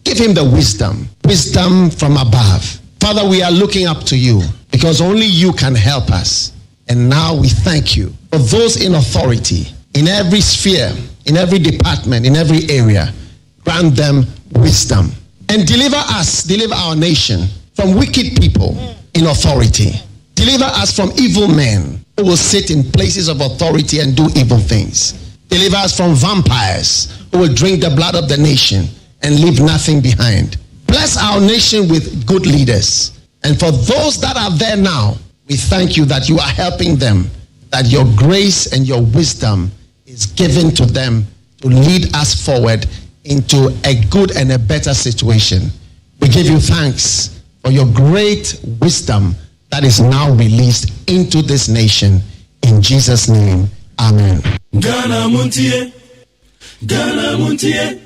Give him the wisdom from above. Father, we are looking up to you because only you can help us. And now we thank you for those in authority, in every sphere, in every department, in every area. Grant them wisdom and deliver our nation from wicked people in authority. Deliver us from evil men who will sit in places of authority and do evil things. Deliver us from vampires who will drink the blood of the nation and leave nothing behind. Bless our nation with good leaders. And for those that are there now, we thank you that you are helping them, that your grace and your wisdom is given to them to lead us forward into a good and a better situation. We give you thanks for your great wisdom that is now released into this nation. In Jesus' name, amen. Ghana MONTIE, Ghana MONTIE,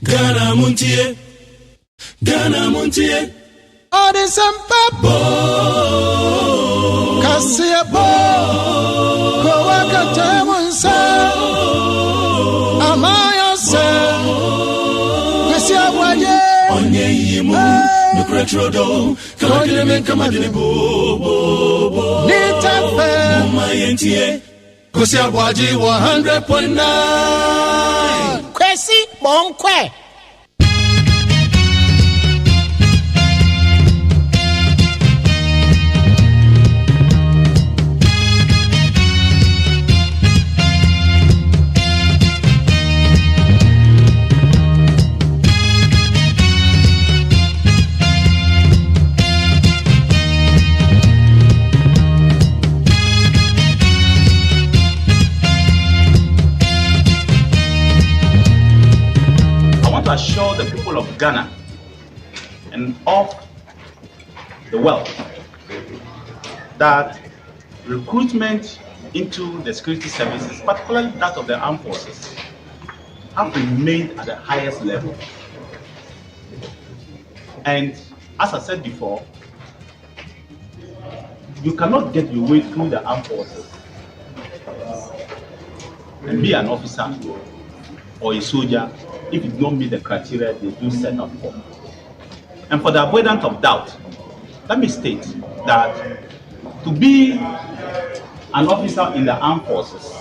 Ghana MONTIE, Ghana MONTIE. Odisempa Kasiabo Kowakate Munsa Amaya se Kwesi ABOAGYE Onye yimu Nukretrodo Kamadine Kamadine Bo Nitape Mumayentie Kwesi ABOAGYE 100.9 Kwesi Monkwe. Assure the people of Ghana and of the world that recruitment into the security services, particularly that of the armed forces, have remained at the highest level. And as I said before, you cannot get your way through the armed forces and be an officer or a soldier if you don't meet the criteria they do set up for. And for the avoidance of doubt, let me state that to be an officer in the armed forces,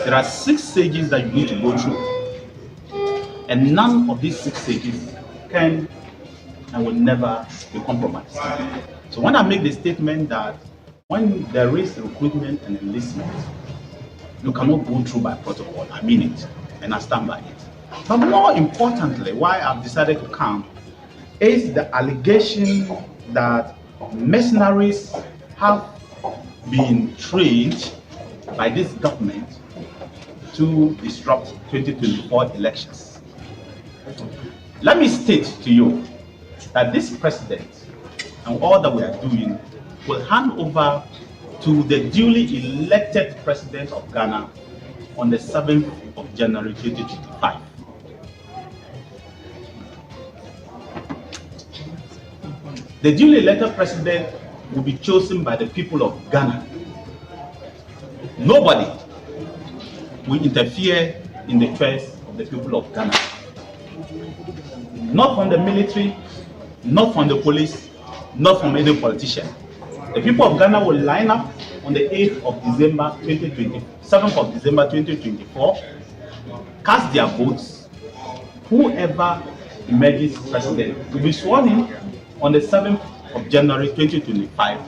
there are 6 stages that you need to go through. And none of these 6 stages can and will never be compromised. So when I make the statement that when there is recruitment and enlistment, you cannot go through by protocol, I mean it, and I stand by it. But more importantly, why I've decided to come is the allegation that mercenaries have been trained by this government to disrupt 2024 elections. Let me state to you that this president and all that we are doing will hand over to the duly elected president of Ghana on the 7th of January 2025. The duly elected president will be chosen by the people of Ghana. Nobody will interfere in the choice of the people of Ghana. Not from the military, not from the police, not from any politician. The people of Ghana will line up on the 8th of December 2020, 7th of December 2024, cast their votes. Whoever emerges president will be sworn in on the 7th of January 2025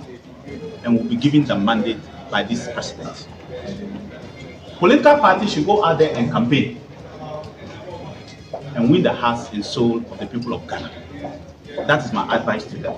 and will be given the mandate by this president. Political parties should go out there and campaign and win the hearts and soul of the people of Ghana. That is my advice to them.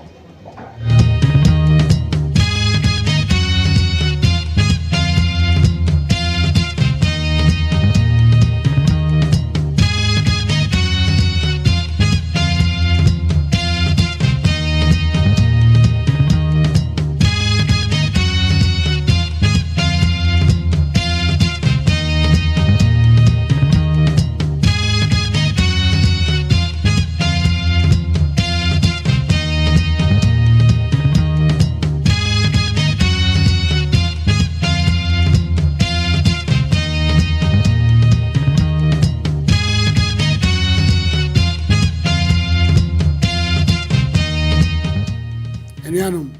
Anianum.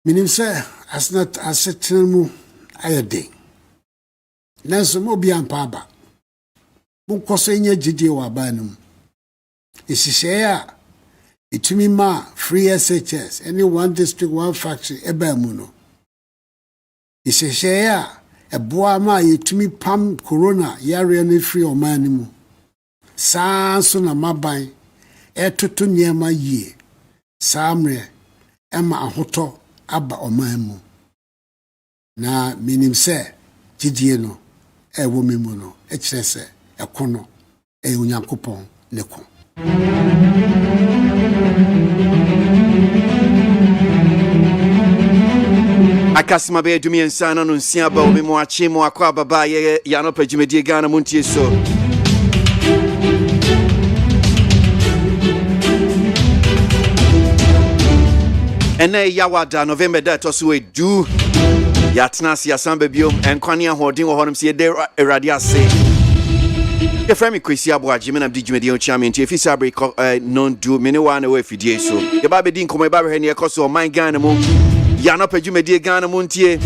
Minim say as not as a tilmu ayade. Nanso mo bi ampa ba. Mo kwose nya gidi wa ba num. Isise a itumi ma free SHS any one district one factory eba mu no. Isise a eboa ma itumi pam corona yare no free o man mu. Saa so na maban etoto niema yie. Samre ema ahoto aba o man mu. Na minim se gidie no ewo memu no ekire se ekono onyankopon ne ko. Akasima be dumi ensana no nsia ba obi mo ache mo akwa baba ye ya no pagimedie Ghana montie so. Ene yawada November that also we do yatna sia samba biom enkwane ahodin wo honom se de erade ase. Ye frame KWASI ABOAGYE me na digimedie o chairman tie fi sabre non do me ne wa na we fidie so. Ye ba be din komo ba hwe ne ekoso o man Ghana mo ya no pagimedie Ghana montie.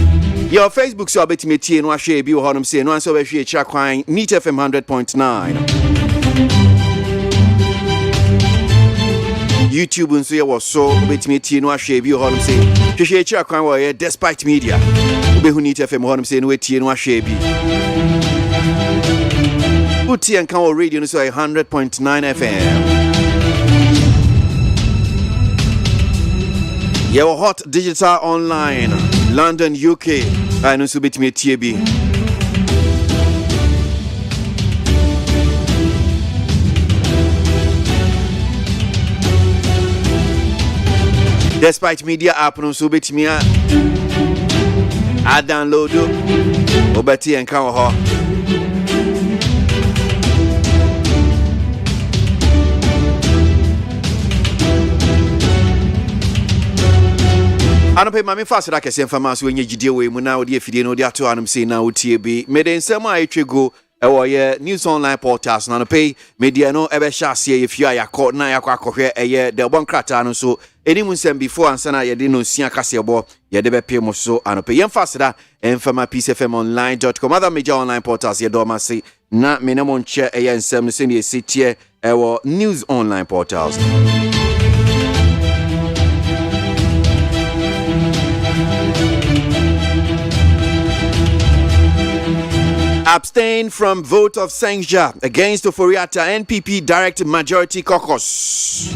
Your Facebook so betime tie no ahwe bi wo honom se no anso be hwe cha kwan Neat FM 100.9. YouTube nso ye wo so betime tie no ahwe bi wo honom se hwehwe cha kwan wo ye Despite Media obehu Neat FM honom se no wetie no ahwe bi uti and can radio no so 100.9 FM. Your hot digital online London UK I know so betime tie bi Despite Media app no so betime a download obeti and can ho Anope mami fast da kese mfama so enye gidie we mu na odi afidie no odi ato anum sei na otie bi mede nsem a etwego ewo ye news online portals na anope media no ebe hya ase ye fia yakọ na yakọ akọhwe eye de bon krata no so enimu nsem before ansana ye de no sia kase ebo ye de be pie mo so anope yem fast da mfama peacefmonline.com other major online portals ye do ma se na menemo nche eye nsem no se ne sitie ewo news online portals. Abstain from vote of censure against the Oforiatta NPP direct majority caucus.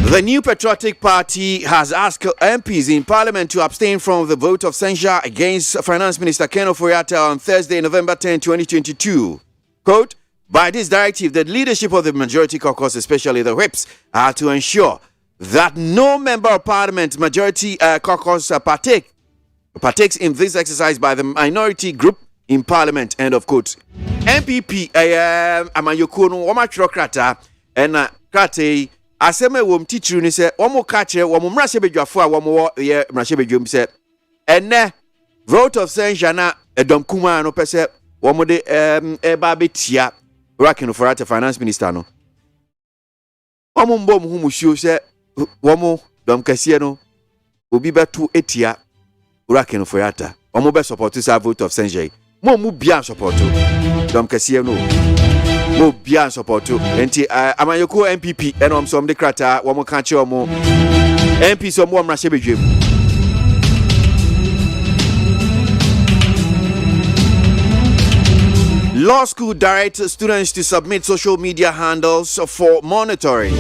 The New Patriotic Party has asked MPs in Parliament to abstain from the vote of censure against Finance Minister Ken Oforiatta on Thursday, November 10, 2022. Quote, by this directive, the leadership of the majority caucus, especially the whips, are to ensure that no member of Parliament majority caucus partakes in this exercise by the minority group in Parliament. End of quote. MPP amayoko no womachirokrata ena krate aseme wom teacher ni se womo ka kire womo mrahebedwafo a womo ye mrahebedwom se ene vote of censure na edom kuma no pese womo de eba betia working for at finance minister no womo mbom hu muhio se womo dom kase no obi betu etia working for at womo be support this vote of censure mo mu bia support dom kase no mo bia support enti amayoko MPP enom som de krata womo ka che womo MP so mo mrahebedwem. Law school directs students to submit social media handles for monitoring.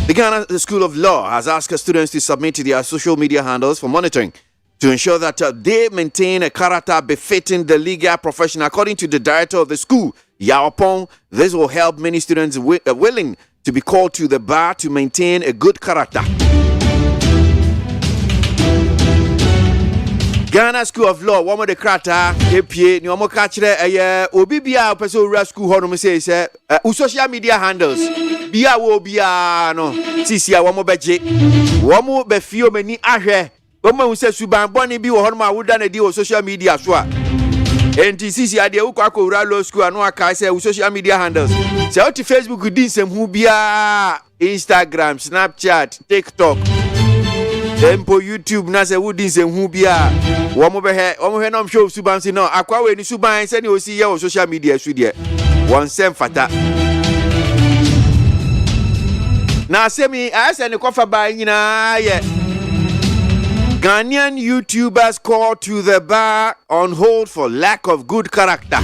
The Ghana School of Law has asked students to submit their social media handles for monitoring to ensure that they maintain a character befitting the legal profession. According to the director of the school, Yao Pong, this will help many students willing to be called to the bar to maintain a good character. Ghana School of Law, one of the krata, EPA, ni omo ka kire obi bia opese owura school ho no me say social media handles bia wo bia no sisi a womo beje womo be fio mani ahwe womo hu se suban boni bi wo ho no ma woda na di wo social media so a NTCC ade wo kwa ko law school anu aka say social media handles. Say out Facebook din sem hu bia, Instagram, Snapchat, TikTok, Tempo, YouTube na say wo din sem hu bia. Wo mo he no show suban say no akwa we ni suban say ni o si ye o social media su de. Won sem fata. Na say me I say ni kofa ba nyina ye. Ghanaian YouTubers called to the bar on hold for lack of good character.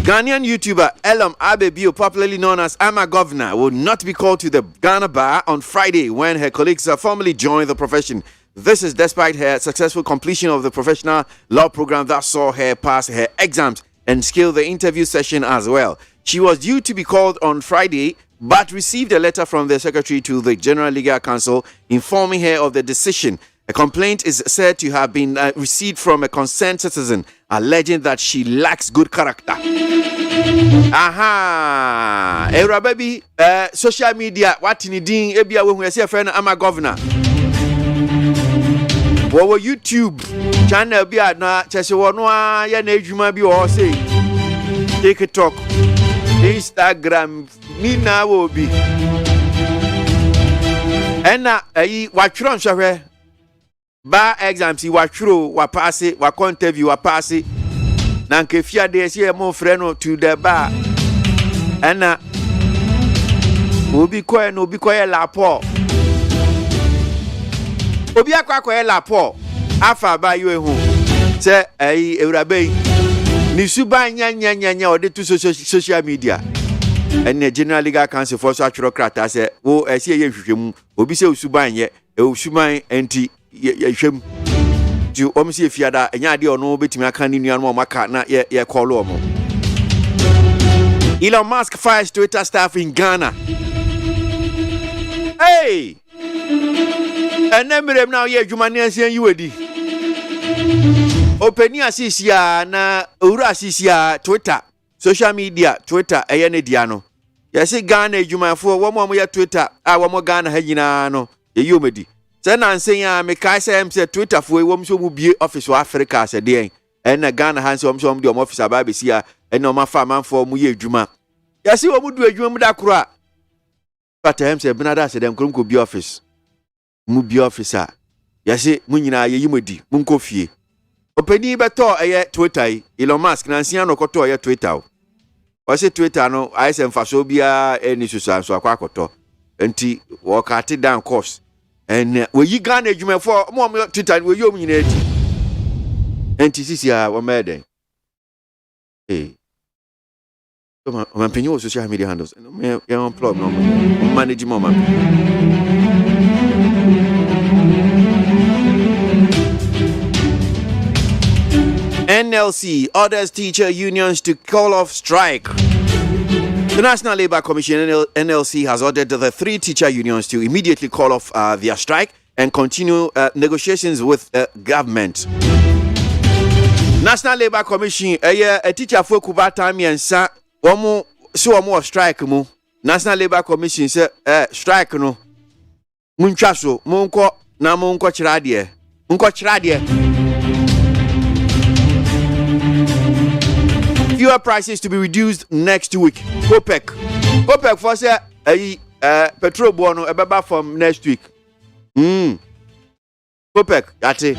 Ghanaian YouTuber Elam Abebio, popularly known as Ama Governor, will not be called to the Ghana bar on Friday when her colleagues formally joined the profession. This is despite her successful completion of the professional law program that saw her pass her exams and scale the interview session as well. She was due to be called on Friday, but received a letter from the secretary to the General Legal Council informing her of the decision. A complaint is said to have been received from a concerned citizen alleging that she lacks good character. Aha! Era baby, social media, what in the ding, ebia when we say a friend, I'm a governor. What YouTube channel be at na chese wonwa ya na ejuma bi o say TikTok, Instagram ni na wo bi ena ayi watwro nhwehwe ba exams watwro wa pass wa interview wa pass na nke fiade ese mo frɛ no to the bar ena obi koye lapo obi akwa lapo afa ba yo ehu se ayi ewurabe ni suban nya ode to social media. And the General Legal Council for such crata say, oh, I see a hwehwem, obi say usuban ye, usuban enti hwem. To omsi fiada, enya de ono betimi aka ni nuan mo maka na ye call omo. Elon Musk fires Twitter staff in Ghana. Hey! And then now ye Jumanian you wedi. Openi asisia na ura asisia Twitter. Social media, Twitter, ayene diano. Yasi Ghana ejumafo, wamo ya Twitter, wamo Ghana hejina no, ye yumedi. Sena nsenya me kaisa mse Twitter fo womso mu bie office wa Africa se den. Ena Ghana hanse womso mu di office aba be sia, ena ma fa manfo mu ye ejuma. Yasi wo mu du ejuma mu da kro a. Pata mse benada se dem krom ko bie office. Mu bie office a. Yasi mu nyina ye yumedi, mu nko fie. Openi beto eye Twitter, Elon Musk na nsia no koto eye Twitter. Wase Twitter no ayese mfaso bia eni susan so akwa akoto enti wo kate down course en we yi Ghana adwumafo mo Twitter we yi omnyina edi enti sisi a wo meden so man penyo social media handles me on plug no manage mo man. NLC orders teacher unions to call off strike. The National Labour Commission, NLC, has ordered the 3 teacher unions to immediately call off their strike and continue negotiations with government. National Labour Commission, a teacher for Kuba time and sa, one more strike. National Labour Commission said, strike no. Munchaso, Munko, na Munko Chradie. Munko Chradie. Fuel prices to be reduced next week. OPEC for say petrol bono ebeba from next week. OPEC ati.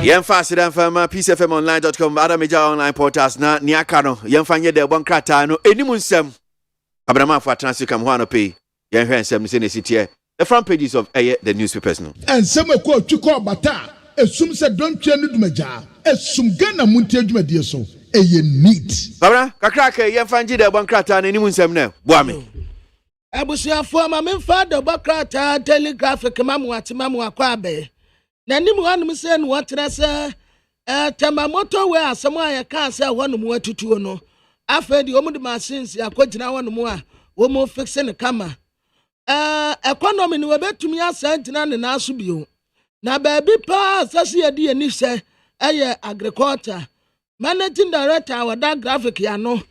Yemfa sidan fama peacefmonline.com other major online portals na niaka no yemfa nye de bon krata no enimu nsem abrama for transfer ho anope yemhwe nsem ne se ne sitie the front pages of the newspapers no ensem ko twiko bata esum se don twa no dumaja esum Ghana MONTIE adwumadie so eye neat babra kakra ka yemfa ngi de bon krata na enimu nsem na boame abusuafo ma memfa de bon krata telegraphic mamu atimamu akwa abe na nim wanum se no wotra se tamamoto we asemo aye kan se wanum watutuo no afa di omu de machines akogina wanum a wo mo fixe ne kama economy ni we betumi asantina ne naso bio na baby pa sase ye di ani se agriculture managing director wa da graphic ya no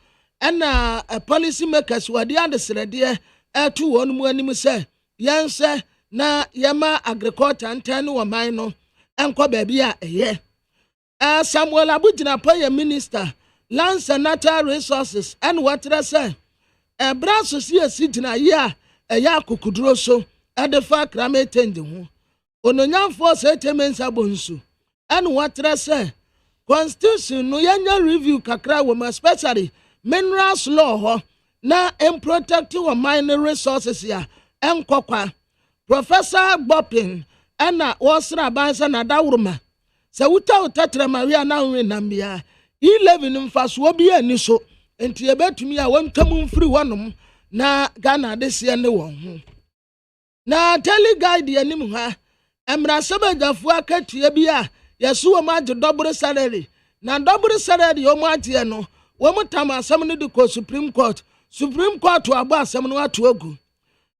na policy makers wa di adesrede to wonum anim se yense na yama agriculture ntanu wa man no enko baby a eye Samuel Abujina Poye minister lands and natural resources and water say brasso see a sitina ya kukudro so at the fact rame tendi ho ononyam force etemensa bonsu and water say constitution no yanya review kakra wo especially minerals law ho na protect your mineral resources ya enkokwa Professor Bopping ana wasra bansa na dawuruma se wuta Maria na nambia 11 mfaso bi ani so enti ebetumi a wontam mfiri wonom na Ghana de se ne won ho na tele guide anim ha emra sabajafo akatua bi a yeso wo ma double salary na double salary o mo ate no wo mutam asem no de ko Supreme Court to abo asem no ato agu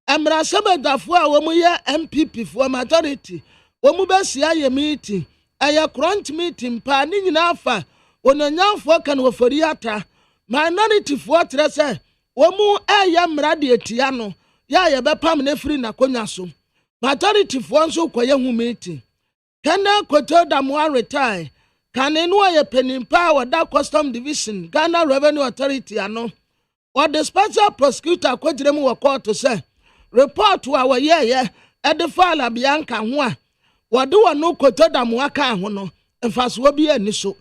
emra sabajafo a wo mo ye MPP for majority wo mo besia ye meeting aya crunch meeting pa ni nyina afa onanyamfo kan wo foriata minority for trese wo mu aya mrade etia no ya ye bepam na free na konya so majority for nso koye hu meeting kana koto da mo retire kan enu aye penimpa wa da custom division Ghana Revenue Authority ano or the special prosecutor kwagire mu wo court say report wa ye e file Bianca ho a wado wano koto da mo aka ho no mfaso bi ani so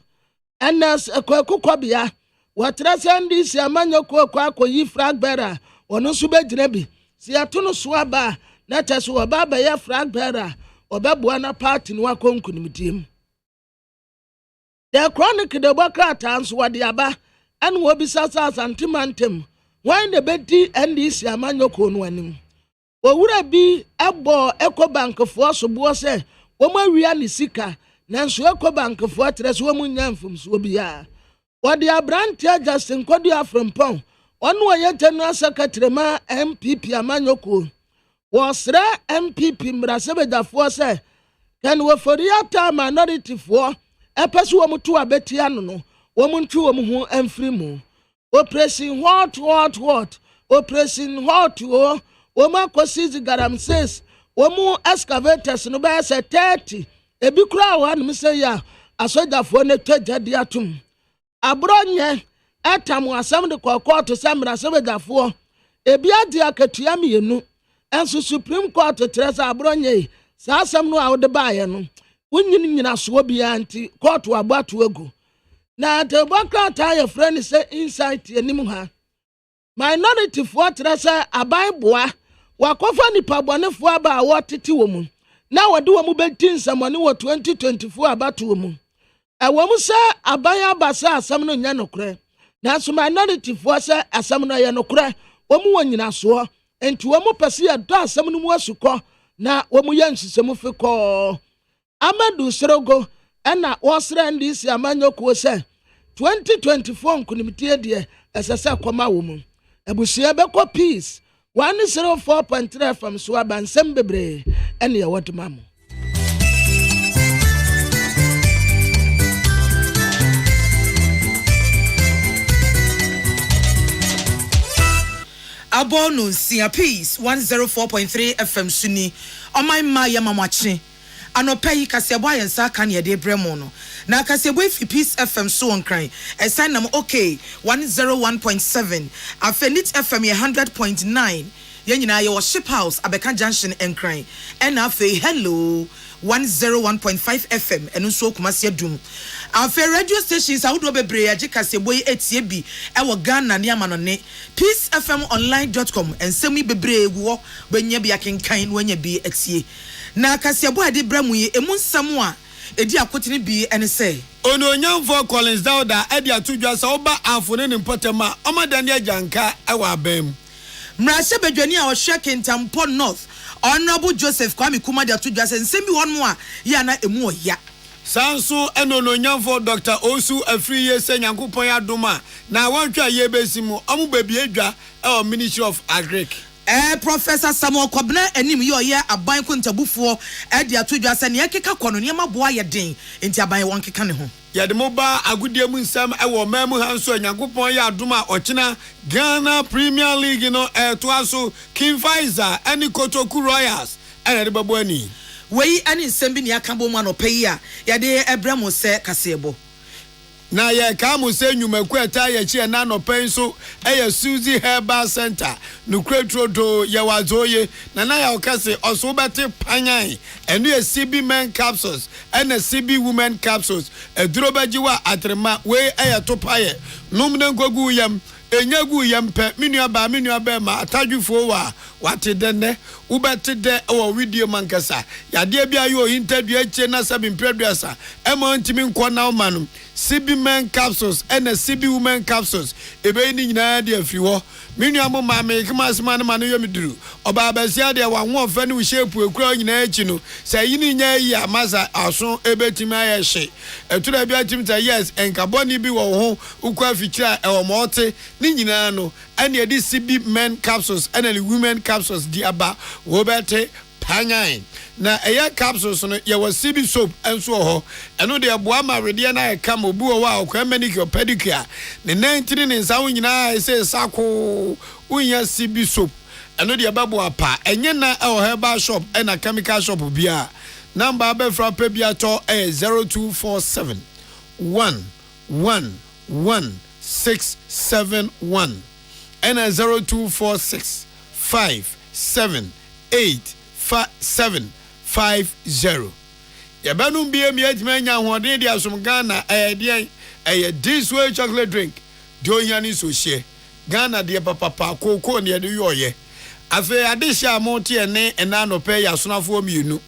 enas ekokobia watrase ndi si amanyo akoyi flag bearer ono so begire bi si ato no so aba na teso oba ba ya flag bearer obeboa na party no akonkunimdiem the chronic de bokrata nso wade aba ene wo bi sasa santimantem when the beti ndi si amanyo ko no anim owura bi ebo Ecobank fo so bo se wo ma wia ni sika nanso Ecobank fo tres wo mu nyamfum so bia wode abrantia Justin Kodu Afrempon ono ye general secretary ma MPP amanyoko wo sra MPP mrasebedafo se kan wo foriata minority fo epeso wo mutu abetia no wo muntu wo mu ho amfiri mu operation what operation hot wo ma kosizi garam says wo mu excavators no ba se 30 ebi kura wa no se ya asojafo ne twagade atum abronye etam asam de kokoto samra sebedafo ebi ade akatua mienu enso Supreme Court tresa abronye sa asam no awde baaye no wunyin nyina so bia anti court wabato agu na de bokrata ya friend say insight enim ha minority for tresa abaiboa wakofa ni pabonefo aba wotete wo mu na wode wo mu betin samone wo 2024 abato wo mu ewom se abaya basa asam no nya nokre na so minority for se asam no ye nokre wo mu wonyina so enti wo mu pese ya do asam no mu asuko na wo mu ye nsisemu fekọ Amadu Srogo ena wosra ndi si amanyoko se 2024 nkunimtie de esese koma wo mu abusia beko peace 104.3 FM so abansem bebre ene ye wodma mu Abonu Sia Peace 104.3 FM Suni Omai ma ya mamwachi anopai kasebo ayensa kan ye de bremo no na kasebo fi Peace FM so onkran esan nam okay 101.7 Afenit FM 100.9 ye nyina ye wo Ship House Abeka Junction enkran ena afi hello 101.5 FM enu so kumase dum afi radio stations awudo bebre age kasebo etie bi e wo Ghana ne amanone peacefmonline.com ensemi bebre eguo benya bi akenkan wanya bi etie na kasebo ade bramu ye emu nsam a edi akotene bi ene se ononyamfo Collins Dauda edi atudwa sa oba afone ne mpotema omadane ajanka ewa abam mrashe bedwani a wo hwe Kentampo North Honorable Joseph Kwame Kumadi atudwa se nsemi won mo a ya na emu oya sanso enononyamfo Dr. Osu Afriye se Nyankopon adoma na wantwa ye besimu omu babi adwa e Ministry of Agric Professor Samuel Kwabena enim yo ye aban kontabufo e de atodwa se ne keka kono ne maboa ye den enti aban won keka ne ho ye de moba agudie mu nsam e wo mamu hanso Nyankopon ye adoma ochina Ghana Premier League no to aso King Faisal ani Kotoku Royals ene de babo ani wei ani nsɛm bi ne aka bɔ mu anɔpɛ yi a yɛde ɛbrɛ mo sɛ kaseɛbɔ na ye ka mo se nyumaku eta ye chi na no pen so e Suzy Herbal Center no kretrodo ye wazoye na ya okase oso bete panyan enu ye CB men capsules and CB women capsules eduro baji wa atrema we e to paye num na gogu yam enyagu yampe minua ba ma atadwufo wa wate denne ubete de o video mankasa yade bia yo interview eche na sabi mpreduasa ema ntimi nkɔ na manum CB men capsules and CB women capsules ebe ni nyina de afiri ho minua mo ma me kmasma na manu yomiduru oba abasia de wa ho ofa ni wo shape ekura nyina achi no say yini nya yi amasa aso ebetimi ayehye etura bia timta yes enkaboni bi wo ho ukwa fikira e wo mote ni nyina no ane edi CB men capsules and the women capsules di aba wo bete panyan na eya capsules no ye was CB soap enso ho eno de aboa ma rede na e kam obu o wa okwa manicure pedicure ne 19 ne nsa wo nyina e se sako unya CB soap eno de babo apa enye na e o herbal shop e na chemical shop bia number be fra pe bia to 0247 1111671 and 0246 5785750 Yabanum be me atmanya hoden dia som Ghana this way chocolate drink doyani so share Ghana de papa koko ne de yoye afi adesha montie ne enano pe yasonafo mienu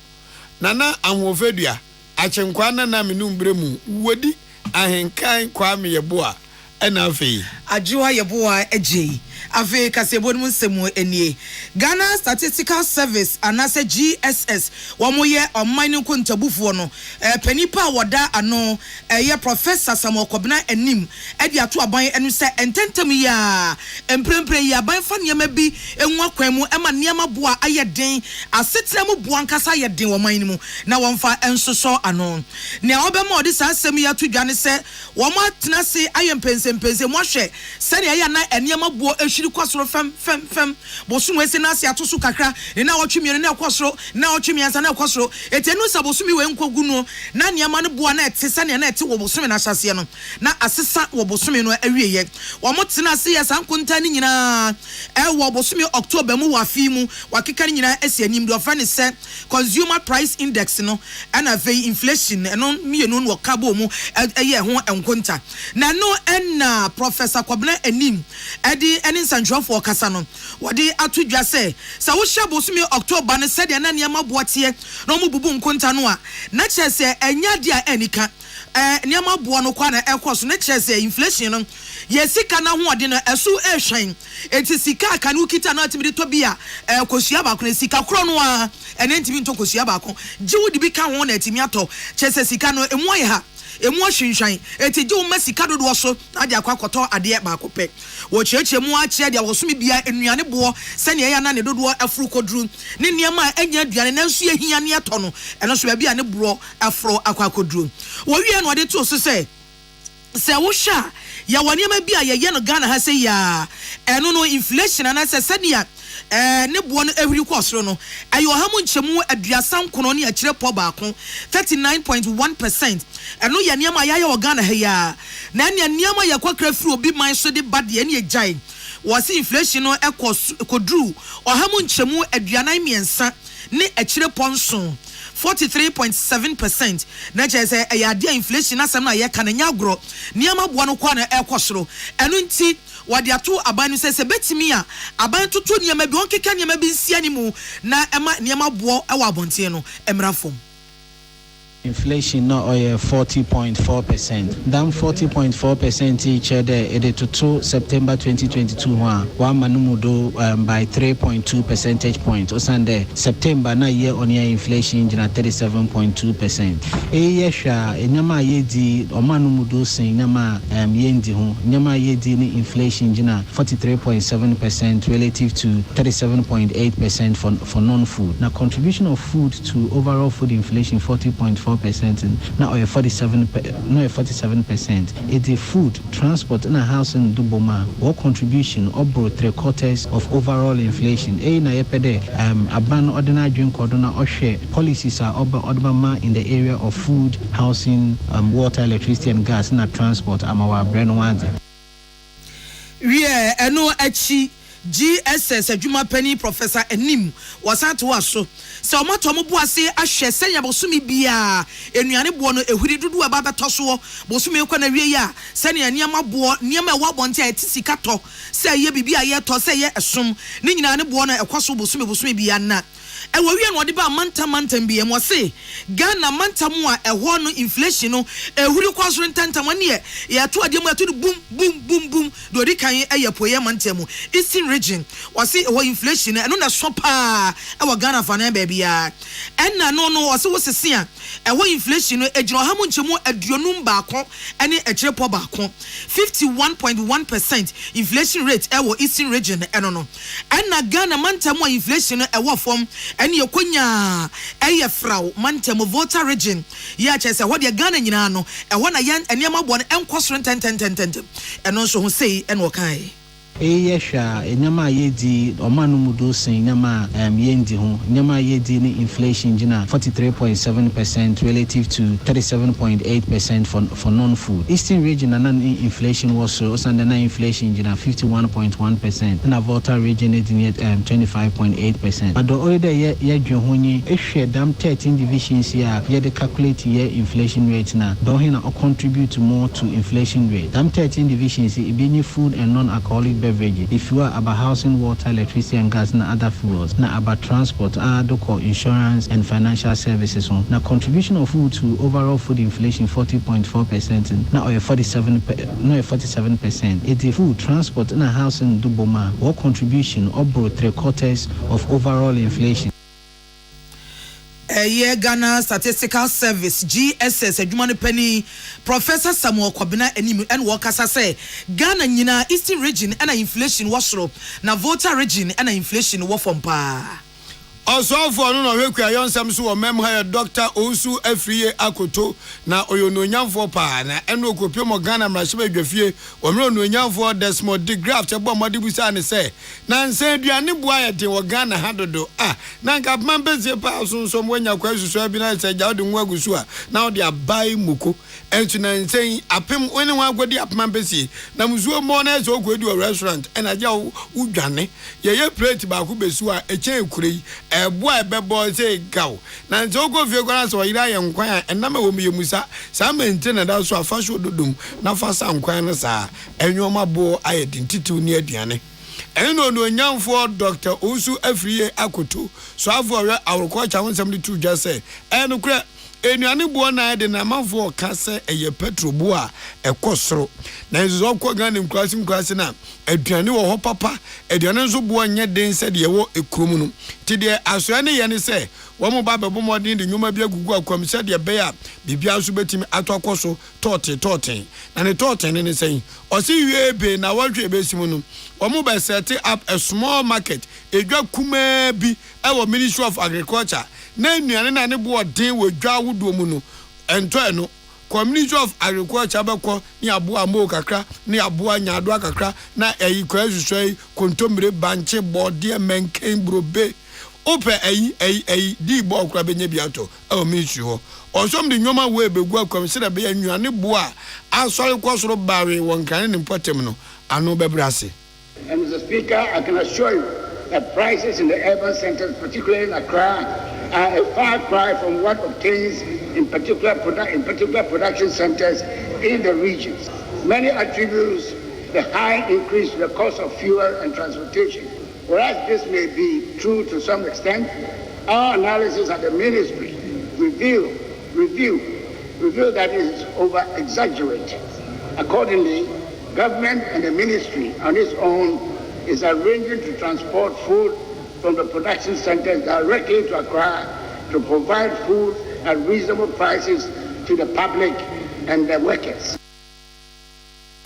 nana anwofedua achenkwa na menum bremu wodi ahenkan kwa me yeboa ena afi ajuwa yeboa eje afi kasebo mu nsemu enie Ghana Statistical Service anase GSS womoye online nkontabufo no panipa woda ano ye Professor Samokobna enim e di ato aban enu se ententem ya emprempre ya ban fa niam bi enwa kwan mu ema niam boa ayeden asetra mu boa nkasa ayeden wo man mu na wonfa ensoso ano ne obema odi sa asem ya to dwane se wo ma tena se ayempense mo hwe se ne ya na eniam boa ehwiri kwasoro fem bosumu ese na ase atoso kakra ne na wotwemiene na kwasoro na wotwemiansa na kwasoro etenu sa bosumi we nkogu no na niam no boa na etesa ne na ete wo bosumi na hyase no na asesa wo bosumi no awieye wo mo tena se ya sankunta ni nyina wo bosumi October mu wafi mu wakeka ni nyina ese anim do fa ne se consumer price index no ana ve inflation no mienu no kabo mu eye ho enkonta na no na Professor Kwabena enim edi eni nsanjofo kasa no wodi atudwa se sa wo hye bosumi October ne sede na niam aboatie no mu bubu nkonta no a na kyese enya dia enika niam aboa no kwa na ekoso na kyese inflation no yesika na ho ode no esu ehwen enti sika aka no kita na atimi to bia kosua ba ko sika kro no a ene ntimi to kosua ba ko jiwudi bi ka ho na atimi ato kyese sika no emu aye ha emu ahwinhwan etije wo masika dodo so ade akwakoto ade ba ko pe wo cheche mu ache de wo sumi bia enuane bo se ne ya na ne dodo afuru kodru ne niam a enya aduane na nso ehia ne eto no eno so bia ne bro afro akwakodru wo wie no ade to so se wo sha ya waniam bia ye no Ghana ha se ya eno no inflation na se senia ne bo no ehwiri kwosoro no ayo ha mu nchemu aduasan kono ne akire po baako 39.1% eno ya niam ya wo Ghana ha ya na ne niam ya kwakra firi obi man so de bade ne ejai wasi inflation no ekodru ha mu nchemu aduanan miensa ne akire ponso 43.7% na chese eyade inflation asem na ye kan nya agro niam aboa no kwa na ekosoro eno nti wadi ato aban se betimi a aban toto niam bi onkeka niam bi nsia ni mu na ema niam aboa ewa abontie no emrafom inflation no 40.4%. That 40.4% each day it to September 2022 one manumudo by 3.2 percentage points. Osande September na year on year inflation in 37.2%. Yesha enyama yedi omanumudo sin nyama yendi ho nyama yedi ni inflation jina 43.7% relative to 37.8% for non-food. Now contribution of food to overall food inflation 40.4%. 40.4%. Now 47%. It's a food, transport, and a housing duboma. What contribution about 3/4 of overall inflation? Na yepede aban ordinary drink ordinary oshe policies are Obama in the area of food, housing, water, electricity, and gas, and transport. Amawa brand one. Yeah, eno achi GSS adwuma pani professor enim wasanto aso se omato mo boase ahwe senya bosumi bia enuane bo no ehuri dudu aba betoso bosumi kwa na wie ya senya niam bo niam ewa bonte a tisika to se ye bibia ye to se ye esom ni nyina ne bo no ekoso bosumi bia na ewo wie no de ba manta bia mo se Ghana manta mu a eho no inflation no ehuri kwaso ntantam ne ye to ade mu ato boom do di kan eye poye mantamu Eastern region wasi eho inflation eno na so pa ewo Ghana fa na baby ya enna no wasi wo sese a eho inflation no ejiro ha mu nchemu aduonum baako ene ekirepo baako 51.1% inflation rate ewo Eastern region eno no enna Ghana mantamu inflation ewo form ene yekonya eye fraw mantamu voter region ya chese ho de Ghana nyina no eho na yan eniam abo no enkosoro 10 eno so ho sei eno kai Yesha, Nyama Yedi, Omanumudo saying Nyama Yendi Ho, Nyama Yedi inflation Jina 43.7% relative to 37.8% for non-food. Eastern region and inflation was so and the inflation Jina 51.1%, and a Volta region is 25.8%. But the order ye Johoni, a share damn 13 divisions here, ye the calculate ye inflation rate now. Don't contribute more to inflation rate. Damn 13 divisions, it be food and non-alcoholic beverages. If you are about housing, water, electricity, and gas, and other fuels, now about transport, insurance, and financial services. Now contribution of food to overall food inflation 40.4%. Now 47%. It's the food, transport, and housing duboma. What contribution about 3/4 of overall inflation? Ghana Statistical Service GSS adwuma penny Professor Samuel Kwabena enim and workers say Ghana nyina Eastern region and inflation wasro na Volta region and inflation wo from pa also for no hwekua yonsam so mem ha Dr. Osu Afriye Akoto na oyononyamfo pa na eno kopio mo Ghana mrahye adwafie omre ononyamfo Desmond de Graft ebo mode busa ne se na nse aduane bua ye de wo Ghana hadodo na nka mambeze pa so mwanya kwa susu bi na se ja de nwa gusu na wo de abai muko entu na nse apem woni wa agodi apmambeze na muzuo mo na so ogodi o restaurant na ja udwane ye plate ba ku besu a echen ekure boy bebo say gaw na nzo go fie kwara so yira ye nkwan enam wo me musa sa maintain da so afasho dodum na fasa nkwan na sa enwoma bo ayedintitu ni aduane eno no nyamfo Dr. Osu Afriye Akoto so avore awrokocha wonsam de tu dwa say eno kura enuane bo na de na manfo ka se eye petrol bo a ekosoro na nzo ko Ghana nkwasi na aduane wo ho papa aduane nzo bo nye den se de wo ekrom no ti de asoa ne ye ne se wo mo ba bebo modin de nyuma bi agugu akwam se de be ya bibia so betimi atokoso toten na ne toten ne sen o si wie be na wadwe be simu no wo mo ba set up a small market edwa kuma bi e wo Ministry of Agriculture na enuane na ne bo den wo dwa wodo mu no ento eno Community of Agriculture beko ni aboa mo kakra ni aboa nyaado kakra na eyi kwa susoi kontomire banche bode menken brobe ope eyi di bo okra benye biato e ministry ho osom de nyoma we begu akwam se da be anuane bo a asori kwosoro bawe wonkan ne potem no ano bebrase. And Mr. Speaker, I can assure you that prices in the urban centers, particularly in Accra, are a far cry from what obtains in particular production centers in the regions. Many attribute the high increase to the cost of fuel and transportation. Whereas this may be true to some extent, our analysis at the ministry reveal that it is over-exaggerated. Accordingly, government and the ministry on its own is arranging to transport food from the production centers directly to Accra to provide food at reasonable prices to the public and the workers.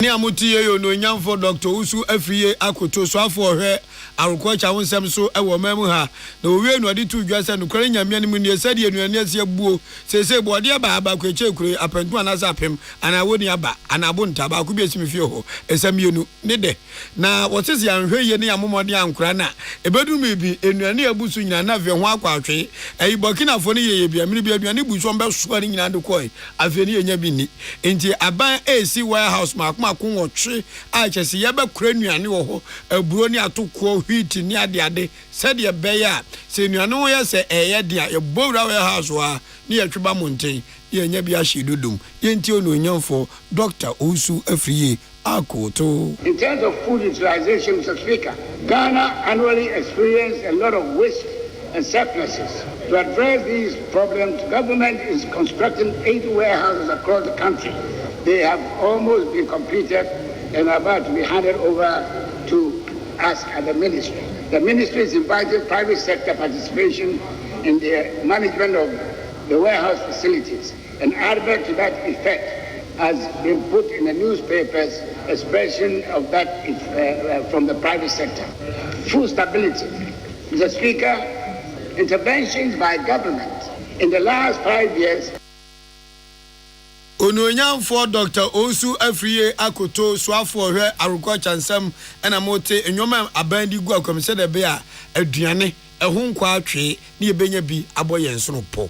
ni amutie yo no nyamfo Dr. Usu Afriye akoto so afo hwe agriculture wonsem so ewo mamu ha na owie no ade tu dwa se no kware nyame ne mu ne se de anuane ase buo sese bode aba kwache kure apantu anasa apem ana woni aba ana bonta ba ku bi esimi fie ho esamienu ne de na wotese anhwe ye ne amomode ankura na ebedu mebi anuane abusu nyina na ve ho akwatwe eyi Burkina fo ne ye bia miri bia anuane busu mbe so ne nyina de koi afi ne yenya bi ni enti aban AC warehouse makoma konwotwe a chese ye be kura anuane wo ho aburo ne atoko wheat ni ade said ye beya se nuane wo ye se eye dia ye bowra warehouse wa ni ye tweba monten ye nya bia hidudum ye nti onu nyamfo Dr. Usu Afriye akoto. In terms of food utilization, Mr. Speaker, Ghana annually experiences a lot of waste and surpluses. To address these problems, government is constructing 8 warehouses across the country. They have almost been completed and are about to be handed over to us at the ministry. The ministry is inviting private sector participation in the management of the warehouse facilities. An advert to that effect has been put in the newspapers, expression of that from the private sector. Food stability. Mr. Speaker, interventions by government in the last 5 years. Ononyamfo Dr. Usu Afriye akoto swafo hwe agriculture nsam ena mote enyoma abandi gu akomse de be a aduane ehun kwa atwe ne yebenya bi aboye nsono po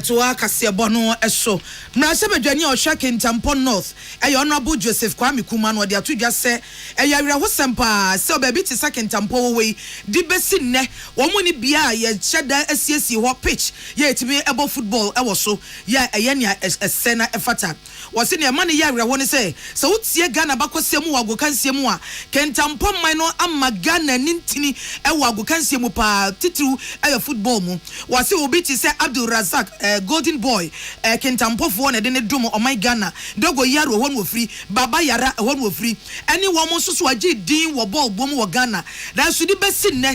to akasiebo no eso na se bedwani o hwa Kintampo North honorable Joseph Kwame Kuma no de atodwa se yawira ho sempa se obabi ti sa Kintampo we di besi nne wo mu ni bia ye cheda asiesi ho pitch ye etimi ebo football ewo so ye ne esena efata wo se ne ma ne yawira ho ne se wotie Ghana bakosiemu wagokansiemu a Kintampo man no amma Ghana nintini ewo agokansiemu pa titru football mu wo se obi ti se Abdul Razak Golden Boy Kintampo fo na de ne dum o my Ghana dogo yaro ho no free baba yara ho no free any wo mo so agi din wo ball bom wo Ghana da so di besi ne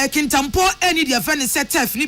Kintampo any dia fan set tef ni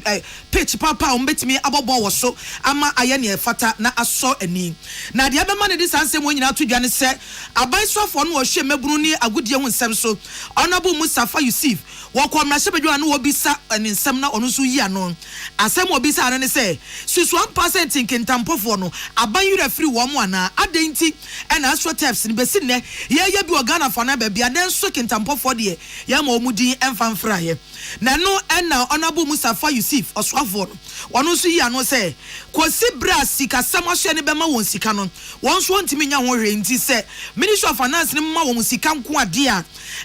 pitch papa o betimi abobo wo so ama aye ne fata na aso ani na de abema ne dis ansem nyina to dwane se aban sofo no wo hwe mabunu ni agudie hu nsem so honorable Mustafa Yusuf wo ko mra hye no wo bisa ani nsem na ono so yi ano asem wo bisa ano ne se susu 1% in Kintampo for no aban yura free wo mo ana adenti na astro tefs ni besi ne ye bi Ghana for na bia den so Kintampo for de ya ma omudin emfamfra ye na no na honorable Mustafa Yusuf oswafo no wono so yi ano se kosi bra sika samohye ne bema won sika no won so ntimi nya ho hwe nti se Ministry of Finance ne ma won sika nko ade a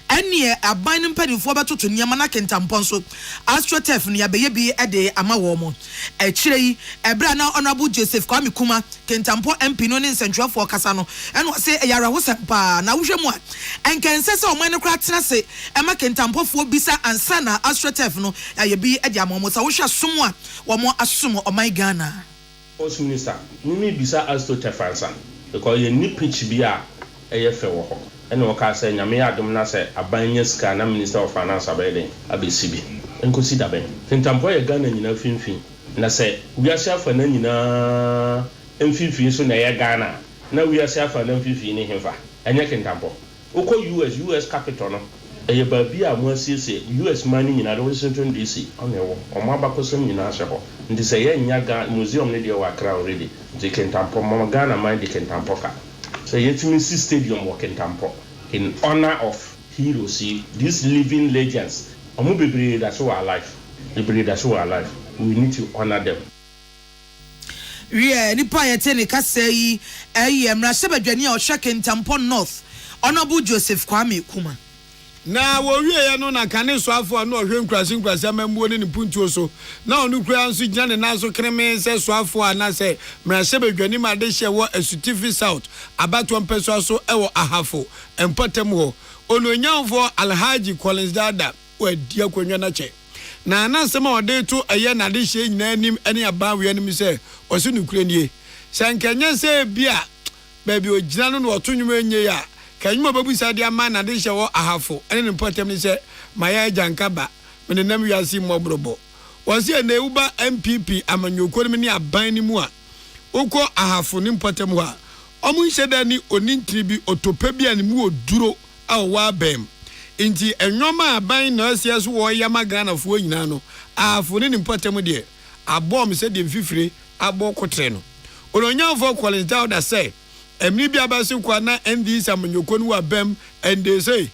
ene aban ne mpanifo betoto nyama na Kintampo so astro tef ne abeye bi de ama wo mo echire ebra na honorable Joseph Kwame Kuma Kintampo MP no ne nsentwafo kasa no eno se yara ho sempa na wohwemu a enkense se o man no kra tena se ema Kintampo fo bisa ansa na astrotef no ye bi ade amomo sa wohwa som a wo mo asom o my Ghana First Minister nimi bisa astrotef ansa because ye ni pitch bi a eye fe wo ho eno wo ka se nyame adom na se abanya sika na Minister of Finance abeden abesibi enkosi daben Kintampo ye Ghana nyina finfin na se wiase afa na nyina mfifi so na ye Ghana na wiase afa na mfifi ne hemfa enye Kintampo uko US capital no eye ba bia mo asiesie US money nyina do Washington DC onewo omo abakosem nyina ahye ho ndi se ye nya ga museum ne de wa Accra already de Kintampo mo Ghana man de Kintampo ka so ye timi si stadium wo Kintampo in honor of heroes these living legends omo bebre that so alive bebre that so alive we need to honor them. Yeah, nipa yete ne kasa yi emra sebadwani a ohwa Kintampo North honorable Joseph Kwame Kuma na wo wie ya no na kane so afo no ohwe nkrasi amambuo ne puntuo so na onu kura nso gina ne naso kreme se so afo ana se mra sebadwani ma de hye wo Asutifi South abato mpeso so ewo ahafo empatem ho ononyamfo Alhaji Collins Dada wa dia kwanwa na che na anasema ode to eye na de hye nyina anim ene aba we anim se osu nukure nie sankanya se bia ba bi ogina no oto nwuma enye ya kanyuma babu sade ama na de hye wo ahafo ene ne potem ni se maya jankaba mene nam wiase mobrobo wose ene uba MPP amanyoko ni aban ni mu a ukọ ahafo ni potem ho a omu nheda ni onintiri bi otopa bi animu oduro a wa bem inti enwoma aban na asia so wo yama Ghana fo nyina no afone ni potem de abom se de mfifire abo kotre no ononyanfo Collins Dauda say emni bi abase kwa na NDC amanyoko no wa bem and they say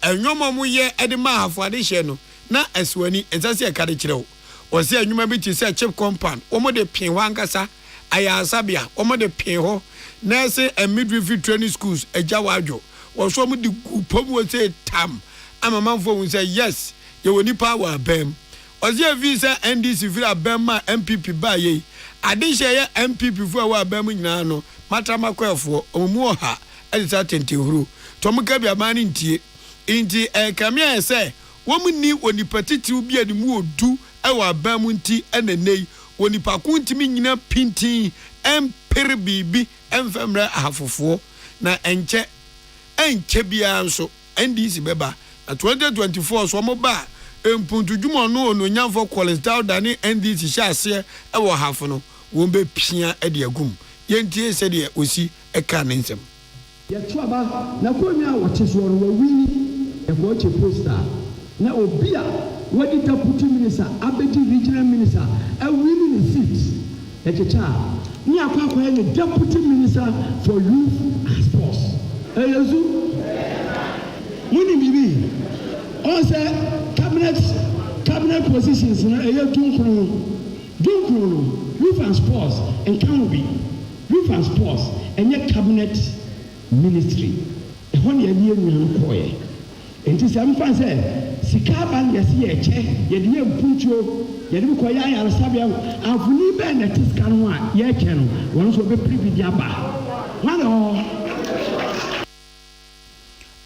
enwoma mu ye ede ma afo ade hye no na eswani ensase e kade kirewo o se enwuma bi ti se chip compound omo de pin ho ankasa aya asabia omo de pin ho na se midwifery training schools eja wadwo wo so mu di pom wo say tam amamanfo won say yes ye woni power bem o se visa NDC fira bem ma MPP ba ye ade hye ye MPP fu wa bem nyina no matrama kwefo omu oha e sa tentehuru to mu ka bia mani ntie inti kamia say womu ni onipatiti bi animu odu e wa bem nti enenei wonipa kuntimi nyina pintin empere bibi emfemre ahafofo na enche bia nso NDC beba na 2024 so mo ba empuntu dwuma no ononyanfo Collins Dauda ni NDC hyase e wo hafo no wo be pia e de agum yentie se de osi e ka ne nsem ye to aba na komi a wote so ro wini e bo che poster na obia wadi deputy minister abedi regional minister e wini ni seat e checha ni akwa ye deputy minister for youth and sports eyezu muni bibi on say cabinet positions na eye dunkuru youth and sports and can be youth and sports and your cabinet ministry e hon ye nie nwan koye enti sam fan say sikaba yesi ye che ye de mpuncho ye de ko ya ya sabia afuni be na tiska no a ye che no won so be prividi aba wano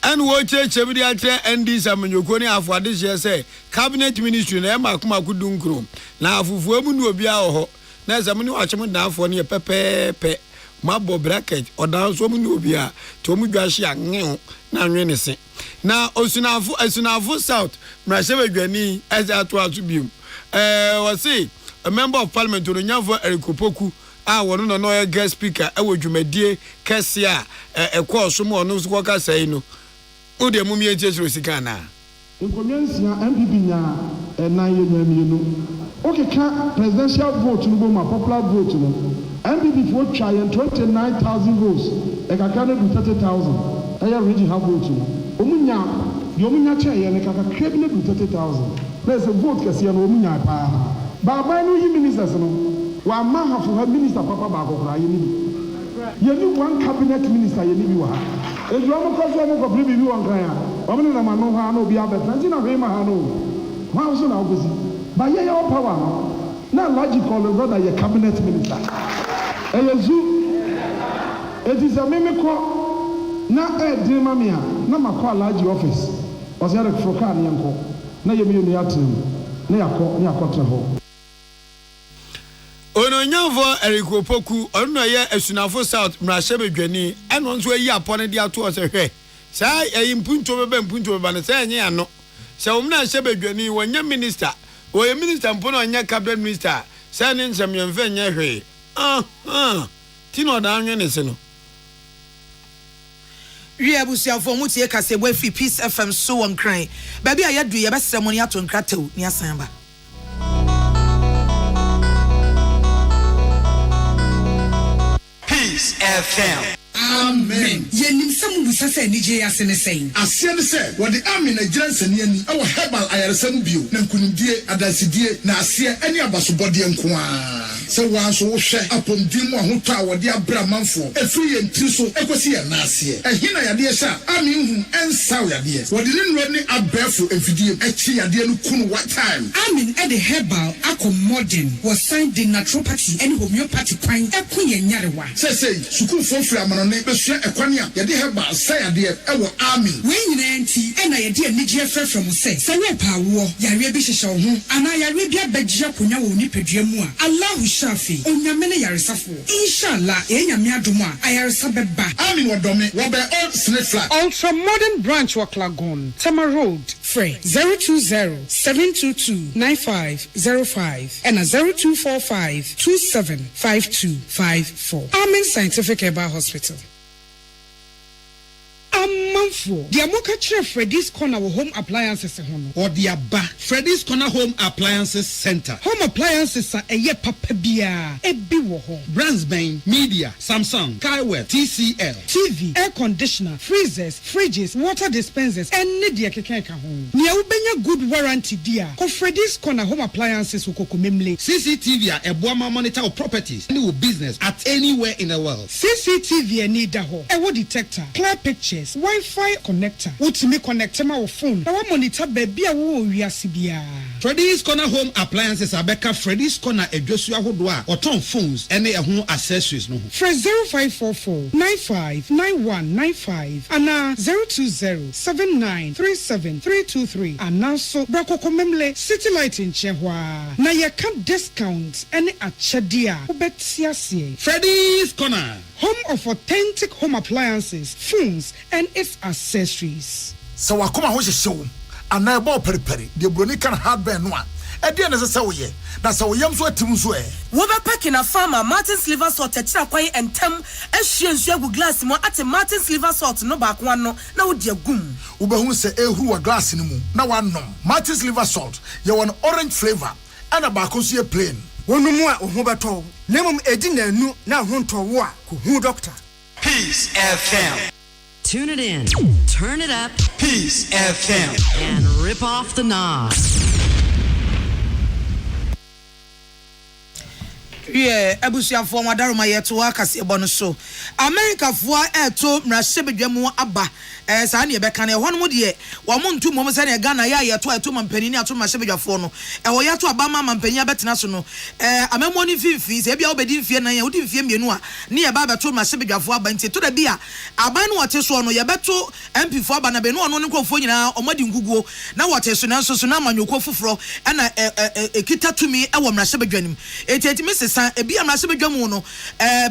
and wo cheche bi dia che NDC amanyoko ni afade she say cabinet ministry na makuma kudunkro na afufu amu ni obi a ho na zamani wa chemu danfo ne pepepe mabo bracket odan so mu ni obi a to mu dwahye anwe na anwe ne se na osunafo south mrashe badwani eza to azu bium we say a member of parliament onyanfo erikopoku a wono no no guest speaker e wo dwumadie kese a ekọ so mo no so ka sai no o de mu mie tiesiro sika na inconvenience MPP nya na ye nya mi no okay ka presidential vote no ma popular vote no MPP for try 29,000 votes e ka ka no 30,000 aya regional vote no omunya yo munya che ye ne ka ka cabinet 30,000 there's a vote kase no omunya pa ba no yi ministers no wa ma hafu ha minister papa ba kokora ye ni ye ni one cabinet minister ye ni bi wa eju am ko so mo ko bi bi won kan ya o me na ma no ha no bi abet na na we ma ha no wa so na ogozi ba ye your power na logical brother ye cabinet minister eyezu it is a mimiko na di mamia na makwa large office o se re froka ne yanko na ye mi ni atem na yakọ treho ononyanfo erikopoku ono ye asunafo south mrashe bedwani eno nso ayi apone de ato se hwe sai impunto beba ne sai enye ano se omna hye bedwani wonya minister wo minister mpono onya cabinet minister sai ne nsem yemfe nye hwe tino da anwe ne se no wi abusiafo mu tie kase bo fi Peace FM so won kran ba bia yadu ye besemoni ato nkratew ni asan ba Peace FM. Amen. Yenim samu busase ni je asene sein. Asia ne se, wo de amen agiranse ne ani, e wo herbal ayaresam bio, na nkunimdie, adasidie, na asia ani abasobode nkoa. Se wanso wo hwe apomdim ho ahotɔ a wo de abra manfo. Efiri yentri so, ekosi ye na asie. Ehina yade sha, amen hu ensaw yade. Wo de ne nro ne abɛfo efidie, echi yade no kunu what time. Amen e de herbal accommoding was signed the naturopathy and homeopathy kwan ekun ye nyarewa. Say sukuu fofri amano ne besua ekwani a yade herbal say yade ewo amen. We nyina enti e na yade anigye frɛfrɛ mo sɛ sɛ we pa wo yare bi hyehyɛ wo ho ana yare bi abagye akonya wo nipadua mu a Allah shafi onyame ne yaresafo inshallah enyame adom a ayaresa bɛba. Amen wodome wo be old snake flat ultra modern branch wa Klagon Tama Road Frey 020-722-9505 and 0245-275254. Amen Scientific Herbal Hospital. Amanfo, the Amoka Chef Freddy's Corner Home Appliances or the Abba Freddy's Corner Home Appliances Center. Home appliances are a ye papa bia, a biwo home. Brands Bain, Media, Samsung, Kaiweb, TCL, TV, air conditioner, freezers, fridges, water dispensers, and Nidia Kekeka home. Nia ubenya good warranty dia. Ko Freddy's Corner Home Appliances ukoko memle. CCTV a Boama monitor of properties, any business at anywhere in the world. CCTV need da ho. Ewo detector, clear pictures. Wi-Fi connector. Utimi connector ma wo phone. Na wa monitor baby a wo wiase bia. Freddy's Corner Home Appliances abeka Freddy's Corner edwosu ahodo a oton phones ene ehun accessories no ho. Fresh 0544-959195 ana 020-7937-323 ana so brakoko memle City Light in Chehwa. Na ye can discount ene achedia obetia sie. Freddy's Corner, home of authentic home appliances, phones, and its accessories. So wakoma ho hyehyɛ ana ebo periperi de broni kan hardware no a ɛde na sɛ woyɛ na sɛ woyam so atim so wo be pack na farmer Martin's liver salt etira kwai entem ahwie nsu agu glass mo ate Martin's liver salt no ba ko no na wo de agum wo be hu sɛ ehuru wa glass ni mu na wanom. Martin's liver salt ye won orange flavor ana ba ko so ye plain wonumu a ho beto nemum edi na anu na ho ntowo a ko hu doctor. Peace FM. Tune it in, turn it up, Peace FM, and rip off the knob. Yeah, Abusia for Madaruma Yetua Casiabon so. America for to Mrasebedemu Abba, as I near Becane, one would ye, one 2 moments and a Ghana ya to a 2 man penny to Masebeja Fono, and we to Abama and Penya Betnasono. A memoni fees, Ebia Obedin Fiena, who didn't fear me near Baba to Masebeja for Banti to the beer. Abano what is one, Yabeto, MP4 Banabeno, no Cofona, or Madin Google, now what is Sunama, you Cofufro, and a kita to me, I want Masebejanim. It Mrs. Ebi amrasebe dwamu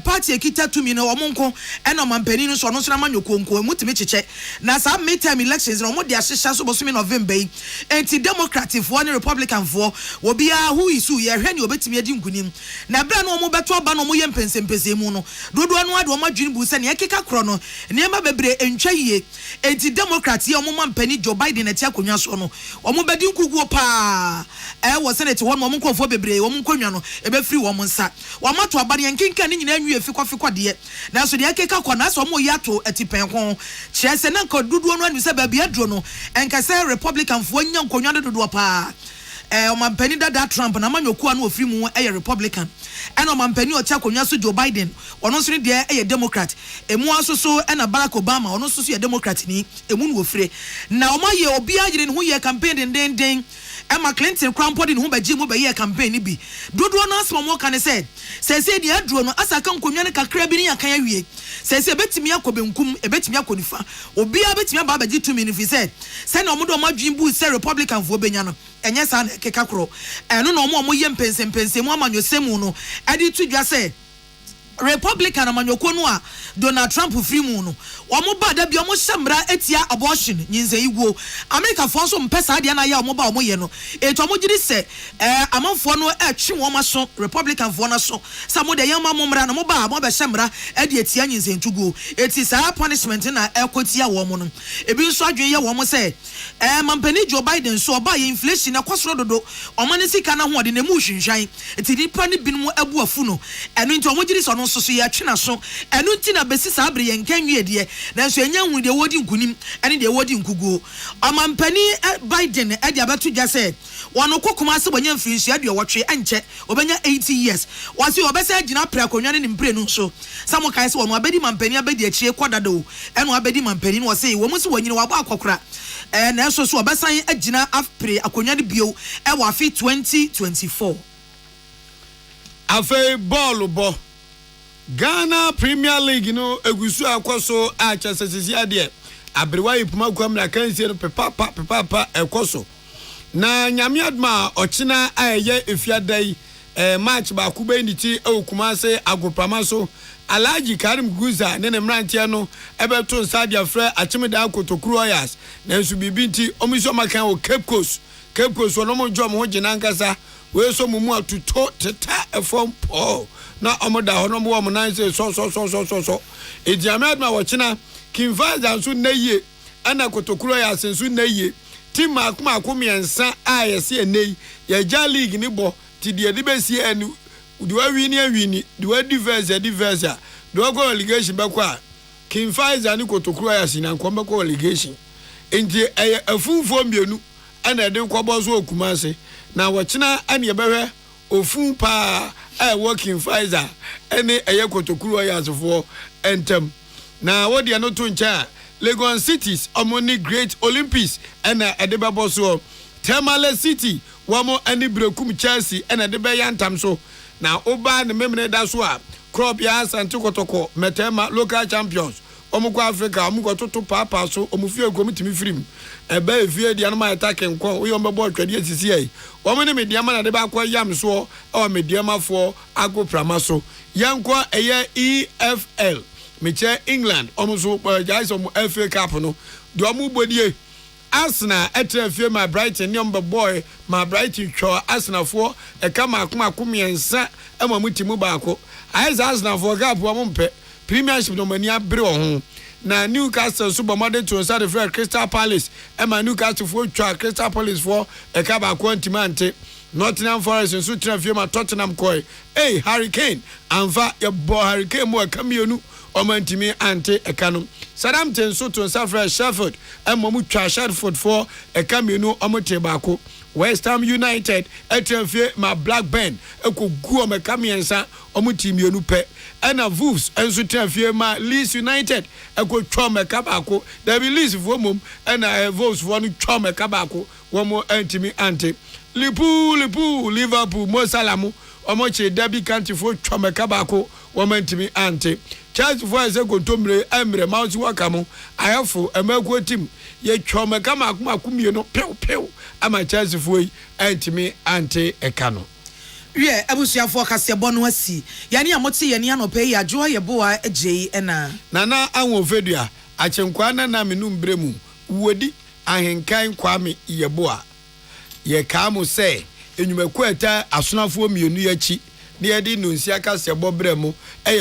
party ekita to me no omonko e no mampani no so no so na manyoko nko mutime cheche na sa midterm elections no mo de ahyeha so boso me November yi enti democratic for ne republican for obi a who isu ye hwe ne obetime adi nkunim na bra no mo beto aba no mo ye mpensempese mu no dodo no ade o madwini bu se ne ekeka kro no ne ma bebre entwa yie enti democrat ye o mo mampani Joe Biden ati akonwa so no o mo bedi nkuguo pa wo senate won mo nkofo bebre wo mo nkonwa no e be free wo mo nsa wamato abane yankinka ni nyina nwie fikwa de na so de akeka kwa na so mo yato atipenko kyese na nka duduo no anu se ba bia dro no enka se republican fo nya nkonwa dodo pa o mampani dada Trump na manyoku anu ofiri mu republican ena o mampani o tia konwa so Joe Biden ono so de democrat emu aso so ena Barack Obama ono so so democrat ni emu no ofire na o maye obi agire ne ho ye campaign den Emma Clinton crampodi no baji mu be campaign bi dodo no asmo mo kan say di adro no asaka nkonwa ne kakra bi ne yakan awie say betimi akobenkum ebetimi akonifa obi a betimi aba baji 2 minutes say na omodo madwin bu say republican fo benya no enye sa na keka kro eno no mo ye mpensempense mu amanyosemu no ade tudwa say Republican amanyoko no a Donald Trump free mu no omo ba da bi omo hyemra etia abortion nyinze igwo America fo so mpesa ade na ya omo ba omo ye no eto omo giri se amanfo no etwe wo maso Republican fo na so samo de yama momra no mo ba mo be hyemra ade etia nyinze ntugo eti sa punishment na ekotia wo mo no ebi nso adwen ye wo mo se mampani Joe Biden so ba ye inflation na kwasoro dodo omo ne sika na ho de na mu hwinhwan eti dipa ne binmu abu afu no eno nti omo giri so no so ya twena so eno nti na besi sa abre ye nkanwie de na so enya hu de wodi nkunim ene de wodi nkuguo amampani Biden ade abeto gya se wono kokoma se bonya mfinhia de wotwe enche obenya 80 years wase obesa agina pra konwa ne mpre no so samo kai se wono abedi mampani abedi achie kwadado eno abedi mampani no wase wo muso wanyine wabo akokora na so so obesan agina afpre akonwa de bio e wo afi 2024 afi ball bo Ghana Premier League no egusu akoso a chasesisi ade abrewa ipuma kwamra kansie no pepa ekoso na nyame adma ochina ayeye efiadai match ba kuba nditi okuma se agopama so Alaji Karim Guza ne mrantia no ebeto nsadia frɛ Achimeda Kotokuru Oyas na nso bibinti omiso makan wo Cape Coast no mo jom ho gina nkasa we so mumu atuto teta efom po na omoda ho no mo wo nan se so ediame adma wo china Kimfaza nso naye ana Kotokuru Oyas nso naye team akoma miensa a yesi enei ya ja league ni bo ti de besi anu di wa wini di wa diverse di wa go relegation be kwa Kimfaza ni Kotokuru Oyas na nkombe ko relegation enti afunfo mbienu ana de kwabo so okumase na wochina ane yebehwe ofun pa working Kimfaza ene Kotokuru Oyas fo entem na wodi ano to ncha Lagos cities omoni Great Olympics ena edebabo so Tamale City wamo ani brekum Chelsea ena de be yantam so na oba ne memene da so a crop ya Asante Kotoko metema local champions omukwa Africa omukwa toto papa so omufie komitimi firim ebe efie dia no ma attack nko we ombebo twade asisi ai omene media ma na de ba kwa yam so o media mafo ago prama so yanko eye EFL meche England omuso guys FA Cup no do omu bodie Arsenal etrefie my Brighton number boy my Brighton cho Arsenal for e kama akoma amamutimu baako Arsenal for gap wo mpe Premiership no mania bre ho na Newcastle super modern to inside the Crystal Palace Newcastle for cho Crystal Palace for e ka ba ko ntimante Nottingham Forest nso trefie ma Tottenham koi Hurricane anfa your boy Hurricane mo kamionu omantimi ante ekano Southampton so to South Sheffield momu twa Sheffield for ekamienu omote baako West Ham United etrefie ma Blackburn ekogu omekamiensa omutimienu pe ena Wolves enso trefie ma Leeds United ekotwa omeka baako David Leeds for mom ena Wolves for no twa omeka baako womo antimi ante Liverpool Mo Salamu omoche Derby County for twa omeka baako womo antimi ante Chelsea for ese kontomre emre mount wakamo ayafo emako team ye twome kama akuma no pew ama Chelsea for antimi ante ekano wie abusuafo kasebo no asi yani amote yani anope ya jo yeboa agye ena nana anwo fedua achenkwa na menum bremu wodi ahenkan kwame yeboa ye kamu se enyumaku eta asonafo mienu yachi de di nunsia kasebo bremu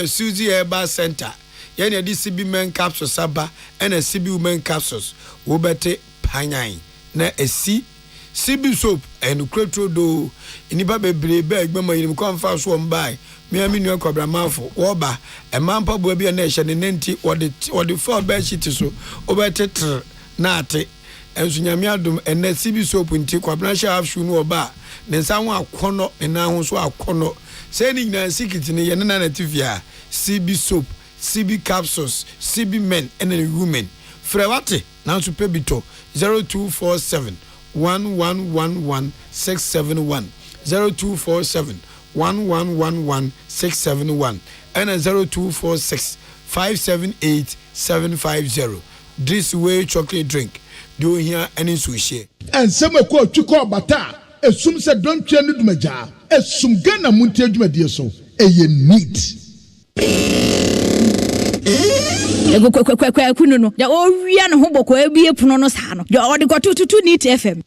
Suzy Herbal Center yani di CB men capsules saba ena CB women capsules wo bete panyan na esi CB soap enu kretro do iniba bebre be agbema yinim konfa so mbai me aminu akwabra manfo wo ba e mampa bo bia na ehye ne nenti wode for be sheet so wo bete na ate enso nyame adom ena CB soap nti kwabra sha afshu no oba ne nsa ho akono ena ho so akono say ni na sikiti ne yene na tivia CB soap CB capsules CB men and women frewate na so pebito 0247 1111 671 0247 1111 671 and 0246 578 750 this way chocolate drink do here any sushi and some ko twiko bata esum se don twa no dumaja esum Ghana Montie adwumadie so eye neat kunu no ya owia no ho boko abie puno no saa no ya odi kotututu Neat FM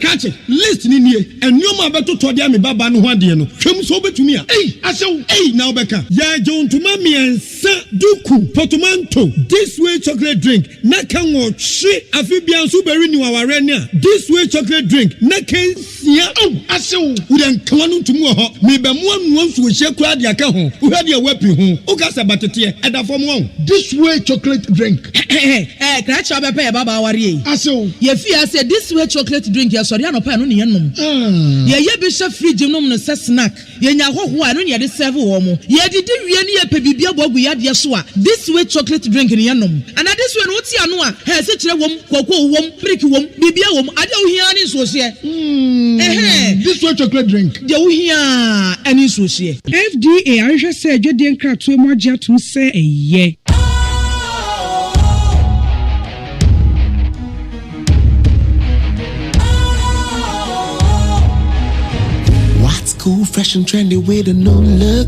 catch it list ni nie enyo beto to dia me baba no ho ade no hwem so betumi a asew na obeka ya jontuma miensa duku potomanto this way chocolate drink na kan wo hwe afibia so beri ni waware ne a this way chocolate drink na kan sia asew udan klanu ntumu ho me be mo anu nso hye kura de aka ho uhwe de wapi ho ukasa batete edafom ho this way chocolate drink kra cha be pe baba aware asew ye fi say this way chocolate drink sorry anopa no ne yenom ye be hye fridge nom no se snack ye nya hoho a no ne de serve wo mo ye didi wie ne ye pe bibia bogu ya de so a this way chocolate drink ne yenom and this way no ti ano a he se kire wom koko wom brick wom bibia wom ade wo hia ne so hye this way chocolate drink de wo hia ani so hye FDA ahwe se adwede nkrato mu agye atum se eye Cool, fresh and trendy with a new look.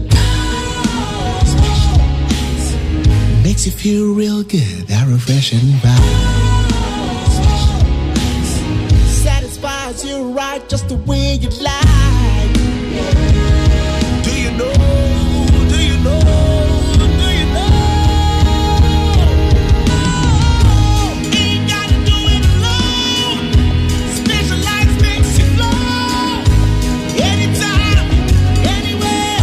Makes you feel real good, that refreshing vibe. Satisfies you right just the way you like. Do you know? Do you know? Do you know? Ain't gotta do it alone. Specialized makes you flow. Anytime, anywhere.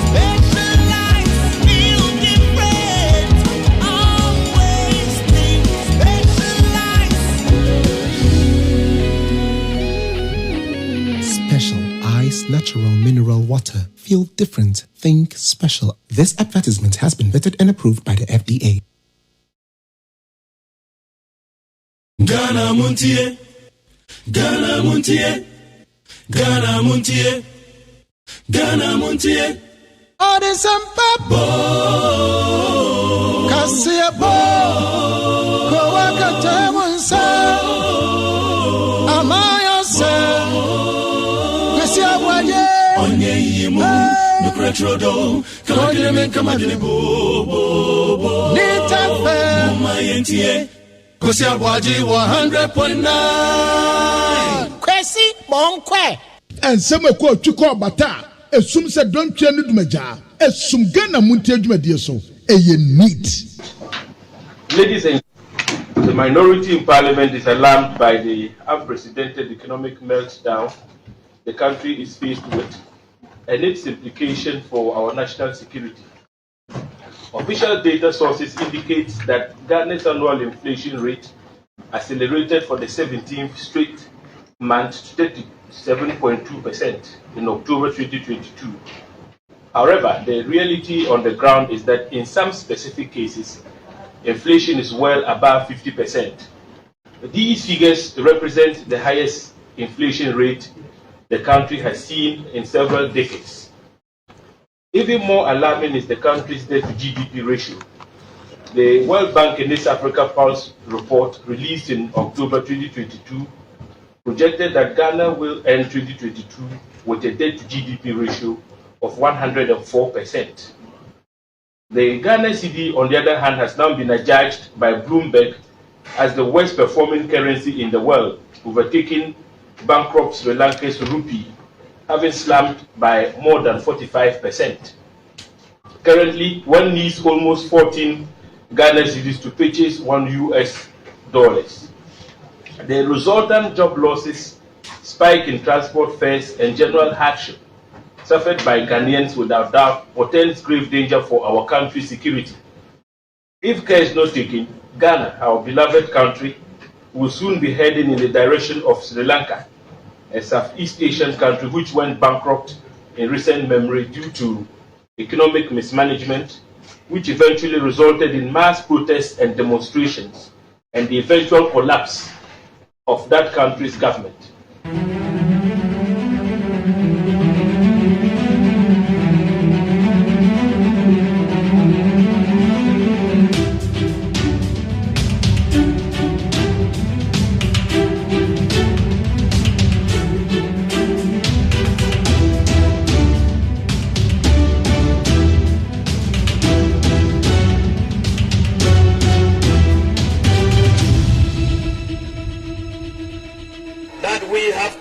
Specialized feel different. Always think Special Ice Natural Mineral Water. Feel different. Think special. This advertisement has been vetted and approved by the FDA. Ghana Montie, Ghana Montie, Ghana Montie, Ghana Montie. Oh, there's some pepper. Cassia Bo, Kowaka Tamonsa, Amaya Sa, Cassia Boye, Onye Yimu, Nucretrodo, Kamadine Bo, Nita Fair, Mayentie. Kosia Boaji 100.9. Kwesi Bonkwe. And some quote to call Bata. Assume said don't change the Maja. Assume Ghana Montie Jumedia so. A neat. Ladies and the minority in parliament is alarmed by the unprecedented economic meltdown the country is faced with and its implication for our national security. Official data sources indicate that Ghana's annual inflation rate accelerated for the 17th straight month to 37.2% in October 2022. However, the reality on the ground is that in some specific cases, inflation is well above 50%. These figures represent the highest inflation rate the country has seen in several decades. Even more alarming is the country's debt-to-GDP ratio. The World Bank and East Africa Pulse report released in October 2022 projected that Ghana will end 2022 with a debt-to-GDP ratio of 104%. The Ghana cedi, on the other hand, has now been adjudged by Bloomberg as the worst-performing currency in the world, overtaking bankrupt Sri Lanka's rupee, having slumped by more than 45%. Currently, one needs almost 14 Ghana cedis to purchase $1. The resultant job losses, spike in transport fares, and general hardship suffered by Ghanaians without doubt portends grave danger for our country's security. If care is not taken, Ghana, our beloved country, will soon be heading in the direction of Sri Lanka, a Southeast Asian country which went bankrupt in recent memory due to economic mismanagement, which eventually resulted in mass protests and demonstrations, and the eventual collapse of that country's government.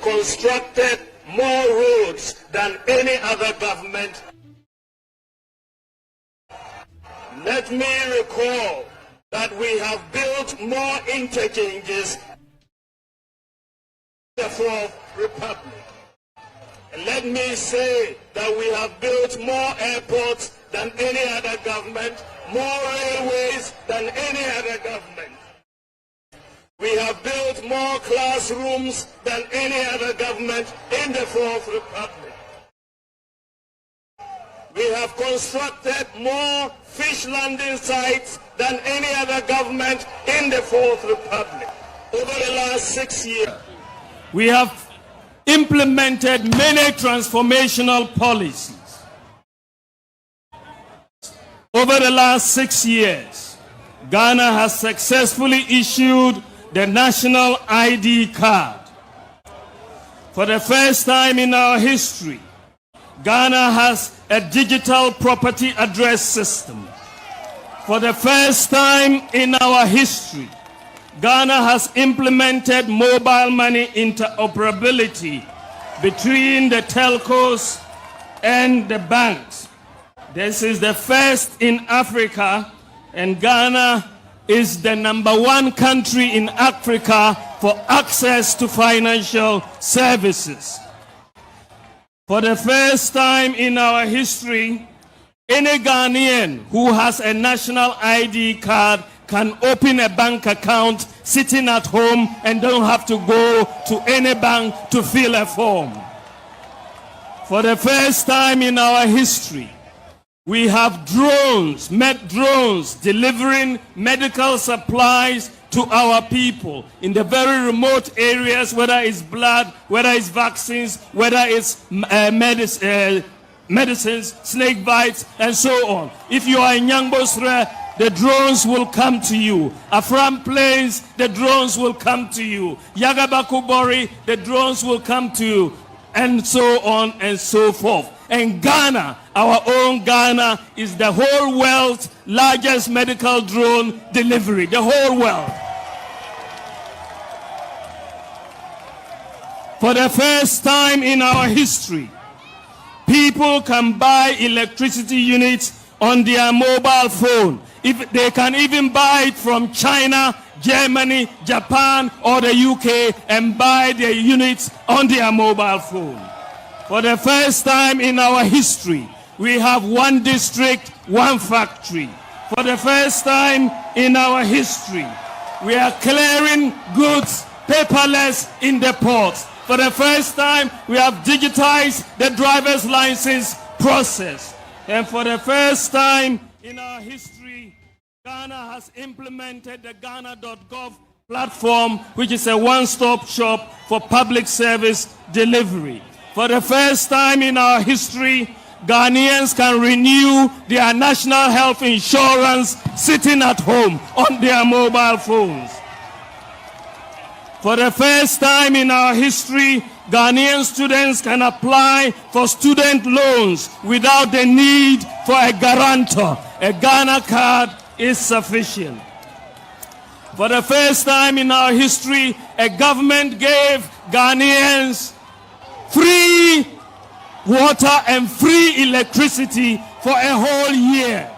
Constructed more roads than any other government. Let me recall that we have built more interchanges in the Fourth Republic. And let me say that we have built more airports than any other government, more railways than any other government. We have built more classrooms than any other government in the Fourth Republic. We have constructed more fish landing sites than any other government in the Fourth Republic. Over the last 6 years, we have implemented many transformational policies. Over the last 6 years, Ghana has successfully issued the national ID card. For the first time in our history, Ghana has a digital property address system. For the first time in our history, Ghana has implemented mobile money interoperability between the telcos and the banks. This is the first in Africa, and Ghana is the #1 country in Africa for access to financial services. For the first time in our history, any Ghanaian who has a national ID card can open a bank account sitting at home and don't have to go to any bank to fill a form. For the first time in our history, we have drones delivering medical supplies to our people in the very remote areas, whether it's blood, whether it's vaccines, whether it's medicines, snake bites, and so on. If you are in Yangbosre, the drones will come to you. Afram Plains, the drones will come to you. Yagabakubori, the drones will come to you, and so on and so forth. And Ghana, our own Ghana, is the whole world's largest medical drone delivery, the whole world. For the first time in our history, people can buy electricity units on their mobile phone. If they can even buy it from China, Germany, Japan, or the UK and buy their units on their mobile phone. For the first time in our history, we have one district, one factory. For the first time in our history, we are clearing goods paperless in the ports. For the first time, we have digitized the driver's license process. And for the first time in our history, Ghana has implemented the Ghana.gov platform, which is a one-stop shop for public service delivery. For the first time in our history, Ghanaians can renew their national health insurance sitting at home on their mobile phones. For the first time in our history, Ghanaian students can apply for student loans without the need for a guarantor. A Ghana card is sufficient. For the first time in our history, a government gave Ghanaians free water and free electricity for a whole year.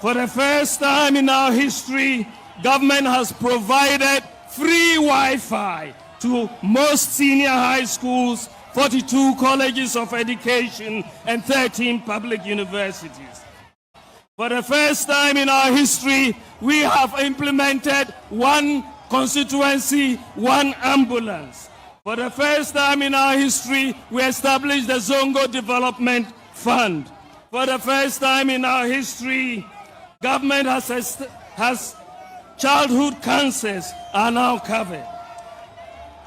For the first time in our history, government has provided free Wi-Fi to most senior high schools, 42 colleges of education, and 13 public universities. For the first time in our history, we have implemented one constituency, one ambulance. For the first time in our history, we established the Zongo Development Fund. For the first time in our history, government has childhood cancers are now covered.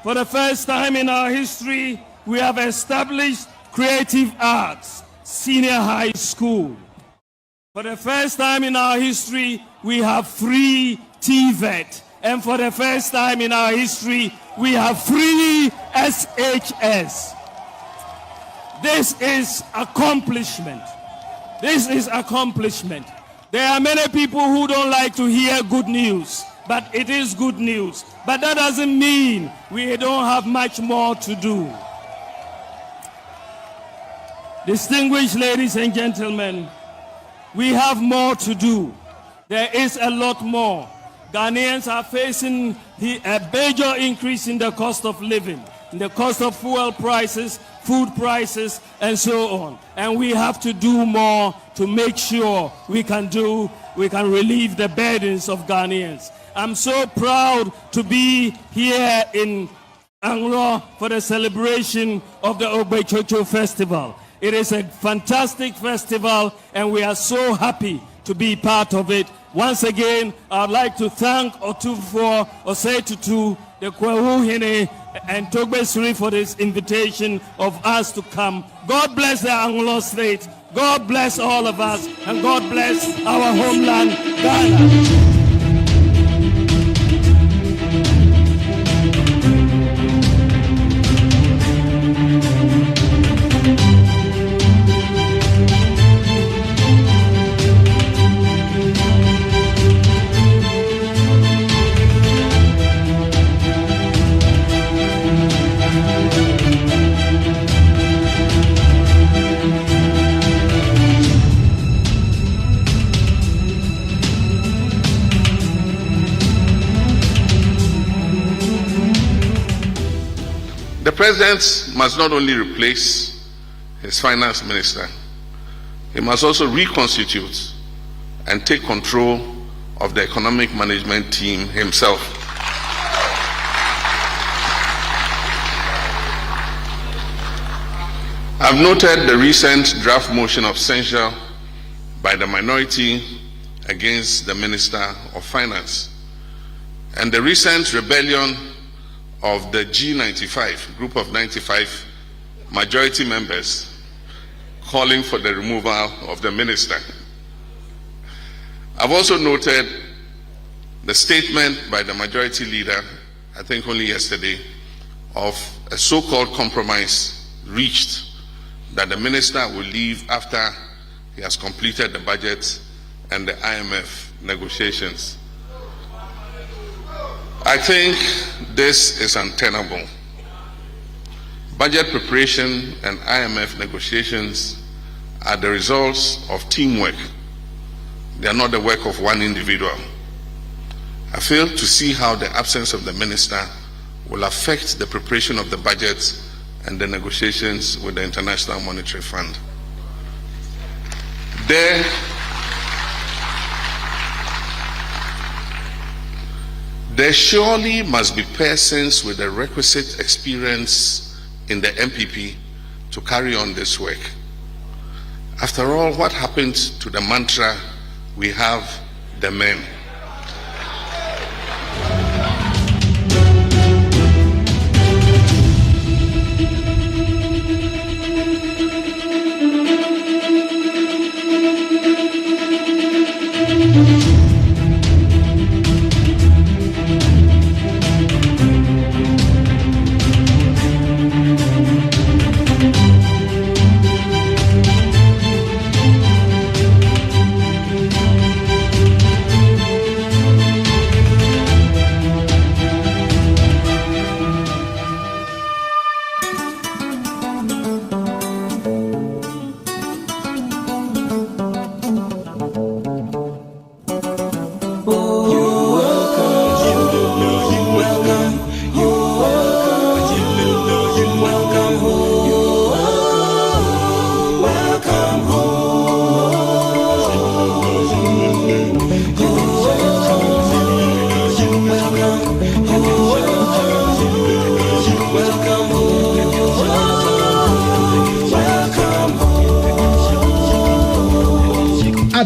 For the first time in our history, we have established creative arts, senior high school. For the first time in our history, we have free TVET. And for the first time in our history, we have free SHS. This is accomplishment. This is accomplishment. There are many people who don't like to hear good news, but it is good news. But that doesn't mean we don't have much more to do. Distinguished ladies and gentlemen, we have more to do. There is a lot more. Ghanaians are facing a major increase in the cost of living, in the cost of fuel prices, food prices, and so on. And we have to do more to make sure we can relieve the burdens of Ghanaians. I'm so proud to be here in Anglo for the celebration of the Ogbechocho Festival. It is a fantastic festival, and we are so happy to be part of it. Once again, I'd like to thank Otufo Osetutu, the Kwahuhine, and Togbesuri for this invitation of us to come. God bless the Anglo State. God bless all of us, and God bless our homeland, Ghana. The president must not only replace his finance minister, he must also reconstitute and take control of the economic management team himself. I've noted the recent draft motion of censure by the minority against the Minister of Finance and the recent rebellion of the G95, group of 95 majority members calling for the removal of the minister. I've also noted the statement by the majority leader, I think only yesterday, of a so-called compromise reached that the minister will leave after he has completed the budget and the IMF negotiations. I think this is untenable. Budget preparation and IMF negotiations are the results of teamwork. They are not the work of one individual. I fail to see how the absence of the minister will affect the preparation of the budget and the negotiations with the International Monetary Fund. There surely must be persons with the requisite experience in the MPP to carry on this work. After all, what happened to the mantra, we have the men?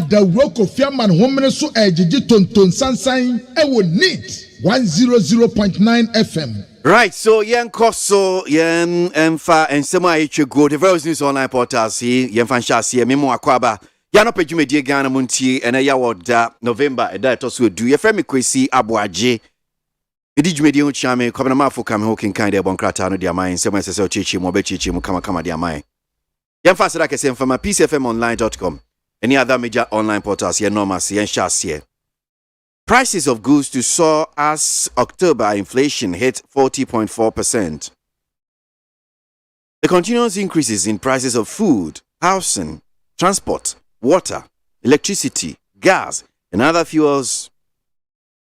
The work of Fiaman Woman so Ejiji Tonton Sansan ewo NEET 100.9 FM. Right, so yen koso yen emfa ensema eche go the various news online portals here yen fan shase memo akwaba ya no pedwumedie Ghana Montie ena ya woda November eda to so du ye frame KWASI ABOAGYE edi dwumedie ho chiame kwabena mafo kam ho kinkan de bonkrata no dia man ensema sese ochichi mo bechichi mo kama dia man yen fa sera kese mfama peacefmonline.com. Any other major online portals here, normal, and shares here. Prices of goods to soar as October inflation hit 40.4%. The continuous increases in prices of food, housing, transport, water, electricity, gas, and other fuels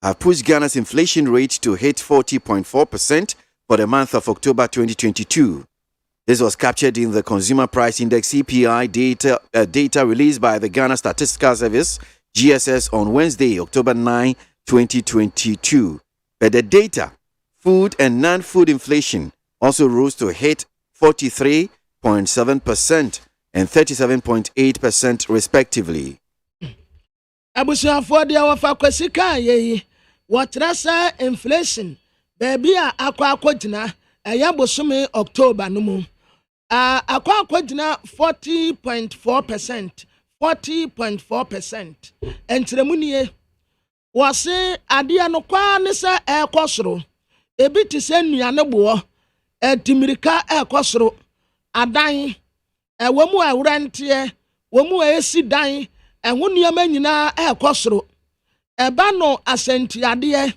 have pushed Ghana's inflation rate to hit 40.4% for the month of October 2022. This was captured in the Consumer Price Index CPI data released by the Ghana Statistical Service, GSS, on Wednesday, October 9, 2022. But the data, food and non-food inflation, also rose to hit 43.7% and 37.8% respectively. Abusuafo dia wafa kwasika yeyi watrasa inflation baby akwa aya bosume October no mu akwa 40.4% entremunie wase ade no kwa ne se ekosoro ebi ti se nuane bo etimirika ekosoro adan ewomu awrantie womu esi dan ehunu yama nyina ekosoro eba no asentiade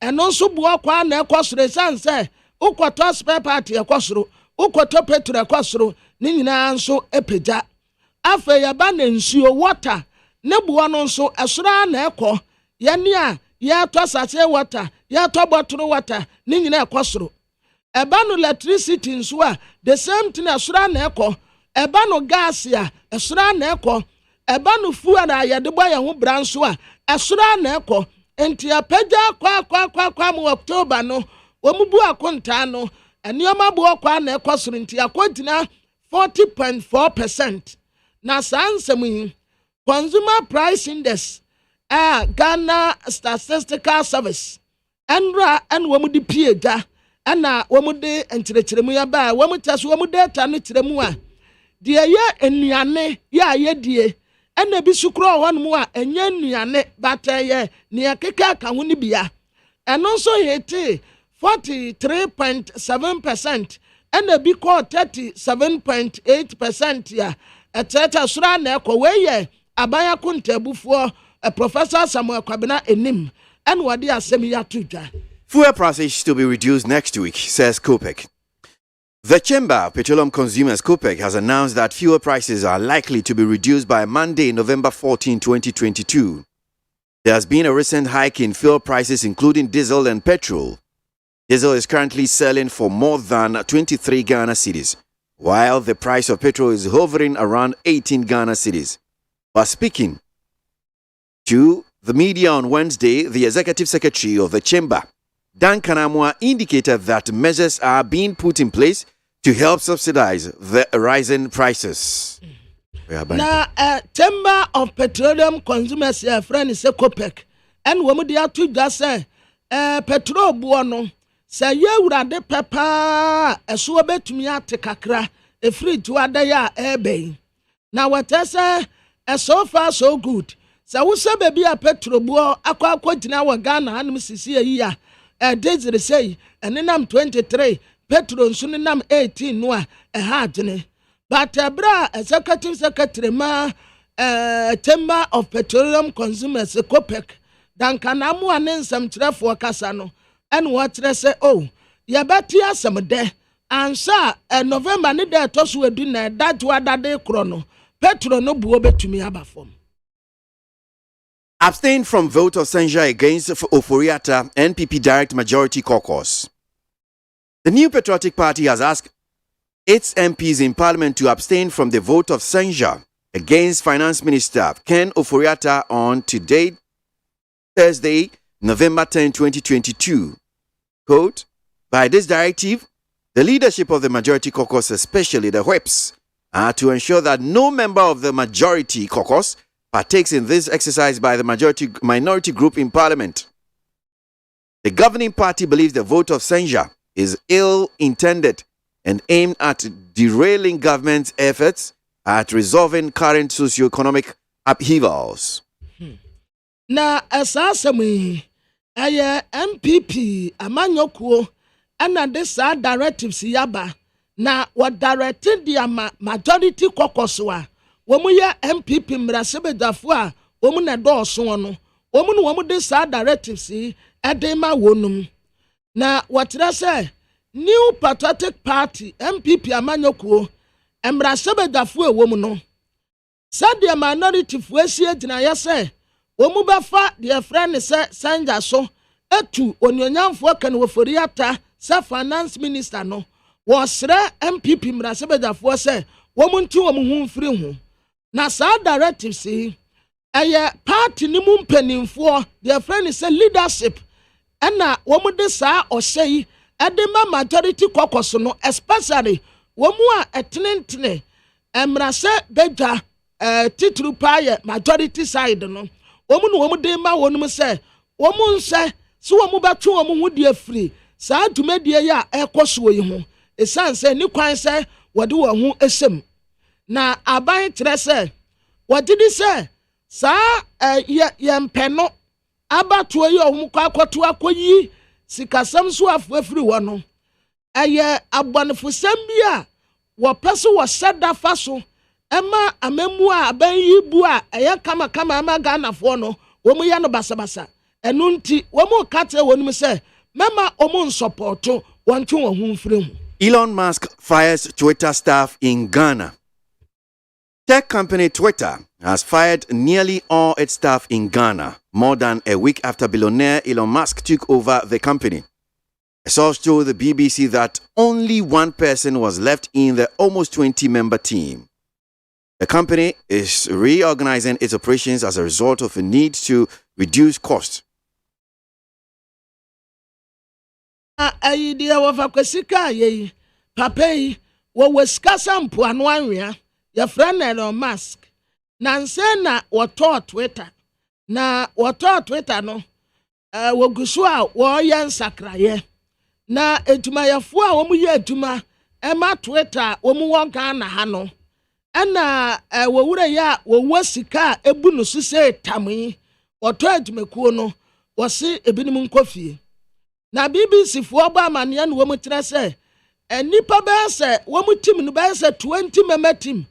eno nso bo kwa na ekosoro sanse ukoto spare part ekosoro ukoto petrol ekosoro ni nyina nso epeja afa yaba na nsuo water ne bo no nso esora na ekọ ye ne a ye to sase water ye to bottle water ni nyina ekosoro eba no electricity nso a the same thing asura na ekọ eba no gas a asura na ekọ eba no fuel a yɛde bɔ yɛn ho bra nso a asura na ekọ enti apagya kwa mu October no wɔn bu akonta no enioma bu kwa na ekọ soro nti akontina 40.4%. na saa nsɛm yi consumer price index Ghana Statistical Service enra en wɔn de pie da ana wɔn de nkyerɛkyerɛmu ya ba wɔn tɛso wɔn data no kyerɛmu a deɛ yɛ enuane yɛ ayɛ die ɛna bi sukuro hɔ no a ɛnyɛ enuane bata yɛ nea keka ka ho ne bia ɛno nso yɛte 43.7% ɛna bi kɔ 37.8% ya ɛtɛtɛ sora na ɛkɔ wɛyɛ abaya kontabufoɔ Professor Samuel Kwabena enim and what they are semi-atuja. Fuel prices to be reduced next week, says COPEC. The Chamber of Petroleum Consumers COPEC has announced that fuel prices are likely to be reduced by Monday, November 14, 2022. There has been a recent hike in fuel prices, including diesel and petrol. Diesel is currently selling for more than 23 Ghana cedis, while the price of petrol is hovering around 18 Ghana cedis. But speaking to the media on Wednesday, the executive secretary of the chamber, Dan Kanamwa, indicated that measures are being put in place to help subsidize the rising prices. Now, Chamber of Petroleum Consumers, friend is a COPEC, and women they are to just say, petrol buono, say you would de pepper, a suabe to me at kakra, a free to adaya airbe. Now, what I say, so far so good. So we say baby a petrol buo akwa kwintina wa Ghana anum sisi ayi a desire say enenam 23 petrol nso nenam 18 no a ha adwene but bra executive secretary ma Chamber of Petroleum Consumers COPEC dan kana mu anensam kyerefo kasa no en wo kyerɛ sɛ oh ye beti asem de ansa November ne de to so edu na datu adade kro no petrol no buo betumi aba fam. Abstain from vote of censure against Oforiatta NPP Direct Majority Caucus. The New Patriotic Party has asked its MPs in Parliament to abstain from the vote of censure against Finance Minister Ken Oforiatta on today, Thursday, November 10, 2022. Quote, by this directive, the leadership of the Majority Caucus, especially the whips, are to ensure that no member of the Majority Caucus partakes in this exercise by the minority group in Parliament. The governing party believes the vote of censure is ill-intended and aimed at derailing government's efforts at resolving current socio-economic upheavals. Na asasemi aye MPP amanyokuo ana desa directives yaba na what directed the majority caucus wa womu ya MPP mrasebedafo a womu na dɔɔso no womu no womu de saa directives edema wonum na wɔtira sɛ New Patriotic Party MPP amanyokuo mrasebedafo womu no sadia minority fuesie gyina yɛ sɛ womu bɛfa deɛ friend sɛ sanja so etu onyonyamfo kan Oforiatta sɛ finance minister no wɔsrɛ MPP mrasebedafo sɛ womu nti womu hu mfiri ho. Na sa directives eye party ni mu mpanimfo their friend is a leadership na womu de sa osei edema majority caucus no especially womu a etenentene emrase beja titru pa majority side no womu de ma wonum se womu nse so womu beto womu hu de afiri sa dwumadie ya ekoso yi ho esanse ni kwan se wode wo hu esem na aban trese wadidi se sa yempeno abatuo ye ohum kwakoto akoyi sikasam so afafiri wo no eye abonefosam bia wo pese wo seda fa so ema amemu a aban yi bu a eye kama ama Ghanafo no wo mu ya no basabasa enu nti wo mu kate wonum se mema omu nsupporto wonto wo hu mfiri hu. Elon Musk fires Twitter staff in Ghana. Tech company Twitter has fired nearly all its staff in Ghana, more than a week after billionaire Elon Musk took over the company. A source told the BBC that only one person was left in the almost 20-member team. The company is reorganizing its operations as a result of a need to reduce costs. Idea of a kwesika ye papai wo weskasa mpo anu anwea ya friend Elon Musk na nse na woto Twitter na woto Twitter no wo gusu a wo ye nsakraye na etumayafo a wo mu ye etuma ema Twitter wo mu won kan na ha no ana wo wure ya wo wasika ebu no so se tamyi woto etumekuo no wo se ebinim nkofie na BBC fo ba amane na wo mu kire se enipa ba se wo mu team no ba se 20 member team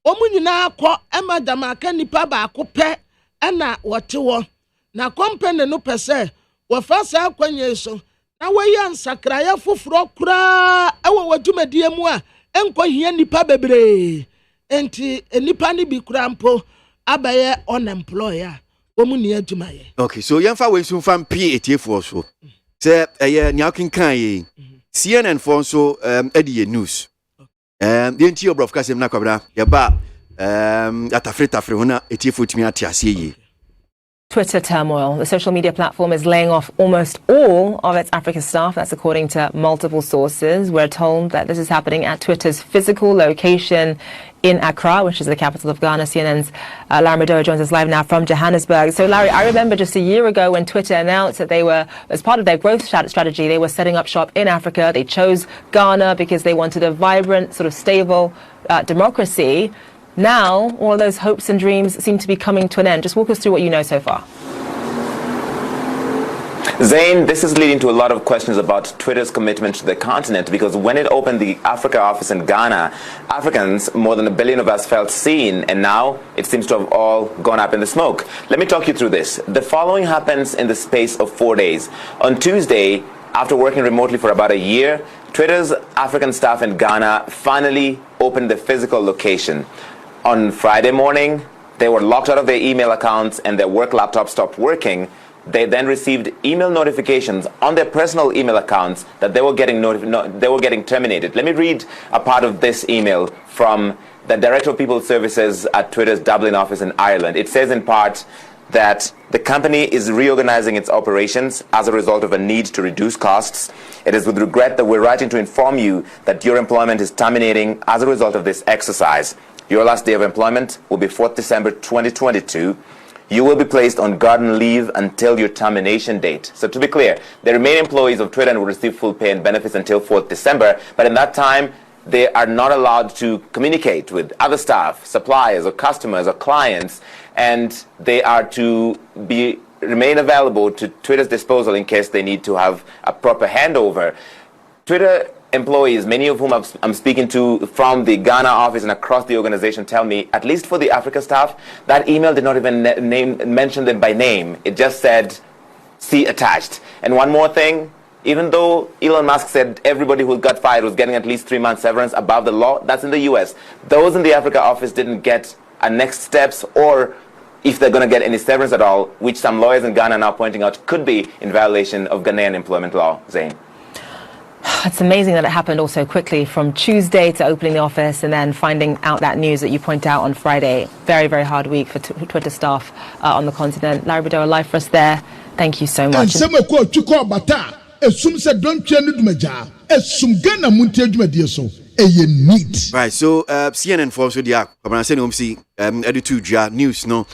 wo mu nyina akọ emadam aka nipa ba akopɛ na wote wo na company no pese wo fa sa akwanye so na wo ya nsakraya foforo kura ewo wadumadi mu a enko hia nipa bebre enti enipa ni bi kura mpo abaye unemployed wo mu ni adumaye. Okay, so yemfa we sun fan P84 so say nyakin kan ye CNN for so edi news the enti obrof kasem na kwabra ya ba atafreta hona etiefo timi atiase ye. Twitter turmoil. The social media platform is laying off almost all of its Africa staff. That's according to multiple sources. We're told that this is happening at Twitter's physical location in Accra, which is the capital of Ghana. CNN's Larry Madoa joins us live now from Johannesburg. So, Larry, I remember just a year ago when Twitter announced that they were, as part of their growth strategy, they were setting up shop in Africa. They chose Ghana because they wanted a vibrant, sort of stable democracy. Now, all those hopes and dreams seem to be coming to an end. Just walk us through what you know so far. Zain, this is leading to a lot of questions about Twitter's commitment to the continent, because when it opened the Africa office in Ghana, Africans, more than 1 billion of us, felt seen, and now it seems to have all gone up in the smoke. Let me talk you through this. The following happens in the space of 4 days. On Tuesday, after working remotely for about a year, Twitter's African staff in Ghana finally opened the physical location. On Friday morning, they were locked out of their email accounts and their work laptop stopped working. They then received email notifications on their personal email accounts that they were getting terminated. Let me read a part of this email from the Director of People Services at Twitter's Dublin office in Ireland. It says in part that the company is reorganizing its operations as a result of a need to reduce costs. It is with regret that we're writing to inform you that your employment is terminating as a result of this exercise. Your last day of employment will be 4th December 2022. You will be placed on garden leave until your termination date. So to be clear, the remaining employees of Twitter will receive full pay and benefits until 4th December, but in that time, they are not allowed to communicate with other staff, suppliers or customers or clients, and they are to remain available to Twitter's disposal in case they need to have a proper handover. Twitter employees, many of whom I'm speaking to from the Ghana office and across the organization, tell me, at least for the Africa staff, that email did not even mention them by name. It just said, see attached. And one more thing, even though Elon Musk said everybody who got fired was getting at least 3 months severance above the law, that's in the US. Those in the Africa office didn't get a next steps, or if they're going to get any severance at all, which some lawyers in Ghana are now pointing out could be in violation of Ghanaian employment law. Zain. It's amazing that it happened all so quickly, from Tuesday to opening the office and then finding out that news that you point out on Friday. Very, very hard week for Twitter staff on the continent. Larry Madoa, live for us there. Thank you so much. Right, so CNN for so dia I'm saying editu news no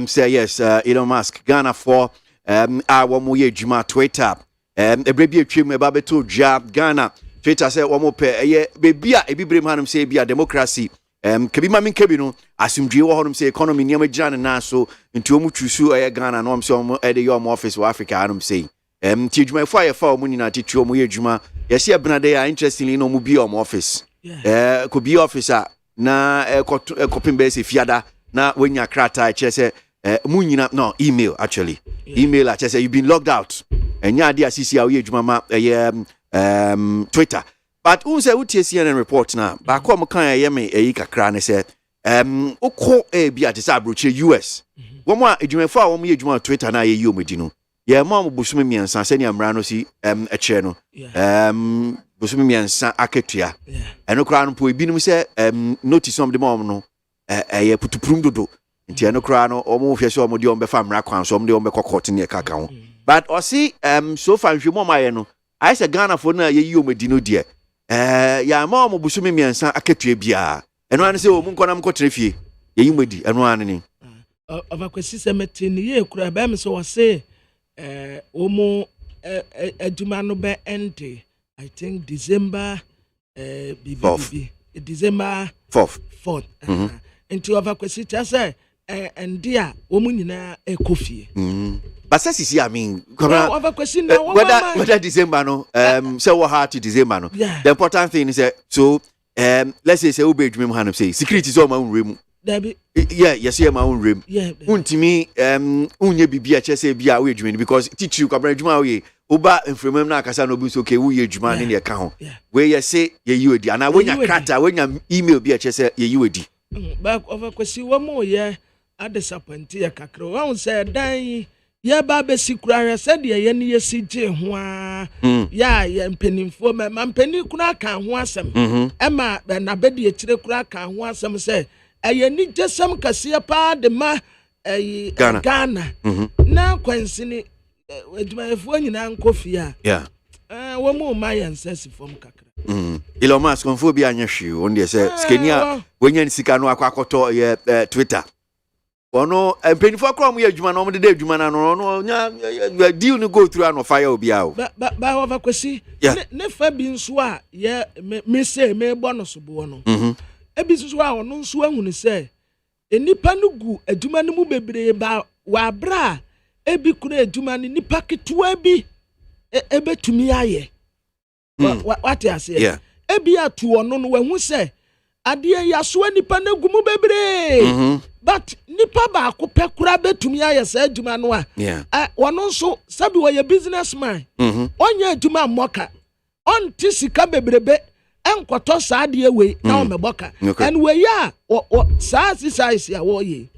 say yes Elon Musk Ghana for our moye juma Twitter ebrebi atwem eba beto dja Ghana Twitter say wo mo pe baby a ebibrem hanum say bia democracy kebi ma kebi no asumdwe wo honum say economy niam gina na so nti omu twusu Ghana no am say omo ede your office wa Africa hanum say ti adwuma fa fa omu nyina titwe omu ye adwuma yes ye benade ya interestingly no mu bi omu office ko bi office na kopin be se fiada na wenya krata che say mu nyina no email actually email che say you been logged out enya ade asisi a wo ye adwuma ma Twitter but unse utie CNN report na ba ko mo kan ye me kakra ne say ukọ bi ate say abroche US wo mo adwuma fa wo mo ye adwuma Twitter na ye yi omedi no yeah mom busumi miensa seni amra no si eche no busumi miensa aketua eno kra no po ebinum se notice on the mom no ye putuprum dodo nti eno kra no omo hwe se omo de ombe fa mra kwan so omo de ombe kokot ne kaka ho but osi so far hwe mom aye no I say Ghana for na ye yi omedi no de ya mom busumi miensa aketua bia eno an se omu nkona mkotre fie ye yi medi eno an ni Abakwesi semetini ye kura ba me so wase omo aduma no be end I think December December 4th into abakwesi tase endia omo nyina ekofie but sisi I mean abakwesi na whether December no say what hard to December no the important thing is so let's say obe adwuma mu hanum say security so ma unremu yeah, yes, my own room. Yeah, untimi unye bibia chese bia we adwuma because teach you kwabra adwuma we oba enfremam na akasa no bi so okay we adwuma ne ka ho we ye say ye yiwedi ana wonya krata wonya email bia chese ye yiwedi back over kwesi wo mo ye a disappoint ye kakro won say dan ye ba be sikura se de ye ne ye sije ho a ya ye mpanimfo ma mpani kuna ka ho asem ema na bedi e kire kura ka ho asem say aye ni jesam kase pa de ma Ghana na kwansini adwumayefo nyina nkofia yeah wo mu ma yansasi fom kakra Elon Musk konfo bi anyehwe won de say skenia wonya sika no akwakoto ye Twitter ono empenifo akra mu ye adwuma no mo de adwuma na no nya deal no go through an fire obi a ba over kwesi ne fa bi nso a ye me say me bonus bo no ebi nso a ono nso ahunu say enipa no gu adwuma no mu bebre ba wa bra ebi kura adwuma ni nipa ketua bi ebetumi aye what you say ebi atu ono no wahu say ade yaso nipa na gu mu bebre but nipa ba akopɛ kura betumi aye say adwuma no a wono nso sabi wo ye businessman onya adwuma moka onti sika bebrebe enkoto saade we na o meboka and we ya saa size ya wo ye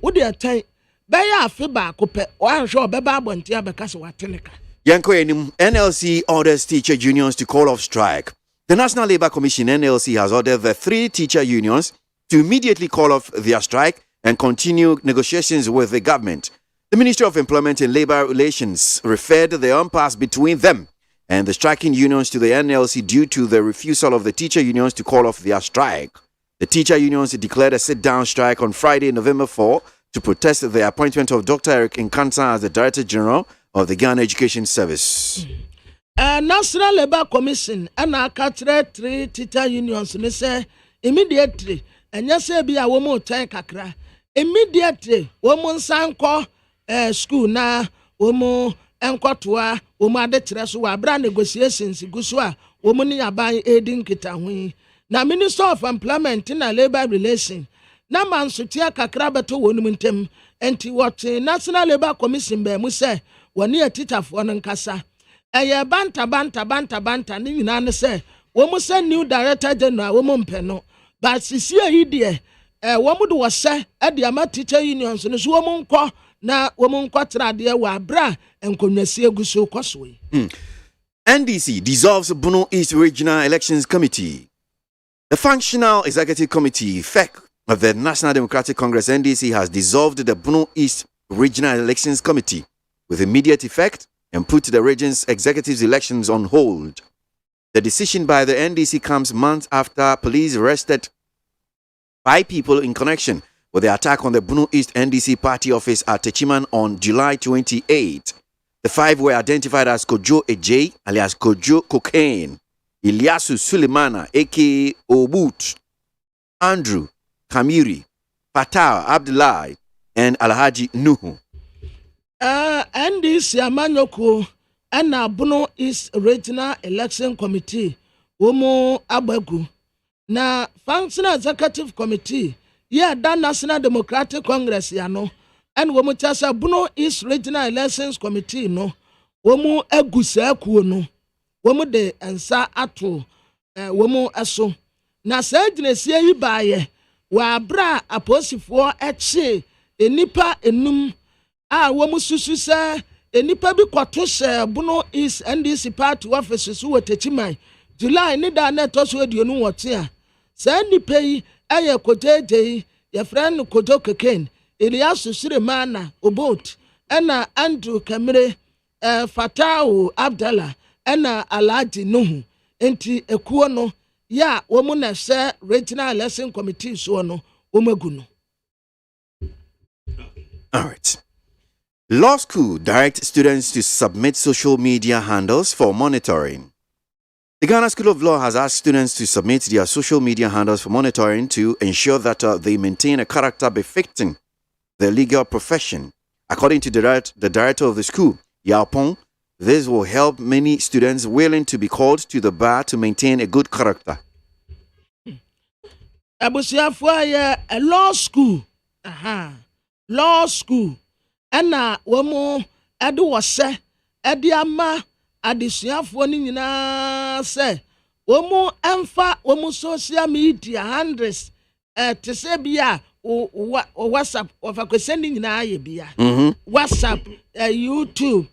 wo de atan be ya afi ba akopɛ o anhwe obeba abonte abeka se wateneka Yanko enim NLC orders teacher unions to call off strike. The National Labour Commission NLC has ordered the 3 teacher unions to immediately call off their strike and continue negotiations with the government. The Ministry of Employment and Labour Relations referred the impasse between them and the striking unions to the NLC due to the refusal of the teacher unions to call off their strike. The teacher unions declared a sit-down strike on Friday, November 4, to protest the appointment of Dr. Eric Nkansa as the Director General of the Ghana Education Service. National Labour Commission and our 3 teacher unions ne say immediately and yes be a woman take kakra immediately woman sanko school na woman enkotoa woman ade kire so wa bra negotiations guso a woman ni aban edin kita hu na Minister of Employment and Labour Relations na man so tia kakra beto wonum ntem enti what National Labour Commission be mu say woni atitafo no nkasa eye banta ni nyina ne say wo mu say new director general wo mu mpe no but sisi ayi de wo mu do wo say e de ama teacher unions no so wo mu nko na wo mu nko trade wa bra enkonwasi eguso koso yi NDC dissolves Bono East Regional Elections Committee. The Functional Executive Committee FEC of the National Democratic Congress NDC has dissolved the Bono East Regional Elections Committee with immediate effect and put the region's executives' elections on hold. The decision by the NDC comes months after police arrested 5 people in connection with the attack on the Bono East NDC party office at Techiman on July 28. The 5 were identified as Kojo Ejay, alias Kojo Cocaine, Ilyasu Sulemana, aka Obut, Andrew Kamiri, Fatah Abdullahi, and Alhaji Nuhu. NDC amanyoko na Bono East Regional Election Committee womo abagu na Functional Executive Committee da National Democratic Congress ya no and womo chasa Bono East Regional Elections Committee no womo agusa akuo no womo de ensa ato womo aso na sa ginesie yi baaye wa bra aposifo eche enipa enum a wo mususu se enipa bi kwato hye bono is NDC party office so wotachimai July ni da na to so aduonu wote a saa nipa yi aye kojeje ye friend kojo keken Elias Suremana Obot ena Andrew Kamere Fatau Abdallah ena Alhaji Nuhu enti ekuo no ya womu na hye regional election committee so no womaguno. All right. Law school directs students to submit social media handles for monitoring. The Ghana School of Law has asked students to submit their social media handles for monitoring to ensure that they maintain a character befitting the legal profession. According to the director of the school, Yao Pong, this will help many students willing to be called to the bar to maintain a good character. Abusiafo a law school. Law school. Ena womo edu wose edi ama adisuafo ni nyina se womo emfa womo social media handles te se bia WhatsApp ofakwese ni nyina aye bia WhatsApp YouTube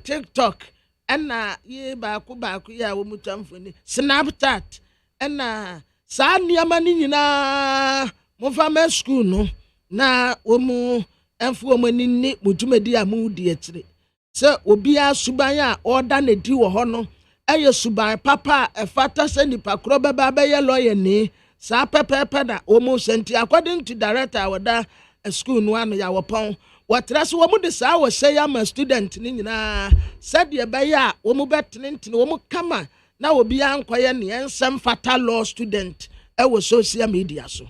TikTok ena ye ba ku ya womo tamfoni Snapchat ena sa niama ni nyina mo fa school no na womo enfu omanini mujumedi amudi etire se obia suban a order na di wo ho no eye suban papa efata se nipa kro baba be ye lawyer ni sa pepepe na omo senti according to director awada school no anu ya wopon watrase wo mu de sa wo se ya ma student ni nyina said ye be ya wo mu betene wo mu kama na obia ankoye ne ensem fata law student e wo social media so.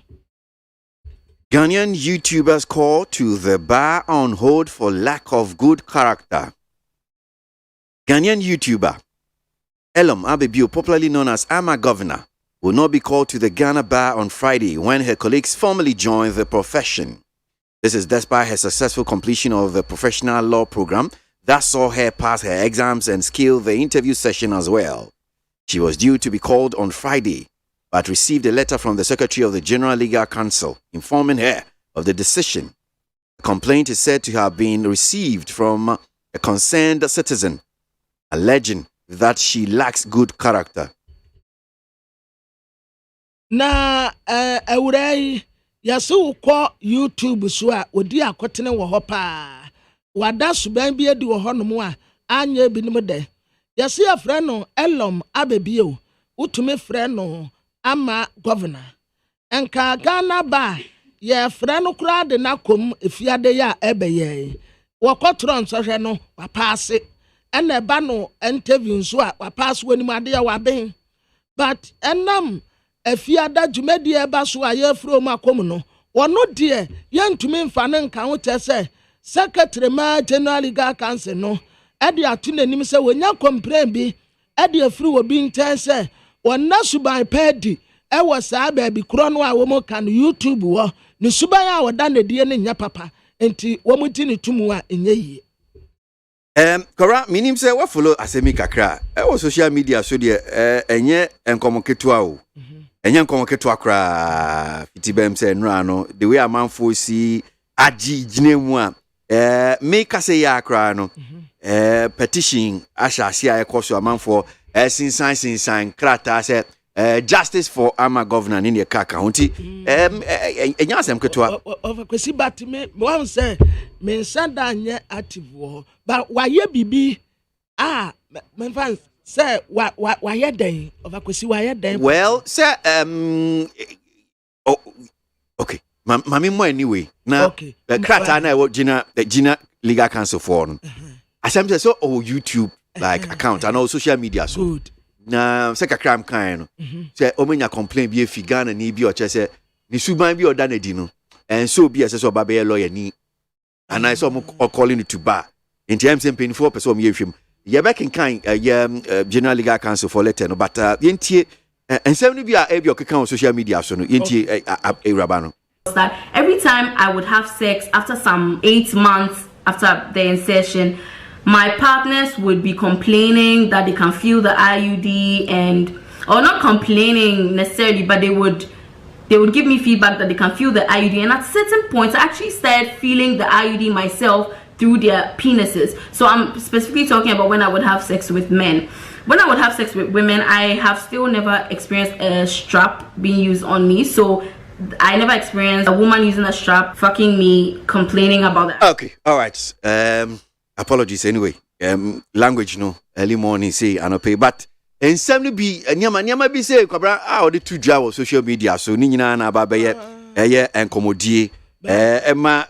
Ghanaian YouTubers call to the bar on hold for lack of good character. Ghanaian YouTuber Elom Abebio, popularly known as Ama Governor, will not be called to the Ghana bar on Friday when her colleagues formally join the profession. This is despite her successful completion of the professional law program that saw her pass her exams and scale the interview session as well. She was due to be called on Friday, but received a letter from the Secretary of the General Legal Council informing her of the decision. The complaint is said to have been received from a concerned citizen, alleging that she lacks good character. Na awurai yasu ko YouTube so a odi akotene wo ho pa wada suban bi edi wo ho no mo a anya binim de yasi afre no Elom Abebio utumi frɛ no Ama Governor enka Ghana ba ye frɛ no kura de na kom efiade ya ebeye wo kotron so hwɛ no wa pass ena ba no interview so a wa pass woni mu ade ya wa ben but enam afiada dwumadi eba so a ye fro mu akom no wono de ye ntumi mfa ne nka ho tese Secretary ma General Legal Council no e de atu nanim se wonya complain bi e de afiri wo bi ntense wonna suban pedi e wo saa ba bi kro no a wo mo kan YouTube wo ni suban a woda na die ne nya papa enti wo mo ti ne tumu a enye yi Kora minim se wa follow asemi kakra e wo social media so de enye enkomoketua o enye enkomoketua kra fitibem se nra no the way amanfo si agi ginemu a me kase ya kra no petition ashasi a ekoso amanfo sinsan krata se justice for Ama Governor in the county enyasem ketwa of kwesi batime one say me sanda anye active wo but waye bibi me fan say waye den of kwesi waye den well say okay mami mo anyway na krata na wo gina legal council for no asem say so YouTube like account and all social media so good na se kakram kan no se omenya complain bi efi Ghana ni bi o che se ni suban bi oda na di no and so bi ese so ba be lawyer ni and I saw calling it to bar in terms of paying for person ye hwem ye back in kind General Legal Council for letter no but yentie and some bi a bi o kan social media so no yentie e raba no that every time I would have sex after some 8 months after the insertion, my partners would be complaining that they can feel the IUD or not complaining necessarily, but they would give me feedback that they can feel the IUD. And at certain points, I actually started feeling the IUD myself through their penises. So I'm specifically talking about when I would have sex with men. When I would have sex with women, I have still never experienced a strap being used on me. So I never experienced a woman using a strap fucking me, complaining about that. Okay, all right. Apologies anyway. Language no early morning say I no pay, but and some be nyama be say kwabra the two drive social media so ni nyina na ba be ye enkomodie ma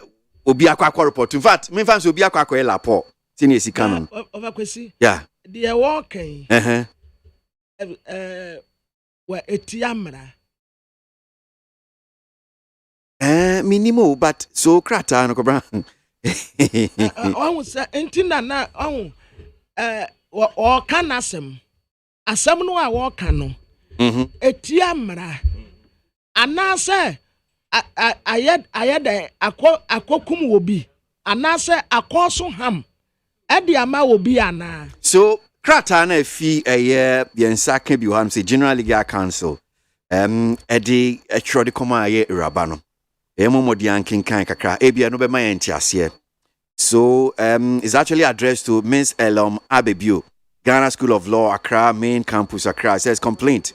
obi akwa report. In fact, me fan so obi akwa laport tin e sika no. Overkwesi. Yeah. They are walking. Where etiamra. Minimo, but so krata no kobra. On say entina na on o kanasem. Asem no a wo kan no. Etiamra. Anase ayed akokum obi. Anase akoso ham. Ama obi ana. So krata na fi yensa ka bi ham say General Legal Council edi atwode koma aye iraba no. Emomodi ankinkan kakra ebia no be ma entiase. So it's actually addressed to Ms. Elom Abebio, Ghana School of Law, Accra, main campus Accra. It says complaint.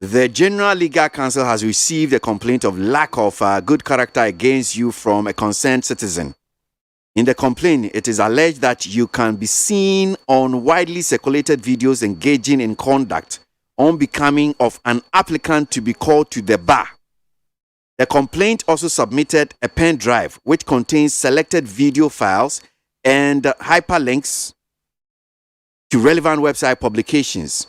The General Legal Council has received a complaint of lack of good character against you from a concerned citizen. In the complaint, it is alleged that you can be seen on widely circulated videos engaging in conduct unbecoming of an applicant to be called to the bar. The complaint also submitted a pen drive which contains selected video files and hyperlinks to relevant website publications.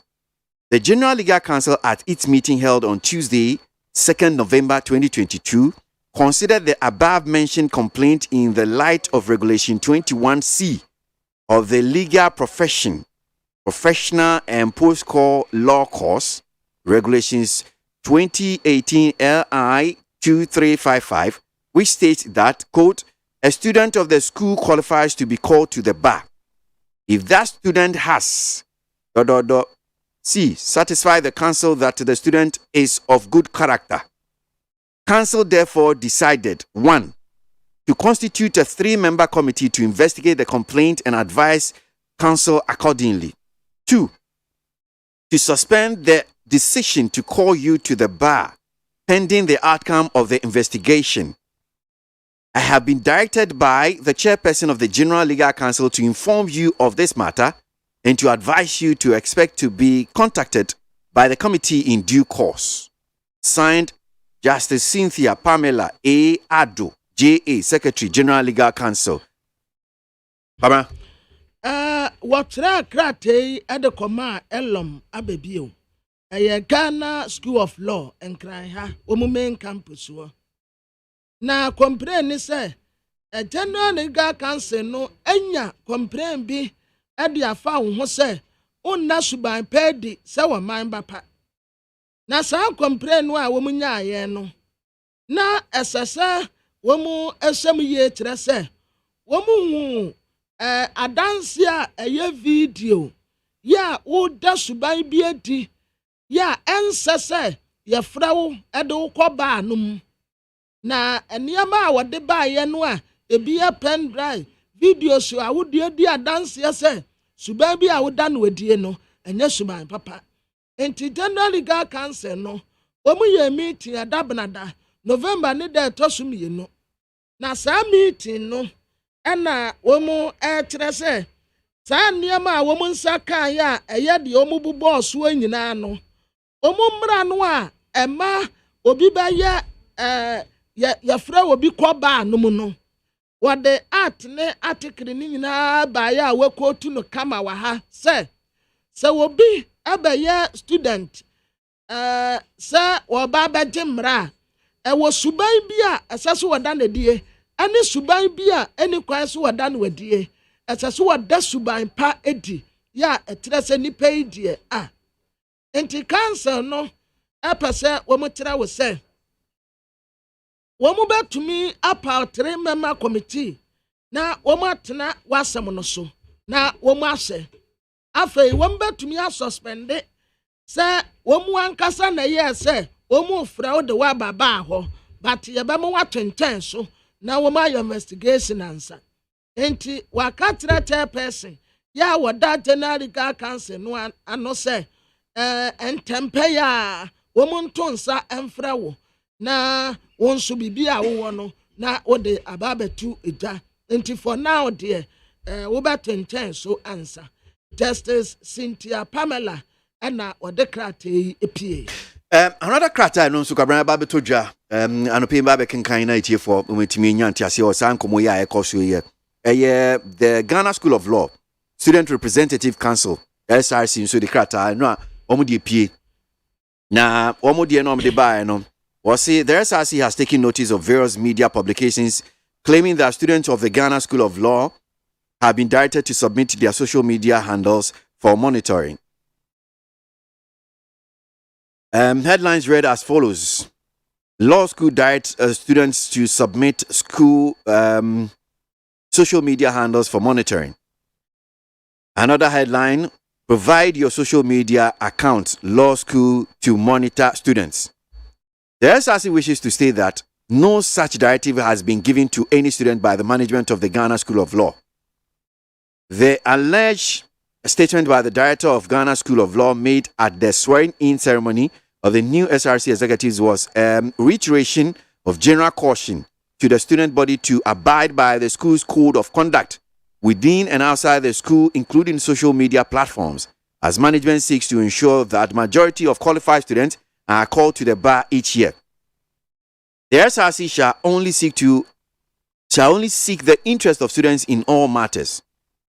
The General Legal Council at its meeting held on Tuesday, 2nd November 2022, considered the above-mentioned complaint in the light of Regulation 21C of the Legal Professional and Post-Call Law Course, Regulations 2018 LI 2355, which states that, quote, a student of the school qualifies to be called to the bar if that student has, C, satisfy the council that the student is of good character. Council therefore decided, 1, to constitute a 3-member committee to investigate the complaint and advise council accordingly. 2, to suspend the decision to call you to the bar pending the outcome of the investigation. I have been directed by the chairperson of the General Legal Council to inform you of this matter and to advise you to expect to be contacted by the committee in due course. Signed, Justice Cynthia Pamela A. Ado, J.A., Secretary, General Legal Council. Pama? Watra krate edekoma elom abebio. Ghana School of Law and Kraiha, main campus. Na complain ni say a General Legal Council no enya complain bi edi afa wo say onna suban pedi say wo man bapa. Na sa complain no a wo nya aye no na esese wo mu esem ye kire say wo mu adanse a eye video ya wo da suban bi edi ya ensese ye frawo edo ko ba num na eniama a wode ba ye no a ebi a pen drive video so a wode di adanse se suban bi a woda no wadie no enya suban papa enti General Legal Council no omu ye meeting adabnada November ne de tosum ye no na sa meeting no ena omu kire se sa niama a womu nsa kan ya eye de omu bubo so anyina no omumra no a ema obi ba ya fra obi koba no mu no wode art ne article ni nyina ba ya wekotu no kama wa ha se obi abaye student se oba ba jimra wo suban bi a asaso wada na die ani suban bi a ani kwan so wada na wadie asaso wada suban pa edi ya etrese ni pa die a enti council no epese wo mutira wo se wo mu betumi apal 3-member committee na wo matena wasem no so na wo mu ase afei wo betumi a suspend se wo mu ankasa na ye se wo mu fra wo de wa baba ho but ye be mu watenten so na wo ma investigation ansa enti wakatra chairperson ya wada general legal council no ano say entempe ya womonto nsa emfra wo na wonso bibia wo no na wode ababetu eja enti for now dear wo betenten so answer Justice Cynthia Pamela and wode krate epie another krata no so kabran babeto dwa anope babe kenkan na etie for umetimi nyanti ase o san komo ya ekoso ye the Ghana School of Law Student Representative Council SRC so the krata no omudi epie na omudi no omde ba no was say the SRC has taken notice of various media publications claiming that students of the Ghana School of Law have been directed to submit their social media handles for monitoring. Headlines read as follows. Law school directs students to submit school social media handles for monitoring. Another headline, provide your social media account, law school to monitor students. The SRC wishes to state that no such directive has been given to any student by the management of the Ghana School of Law. The alleged statement by the director of Ghana School of Law made at the swearing-in ceremony of the new SRC executives was a reiteration of general caution to the student body to abide by the school's code of conduct within and outside the school, including social media platforms, as management seeks to ensure that majority of qualified students are called to the bar each year. The SRC shall only seek the interest of students in all matters.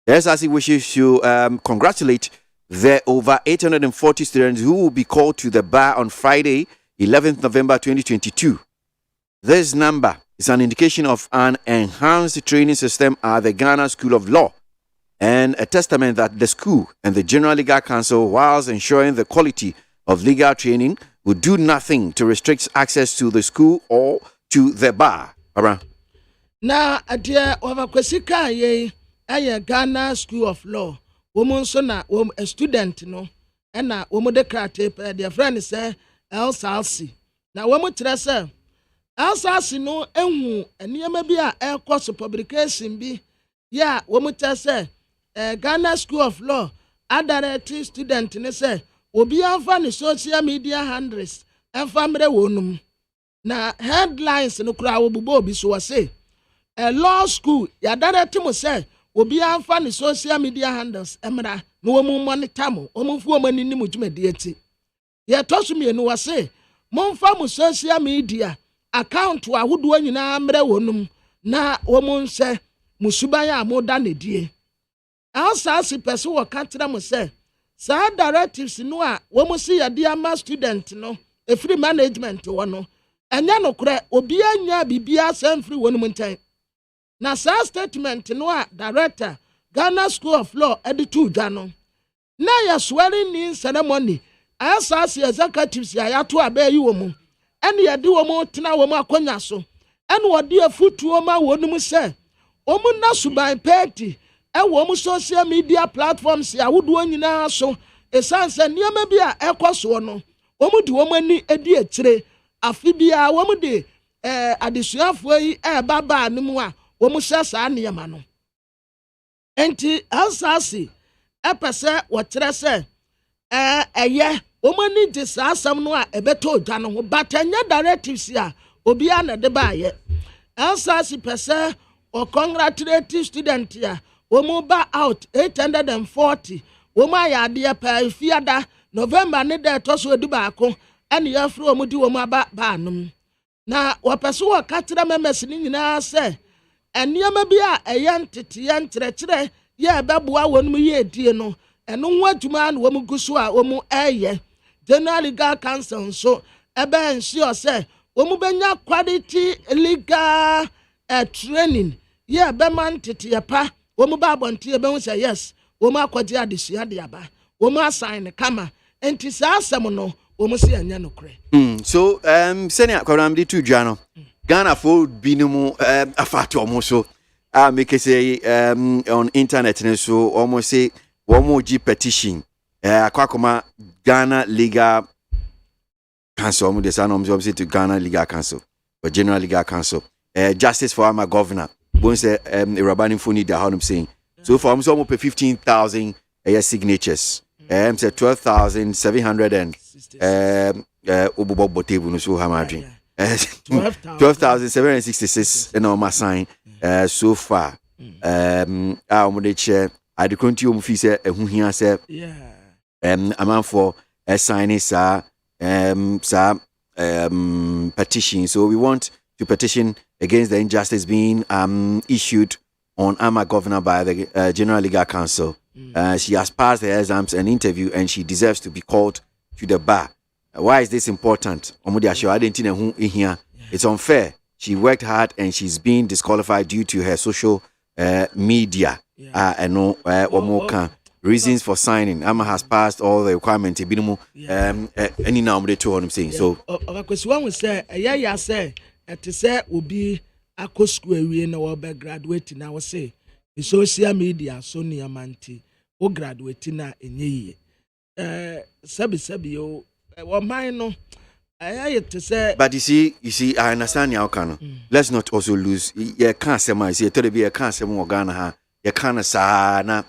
The SRC wishes to congratulate the over 840 students who will be called to the bar on Friday, 11th November 2022. This number is an indication of an enhanced training system at the Ghana School of Law and a testament that the school and the General Legal Council, whilst ensuring the quality of legal training, would do nothing to restrict access to the school or to the bar. Na adia wakwesika ye aye Ghana School of Law. Woman so na a student no na woman de krate their friend say LSRC. Na woman tire say LSRC no ehu eniyama bi a ekwoso publication bi ya woman tire say Ghana School of Law adarete student ne say obi anfa ne social media handles enfa mre wonum na headlines no kura obubo obi so say a law school ya adarete mo say obi anfa ne social media handles emra no wo monitor mo omfu omani ni mujumedi eti ye tosu me no say momfa mo social media account ahodo anyina mre wonum na wo monse musuban ya moda ne die alsasi person wo katra mo say sa directives no a wo mo see ya dia ma student no e free management wo no enya no kure obi anya bibia sem free wonum ntan na sa statement no a director Ghana School of Law editu dwa no na ya swearing in ceremony asasi executives ya yato abayi wo mu ene ya de wo mu tena wo mu akonya so ene wo de afutuo ma wonum se omu na suban party e wo mu social media platforms ya wodo nyina so esanse niam bi a ekoso no omu de wo mu ani edi etire afi bia wo mu de adesuafo yi baba anum a wo mu sesa niam no enti asasi epese wo kire se eye wo mu ni de asam no a ebeto dwa no ho batanya directives ya obi a na de ba ye asasi pese o congratulate student ya wo mu ba out 840 wo mu ayade pa fiada November ne de to so edubaako ene ya fro mu di wo mu aba ba anum na wo pese wo katira memes ni nyina se eniama bi a eyantete yankyerɛkyerɛ ye beboa wonum ye die no eno ho adwuma na wo mu guso a wo mu eye General Legal Council so ebe ensure se wo mu benya quality legal training ye be man tete ye pa wo mu ba bonte be hu se yes wo mu akwaje adesua de aba wo mu assign kama enti sa asem no wo mu se anya no kure so senior kwam di tu dwa no Ghana for binumu afato omo so make say on internet ne so almost say one G petition akwakoma Ghana Legal Council omo say to Ghana Legal Council or General Legal Council justice for our governor Once Rabani Funi da how I'm saying. So for almost 15,000 signatures. Say 12,700 and Obobo Botebu no so hamadri. 12,766 and my sign so far. I the country fee say who here say amount for signing petition. So we want to petition against the injustice being issued on Ama Governor by the General Legal Council. She has passed the exams and interview, and she deserves to be called to the bar. Why is this important? It's unfair. She worked hard and she's being disqualified due to her social media. Reasons for signing. Ama has passed all the requirements. Any now they told him saying so. To say will be a school we know about graduating now say the social media so near MONTIE or graduating na in ye. Sabi o mine I to say. But you see, I understand your can. Let's not also lose. You can't say my say to be a can't say more Ghana ha. You can't say na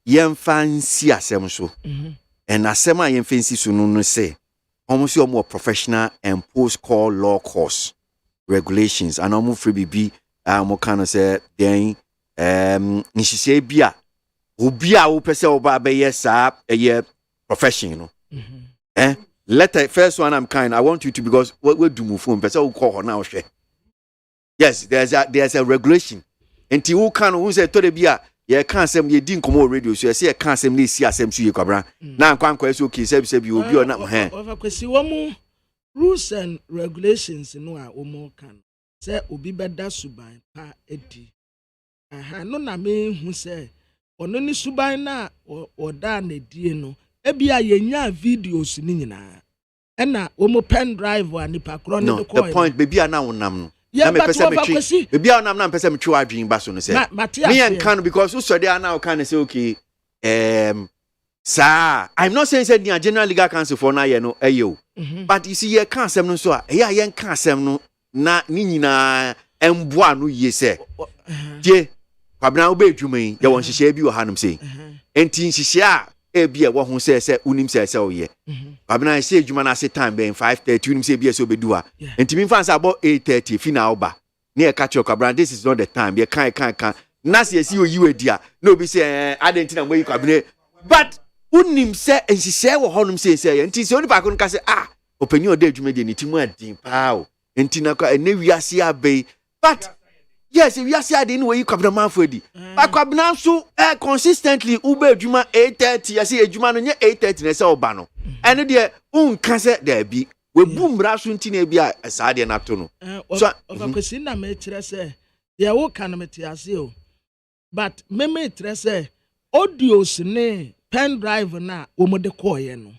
yen fancy asem so. And asema yen fancy so no say. Almost your more professional and post-call law course regulations. And almost free BB, more kind of say, then, say, Bia, Ubia, Upesa, Oba, yes, a year professional. Letter, first one, I'm kind. I want you to, because what we do move from Pesa, who call her now, share. Yes, there's a regulation. And Tiu can, who said to the Bia, ye can't say ye didn't come on radio, so I say I can't say me see a same to you, Cabra. Now I'm quite okay, say you will be on that hand. Over rules and regulations in no more can say Ubi better subai pa edi. No na me who say or no subai na or dan a dieno. Ebia yenya videos nina. And na omo pen drive or nipa chronic. No, the point baby are now nam. Yeah, but maybe I'm not person true dream basso say. Me and can because also they are now kind of say okay. Sir, I'm not saying said the General Legal Council for now ayo. But you see you can't say no so. Yeah, you can't say no na ni na emboa no ye say. Je, kwabna obe dwuma ya won hihye bi wo hanum say. Enti hihye a ebi e wo ho say unim say oye. Kwabna say dwuma na say time ben 5:30 unim say bi so bedu a. Enti mi fan say about 8:30 final ba. Na e catch your kwabna this is not the time. Ye kan na say si oyi wedi a. No be say identity na we kwabna. But unim say nhihye wo honum say enti say oni pa ko nka say openyo de dwuma de ni timu adin pa o. Enti na kwa ene wiase abai. But yes, if you see the way you come the man for it. But kwabna so consistently ube adwuma 8:30 ya say adwuma no nye 8:30 na say oba no. Ene de unka say there be we boom bra so nti na bia sa de na to no. So kwesi na me kire say ya wo kan me ti ase o. But me kire say audios ne pen drive na omo de call ye no.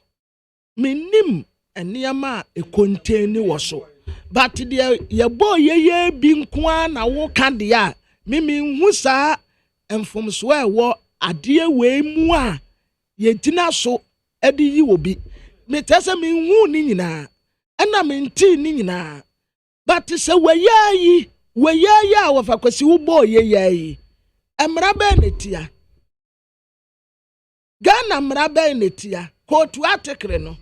Menim eniama e contain wo so. But the ye boy ye bi nkoa na wo ka de a mimi hu saa enfomso e wo ade we mu a ye tina so e di yi obi me tese me hu ni nyina na me nti ni nyina but se we ya a wo fa kwasi wo boy ye yi emra be netia Ghana mra be netia kotu atekre no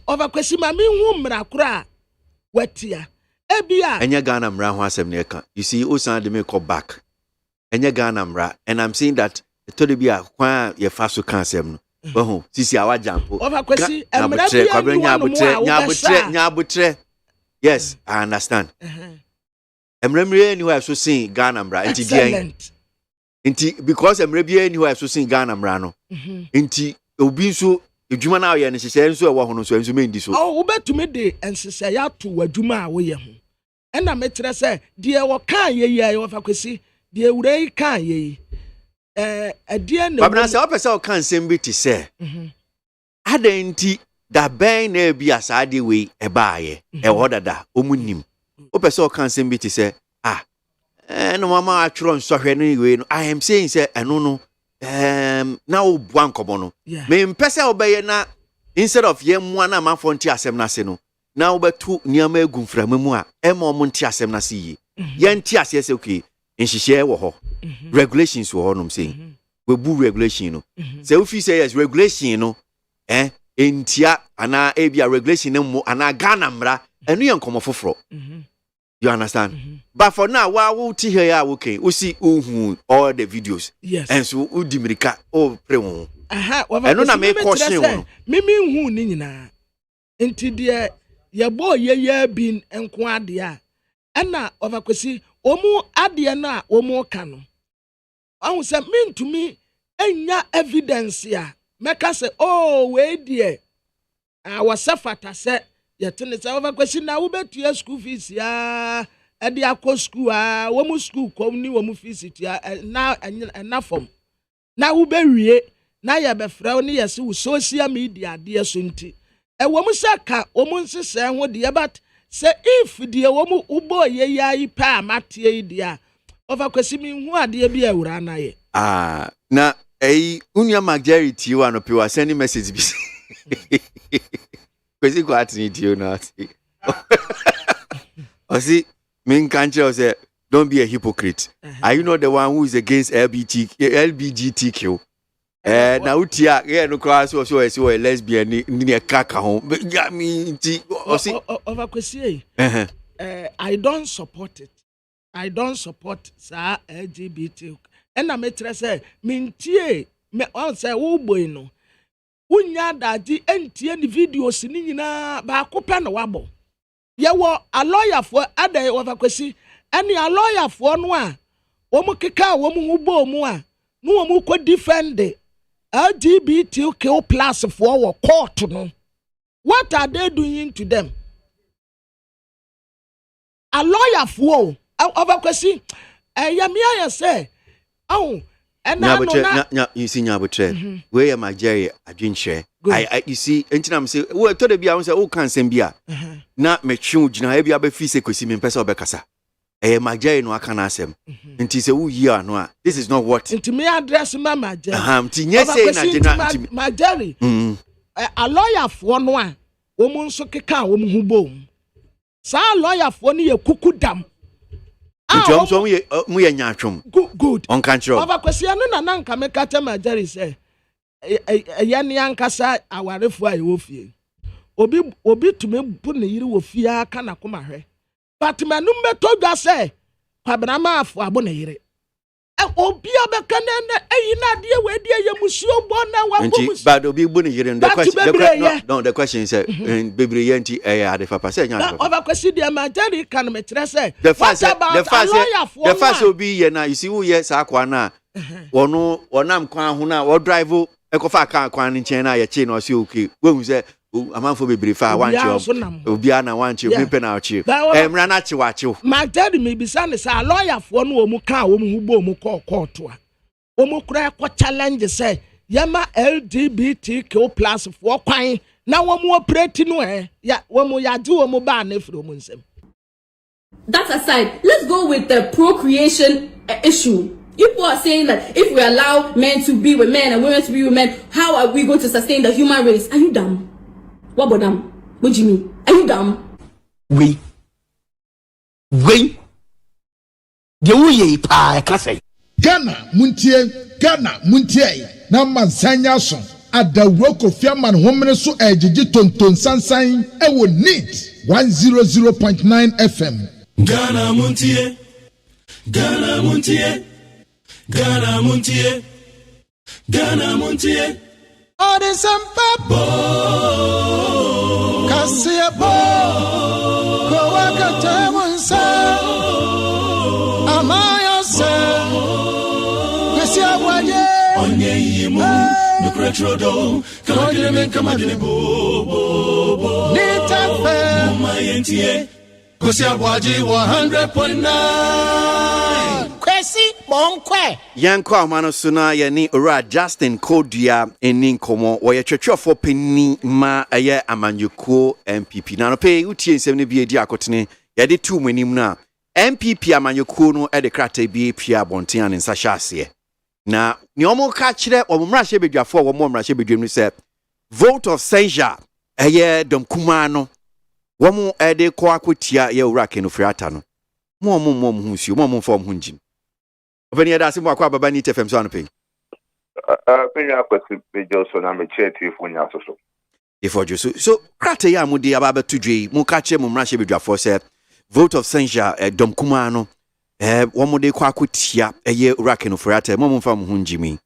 over kwesi ma mi hu mra kura watia ebia enya Ghana mra ho asem ne ka you see o san de me call back enya Ghana mra and I'm saying that to de bia kwa ye fa so kan asem no ho sisi awa jampo over kwesi mra bia nya abutre yes I understand emre ni wa so sin Ghana mra enti dia enti because emre bia ni wa so sin Ghana mra no enti obi so edwuma na ye ne hyehyɛ nso ɛwɔ ho no so enso mendi so wo betumi de ensese ya to wadwuma a wo ye ho ɛna mekyerɛ sɛ de wo kan ye ye wo fa kwesi de wure kan ye ɛdeɛ na babna sɛ opɛ sɛ wo kan nsɛm bi te sɛ adɛnti da bɛn na bi asade we ɛbaaye ɛwɔ dada omunim opɛ sɛ wo kan nsɛm bi te sɛ no mama atworo nsɔhwɛ no we no I am saying sɛ ɛno no now buan kobono me mpese obeye na instead of ye mwa na manfo nti asem na se no now but two near me gum from memoir, MONTIE asem na see. Yanti as okay, and she share wo regulations wo honum saying. We boo regulation no. So if you say yes, regulation no, entia ana ebia regulation no ana Ghana mra, and we come for. You understand? But for now, while we here, okay, we see all the videos. Yes. And so we dimirika pre. Aha, and no na make caution. Mimi hu ni nyina. Enti de ye boy ye bin enko ade a. Ana overkwesi omu ade na omu ka no. Ahu se mentumi enya evidence ya. Meka se oh we die. Wasafata se yetene se overkwesi na wo betua school fees ya. Edi akọ school wo mu school kom ni wo mu fees tia na form. Na wo be wie na ya be fra ni yesi wo social media de so nti. Wo mu saka wo mu nsese ho de but say if de wo mu ubo ye yi pa amatie dia overkwesi mi hu ade bi awura na ye. Na unia majority wa no pe wa send message bi. Kwesi ko atini ti o na ati. O see Min country say, don't be a hypocrite. Are you not the one who is against LGBTQ? Now utia no cross so a lesbian ni a kaka home. But me I don't support it. I don't support sa LGBT. And I metre say mintie me on say wo boy no. Unya daji entie ni videos ni nyina ba ko pe na wabo. Yewo a lawyer for adai overkwesi any a lawyer for no a womu keka womu hubo mu a no womu ko defend LGBTQ plus for court no. What are they doing to them? A lawyer for overkwesi yamia say oh you see nyabotre we am Nigeria adwinche I you see entinam say we to the bia say o kan sem bia na metwe gina e bia be fi se kwesi me pesa obekasa Nigeria no aka na asem nti se wo yi ano a this is not what nti me address ma Nigeria nti nye say na gina Nigeria a lawyer for no a wo mu nso keka wo mu hubom sa lawyer for no ye kukudam so mu ye nyatwom good on control overkwesi anu na nanka me kata Nigeria say yani ankasa awarefo a wo fie obi tume bu ne yiri wo fie aka na koma hwe but manum beto dwa say kwabrama afo abo ne yiri obi abeka na eyina de we de yemusuo bo na wa bo but obi bu ne yiri the question is bebre yanti ade papa say nya overkwesi de Nigeria kan metre say the first obi ye na you see who yes akwa na wono wonam kwan ho na wo drive ekofa kan kwan nchen na ye chi na o si okay we say amanfo bebre fa wanche obi ana wanche obi pe na ochi emra na chi wache my daddy me bi say say lawyer for no omu kan omu hubo omu court a omu kura ko challenge say yama LGBTQ plus for kwan na womu operate no ya womu ya do womu ba na fro omu nsem. That aside, let's go with the procreation issue. People are saying that if we allow men to be with men and women to be with men, how are we going to sustain the human race? Are you dumb? What about dumb? What do you mean? Are you dumb? We. The way pa kase. Ghana muntie na mansanya so adawro kofiaman homene so ejiji tonton sansan ewo neat 100.9 FM. Ghana muntie. Ghana muntie. Ghana muntie. Ghana muntie. Ode sampa Kasia Kwa wakata munsa Amaya se Kwesi abwaye Onye yimu Nukretrodo Kamadine bo Nitafe Muma yentie Kwesi abwaye 100.9 Kwesi Bonkwe Yanko amano suna yani ora Justin Kodia eni nkomo wo ye twetwefo penni ma aye amanyuko MPP na no pe utie nsem ne bi edi akotene ye de tu manim na MPP amanyuko no e de krata bi pia bonten an nsa hyase na ni omo ka kire omo mrahye bedwafo omo mrahye bedwam ni se vote of censure aye dom kuma no Womu ede kwa kutia ye urake no friata no. Mo hunsi, mo form hunjin. Obeni eda simu akwa baba ni TFM so anpe. Penya kwesi bejoso na mecheti funya soso. Ifo so krate ya mudi ababa tudwe mu kache mu mrashe bedwafo se vote of censure dom kuma no womu de kwa kutia ye urake no friata mo form hunjimi.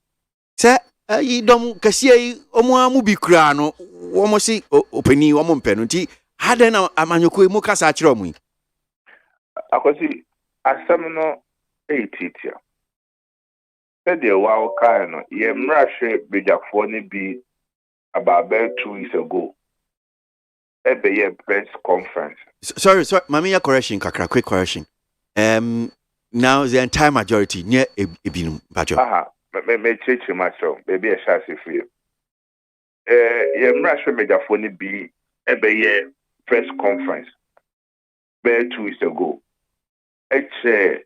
Se yi dom kasiye omo amu bi kra no womo si openi womo mpe no nti hada na amanyoko mu kasa akire omu. Akwesi asem no titia. Sede wa kai no ye mrahwe bejafo ni bi about 2 weeks ago. Ebe ye press conference. Sorry, mami ya correction kakra, quick correction. Now the entire majority near ebinum bajo. Aha, me chechi myself. Baby a shall see for you. Ye mrahwe bejafo ni bi ebe ye press conference. 2 weeks ago. Eche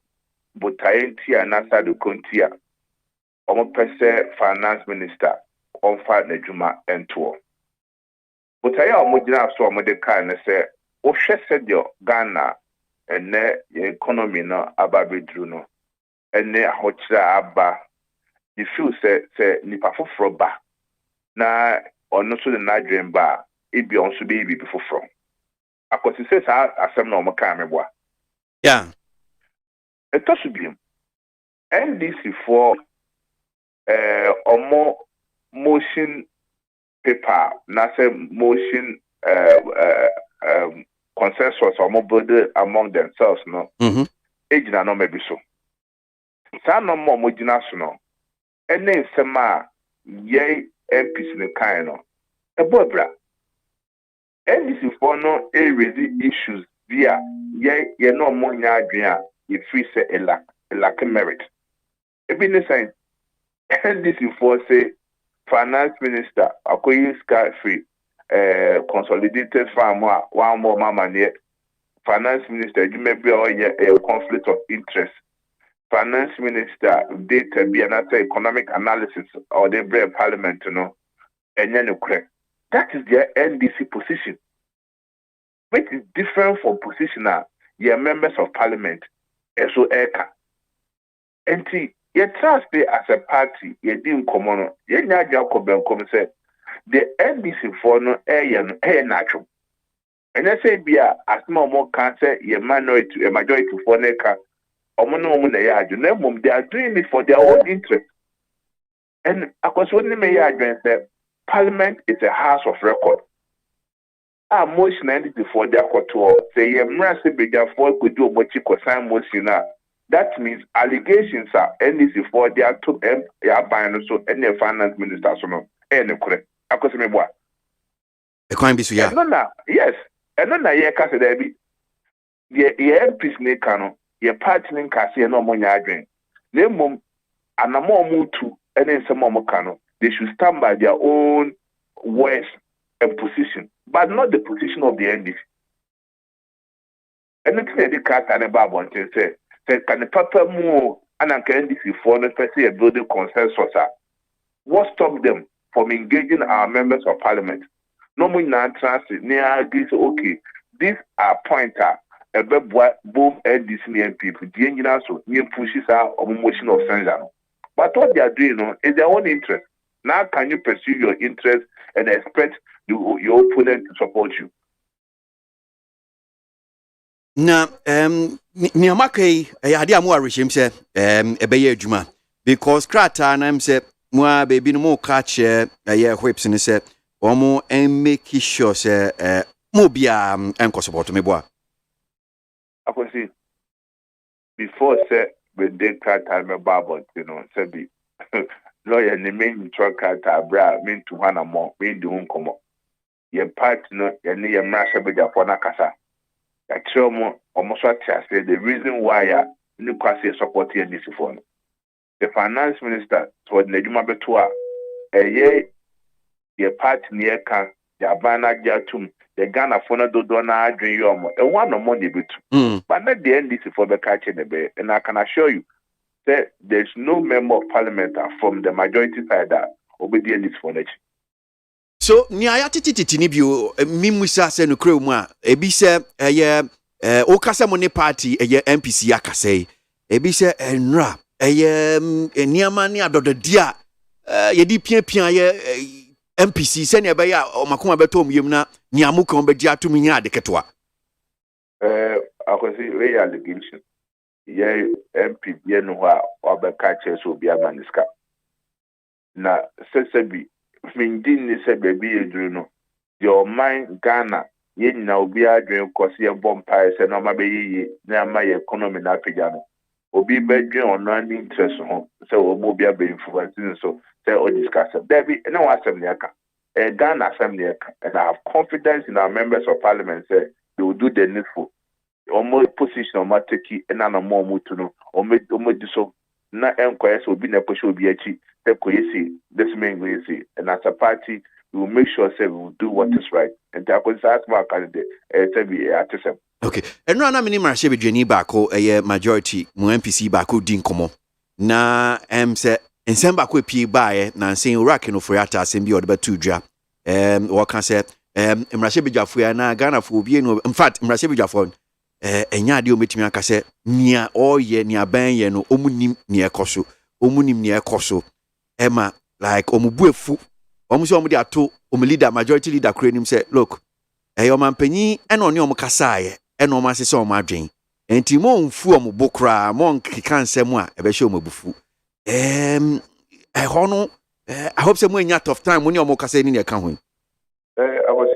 butayenti anasa do kontia. Omo pese finance minister on fa na djuma ento. Butaya omo gina so omo de kan ne se o hwese de Ghana ene economy no ababedru no ene ahokyira aba you feel se nipa foforo ba na ono so de na dwen ba ebi on so be ebi foforo akosi se sa asem na omo kan meboa. Yeah. Eto so bi NDC for omo motion paper na say motion consensus omo build among themselves no ejina no mebi so sa no mo jina so no ene nsema ye MPs ne kan no ebobra NDC for no raise issues via ye no mo nya adwen a ye free say elak merit ebi ne say NDC for say finance minister akoyi sky free consolidated farm one more mama near finance minister you may be a conflict of interest. Finance minister data be another economic analysis or the brave parliament and then that is their NDC position, which is different from position your members of parliament so eka and you trust as a party, you didn't come on, you come say the NDC for no air natural. And I say, be as more cancer, a majority for Neka, or they are doing it for their own interest. And of course, when they may say, Parliament is a house of record. Motion NDC for their couture, say, Mercy be their fault could do what you consign motion. That means allegations are NDC for their two so any finance minister so no any correct. Akose me boa. E kwan bi so ya. Yes. And no na ye ka se there be. Ye MPs ne ka no, ye party ne ka se no mo nya adwen. Na mum anamo mu tu ene nsemo mo ka no, they should stand by their own words and position, but not the position of the NDC. And the thing they cast an about one thing say can the papa move and NDC for the person a building consensus. What stopped them from engaging our members of parliament? No more transit near agree okay. These are pointer about both NDC and people. The engineers so near pushes out of motion of censure. But what they are doing is their own interest. Now can you pursue your interest and expect your opponent to support you? Na ni amakai ade amu arehim se ebeye adwuma because krata na say mo baby no mo catch whips ni say omo and make sure say mo bia enko support me boa akosi before say we dey krata me babon say be lawyer ni main krata bra mean to one more mean do nkomo ye part no ye ni ye mrasha beja for na kasa almost the reason why you KWASI support this phone. The finance minister told Nejuma Betua, a party near can, the Abana Jatum, the Ghana Fona Dodona Adrian Yomo, and one of money bit. But not the NDC for the catching the bay, and I can assure you that there's no member of parliament from the majority side that obey the NDC for nature. So ni ayatititi ni bio mimusa se no kure mu a ebi se o kasa mo ne party MPC akasai ebi se enra niama ni adododia yedi piapia MPC se ne be ya o makoma beto mu yem na niamu kan be dia atumi nya adeketwa akwasi we allegation ye MP ye no ha obeka che so bia maniska na sesebi findin ni se baby edru no your mind Ghana ye nyina obi adwen kwose ye bompa se no ma be yi na ma ye economy na afija no obi bedwen ono ani interest ho se obo bia be influence so say o discuss David na wa asem ne aka Ghana asem ne aka and I have confidence in our members of parliament say they will do the needful omo position o mateki na na mo mutu no omo di so na enkwese obi na kwese obi achi the KWASI, this main KWASI, and as a party, we will make sure we will do what is right. And that was ask my candidate, okay. And no, na minimum share Jenny Bako, a majority, mu MPC Bako din komo. Na say ensemble Bako pie bae na saying Iraq no for yata assembly or the tudra. What can say Mrashe Bijafo na Ghana for obi no. In fact, Mrashe Bijafo enya de ometimi aka say nia oye nia ban ye no omunim nia ekoso. Omunim nia ekoso. Emma, like omubuefu, omusi omudi ato, leader, majority leader, him say, look, omanpenyi, eno ni omukasaye, eno omasese omadwen. Enti mo mfu omubokra, mo nkikan semwa, ebeshe omubufu. I hope se mo enya tough time, mo ni omukase ni eka ho. I was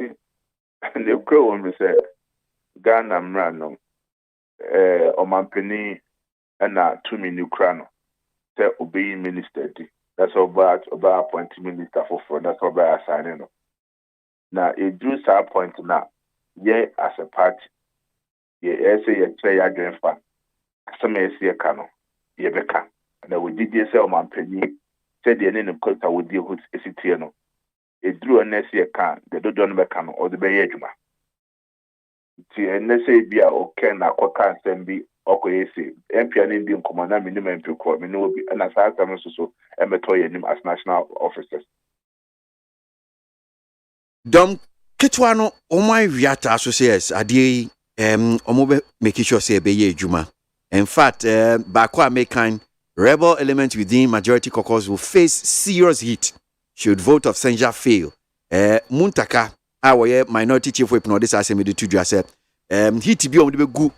in the crow when we said Ghana mrano, omanpenyi, ena 2 million krano, say obeying minister. That's about appointing minister for that's about assigning. Now it drew some point now. Yeah, as a party, yeah, say you try your grand fan. Some say a cano, yeah, beka. And we did this man penny. Said the name of Costa would deal with Esitiano. It drew a next year can, the Dodon Becano or the Bayajuma. See, and let's say be a okay, na kwa can be. KWASI MP Indian commander minimum to court me no be and as I am so emetoye nim as national officers Dom ketwa no omai wiata associates ade omobe make sure say be ye adwuma. In fact baako American rebel elements within majority caucus will face serious heat should vote of censure fail. Muntaka our minority chief whip no this assembly to do say hit bi omde be gu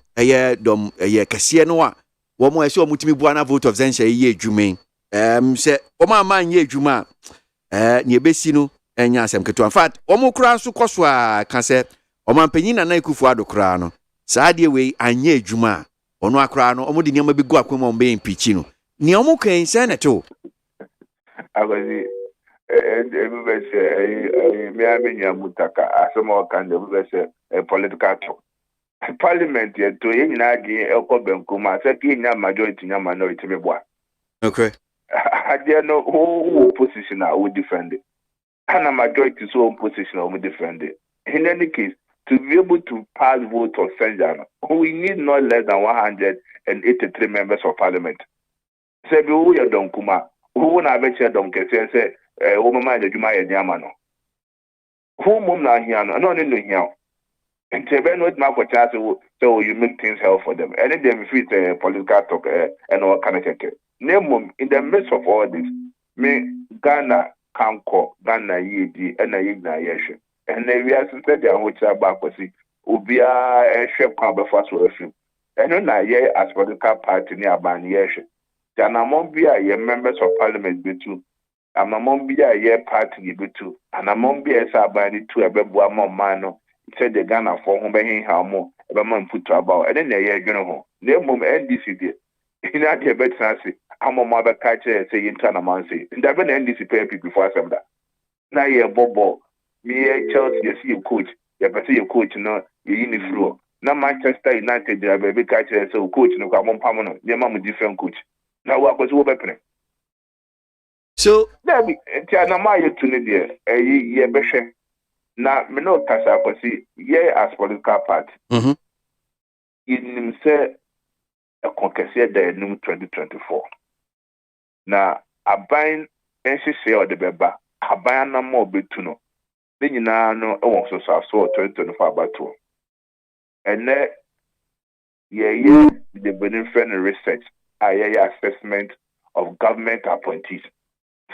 dom kase no a wo mo ese omutimi bua na vote of censure ye adwumen se o ma man ye adwuma ne ebesi no enya asem keto. In fact omo kura so koso a ka se o man panyin na ikufu adokura no saa de we anya adwuma ono akura no omo de niam be gu akwam ombe impeach no ne omo kan se na to abazi everybody say me amenya mutaka asemo kan everybody say political talk. Parliament yet to any idea Elko Benkuma, second majority, minority, me boy. Okay. I dare know who opposition I would defend it. And a majority so opposition I would defend it. In any case, to be able to pass vote of censure, we need not less than 183 members of parliament. Say, who you don't kuma, who won't have a chair don't get say, woman, the Jumaya Diamano. Who mum not here, not in the here. And Teben with my chance so you make things hell for them. And then if it's a political talk and all kind of check. Name in the midst of all this, me Ghana can call Ghana Yedi and a Yigna Yesha. And then we are said there which are back was it Ubia a chef come first with a few. And then I hear as political party near Ban Yesha. Then among be a members of parliament be too. I'm among be a year party be too. And among be a sabani to a bebo among mano. Said the Ghana for whom being how more about man put about and then they are going home. Name mum NDC did. In that your bed say, I'm a mother catcher say in Tanaman say. And that when NDC pay people before some that. Now you're Bobo. Me Chelsea, you see your coach. You see your coach no you in the floor. Now Manchester United they baby catcher so coach no come on permanent. Your mom different coach. Now what was over happening? So there be Tiana Maya to the there. Ye beshe. Now, me no kasa kwasi ye as political party. In him say a concession there in 2024. Now, a buying NCC or the beba, a buying no more betuno. ne nyinaa no ɛwɔ nsoso 2024 abato ɛnɛ yɛyɛ the benefit research assessment of government appointees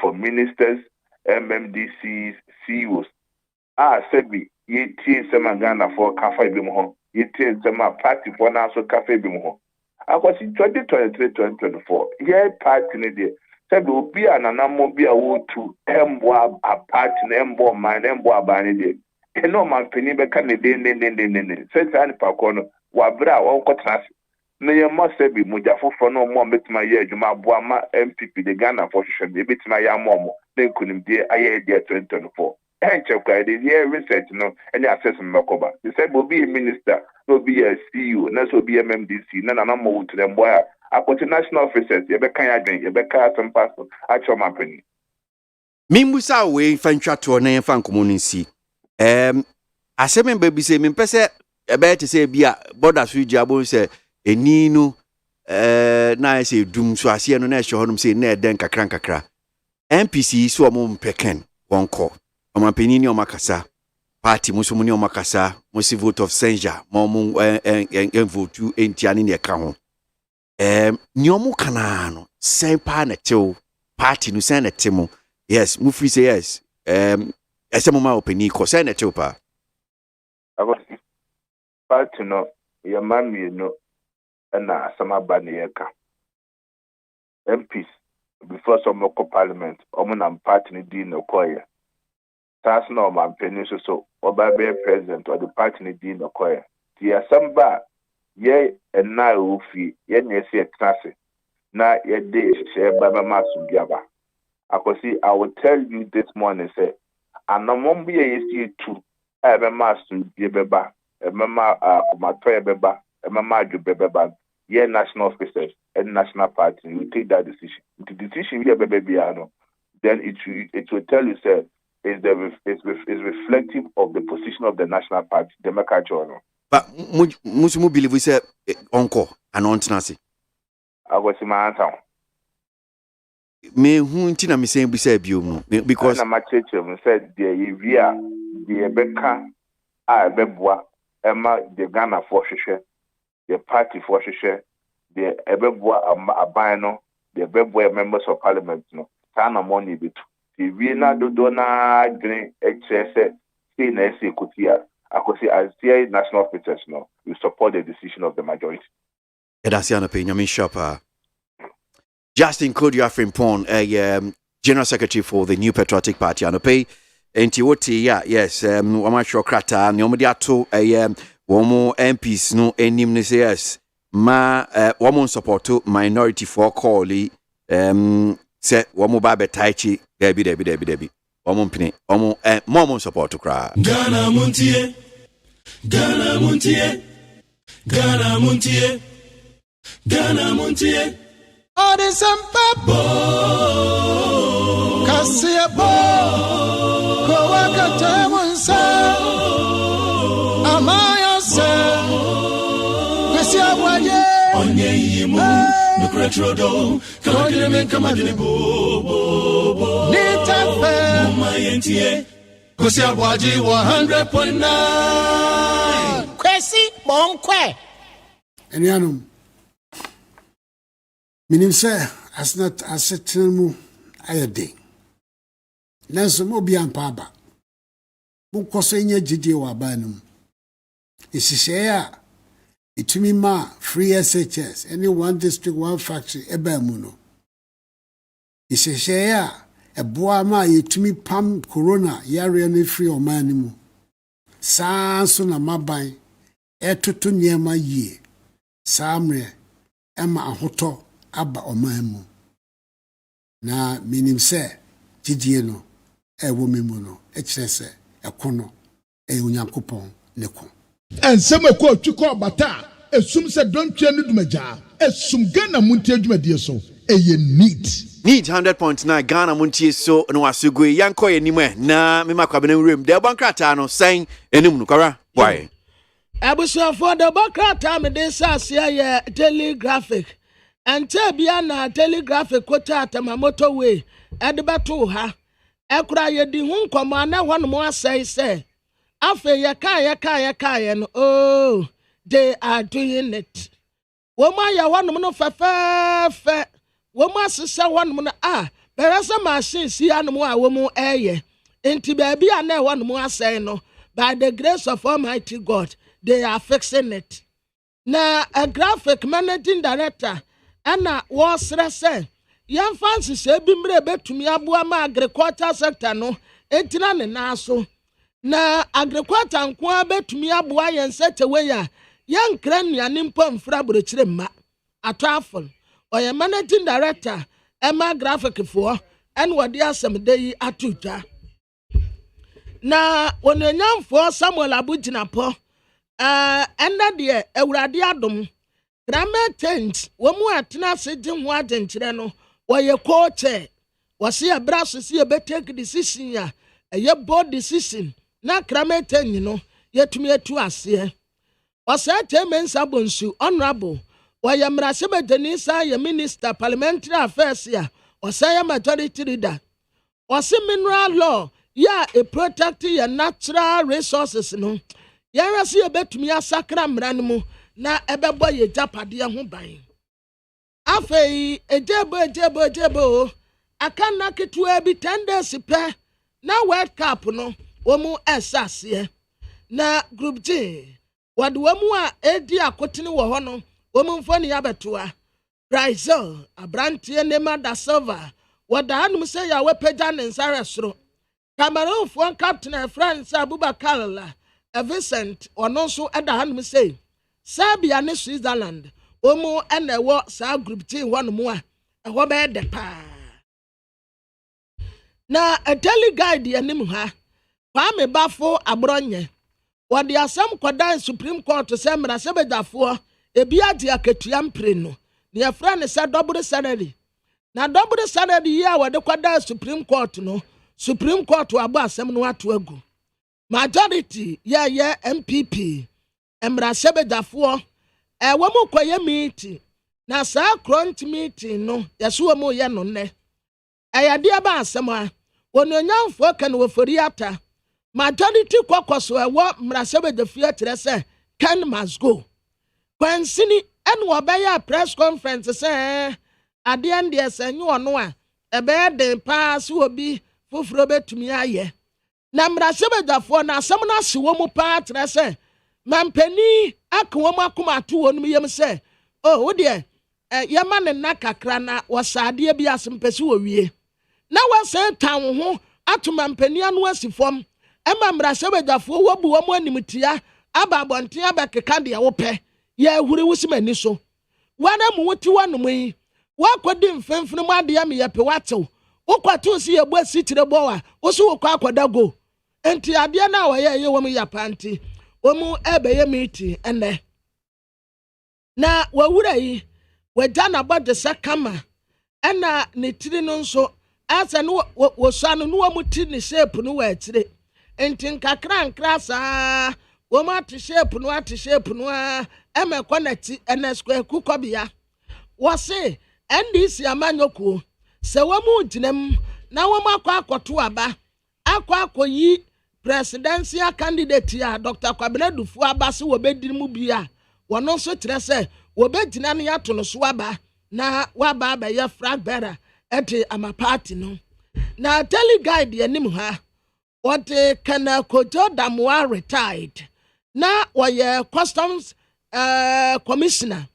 for ministers, MMDCs, CEOs. Sebi yetie sema Ghana for cafe bimu yetie sema party for na so cafe bimu akwasi 2023-2024 ye party ne de sebi obi ananamo bi a wo tu embo a party na embo man embo abane de eno man peni be kan ne ne se tani pa kono wa bra won kotrase na ye mo sebi mujafofo no mo betima ye adwuma aboa ma MPP de Ghana for hwehwe e betima ya mo na nkunimdie aye de 2024 enchekwa the research no any assessment makoba they said will be a minister no be a CEO na so be MMDC na na mo wutu dem boy akoti national officers ye be kan adwen ye be ka some pastor actual company Mimbusa we fantwa to na yemfa nkomunisi asem be bi se mimpese e be te se bia border so jiabo se eni no na se dum so ase no na ehwe honum se na eden kakra MPC so mo mpeken wonko Omapenini omakasa party musumuni omakasa musi vote of censure momu vote entiani ne ka ho nyomu kana no sempa na tew party no sen na temu yes mu free say yes esemo ma openi ko sen na tew pa party no ya mami no na sama ba ne yeka MPs before some local parliament omuna party ni di no koya that's no man penny so oba be president or the party ni di no koya ti asamba ye na ofi ye na esi etrase na ye de she ba ma subiaba akosi I will tell you this morning say anomom bi ye esi tu e be ma subie beba e ma komatoye beba e ma adwo ye national officers and national party will take that decision. The decision we be then it will tell you say is reflective of the position of the national party. The Makacho. But musumu believe we say onko and ontenase. I was in my answer. Me hunti na me say bi say biom no because na macheche said the Beka beboa ema the Ghana for hwehwe the party for hwehwe the ebeboa abano the ebeboa members of parliament no sana money bitu the we na dodo na green hs say na say kutia akosi as the national officers no we support the decision of the majority. Edasiana Penyami Shapa Justin Kodia Frimpon General Secretary for the New Patriotic Party Anope Entiwoti yes wama shokrata nyomodi ato womo MPs no enim ne yes ma womo support minority for calli se womo ba betaichi debi womo mpini womo support kra Ghana Montie Ghana Montie Ghana Montie Ghana Montie Odisampa Kasiabo Kowakata Munsa Amaya se Kwesi Aboagye Onye yimu Nukretrodo Kamadine Kamadine bo Nitafe Mama yentie Kwesi Aboagye 100.9 Kwesi Bonkwe Enianum Minim sɛ asetena mu ayɛden nanso mo bi ampa aba bukɔ so nya gidie wɔ aban no mu ehyehyɛ a etumi ma free SHS any one district one factory eba mu no ehyehyɛ a ɛboa ma yɛtumi pam corona yare no free ɔman no mu saa so na maban ɛtoto nneɛma yie saa mmerɛ ɛma ahotɔ aba omamu na minim se gidie no ewo memu no ekire se ekono onyankopon ne ko ensem ekọ otwiko bata esum se dontwe no dumaja esum Ghana Montie adwumadie so eye need 100.9 Ghana Montie so no asugwe yanko yenimwe na memakwa rem de bankrata no sen enim no kwara why abusuafo de bankrata me de sasia ye telegraphic and bia na telegraphic quota atamamoto way edbeto ha ekura ye di hu nkɔmɔ na hɔ no mo asɛe sɛ afe ye ka no oh they are doing it woma ya hɔ no no fɛfɛɛfɛ woma asesa hɔ no no bɛrɛ sɛ machine si anom a wɔmu ɛyɛ enti baabi a na hɔ no mo asɛe no by the grace of Almighty God they are fixing it na a graphic managing director ana wɔsrɛ sɛ yɛmfa nhyehyɛ bi mmerɛ bɛtumi aboa ma agriculture sector no ɛntina ne nan so na agriculture nkoa bɛtumi aboa yɛn sɛtɛwei a yɛnkra nnuane mpo mfra aborɔkyerɛ mma atwafol ɔyɛ managing director ɛma graphic foɔ ɛne wɔde asɛm da yi ato dwa na onanyamfoɔ Samuel Abugyinapɔ ɛnna deɛ awurade adom grammar change wɔn mu atena ase gye ho agyenkyerɛ no wɔyɛ kɔɔkyɛ wɔsi abira so si ebɛtake decision a ɛyɛ bold decision na grammar change no yɛtumi etu aseɛ wɔsɛ kyɛmɛnsa bonsu honorable wɔyɛ mmarahyɛbadwani saa yɛ minister parliamentary affairs a wɔsɛ yɛ majority leader wɔsi mineral law yɛ a protect yɛ natural resources no yɛrɛ si yɛbɛtumi asakra mmara no mu na ɛbɛbɔ yɛ japadeɛ ho ban afei ejebo aka na ketewa bi 10 days pɛ na world cup no wɔn ɛsa aseɛ na group G wɔde wɔn a edi akotene wɔ hɔ no wɔn mfoni abɛtoa Brazil abranteɛ Neymar da Silva wɔda hanom sɛ yɛ wɔpagya ne nsa resoro Cameroon foɔ captain France Abubakar la Vincent ɔno nso ɛda hanom sɛ Serbia ne Switzerland wɔn ɛna ɛwɔ saa group G hɔ nom a ɛhɔ bɛyɛ dɛ paa na a daily guide anim ha Kwame Bafo Abronye wɔde asɛm kɔdan Supreme Court sɛ mmarahyɛbadwafoɔ ebi agye akatua mpire no ne yɛfrɛ ne sɛ double salary na double salary yi a wɔde kɔdan Supreme Court no Supreme Court wabɔ asɛm no ato agu majority yɛ MPP mmarahyɛbadwafoɔ wɔn mu kɔyɛ meeting na saa crunch meeting no yɛso wɔn mu yɛ no nnɛ ɛyɛdeɛ ba asɛm a ononyamfoɔ kan wɔfori ata majority kɔkɔso ɛwɔ mmarahyɛbadwafie kyerɛ sɛ Ken must go kwansini ɛne wɔbɛyɛ press conference sɛ adeɛ ndeɛ sɛ nye ɔno a ɛbɛyɛ den paa so obi foforo bɛtumi ayɛ na mmarahyɛbadwafoɔ na asɛm no ahye wɔn mu paa kyerɛ sɛ mampani aka wɔn akoma ato wɔn mu yam sɛ wo deɛ yɛma ne nna kakra na wɔsa adeɛ bi asɛmpɛsi wɔ wie na wɔsɛ tan wo ho ato mampani ano asi fam ɛma mmarahyɛbadwafoɔ wɔbu wɔn animtia aba abɔnten abɛkeka deɛ wopɛ yɛahuri wo simani so wɔn mu wote wɔn mu yi wɔakɔdi mfimfini mu adeɛ me yɛpɛ watew wokɔto si yɛbɔ asikyire bɔ a woso wokɔ akɔda go enti adeɛ no a wɔyɛ wɔn yɛ panti wɔn ɛbɛyɛ meeting ɛnɛ na wɔwura yi wɔgya n'abɔgye sɛ kama ɛna ne tiri no nso asɛ no wɔsua no wɔn ti ne shape no wɔ akyire enti nkakra saa wɔn ate shape no a ɛmɛkɔ n'akyi ɛna square kukɔbea wɔse NDC amanyɔkuo sɛ wɔn mu gyina mu na wɔn akɔto aba akɔyi presidential candidate a Dr. Kwabena Dufo aba se wɔbɛdi mu bi a wɔn nso kyerɛ sɛ wɔbɛgyina ne ato no so aba na waba abɛyɛ flag bearer ɛte ama party no na daily guide anim ha wɔde Kana Kojo Damoa retired na wɔyɛ customs commissioner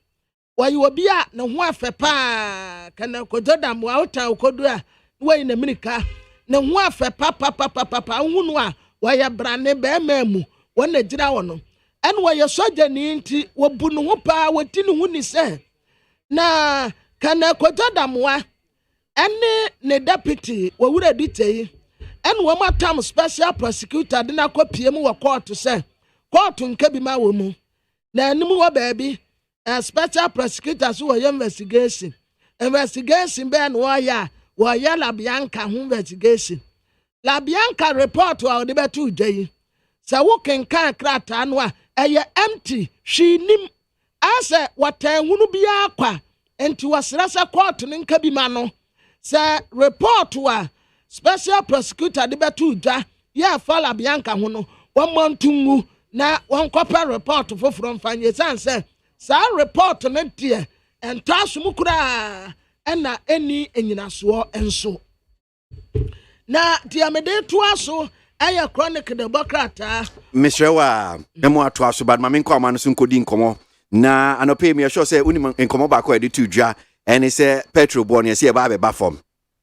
wɔyɛ obi a ne ho afɛ paa Kana Kojo Damoa wotan okodu a wɔyɛ na Amerika ne ho afɛ papa hunu a wɔyɛ brane bɛɛma mu wɔn na gyina wɔ no ɛna wɔyɛ soja ne nti wɔbu ne ho paa wɔti ne ho ni sɛ na Kana Kojo Damoa ɛne ne deputy wɔwura ditei ɛna wɔn atam special prosecutor de na kɔpie mu wɔ court sɛ court nka bi ma wɔ mu na anim wɔ baabi special prosecutor so wɔyɛ investigation bɛɛ na wɔyɛ Labianca ho investigation Labianca report a wɔde bɛto dwa yi sɛ wokenkan krataa no a ɛyɛ empty hwee nim asɛ wɔtan hunu biara kwa enti wɔsrɛ sɛ court no nka bi ma no sɛ report a special prosecutor de betu dwa ya fala bianca ho no one month ngu na one copy report from fanye sanse sa report na die ento asum kura na eni enyinaso enso na diamede to aso aya chronic de bokrata Mr. Wa emo ato aso bad ma menko amano so nkodi nkomo na anope me sure say uni nkomo ba ko edi to dwa ene say petrol bo ne say ba be ba form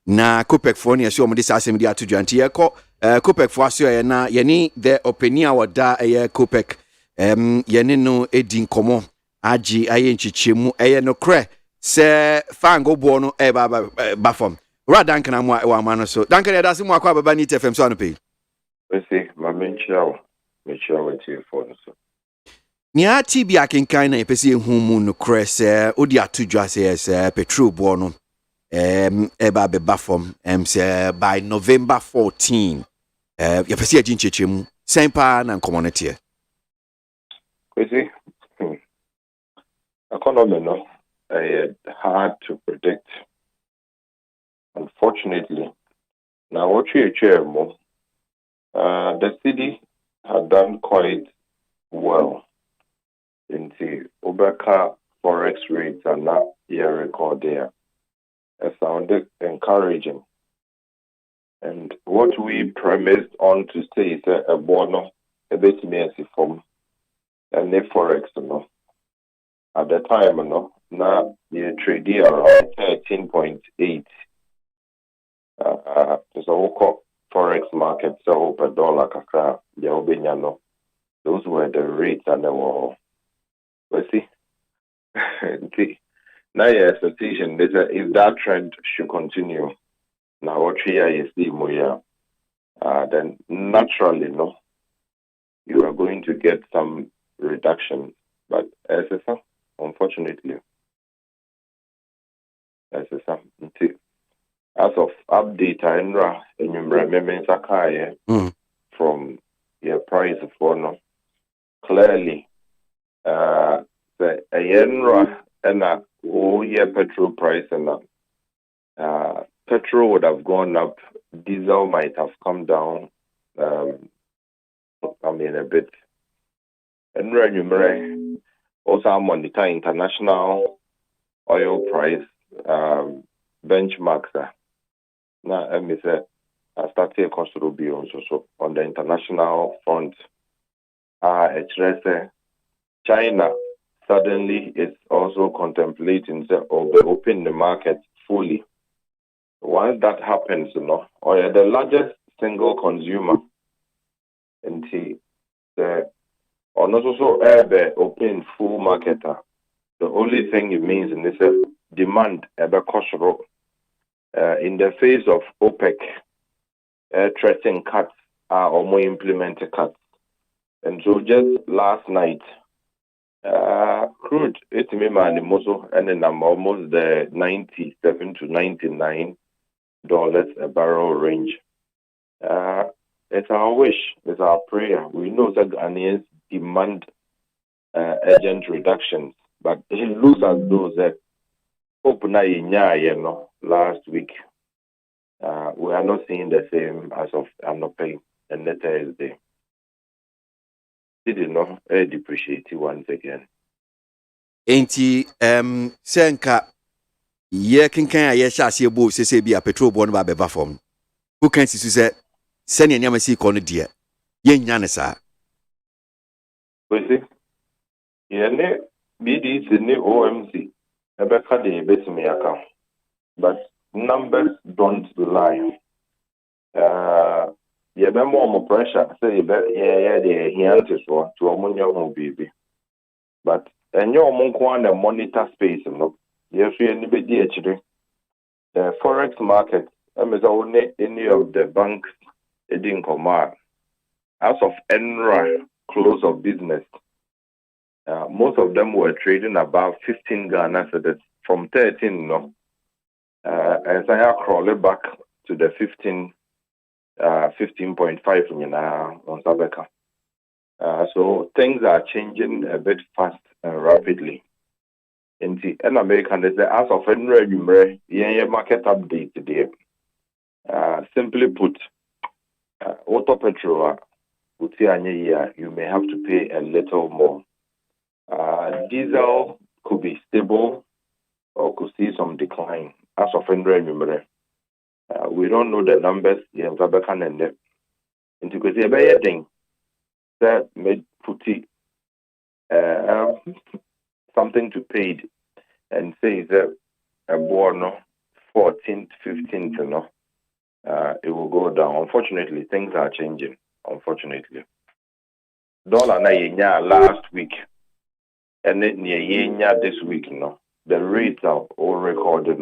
na Copec for ne say o mo dis asem di ato dwa nti ye ko Copec for aso ye na ye ni the opinion wada ye Copec ye ni no edi nkomo agi aye nchichemu eye no kre se fango bo no e ba form ra dankan amwa e wa mano so dankan ya dase mu akwa baba ni TFM so anope we see ma menchiawo with you for so Nia TB akenkan na epese hu mu no krese odi atudwa se petrol bo no eba be bafom say by November 14 yepese agin sempa na community we see economy no hard to predict, unfortunately. Now what you hear more the city had done quite well in the Obeka forex rates are not here record there. It sounded encouraging. And what we premised on to say is a bono, a bit messy from and the forex, At the time, now the trade around 13.8. There's a forex market, so per dollar kakra, those were the rates and the war. But see, now your expectation is that if that trend should continue, now what is the then naturally, you are going to get some reduction. But as unfortunately, as of update, from your price for clearly, the yenra and a year petrol price and petrol would have gone up, diesel might have come down. A bit. And also I'm monitor international oil price benchmarks. Now I started considerably also so on the international front. China suddenly is also contemplating to open the market fully. Once that happens, or the largest single consumer into the or not also open full market. The only thing it means in this demand cost in the face of OPEC threatening cuts or more implemented cuts. And so just last night, crude and then I'm almost the $97 to $99 a barrel range. It's our wish, it's our prayer. We know that Ghanaians demand urgent reductions, but it looks as though that last week we are not seeing the same as of Anope and the Thursday. Did not depreciate once again. Enti senka ye kinkan aye hyase bo sese bia petrol bo no ba beba form who can see say sene nyama si ko no de ye nya ne sa we see ye ne BDC ne OMC ebeka de betimi aka but numbers don't lie. You be more pressure say the here so to omunyo baby but enyo omunko na monitor space you see anybody actually the forex market only any of the banks in command as of NRA close of business most of them were trading about 15 Ghana cedis from 13 as I crawl back to the 15.5 on Sabeka. So things are changing a bit fast and rapidly. In the American, as of February, market update today. Simply put, auto petrol, you may have to pay a little more. Diesel could be stable or could see some decline. As of we don't know the numbers. Into the thing that made putty something to pay and say that a born 14th, 15th, it will go down. Unfortunately, things are changing. Unfortunately, dollar na last week and then this week, the rates are all recorded.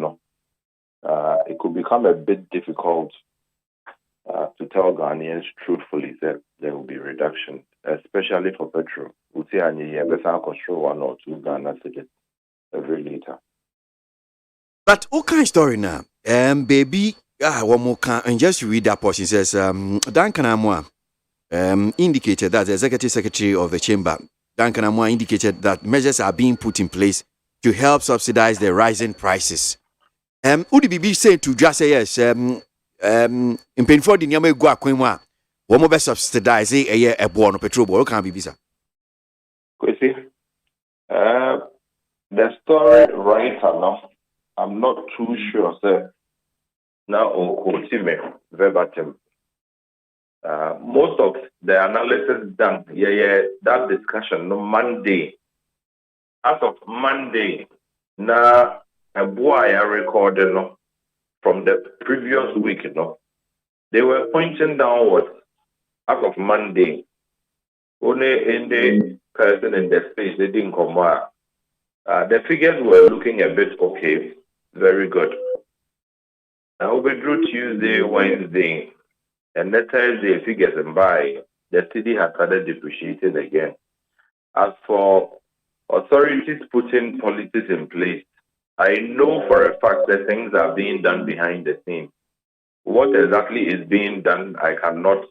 It could become a bit difficult to tell Ghanaians truthfully that there will be reduction, especially for petrol. We'll see one or two Ghana cedis every liter. But what kind of story now? Baby, one more can, and just read that portion. It says, Duncan Amwa indicated that the Executive Secretary of the Chamber, Duncan Amwa, indicated that measures are being put in place to help subsidize the rising prices. Would the BB say to just say yes? In Penford in Yame Guaquima, one more subsidize a born petrol board can be visa. The story right now, I'm not too sure, sir. Now, verbatim. Most of the analysis done, that discussion, Monday. As of Monday, now, a boy I recorded, from the previous week, they were pointing downwards. As of Monday, only in the person in the space, they didn't come out. The figures were looking a bit okay, very good. Now, we drew Tuesday, Wednesday, and the Thursday figures and by, the city has started depreciating again. As for authorities putting policies in place, I know for a fact that things are being done behind the scenes. What exactly is being done, I cannot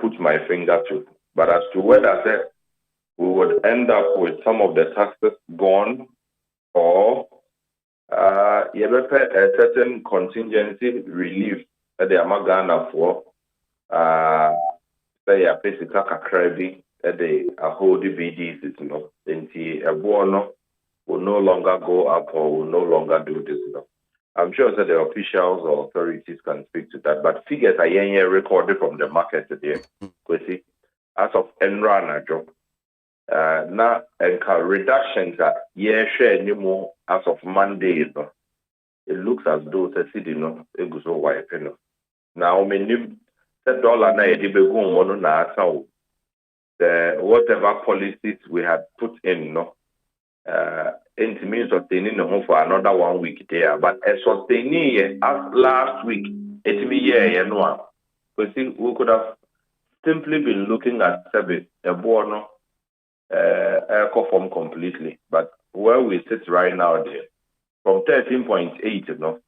put my finger to. But as to whether we would end up with some of the taxes gone or a certain contingency relief at the Amagana for say a physical crazy at the whole BDs, a bono will no longer go up or will no longer do this. I'm sure that the officials or authorities can speak to that, but figures are recorded from the market today. As of Enrana job. Now, reductions are share anymore as of Monday. It looks as though the city, it goes so wide. Now, the dollar na the whatever policies we had put in, it means sustaining the home for another 1 week there. But sustaining as last week, it means we could have simply been looking at a bono form completely. But where we sit right now, there, from 13.8,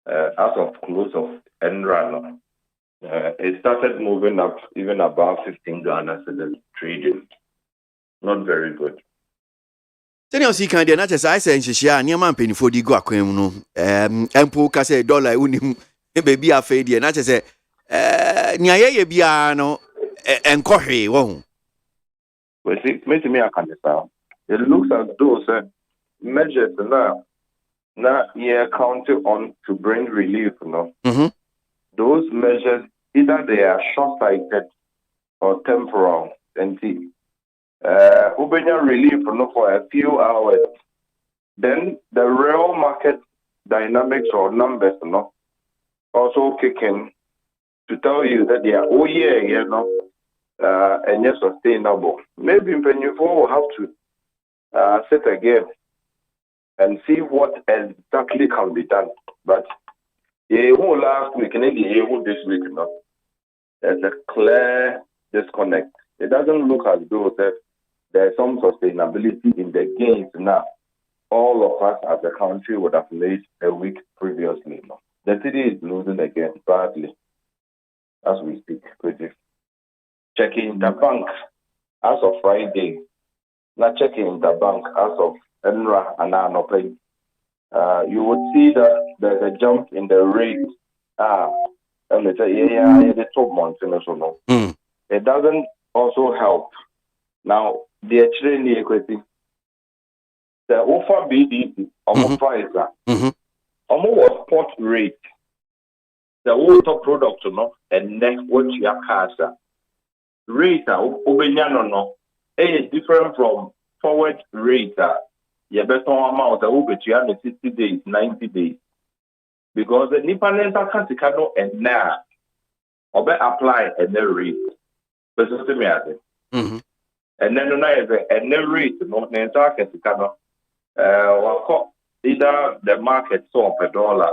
as of close of Enra, it started moving up even above 15 Ghana cedis trading. Not very good. Tell you, can the not as I say, Shia, near man penny for the Guaquem, Empo Case dollar, unim, baby, a fade, and I say, Nya Biano, and Corre, won't. Well, see, me I can decide. It looks as though measures now counted on to bring relief, Those measures, either they are short-sighted or temporal, and see. Ubenya relief for a few hours. Then the real market dynamics or numbers also kick in to tell you that they are and yet sustainable. Maybe Penufo will have to sit again and see what exactly can be done. But last week and this week, there's a clear disconnect. It doesn't look as though there's some sustainability in the gains now. All of us as a country would have made a week previously. The city is losing again badly as we speak. Checking the bank as of Friday, not checking the bank as of Enra and Anopay. You would see that there's a jump in the rate And they say, yeah, the top months and so no. It doesn't also help. Now, the actually equity. The offer BDC, almost price, almost spot rate. The water product, no, and next what you have rate, no, is different from forward rate. You better amount over 60 days, 90 days. Because the independent can't and now, or apply and then rate. But and then and then rate, not the entire either the market saw per dollar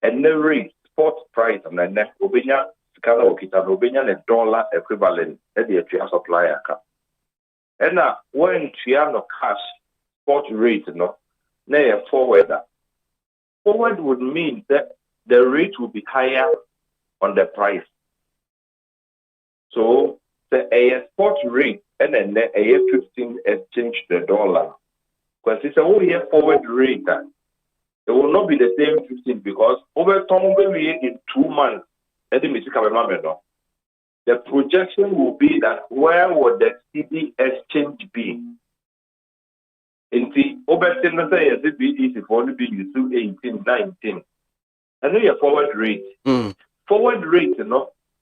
and the rate spot price and then Obinya Obinya $1 equivalent at the supplier. And now when you have no cash spot rate, no, forward would mean that the rate will be higher on the price. So the spot rate and then the 15 exchange the dollar. Because it's a whole year forward rate. It will not be the same 15 because over time in 2 months, the projection will be that where would the CD exchange be? In the over 10 years, it be easy for to be 18, 19. And then your forward rate. Forward rate,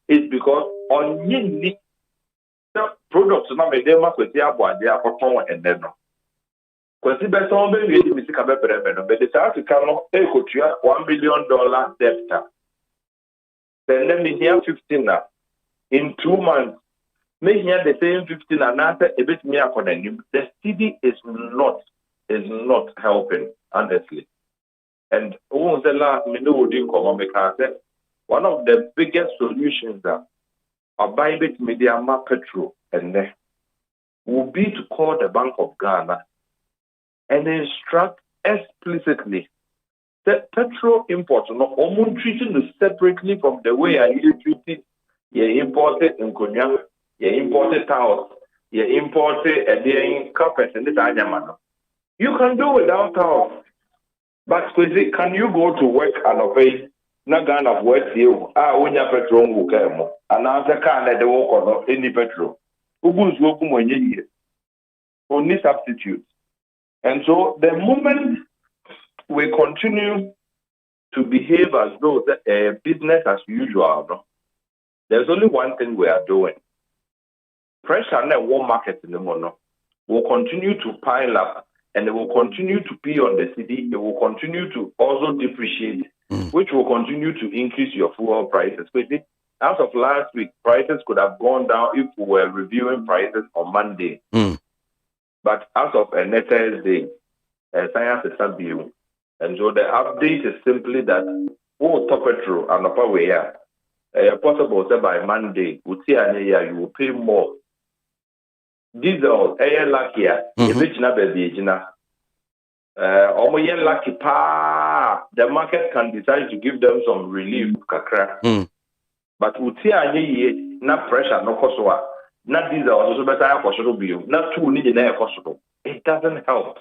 is because on the products, not made them up with the ABOAGYE and then. Because the best one be but the South African $1 billion debt. Then let me hear 15 now. In 2 months, may hear the same 15 and after a bit more for them. The CD is not helping, honestly. And over the last minute, one of the biggest solutions that are buying it media petrol and will be to call the Bank of Ghana and instruct explicitly that petrol imports are not treated separately from the way I treated. You imported in Konya, you imported towels, you imported carpets and this man. You can do without towels. But can you go to work and pay not Ghana work you? When your petrol will come, and after can let the work on any petrol. Who's working when you hear? Only substitute. And so the moment we continue to behave as though business as usual, there's only one thing we are doing. Pressure on the war market in the morning will continue to pile up and it will continue to be on the city. It will continue to also depreciate, which will continue to increase your fuel prices. As of last week, prices could have gone down if we were reviewing prices on Monday. But as of a Thursday, science is not view. And so the update is simply that top petrol and upper way possible by Monday, you will pay more. Diesel, luckier, lucky pa. The market can decide to give them some relief, kakra. But not pressure, no cost. Not these are also better for sure bill. Not too need in possible. It doesn't help.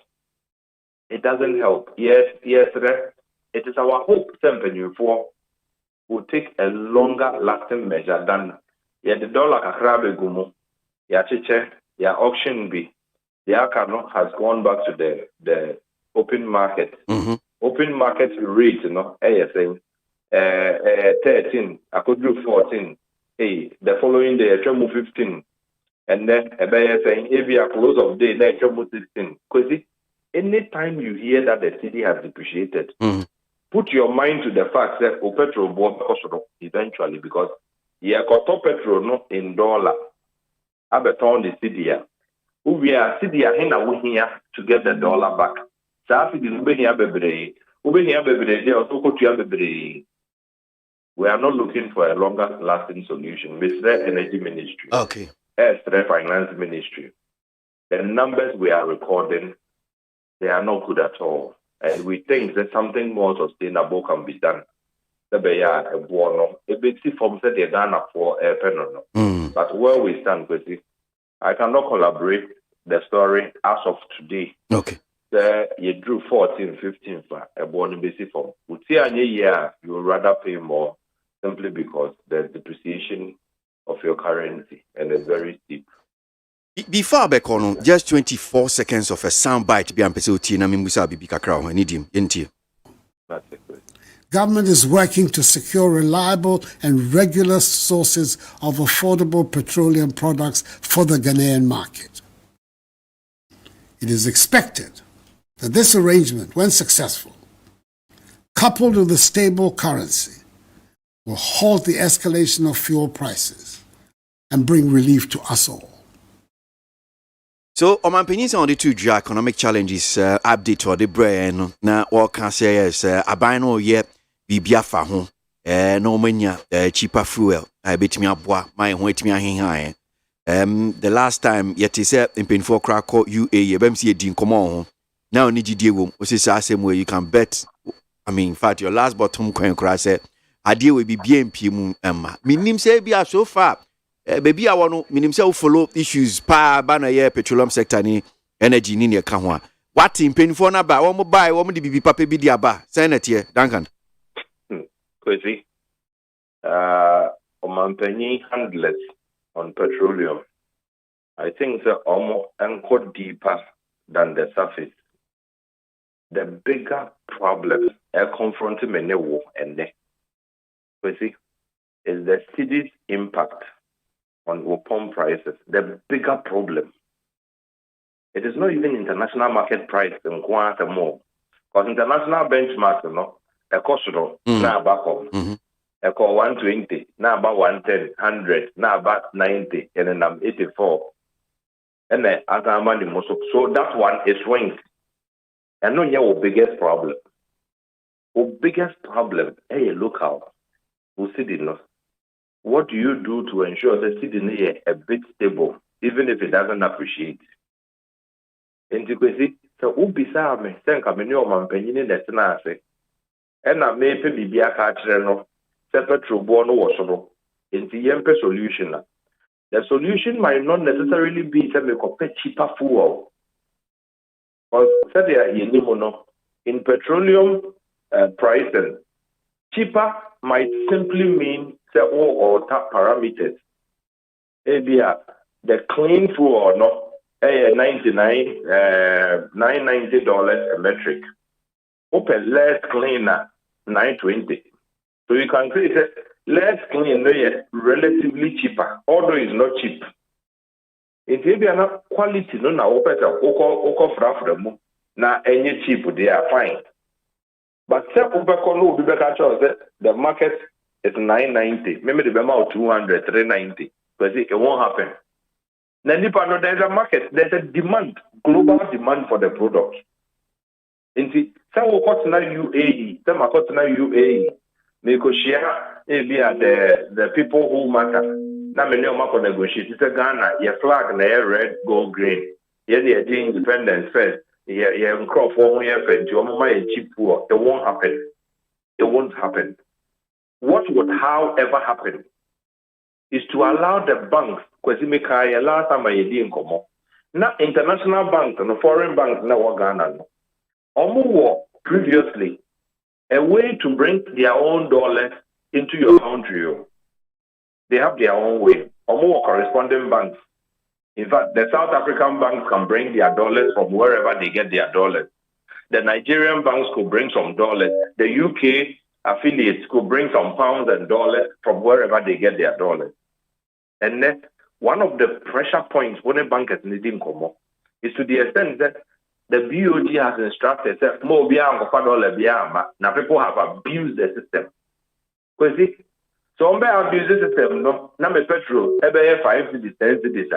It doesn't help. Yes, it is our hope something for will take a longer lasting measure than the dollar kakrabe gumu. Chiche, auction be. The Akano has gone back to the open market. Open market rate, saying 13, I could do 14. The following day, I move 15. And then a buyer saying, if you are close of day, then you move 16. Because anytime you hear that the city has depreciated, put your mind to the fact that petrol bought eventually because you got petrol no in dollar. I bet on the city. We are city here to get the dollar back. We are not looking for a longer lasting solution. Mr. Energy Ministry. Okay. Mr. Finance Ministry. The numbers we are recording, they are not good at all. And we think that something more sustainable can be done. But where we stand with it, I cannot collaborate the story as of today. Okay. you drew 14, 15 for a born basic form. Would see a year you would rather pay more simply because there's depreciation of your currency and it's very steep. Before Bekono, just 24 seconds of a sound bite be ampesoti na mimbusa bibi kakra ho nidim yenti. That's it. Government is working to secure reliable and regular sources of affordable petroleum products for the Ghanaian market. It is expected that this arrangement, when successful, coupled with a stable currency, will halt the escalation of fuel prices and bring relief to us all. So, Omanpenis on the two economic challenges update or the brain na all can say is abino ye bibia fa ho no mania cheaper fuel betimi aboa my ho etimi ahen the last time yet is in painful crack UAE BMC din come on now ni gidie wo o say asem where you can bet. I mean in fact your last bottom coin crash say adie we be BNP mu minim say bia so far baby I want to minim say follow issues pa ba na ye petroleum sector ni energy ni ne ka ho a what in painful na ba wo mo buy wo mo di bibi papa bi di aba senator Duncan KWASI Omanpenny handlers on petroleum, I think they're almost anchored deeper than the surface. The bigger problem confronting me and KWASI is the city's impact on pump prices. The bigger problem. It is not even international market price in quite more. Because international benchmarks, you know, a cost now back on. A call 120, now about 110, 100, now about 90, and then I'm 84. And then as I'm money most. So that one is swing. And no, your biggest problem. Our biggest problem, hey, look how we see the no. What do you do to ensure the city is a bit stable, even if it doesn't appreciate? And KWASI, so who beside me, think I'm in your man penny that's not say. And I may be a catcher no. Petrol born was in the solution. The solution might not necessarily be to make cheaper fuel. Because in petroleum pricing, cheaper might simply mean all or tap parameters. Maybe the clean fuel no $990 a metric. Open less cleaner $920. So you can say that less clean, relatively cheaper, although it's not cheap. It may be not quality, no, now, now, any cheap, they are fine. But the market is $990, maybe the amount $200, $390, but it won't happen. Then there's a market, there's a demand, global demand for the product. And see, some will cut now UAE, some are cut now UAE. Because share the people who matter. Now many of them negotiate. It's a Ghana, your flag, red, gold, green. Yeah, they are doing independence first. Yeah, crop for your friend. You are cheap poor. It won't happen. It won't happen. What would, however, happen is to allow the banks, because it may allow some of you come. Now international banks and foreign banks now Ghana. Previously. A way to bring their own dollars into your country. They have their own way. Or more corresponding banks. In fact, the South African banks can bring their dollars from wherever they get their dollars. The Nigerian banks could bring some dollars. The UK affiliates could bring some pounds and dollars from wherever they get their dollars. And then one of the pressure points when a bank is needing come is to the extent that the BOD has instructed that more now people have abused the system. KWASI, so on abuse the system, no, now my petrol, 5 cities, 10 cities.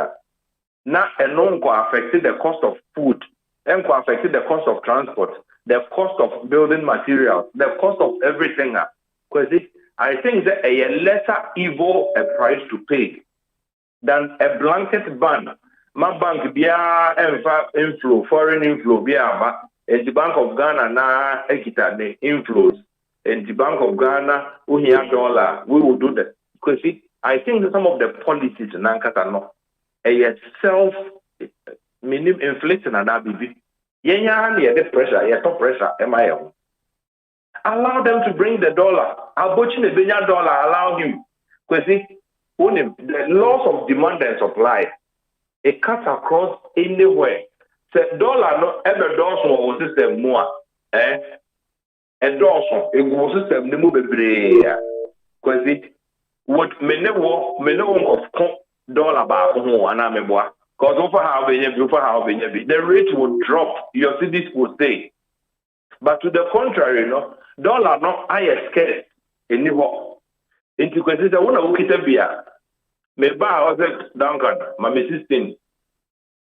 Now, and no affected the cost of food, and affected the cost of transport, the cost of building materials, the cost of everything. KWASI, I think that a lesser evil a price to pay than a blanket ban. My bank bia inflow, foreign inflow bia and the Bank of Ghana na ekita the inflows. And the Bank of Ghana $1 we will do that. Because I think that some of the policies in Nankata no a self minim inflation and ABB. Yenya the pressure, top pressure, MIL. Allow them to bring the dollar. Aboagye the Benya dollar, allow him. Because the laws of demand and supply, it cuts across anywhere. The dollar no ever does one system more. A dorsal, it was system the move because it would many of dollar back home and I'm a boy. Because over how the rate will drop, your cities will stay. But to the contrary, dollar no higher scarce anymore. Into consider one of Wikitabia. Me buy Duncan, my 16.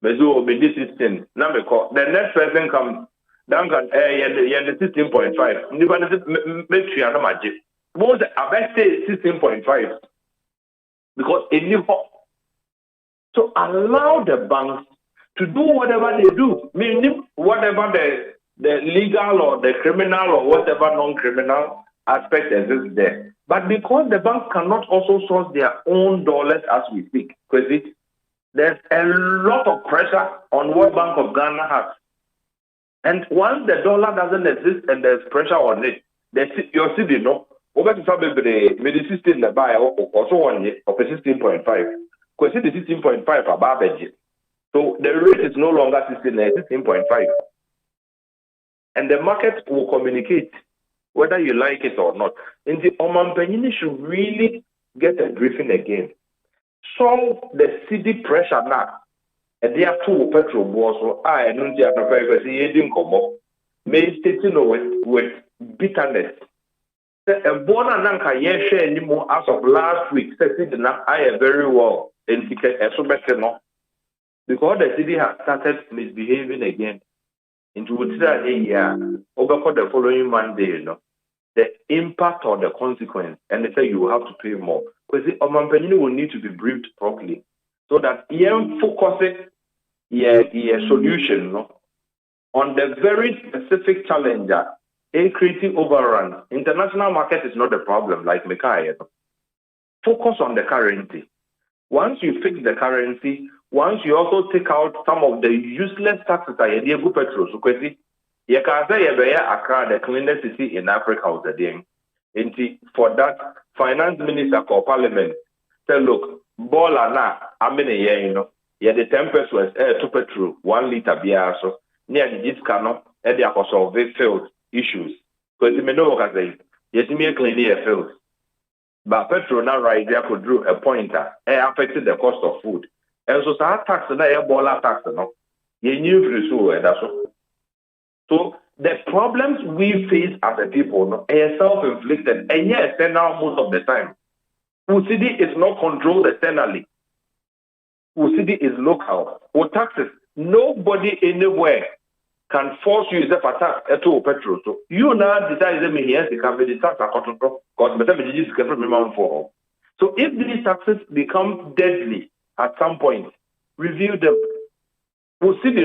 Mezo be this 16. Now the next person comes Duncan, 16.5. Make sure I'm magic. Most I bet say 16.5 because anymore. So allow the banks to do whatever they do, meaning whatever the legal or the criminal or whatever non-criminal aspect exists there. But because the banks cannot also source their own dollars as we speak, because there's a lot of pressure on what Bank of Ghana has. And once the dollar doesn't exist and there's pressure on it, your city, over to some the system that buy also on it of 16.5. Because it is 16.5 above budget. So the rate is no longer 16.5. And the market will communicate whether you like it or not. And the Omanpenini should really get a briefing again. Solve the city pressure now. And there are two petrol boards. I don't see a very good come up. May state with bitterness. A bona nanka share anymore as of last week. I am very well. And because the city has started misbehaving again into a year over for the following Monday, the impact or the consequence, and they say you will have to pay more. Because the Omanpenini will need to be briefed properly so that focusing solution on the very specific challenge in creating overrun. International market is not a problem like Mekai. Focus on the currency. Once you fix the currency, once you also take out some of the useless taxes that you do petrol, so you can say Accra, the cleanest city in Africa, was the day. And for that, finance minister or parliament say, look, bola na, I mean a year, the 10 pesos to petrol, 1 liter beer, so near the discount, and they are solve failed issues. Because you may know what I say, yes, me cleanly a failed. But petrol now right there could draw a pointer. It affected the cost of food. And so our tax and a bola tax, you knew so and that's all. So the problems we face as a people are self-inflicted, and yet external most of the time. UCD is not controlled externally. UCD is local. Or taxes, nobody anywhere can force you to pay tax at all petrol. So you now decide that me yes, you can be the tax control because better me just get from amount for. So if these taxes become deadly at some point, review them. We'll see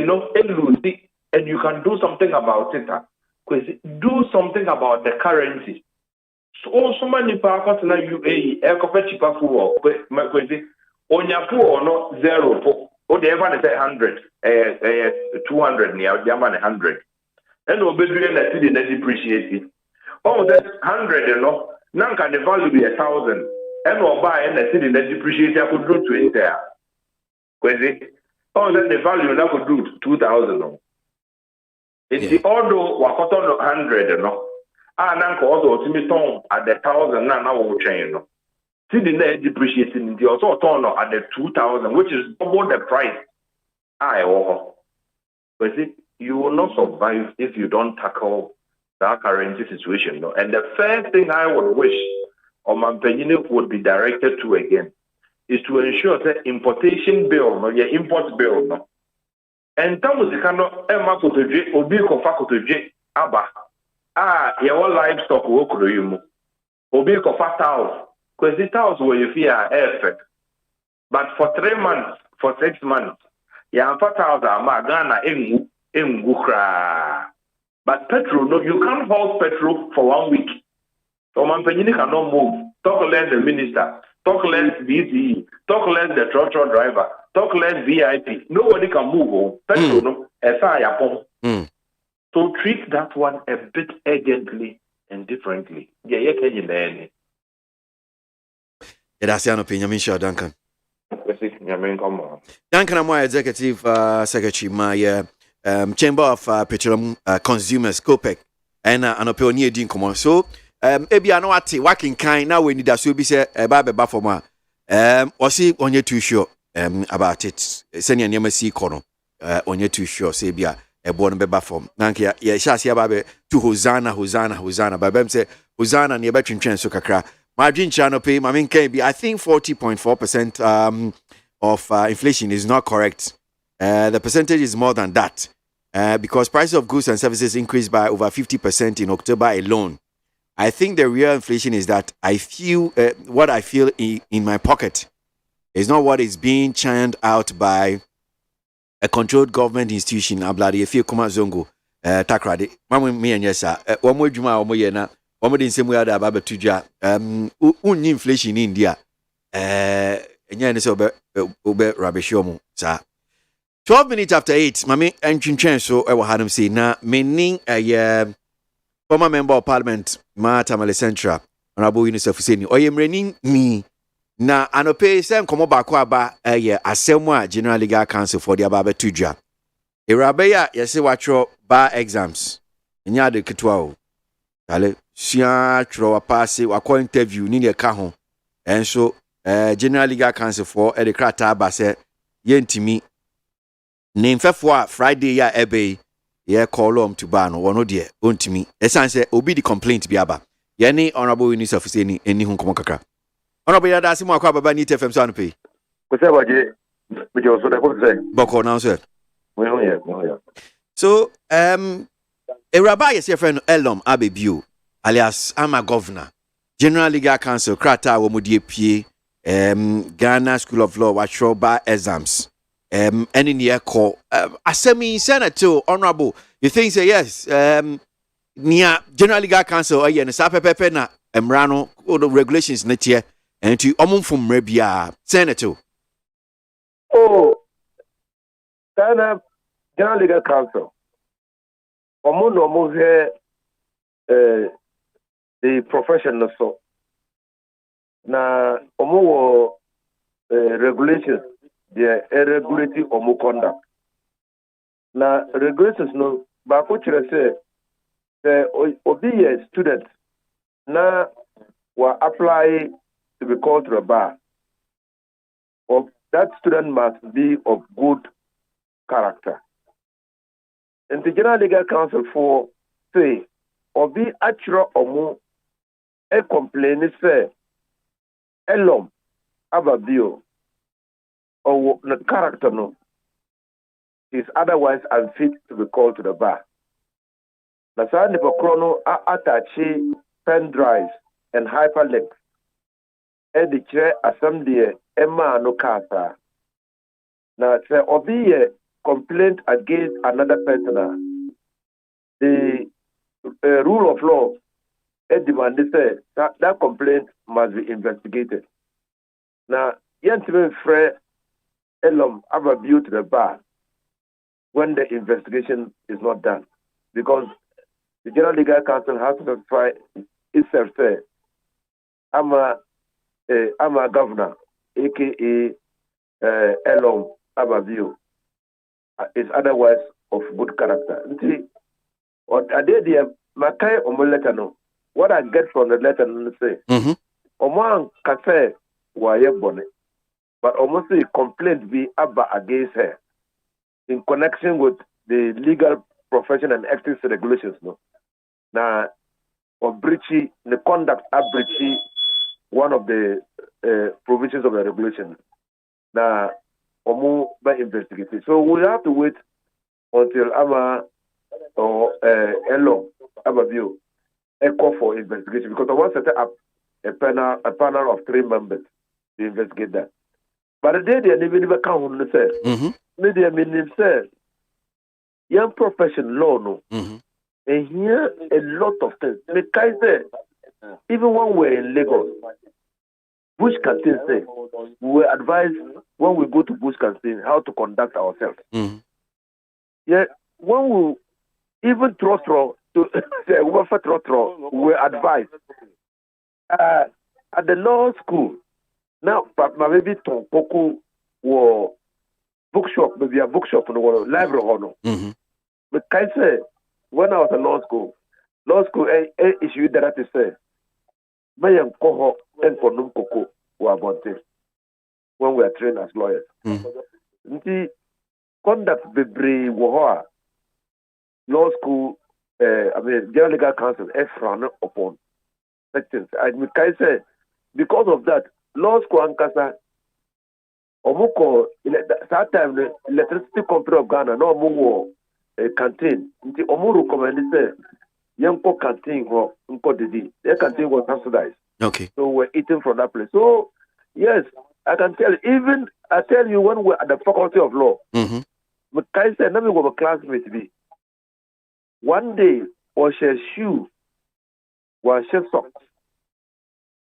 and you can do something about it. Do something about the currency. So many parts na UAE, air cheaper food, on your food no zero. Or they ever say 100, 200 near German 100. And we'll be doing that city that depreciated. Oh, that 100, now can the value be 1,000. And we'll buy in the city that depreciated, I could do 20 there. Oh, then the value now could do 2,000. It's the order wakoto 100, now also to me at the 1,000 now will change. See the net depreciating the also turn at the 2,000, which is double the price. But you will not survive if you don't tackle that currency situation. And the first thing I would wish Omanpenini would be directed to again is to ensure that importation bill, your import bill, and Tamus cannot Emma Kotoje, Obi Kofa Kotoje, Abba. Your livestock will you. Obi Kofa Towels. Because the towels where you fear effect. But for 3 months, for 6 months, yeah, for towels are Ghana in Gukra. But petrol, no, you can't hold petrol for 1 week. So Mampenini cannot move. Talk less the minister, talk less VCE, talk less the truck driver, talk less VIP. Nobody can move. Petrol, no, So treat that one a bit urgently and differently. Yeah, can you learn? That's an opinion, Michelle Duncan. Come Duncan, I'm my executive secretary, my Chamber of Petroleum Consumers, COPEC, and an opinion din come. So, maybe I know what working kind now we need that so be say about for ma. Was he on you too sure about it? Senior never see corner on you too sure, say be a born beba form. Nankia, yeah, shasi ababe to Hosanna. Babem say Hosanna near between trends so kakra. Margin channel pay, I mean, can be I think 40.4% of inflation is not correct. The percentage is more than that because price of goods and services increased by over 50% in October alone. I think the real inflation is that I feel what I feel in my pocket is not what is being churned out by a controlled government institution. Abladi, if you come at Zongo, Takradi, Mamma me and yes, one more Juma or Moyena, one more in same way that Baba Tuja, inflation in India, and yes, Ober Rabishomo, sir. 12 minutes after 8, Mammy and Chinchen, so I will have him say, now, meaning a former member of parliament, Tamale Central, Honorable Yunus Fuseni, or am raining me. Na anope sem komo bako aba asemwa General Legal Council for the Ababa Tuja. Irabeya yesi watro bar exams. Nya de ketwa o. Ale sia tro apase wako interview ni ne ka ho. Enso General Legal Council for the krata aba se yentimi ne mfefo a Friday ya ebe ye call to bar no wono de ontimi. Esan se obi di complaint bi aba. Ye ni Honorable Yunus Fuseni eni hu komo kakra. Honorable Yada Simo Akwa Baba Nite FM so pay. ABOAGYE, which also the good Boko now, sir. Yeah. So, a rabbi is your friend Elom Abebiu, alias I'm a governor, General Legal Council, Krata Womudi Ghana School of Law, Watchro Bar exams, any near call. Assembly Senator, Honorable, you think say yes, near General Legal Council, and Sapepe na Emrano, all the regulations net here. And to from Rebia, Senator. Oh, Ghana General Legal Council. Here, the professional so. Na regulations, the irregularity or conduct. Na regulations no, but what you say, the obedient students na were apply to be called to a bar. Or that student must be of good character. And the General Legal Council for say, or be actual or more, a complaint say, Elom, Ababio, or the character no, is otherwise unfit to be called to the bar. The Sani Chrono attache pen drives and hyperlinks. The chair assembly Emma no kasa. Now say obi a complaint against another person. The rule of law demand say that complaint must be investigated. Now yentime free Elom Ababio to the bar when the investigation is not done, because the General Legal Council has to notify itself say I'm a governor, aka Elom Ababio, is otherwise of good character. What I did here, Makai Omo letter no. What I get from the letter say, Omo Kase Waye Bonnet, but almost a complaint be Abba against her in connection with the legal profession and ethics regulations. No, now or breaching the conduct of breaching one of the provisions of the regulation. Now, Omo by investigating. So we have to wait until Ama or Elom Ababio call for investigation, because I want to set up a panel of 3 members to investigate that. But the day they never come on the say, maybe I mean say, young profession law no, and here a lot of things. The guy say, even when we're in Lagos, Bush Canteen say, we advise when we go to Bush Canteen how to conduct ourselves. Yeah, when we even trotro to say for trotro were advised at the law school. Now, my baby ton poku or bookshop, maybe a bookshop or library hono. But I say when I was at law school issue that I say, Mayan coho and for num coco or about this when we are trained as lawyers. The conduct bebre woha law school, general legal counsel frown upon sections. I say because of that, law school ankasa omuko that time the electricity company of Ghana no omu canteen. Nti omu recommend say yanko canteen or nko didi. Their canteen was subsidized. Okay. So we're eating from that place. So yes, I can tell you, even I tell you when we're at the faculty of law, but I said, let me go to classmate be. One day, was a shoe, was a socks,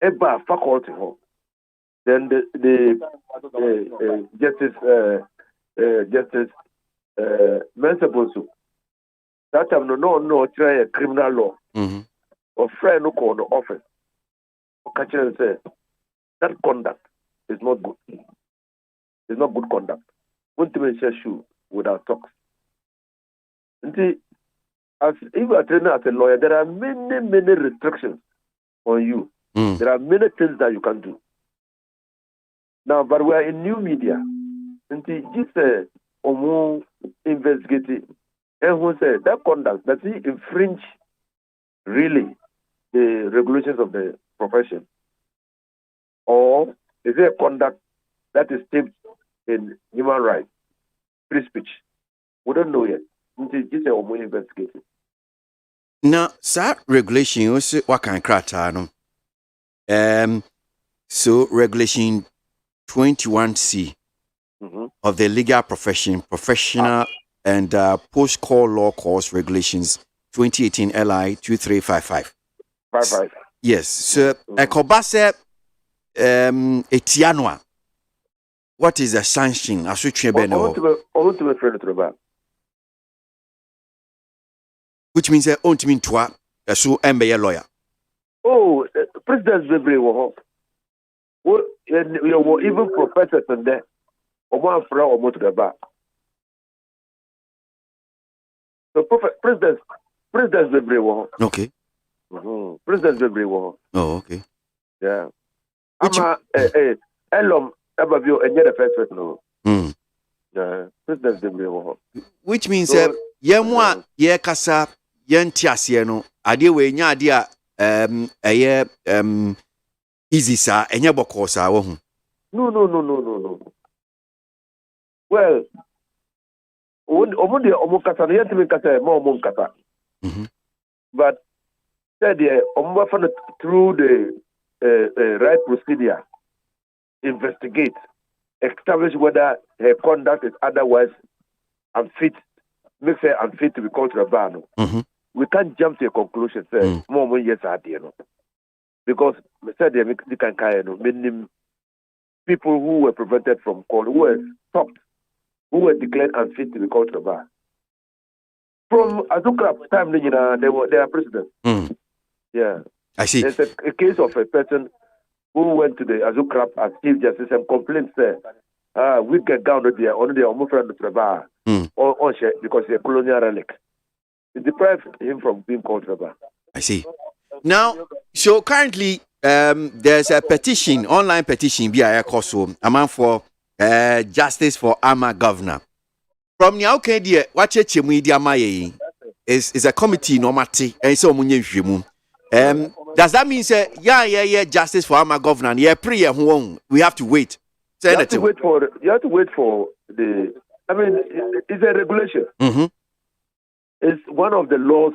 a bar faculty home. Then the Justice Mensabosu. That time no try a criminal law. Or friend who call the office. Catch and say that conduct is not good. It's not good conduct. Won't even share shoe without socks. As if you are trained as a lawyer, there are many restrictions on you. There are many things that you can do. Now, but we are in new media. Just omu investigating, and who said that conduct does it infringe really the regulations of the profession, or is it a conduct that is steeped in human rights, free speech? We don't know yet. Just omu investigating. Now, sir, regulation you say what can crata no? So regulation 21C of the legal profession, professional and post-call law course regulations 2018 LI 2355. 55. Yes, so ekobase etianwa. What is the sanction? Which means ultimate twa so MBA lawyer. Oh, President Zebri wo you even professors in there. Omo afra omo to the back. So President Zebri wo. Okay. President Zebri wo. Oh, okay. Yeah. Ama elom abavio enye the first person no. Yeah, President Zebri wo. Which means yemwa ye kasa yenti ase no ade we nya ade a easy sir enye boko sa wo hu. No. Well, omu kasa no yenti me kasa mo omu kasa. But said through the right procedure, investigate, establish whether her conduct is otherwise unfit, makes her unfit to be called to the bar. We can't jump to a conclusion, say, more yes, I did. Because said they can carry many people who were prevented from calling, who were stopped, who were declared unfit to be called to the bar. From Azukrap time, they are president. Yeah. I see. There's a case of a person who went to the Azukrap as Chief Justice and complained, said, we get down to the only the friend of the bar, or because he's a colonial relic. It deprived him from being called to the bar. I see. Now, so currently, there's a petition, online petition, via Koso, among for justice for Ama governor. From now, okay, dear, what you media my is a committee normati, and so munye. Does that mean say yeah justice for Ama governor? Yeah, we have to wait. You have to wait for the. I mean, it's a regulation. It's one of the laws.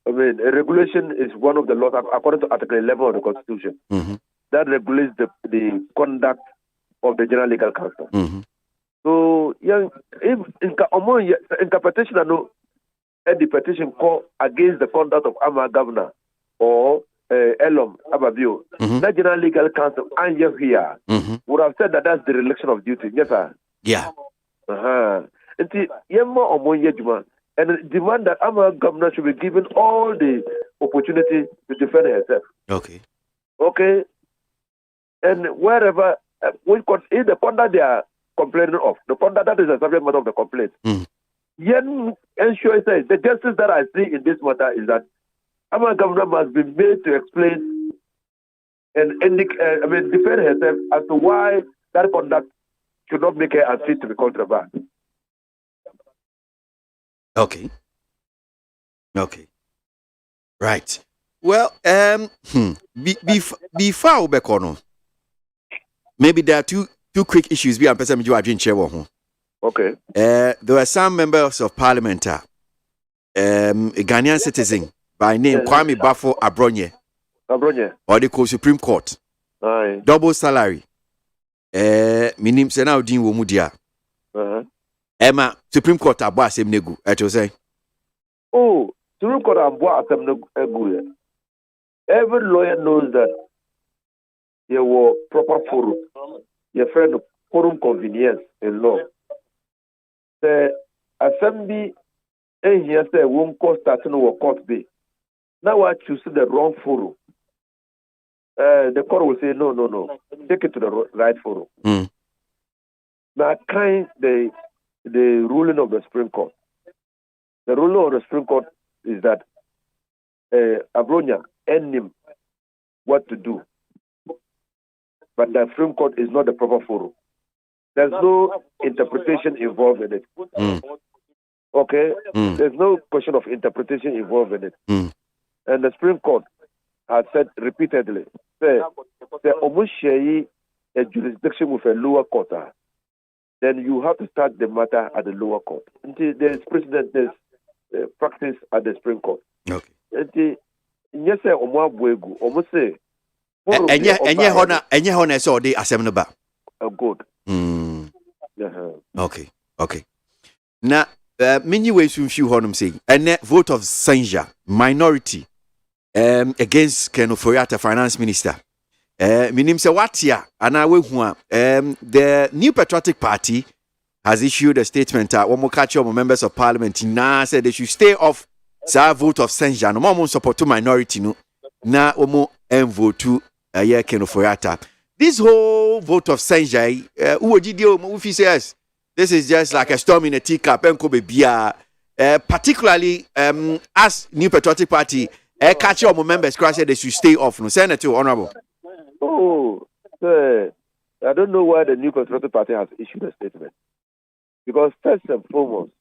I mean, a regulation is one of the laws according to Article 11 of the Constitution that regulates the conduct of the General Legal Counsel. So, if interpretation the petition call against the conduct of Ama governor or Elom Ababio, the General Legal Counsel and here would have said that that's the relation of duty. Yes, sir. Yeah. Until Yemo or Monye Juma, and demand that our governor should be given all the opportunity to defend herself. Okay. Okay. And wherever, in the conduct they are complaining of, the conduct that is the subject matter of the complaint, yet ensure the justice that I see in this matter is that our governor must be made to explain and defend herself as to why that conduct should not make her unfit to be contraband. Okay. Okay. Right. Well, before Obekono, maybe there are two quick issues. We are person you are Okay. There were some members of parliament, a Ghanaian citizen by name Kwame Bafo Abronye. Or they call Supreme Court. Aye. Double salary. Minim sena udin wo mudia. Emma Supreme Court abwa semnegu. Eto say. Oh, Supreme Court abwa semnegu. Every lawyer knows that there were proper forum. Your friend forum convenience in law. The assembly here say won't cost starting or court day. Now I choose the wrong forum. The court will say no. Take it to the right forum. Now kind the ruling of the Supreme Court. The ruling of the Supreme Court is that Abronya and him what to do. But the Supreme Court is not the proper forum. There's no interpretation involved in it. Okay? There's no question of interpretation involved in it. And the Supreme Court has said repeatedly, say almost share a jurisdiction with a lower court, then you have to start the matter at the lower court. Until there's precedent, there's practice at the Supreme Court. Okay. Until yes, say almost say. Enye hona so the assembly ba. Good. Okay. Now, many ways to few honum say, and vote of censure minority against Ken Ofori-Atta, finance minister. Minim se watia anawe hua. The New Patriotic Party has issued a statement. One more catch up members of parliament now said they should stay off. Sa vote of censure. No more support to minority no. Na omo vote to Ken Ofori-Atta. This whole vote of censure, this is just like a storm in a teacup. Particularly as New Patriotic Party, catch up members said they should stay off. No, Senator Honorable. Oh, sir, I don't know why the New Patriotic Party has issued a statement. Because first and foremost,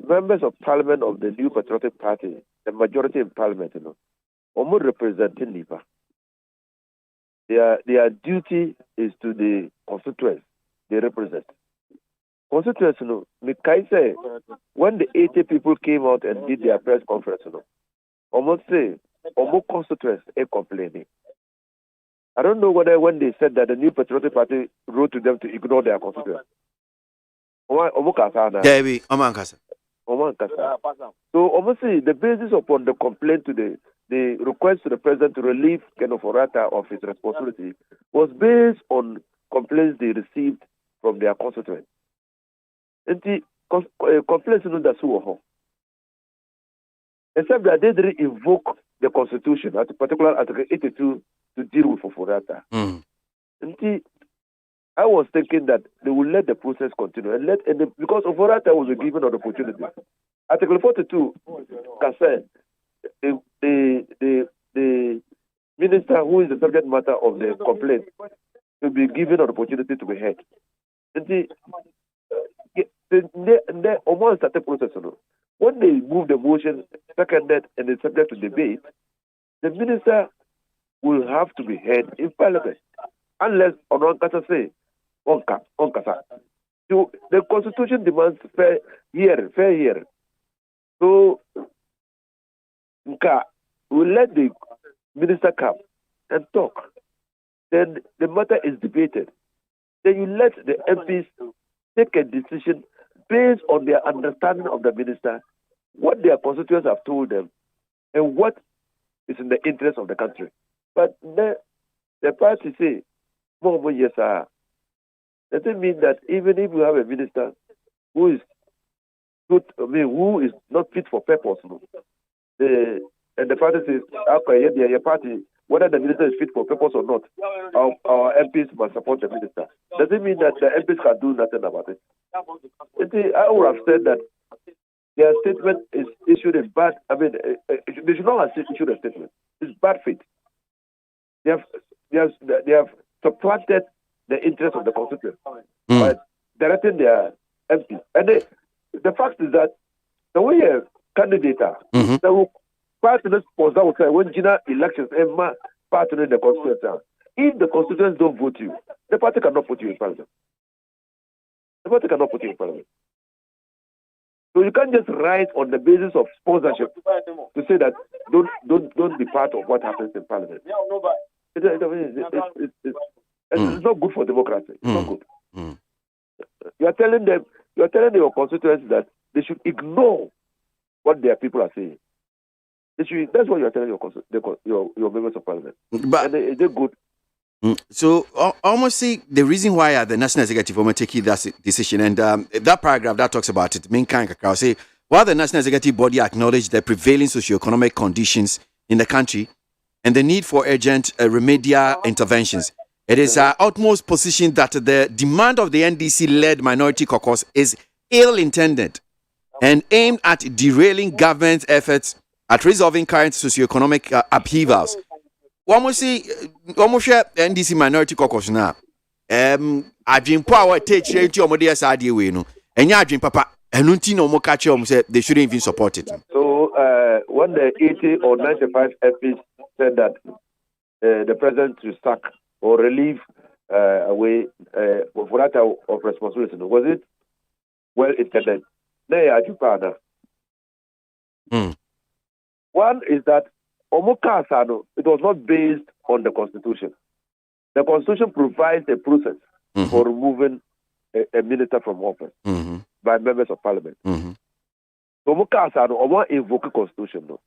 members of Parliament of the New Patriotic Party, the majority in Parliament, almost representing NIPA. Their duty is to the constituents they represent. Constituents, say, when the 80 people came out and did their press conference, almost constituents are complaining. I don't know whether when they said that the New Patriotic Party wrote to them to ignore their constituents. Debbie, Omankasa. So almost the basis upon the complaint to the request to the president to relieve Ken Ofori-Atta of his responsibility was based on complaints they received from their constituents. And the complaints that's who except that they didn't invoke the constitution, at particular Article 82, to deal with Ofori-Atta. And I was thinking that they will let the process continue and because Ofori-Atta was given an opportunity. Article 42 can say the minister who is the subject matter of the complaint will be given an opportunity to be heard. And they almost started the process. When they move the motion, seconded, and it's subject to debate, the minister will have to be heard in Parliament. Unless Ononkasa say, Onkasa. So the Constitution demands fair hearing. So we'll let the minister come and talk. Then the matter is debated. Then you let the MPs take a decision based on their understanding of the minister, what their constituents have told them, and what is in the interest of the country. But the party say, yes, sir. Doesn't mean that even if you have a minister who is who is not fit for purpose. No? And the party says, okay, your party, whether the minister is fit for purpose or not, our MPs must support the minister. Does it mean that the MPs can do nothing about it? I would have said that their statement is issued in bad. I mean, they should not have issued a statement. It's bad faith. They have supplanted the interest of the constituent by directing their MPs. And the fact is that the way a candidate are, they will part of the sponsor will say when Gina elections part of the constituents. If the constituents don't vote you, the party cannot put you in parliament. The party cannot put you in parliament. So you can't just write on the basis of sponsorship to say that don't be part of what happens in parliament. It's not good for democracy. It's not good. You are telling your constituents that they should ignore what their people are saying. That's what you are telling your members of parliament. But is it good? So almost see the reason why the national executive will take that decision, and that paragraph that talks about it, main kind of say while the national executive body acknowledged the prevailing socio-economic conditions in the country and the need for urgent remedial interventions, it is our utmost position that the demand of the NDC-led minority caucus is ill-intended and aimed at derailing government efforts at resolving current socio-economic upheavals. One more see NDC minority caucus now. I've been power take change to Omodia Sadi way no. And ya dream papa and no more catch say they shouldn't even support it. So when the 80 or 95 MPs said that the president should sack or relieve away for that of responsibility, was it well intended? One is that Omoka Asano, it was not based on the Constitution. The Constitution provides a process for removing a minister from office by members of parliament. Omoka Asano, Omo invoke the Constitution, no.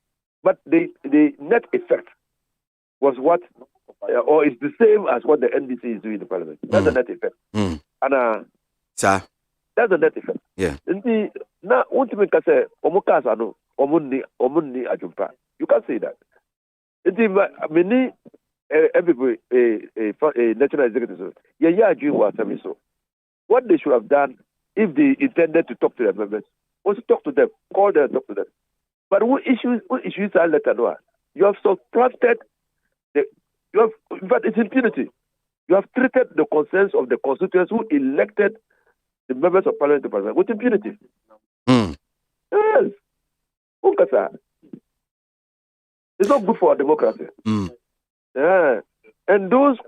But the net effect was what, or it's the same as what the NDC is doing in the parliament. That's the net effect. And that's the net effect. Yeah. Now, ultimately, say Omoka Asano, Omunni Ajumpa. You can't say that. Many everybody, a national executive, what they should have done if they intended to talk to their members was to talk to them, call them, talk to them. But what issues are letter no? You have supplanted but it's impunity. You have treated the concerns of the constituents who elected the members of parliament with impunity. Yes. It's not good for our democracy. Yeah. And those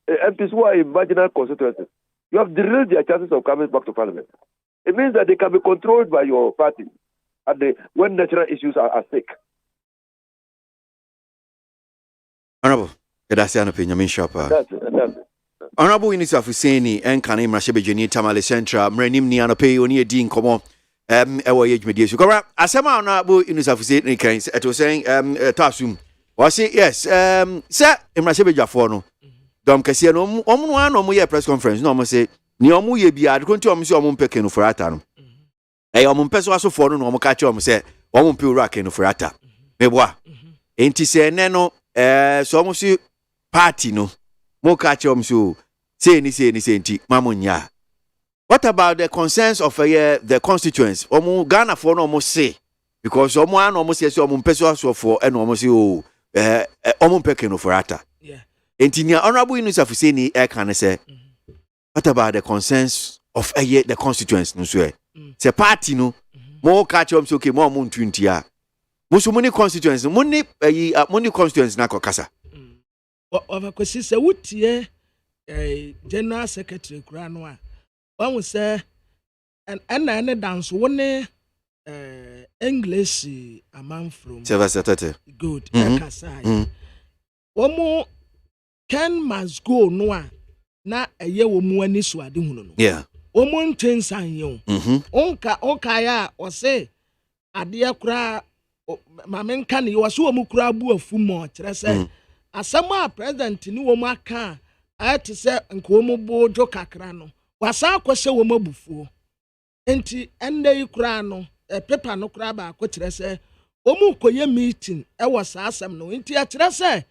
MPs who are in marginal constituencies, you have derailed their chances of coming back to parliament. It means that they can be controlled by your party when national issues are at stake. Honorable, that's an opinion. That's it. Honorable Minister Fuseni and Kane Mrashebe Tamale Central, Mrenim Nianope, Oni Dean Komo. Age media. So, Asama Honorable Minister Fuseni can it was saying Tasum. Was it yes, sir, Mrashebe Jafono. Dom Cassiano, one or more press conference, no, say, Niomu ye be ad contum so mumpekeno for atam. A mumpeso so for no catch say, one pure racken for ata. Mebois. Ain't he say, Neno, so almost party no. Mo catch so say any Mamunya. What about the concerns of the constituents? Ghana for almost say because someone almost says peso for and almost you pekeno for ata. Yeah. And Honorable Minister Fuseni can say, what about the concerns of the constituents? No swear. Say party no more catch okay more moon 20 ya. Musumuni constituents, money constituents na kokasa. Over kwesi se wutie general secretary kranwa. One will say, and dance one English a man from good. One more can must go no na a year or more any swadi. Yeah. One more 10 sign you. Onka ya or say, a dear cra, Mamen can you was so mukrabu of fumo, say, as some president in Womaka, I had to say, and Como Bojo Cacrano. Wasa kwese wo mabufuo enti ende yi kura no paper no kra ba ko kire se omu koye meeting e was asem no nti a kire se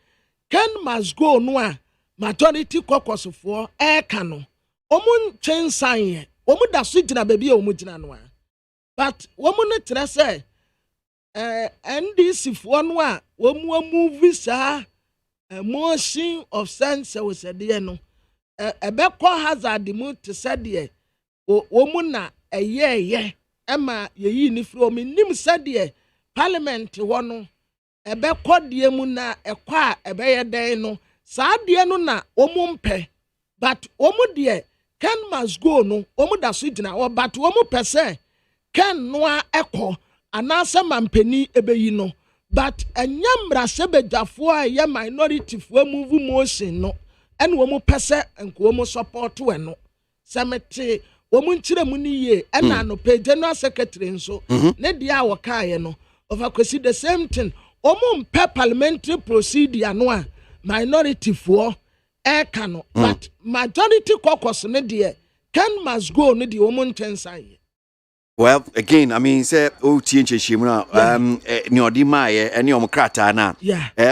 Ken must go no a majority caucus for e ka no omu chensan ye omu da so gina ba bi omu gina no a but omu no kire se NDC for no a omu move sa motion of sense we said no ebekọ hazard mu te sede omu na eye ema yeyi ni fro mi nim sede parliament ho no ebekọ die mu na ekọ a ebeye den no saa die no na omu mpe but omu die Ken must go no omu da so gina o but omu pese Ken no a ekọ anase mampeni ebeyi no but enyamra sebejafo a ye minority fo move motion no ene wo mu pese enko wo mu support we no semete wo mu nkire mu ni ye ena no pe general secretary nso ne dia wo kaaye no overkwesi the same thing wo mu mpe parliamentary procedure no a minority fo e ka no but majority caucus ne de Ken must go ne de wo mu ntensan. Well, again, I mean, say, ni odi maye, any omkrata na.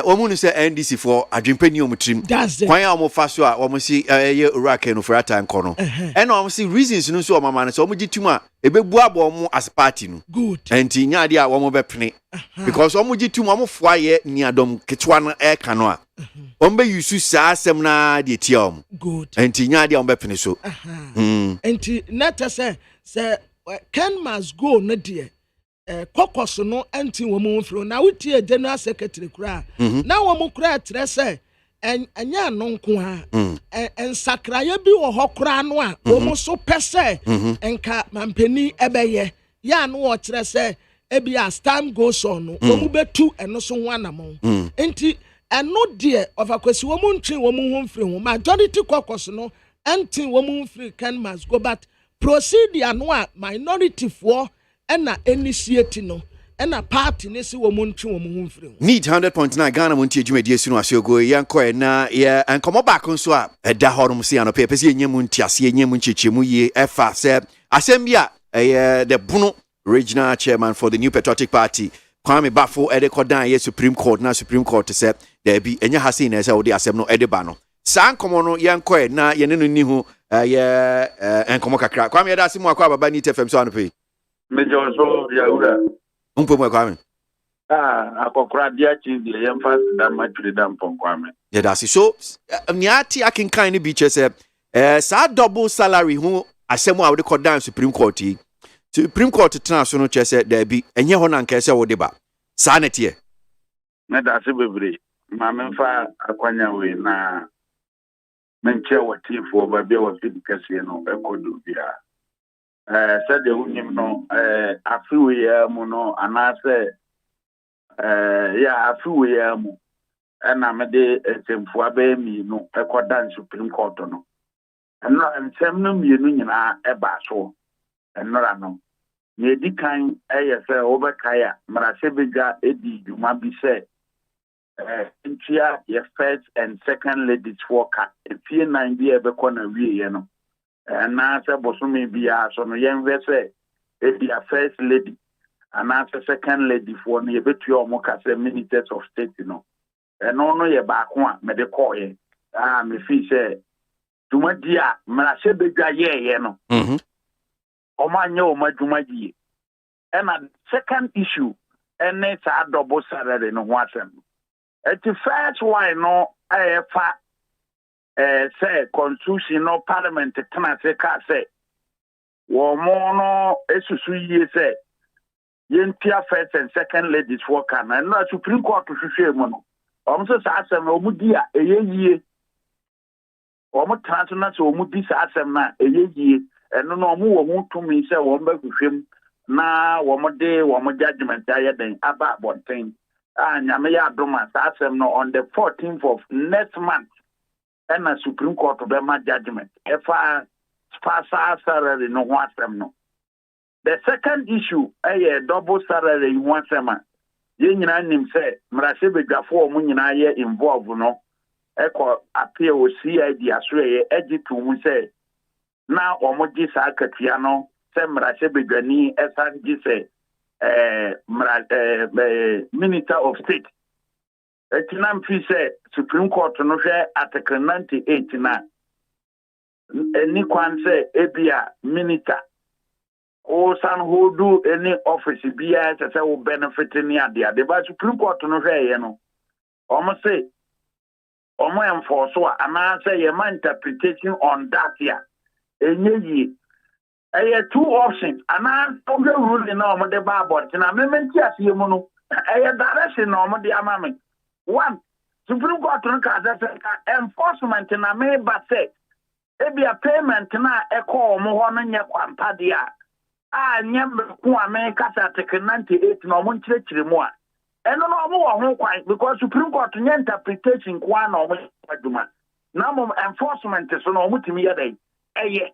Omu say NDC for adrimpeni omutrim. That's it. Why omu faso a omu si ye urake no for ata nkono. And omu si reasons no so omu mama so omu jituma ebebu abo omu as party no. Good. Enti nya dia omu bepene. Because omu jituma omu fwa ye ni adom ketwa no e ka no a. Omu be yusu sa asem na de tia omu. Good. Enti nya dia omu bepene so. Enti neta say Ken must go no dear. Caucus no anti woman through now with your general secretary cry. Now woman cry tresse and ya non kwa and sakraya bi or hokra noa almost so per se and ka mampeni ebeye ya no tresse ebi as time goes on woman be two and no so one among enti and no dear of a question woman tree woman home free majority caucus no anti woman free Ken must go but procedure no a minority for na initiate no na party ne se wo montwe wo mo mfiri need 100.9 Ghana montie dwumadi asu no asego yanko na ye enkomo back nso a eda horom se ano pese yenyam ntiase yenyam nchechemu ye efa se asem bia the Bono regional chairman for the New Patriotic Party Kwame Bafo edekodan ye Supreme Court na Supreme Court se there be enya hase na se wo de asem no edeba no san komo no yanko na ye ne no ni hu enkomo kakra Kwame da simu akwa baba ni TFM so anope mejo so ya ura umpo mwe Kwame akokra dia chi de yemfa da maturi da mpon Kwame ya da so niati akinkan ni bi che se sa double salary hu asemu a wo de kodan Supreme Court yi Supreme Court tena so no che se da bi enye ho na nka se wo de ba sa netie na da se bebre ma memfa akwanya we na menche watifo ba bia wa fidi kase no ekodu bia said the unim no afiwe ya mu no anase ya afiwe ya mu na me de temfu aba mi no ekodan Supreme Court no eno nsem no mienu nyina eba so enora no ye di kan se obekaya marasebega edi djuma bi se ntia ye first and second ladies worker efie 9 bi ebekọ na wie ye no na se bosome bia so no yenvese a first lady and as a second lady for no yebetu omo ka se ministers of state no no ye ba ko a me de call ye me fi se dumadi a mara se bedwa ye no omo anya o madwumadi and second issue and it's a double salary no ho asem at the first why no fa say constitutional parliament tana se ka say wo mo no esusu yie say yentia first and second ladies for kana na Supreme Court hwehwe mu no so sa asem na omudi a eyeyie omo transna so omudi sa asem na eyeyie eno no omo wo hu tumi say wo mba hwehwem na wo mo de wo mo judgment ayeden aba bonten nyame ya adoma sa asem no on the 14th of next month and a Supreme Court of my judgment. If I salary no one no. The second issue, a double salary in one summer. Yin him say, Marasebe Gafo Munina ye involved no. Echo appear with CID Asray, edgy to say. Now, Omoji Sakatiano, say Marasebe Gani, Esan say. Minister of State. Etinam fi say Supreme Court no hwɛ Article 98 na any kwan say ebia minister o san hold any office bia say will benefit ni ade but Supreme Court no hwɛ ye no omo say omo enforce ana say ye man interpretation on that here enye yi two options ana oge rule na omo de ba board na mementi asie mu no direction na omo de amame one Supreme Court no ka say enforcement na me ba say ebia payment na ekọ omo ho no nye kwampa de a nyem ku America Article 98 na omo nkyerɛkyerɛ mu a eno no omo wo ho kwan because Supreme Court nye interpretation kwa na omo aduma na mo enforcement so na omo timi yɛ dai eye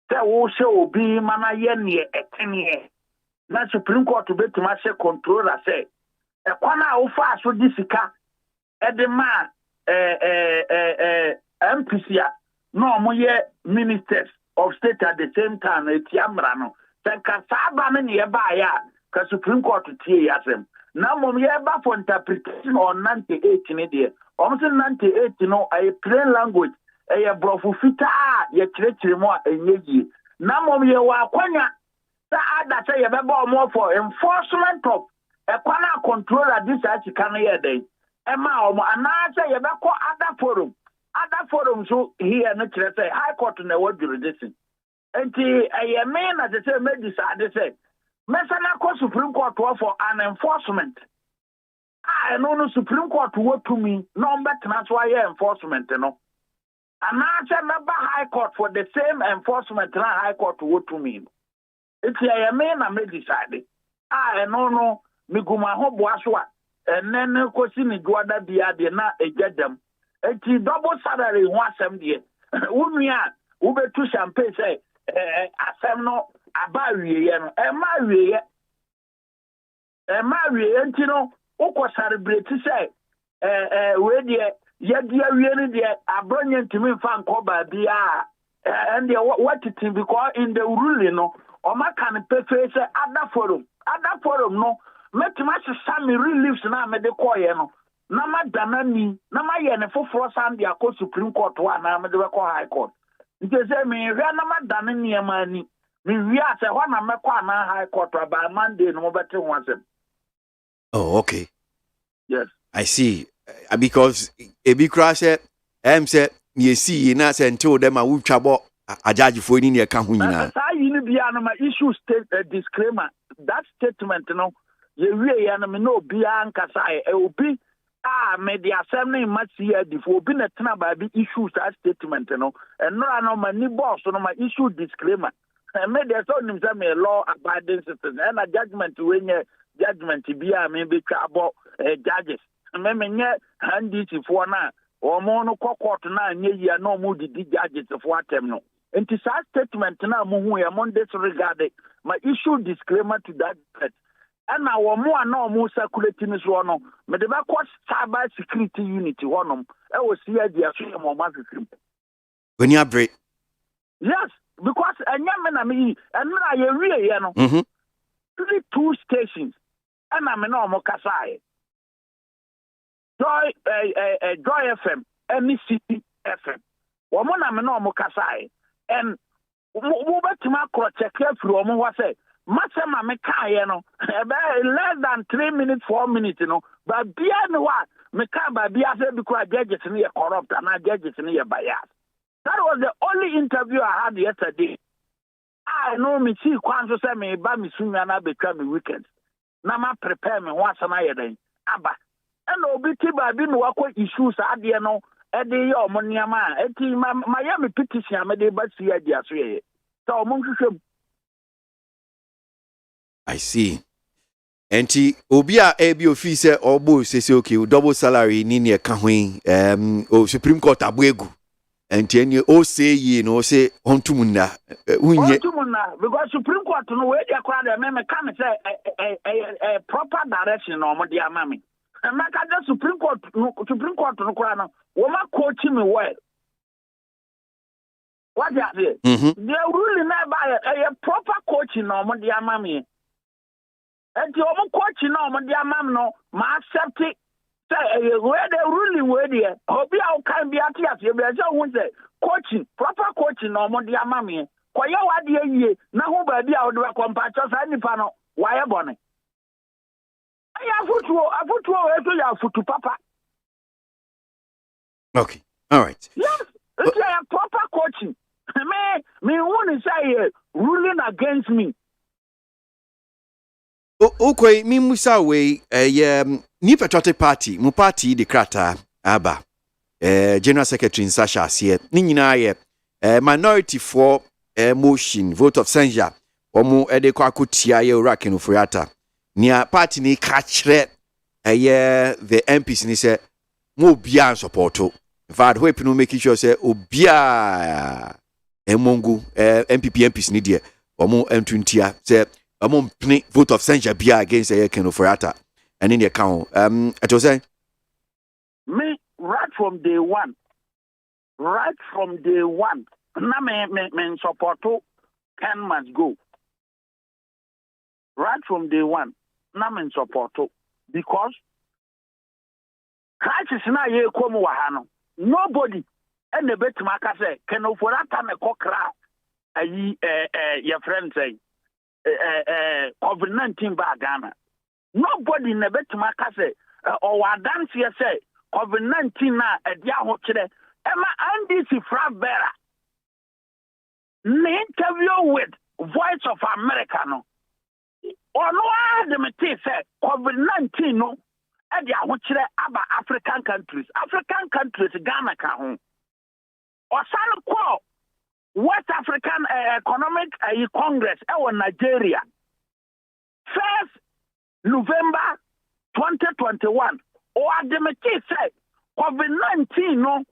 se wo se obi mana ye ne etene na Supreme Court betuma se controller say ekwa na wo fa so di sika ede ma MPC no omo ye ministers of state at the same time etiamra no ka saba me ne ba ya ka Supreme Court tie yasem na mom ye ba for interpretation on 98 ne de omo se 98 no a plain language e brofo fita ye kyerɛkyerɛ mu a enyeji na mom ye wa kwanya sa ada say ye be ba omo for enforcement of ekwana controller this achika no ye den e ma omo ana say ye be ko other forum so here no kyerɛ say high court na what jurisdiction enti eye me na say me decide say mesana ko Supreme Court for an enforcement no Supreme Court what to me no better so why enforcement no and I say member high court for the same enforcement na high court what to me it's eye me na me decide no me guma ho boaso a enen ko si ni duada bia de na ejedam enti double salary ho asem de wunua wo betu champagne say asem no aba wiye no e ma wiye enti no ukọ celebrate say we de ye dia wiye ni de abronye ntimi mfa nko ba bia and what it because in the ruling no o maka ne pefe say other forum no metima sami reliefs na me de koye no na madana ni na maye ne foforo sande akọ Supreme Court wa na me de ko high court nti say me hwe na madana ni amani me wi ase ho na me kwa na high court by Monday no bete ho asem. Oh, okay. Yes. I see. Because ebi crash say me see na say until them a wutwa bo ajaji fo ni ne ka ho nyina. Sa yi ni bia na ma issue state disclaimer that statement no ye wie ya na me no bia nkasa obi me the assembly must see before obi na tena ba bi issue that statement no no ma ni boss no ma issue disclaimer me there so nim say me law abiding citizen and a judgment when judgment bia me be twa abo judges me nye handisi for na omo no court na nye ya no mu di judges for atem no enti sa statement na mu hu ya mon disregard my issue disclaimer to that effect and now mo ana mo circulate ni so no me de ba ko cyber security unit honom e wo si adia so ye mo ma fifim when you break yes because anya me na me and na ye wie ye no 2 stations and na me na mo kasae Joy FM MEC FM wo mo na me na mo kasae and wo betima cross check through wo mo wa say masema me kaye no less than 3 minutes 4 minutes no but bia no wa me ka ba bia say because judges ni corrupt and judges ni bias. That was the only interview I had yesterday. I know me see kwan so say me ba me sunu na betwa me weekend na ma prepare me once na ye den aba and obi ti ba bi no akọ issues ade no e de ye omo niama eti ma ye me petition me de ba si ade aso ye so omo hwehwem. I see. Enti obi a ebi ofi se obo sese okay double salary ni ne ka hwen o Supreme Court aboegu enti eni o say ye no say ontumuna unye ontumuna because Supreme Court no we dey kwa dey me ka me say proper direction no mo dey amame and na ka the Supreme Court no kwa no wo ma coach me well what you say the ruling na ba proper coaching no mo dey amame And the omo coach no mo dia mam no ma accept it. Say where the ruling where there. Obi a can be at yes, you be say coaching, proper coaching no mo dia mam here. Koye wade yie na ho ba bia wo de compact sa nipa no waye bone. Aya afutuo we to ya futu papa. Okay. All right. Yes, it's a proper coaching. Me want to say ruling against me. Okay, me musa we New Patriotic Party, mu party de krata aba. General Secretary Sasha Asie. Ni nyina ye minority for motion vote of censure. Omo de kwa kutia ye Iraq no Furiata. Nia party ni ka kire the MPs ni say mo bia supporto. In fact, we pinu make sure say obia emongu MPP MPs ni die omo M20 say omo vote of censure bia against Ken Oforiatta and in the account it was say me right from day one na me supporto Ken must go right from day one na me supporto because crisis na ye komu wa ha no nobody and the bet maka say Ken Oforiatta me kokra ayi your friend say COVID-19 ba Ghana. Nobody in the bet maka say or dance here say COVID-19 na edia ho kire ema NDC fra bearer interview with Voice of America no or no the mate say COVID-19 no edia ho kire aba African countries Ghana ka ho or san ko West African Economic Congress in Nigeria. 1st November 2021. Or the mate said COVID-19 no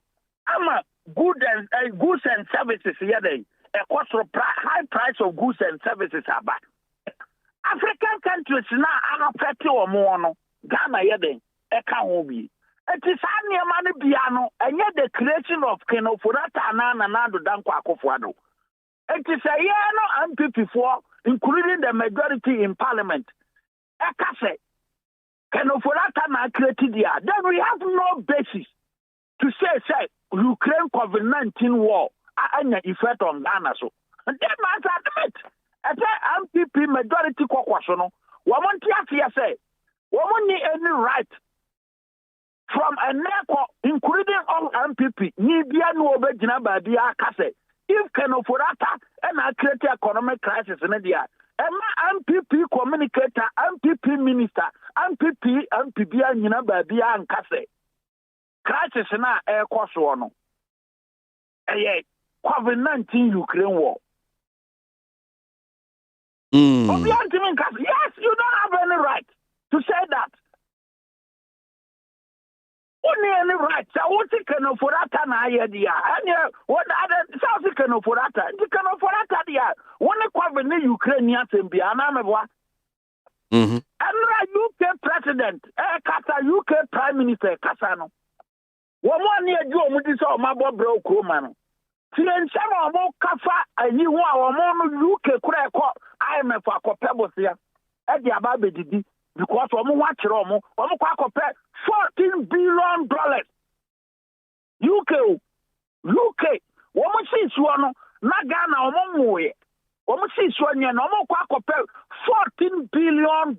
ama goods and services here then. A cost of high price of goods and services are back. African countries now are petty or more no Ghana here then. E can be. It is money piano, and yet the creation of Ken Oforiatta and Danko Akufo-Addo. It is a year no MPP for, including the majority in Parliament. Ekase Ken Oforiatta na created here. Then we have no basis to say Ukraine COVID-19 war and effect on Ghana so. And then must admit, at the MPP majority kokwasono, MONTIE say, woman need any right. From a NECO, including all MPP, Nibia no Obejina Badia Kase, if Ken Oforiatta and I create economic crisis in India, MPP communicator, MPP minister, MPP Nina Badia and Kase. Crisis na air cost one. COVID-19 Ukraine war. Yes, you don't have any right to say that. Only any right. So what Ken Oforiatta na idea? And what other South Ken Oforiatta? The Ken Oforiatta dia. One COVID Ukrainian be anamebwa. And UK president, Kasa UK prime minister Kasano. One year do mudi so mabo bro man. Tien chama mo kafa ayi ho a mo UK kura ko IMF akopebo sia. E dia ba bedidi because omo wa kire omo kwa akopɛ $14 billion. UK woman see no na Ghana omo woman see nya na omo kwa $14 billion.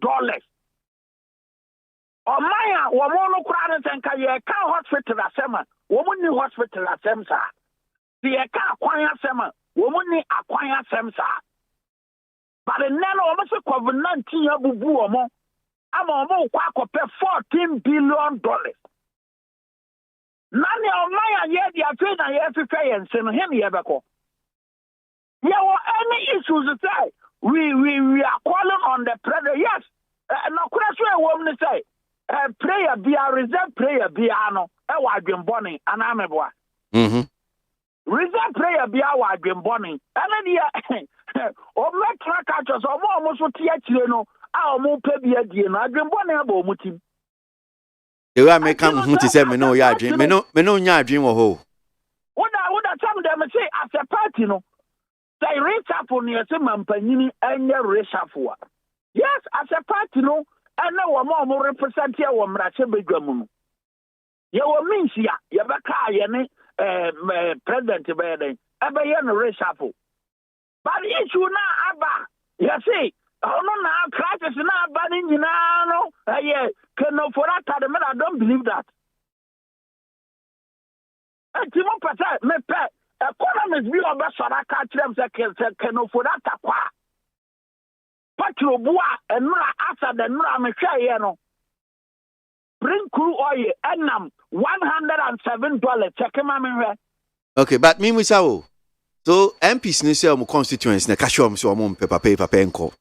Omaya woman no kura ne senka ye ka hospital asema woman ni hospital asem sa ye ka akwan asema woman ni akwan asem sa but then woman say COVID-19 abubu omo ama omo kwa $14 billion. Nani omaya ye di afi na ye fifa ye nse no him ye beko. Ye wo any issues say we are calling on the president. Yes, no question e wo me say prayer be a reserve prayer be ano e wa adwemboni anameboa. Reserve prayer be a wa adwemboni. Ana dia o me track achos omo so tie chire no a omo pe bia die no adwemboni aba omutim. You are making who to say me no ya dream. Me no nya dream wo ho. Would some them say as a party no. Say reshuffle ni say mampanyini enye reshuffle. Yes, as a party, no, and now more represent here, one Racha Begamun. You means ya, Yabaka, Yene, President Bede, Abayan reshuffle. But issue now, Abba, you see, oh no, now, crisis now, banning, you know, yeah, can no for that, I don't believe that. And Timon Pata, me pet, economists be over Saraka, can no for that, Patro Bois, and Nora after the Nora Michayano. Bring crude oil, and $107. Check him out. Okay, but me with so MPs ni say mo constituents na kasho mo so mo paper enko.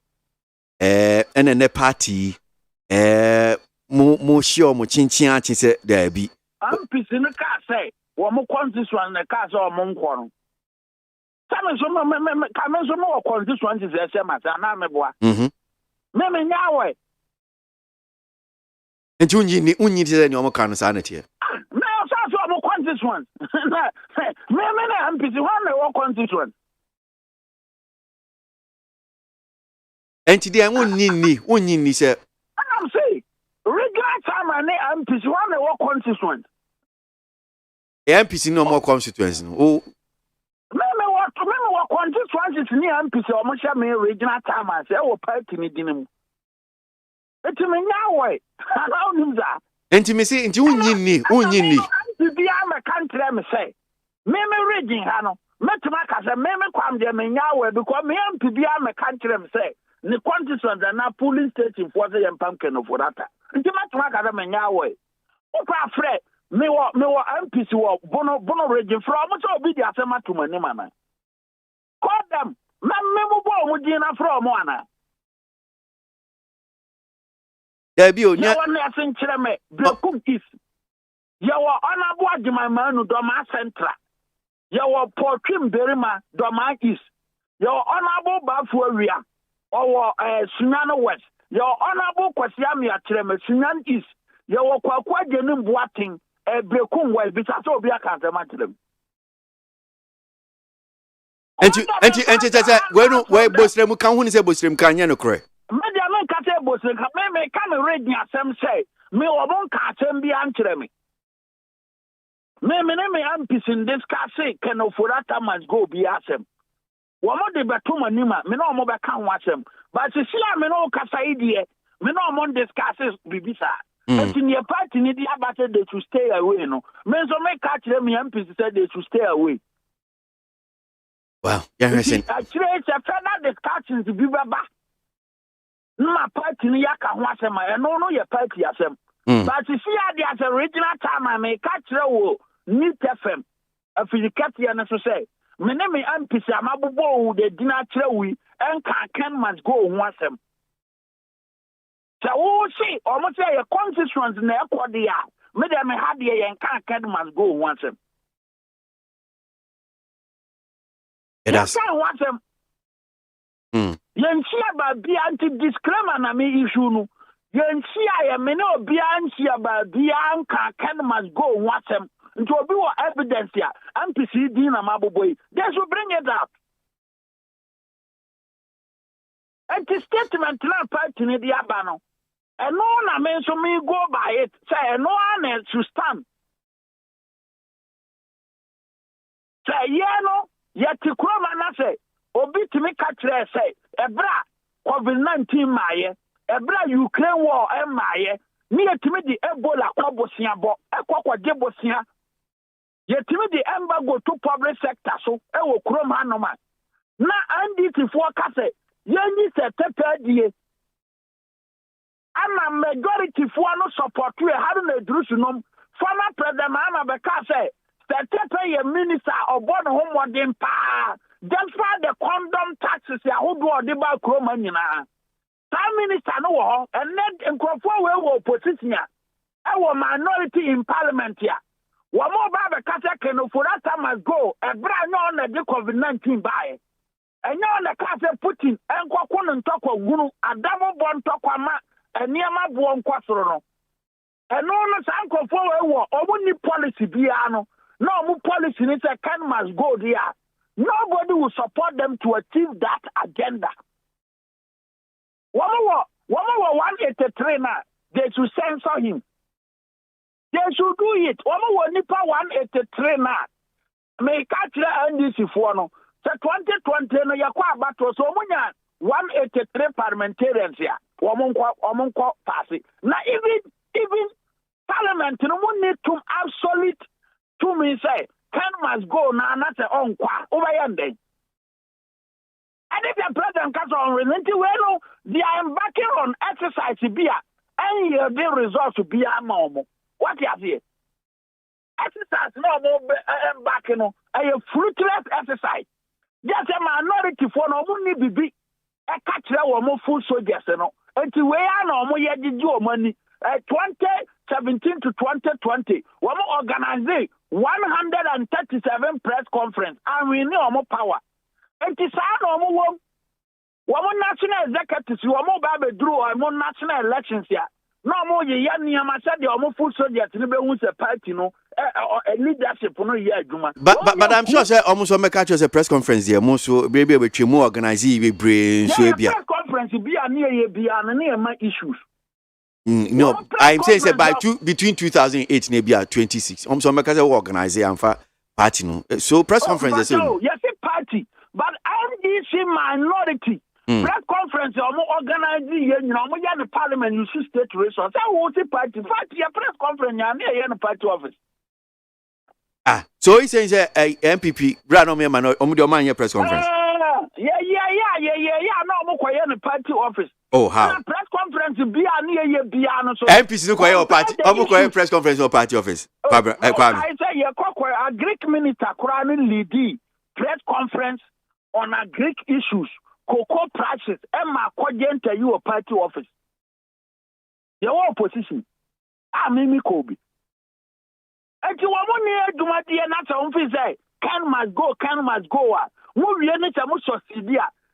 And then the party mo sure mo chinchin achi say there be. MPs ni ka say wo mo constituents na ka say o mo nko no. Come so mo constituents say say ma na me boa. Me nyawe. Enti unyi say ni o mo kan sa na tie. Me so mo constituents. Me na MPs one na wo constituents. Enti dia unyi ni say. I'm saying regular time and MPs one na wo constituents. MPs no more constituents no. Oh. Me what constituents ni MPs o mo share me regional time as e wo party ni dinam. Eti me nyawe. Allow him za. Enti me say enti unyi ni. Bia me country me say. Me region ha no. Metuma ka say me kwam de me nyawe because me MP bia me country me say. Ni constituents na polling station for the pumpkin of that. Enti metuma ka say me nyawe. Opa frɛ me wo MPs wo bono region from so obi di asema to mani mana. Call them. Me mo bo mo gina from ana. There be o nya won na sen kire me Brekum East. Ya wo ABOAGYE manu Doma Central. Ya wo Portrim Berima Doma East. Ya wo Honorable Bafu Awia. Or Sunyana West. Ya wo Honorable Kwasiami akire me Sunyan East. Ya wo KWASI nim Boating Brekum West bisa so obi aka asema kire. Enti tata we bosrem kan hu ni say bosrem kan nya no kore. Media men ka say bosrem kan me ka me read ni asem say me obon ka asem bi ankire me. Me MPs in this case can Ofurata must go be asem. Wo mo de beto manima me no mo be kan ho asem. But see me no kasa idie me no mo discuss bibisa. Enti ne party ni di abate they should stay away no. Me so me ka kire me MPs said they should stay away. Wow, yeah, listen. Actually, it's a further discussions to be baba. No party ni yaka ho asem no your party asem. But you see as a regional time I may catch wo New FM. Afirikati ya na so say. Me ne me MPs amabobo de dina trewi en kan must go ho asem. So wo see almost say your constituents na ekode ya. Me de me had ye en kan must go ho asem. It has. Yensia ba bi anti-disclaimer na me issue no. Yensia ya me no bi ansia ba bi kan must go wasem. Nti obi wo evidence ya. MPC din na maboboy. They should bring it up. And the statement na party ni di aba no. And no na me so me go by it. Say no one to stand. Say no. Yet Kroma na say obi timi ka kire say ebra COVID-19 maye ebra Ukraine war maye ni yetimi di Ebola kwabosia bo ekwakwage bosia yetimi di embargo to public sector so ewo Kroma anoma na NDC for ka say yenyi se tepedie ama majority for no support we ha na edurusunom former president ama be ka say the minister of one home modern pa. Just for the condom taxes, ya who do the back Romania. Prime Minister no and then in Crawford opposition. Our minority in parliament here. One more Baba Kata can for that time must go a brand on the COVID-19 by. And now the Kata Putin and Kwakun and Toko Guru, a double born Tokama, and Niama Buon Quasoro. And no one uncle for or policy piano. No more policy is a can must go there. Nobody will support them to achieve that agenda. One 183 now. They should censor him. They should do it. One nipa 183 now. May catch the NDC for no. So 2020 no yakwa battle so munya 183 parliamentarians here. Womonko pass it. Now even parliament no need to absolute to me say can must go na na say on kwa over yende. And if the president comes on related well, they are embarking on exercise beer and the results to be a normal. What you have here? Exercise no more embarking on a fruitless exercise. Just a minority for no money be a catch or more full soldiers, and to where no more yet did your money 2017 to 2020. One more organize 137 press conference and we know more power. And it's one national executives, you are more baby drew or more national elections here. No more ye yama said the almost full soldiers in the party, no leadership no year. But I'm sure almost all make a press conference here, most maybe with you more organize brain so be press conference be a near my issues. No, I'm saying between 2008 maybe 26. Almost make a organize and party no. So press conference yes, party. But NDC minority press conference organizing the parliament you see state resource. I want to party press conference the party office. So he says MPP ran me man press conference. Yeah. No, I'm party office. Oh, how? Press conference be a so MPC no kwaya party. I'm press conference or party office. I say a Greek minister lead press conference on a Greek issues, cocoa prices, and my quadrant to you a party office. Your opposition. Mimi Kobe. And you want near do my dear not on say, can must go. Move your nature must succeed.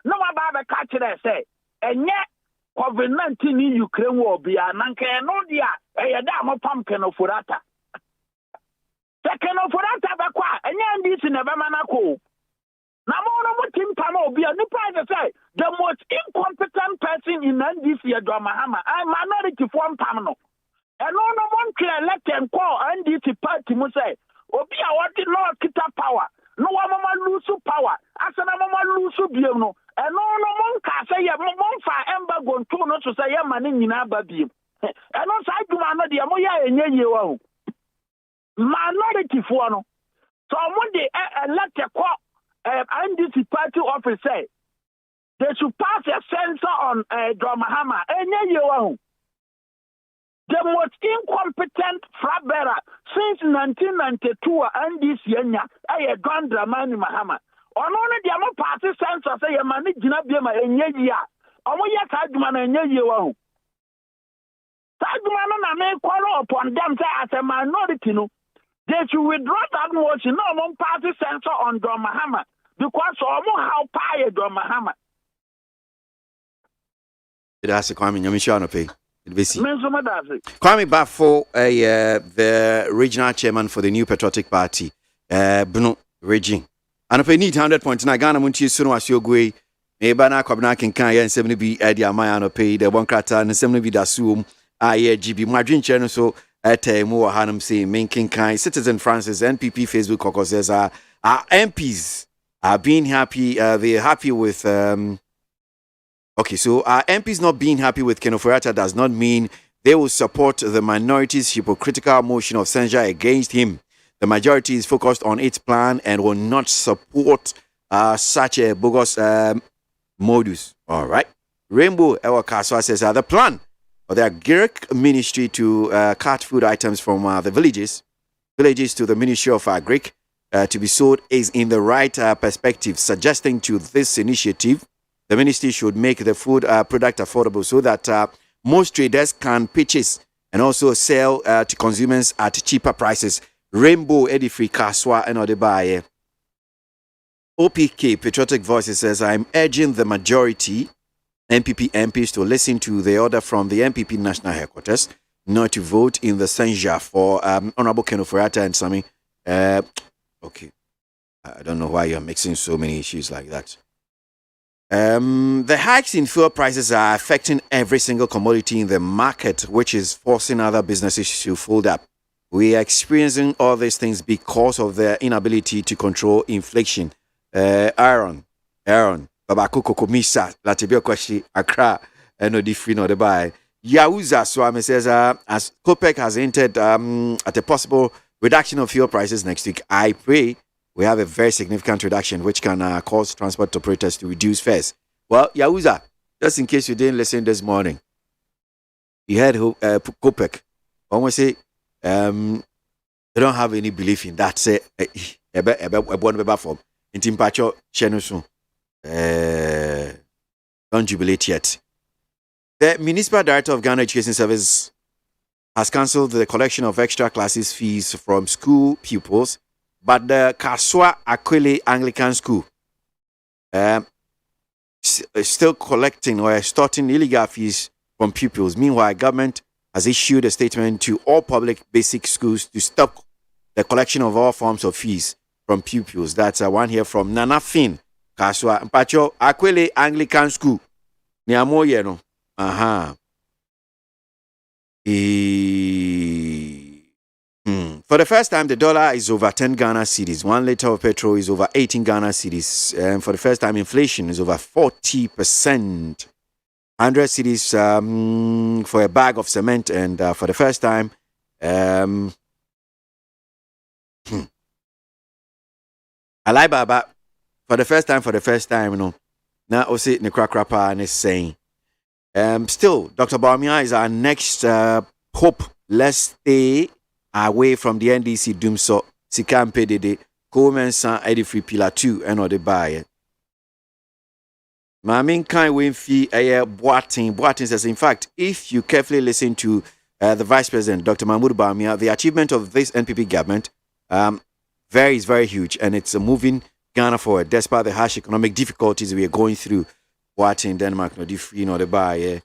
No about the catcher say, and yet COVID-19 in Ukraine will be an anchor no dear, a dam pumpkin of Furata. Second of Furata, and yan this in a Bamanako. Now, the most incompetent person in NDC Mahama, I'm minority form Pamano. And no one can let them call NDC party must say, Obia what did not kita power. No one lose power. As a mama lose Biano. And no one can say, Monfa Ember going to say, Yaman in Ababi. And also I do not the Amoya and Yayo. Minority form. So one day, let the call. NDC party office say they should pass a censor on Dramahama. The most incompetent flag bearer since 1992 NDC a Grand Dramani Mahama. On only the Amo party censor say a man Jinabima and Yaya. Omoya Tajman and Yayo. Tajman and I quarrel upon them as a minority. No, they should withdraw that motion. No one party censor on Dramahama. Because how pie Mahama. That's a Kwame Nyamishano pay. Kwame Bafo, the regional chairman for the New Patriotic Party, Bruno Regine. And if I need 100 points, Nagana Munchi Suno Asiogwe, Ebana Kwabna Kinkaya and 70 be Edia Mayano pay, the one crata and 70 be Dasum, GB, Madrin Channel, so at Moa Hanum say, Main Kinkai, Citizen Francis, NPP Facebook caucuses are MPs. Are being happy, they're happy with, okay, so MPs not being happy with Ken Ofori-Atta does not mean they will support the minority's hypocritical motion of censure against him. The majority is focused on its plan and will not support such a bogus modus. All right. Rainbow Ewa Kaswa says the plan of the Greek ministry to cut food items from the villages to the Ministry of Agric to be sold is in the right perspective, suggesting to this initiative the ministry should make the food product affordable so that most traders can purchase and also sell to consumers at cheaper prices. Rainbow Edifree Kaswa and Odebaye. OPK Patriotic Voices says, I'm urging the majority MPP MPs to listen to the order from the MPP National Headquarters not to vote in the censure for Honorable Ken Ofori-Atta and Sami. Okay. I don't know why you're mixing so many issues like that. The hikes in fuel prices are affecting every single commodity in the market, which is forcing other businesses to fold up. We are experiencing all these things because of their inability to control inflation. Aaron, Babako Kokomisa, Latibio Kwashi, Accra, and no different no the buy. Yauza Swami says, as COPEC has entered at a possible reduction of fuel prices next week, I pray we have a very significant reduction which can cause transport operators to reduce fares. Well, Yauza, just in case you didn't listen this morning, you heard COPEC. Almost say, they don't have any belief in that. Say, in Timpacho, Chenusu, don't jubilate yet. The Municipal Director of Ghana Education Service has cancelled the collection of extra classes fees from school pupils, but the Kaswa Akwele Anglican School is still collecting or extorting illegal fees from pupils. Meanwhile, government has issued a statement to all public basic schools to stop the collection of all forms of fees from pupils. That's one here from Nana Fin, Kaswa Mpacho Akwele Anglican School. Niamo yeno. Aha. For the first time, the dollar is over 10 Ghana cedis. 1 liter of petrol is over 18 Ghana cedis. And for the first time, inflation is over 40%. 100 cedis for a bag of cement. And for the first time, Alibaba, for the first time, you know, now Osi Nekrakrapa and is saying, still, Dr. Bawumia is our next hope. Let's stay away from the NDC Dumso, Sikampe Dede, Coleman San Edifree Pillar 2, and other buyer. Mamin Kai Winfi, Boatin says, in fact, if you carefully listen to the Vice President, Dr. Mahmoud Bawumia, the achievement of this NPP government is very huge, and it's moving Ghana forward, despite the harsh economic difficulties we are going through. Watching Denmark, no different, no the buy.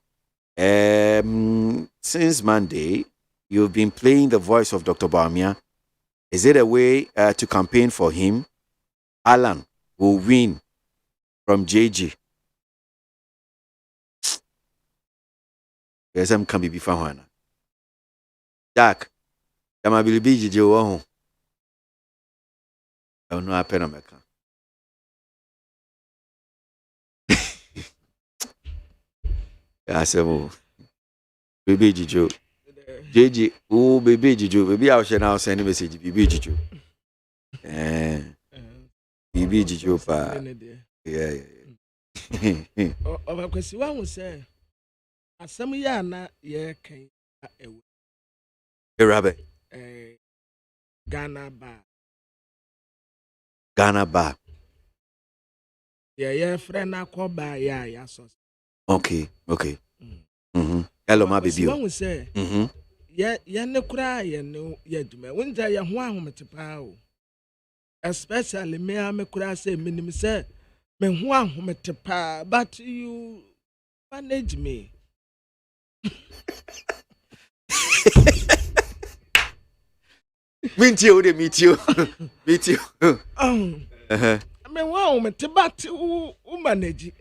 Since Monday, you've been playing the voice of Dr. Bawumia. Is it a way to campaign for him? Alan will win from JG. Yes, I'm coming before one. Jack, I'm a baby JG. I don't know a pen on my car. I said, oh, baby Jijo. JJ, oh, baby Jijo. Baby, I shall now send a message. Baby Jijo. Baby Jijo, pa. Yeah. Over question, one will say, as some year na ye can a rabbit. Ghana bar. Yeah, friend, I call by ya, so. Okay. Hello, my baby. One will say, yeah, no cry, no, yet, when I am one with the power. Especially me, I may cry, say, minimum, say, me one with the power, but you manage me. Meet you. I mean, one with the bat, manage.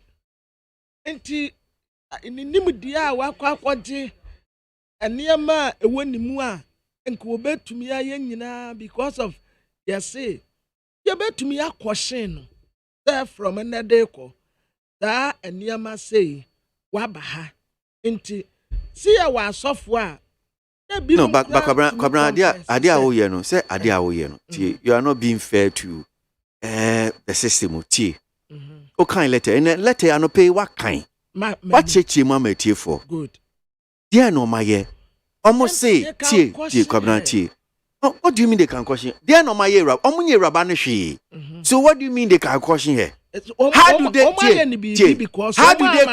Enti inimdia wakwaje eniema ewonimu a enko obetumi aye nyina because of you say you betumi akwoshen no there from enedeko that eniema say wabaha enti see ya wasofo a no but kwabra adia wo ye no say adia wo ye no you are not being fair to the system tie. O kind letter and letter I no pay what kind. What chechi mama tie for? Good. Dear no my ye. Almost say tie kwabra tie. What do you mean they can question? Dear no my ye rab. Omunye rabane hwe. So what do you mean they can question here? How do they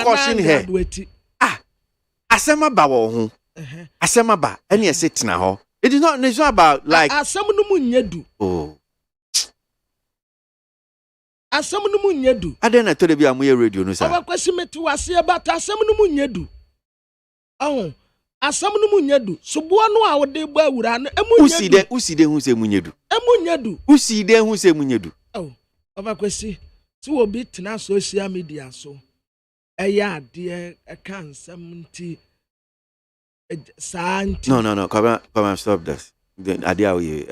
question here? Asema ba wo ho. Asema ba ene ye setena ho. It's not about like asema no munyedu. Oh. Asem no munyedu. Ade na tore bi amoye radio no sa. Abakwasi metu wase about asem no munyedu. Oh, asem no munyedu. Subo no a wode gba awura no emunyedu. Uside hu se munyedu. Emunyedu. Uside hu se munyedu. Oh, abakwasi. So will be tina social media so. Eya dear a can something. No. Come on, stop this. Then idea we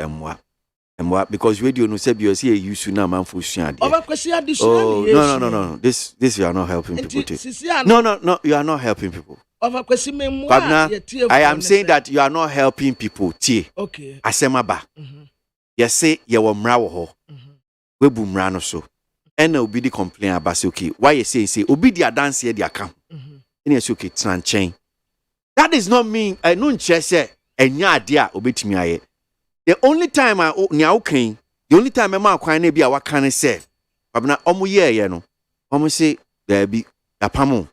because radio no say you see you should now man for shan. Oh, no. This you are not helping people. No, you are not helping people. I am saying that you are not helping people. Okay. Asemaba. You say you were mra wo ho. We bu mra no so. And obi di complain about okay. Why you say obi di dance here di account. And you say okay tranchen. That does not mean I no nche say enya ade a obetimi aye. The only time the only time I ma kwan na bia waka ne say abna omo ye no omo say there be yapamo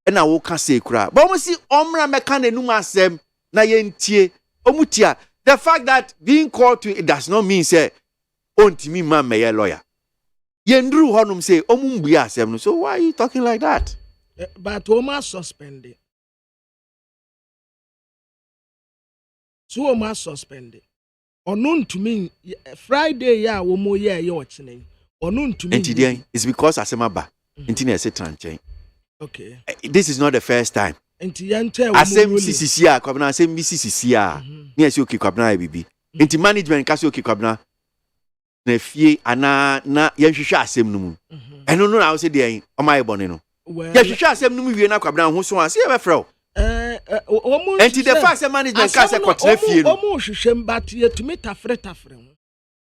e na wo ka say kura but omo see omra meka na num asem na ye ntie omutia. The fact that being called to it does not mean say ontimi ma me ye lawyer ye ndru honum say omu mbu asem no. So why are you talking like that? But Oma suspended. So Oma suspended. Onon to me Friday ya wo mo ye ye ochene. Onon to me. It's because asemaba. Intine say tranchen. Okay. This is not the first time. Inti yante wo asem CCC a kwabna asem CCC a. Me say okay kwabna bibi. Inti management ka say okay kwabna na fie ana na ye hwehwe asem no mu. Eno no na wo say de o mai bone no. Ye hwehwe asem no mu wie na kwabna ho so ase ye be frɛ. Enti the first management ka say kwatena fie no. Omo hwehwem bat ye tumi tafre.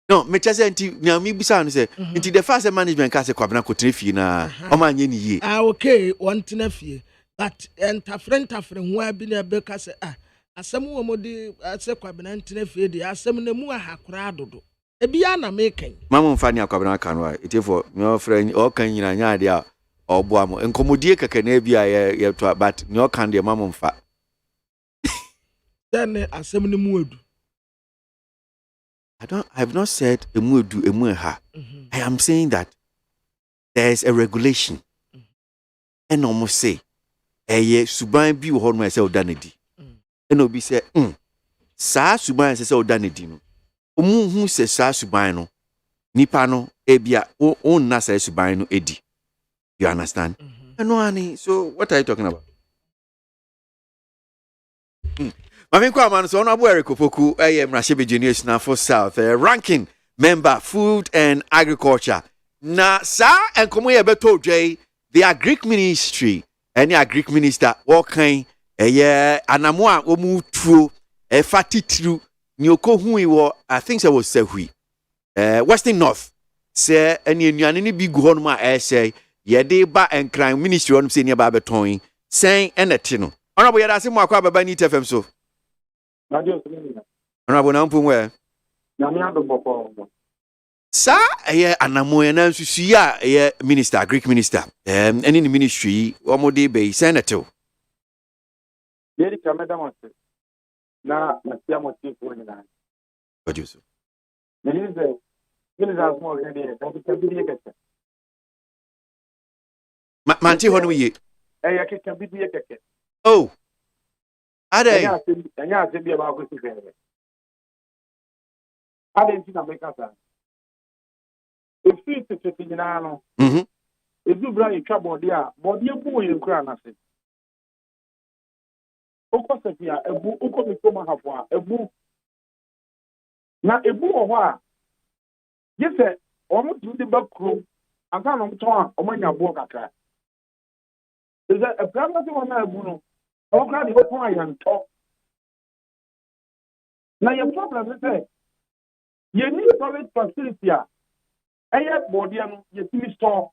No, me chese enti na mi bisa no say enti the first management ka say kwabna kwatena fie na o ma anye ni ye. Okay, one tena fie. But tafre ho abi na be ka say asem wo modi say kwabna tena fie de asem na mu ahakora adodo. Ebia na meken. Mama mfa ni akwabna kan wa itefo me ofre o kan nyina nya de a oboa mo enkomodie keke na bia ye to but ni o kan de mama mfa. Then asem ni mu edu. I have not said emu edu emu ha. I am saying that there is a regulation. And almost say eye suban bi wo ho no say odanedi. And obi say sa suban say odanedi no. Omu se sa suban no nipa no ebia on na sa suban no edi. You understand? No honey, so what are you talking about? Mami kwa man so Honorable Eric Opoku Mrashibe Junior for South ranking member food and agriculture. Na sa enkomo ye beto dwe the agric ministry any agric minister walking anamo a omu tuo fatitru ni okohu iwo I think it was Sehui Western North say any enuane ni bi gu ho no ma say ye de ba enkran ministry on say ne ba beton sen enete no Honorable ye da se mo akwa baba ni TFM so Honorable na mpum we na me ado boko sa anamo ye na nsusu ya ye minister agric minister any ni ministry omode be senator yeri kameda mo na tia mo ti ko ni na producer minister small area that can be keke manti ho no ye keke bi die keke oh ade anya se bi ba ko si fere ade nti na meka sa efi tete nyina no ezu bra yetwa body a body ebu ye nkura na se okosefia ebu ukomitoma hafo a ebu na ebu ho a yese omo tindi bakro anta no mton a omo nya bo kakra eze ebrama se wona ebu no okra di opo ayanto na ye problem is ye need storage facility a eye body no ye timi store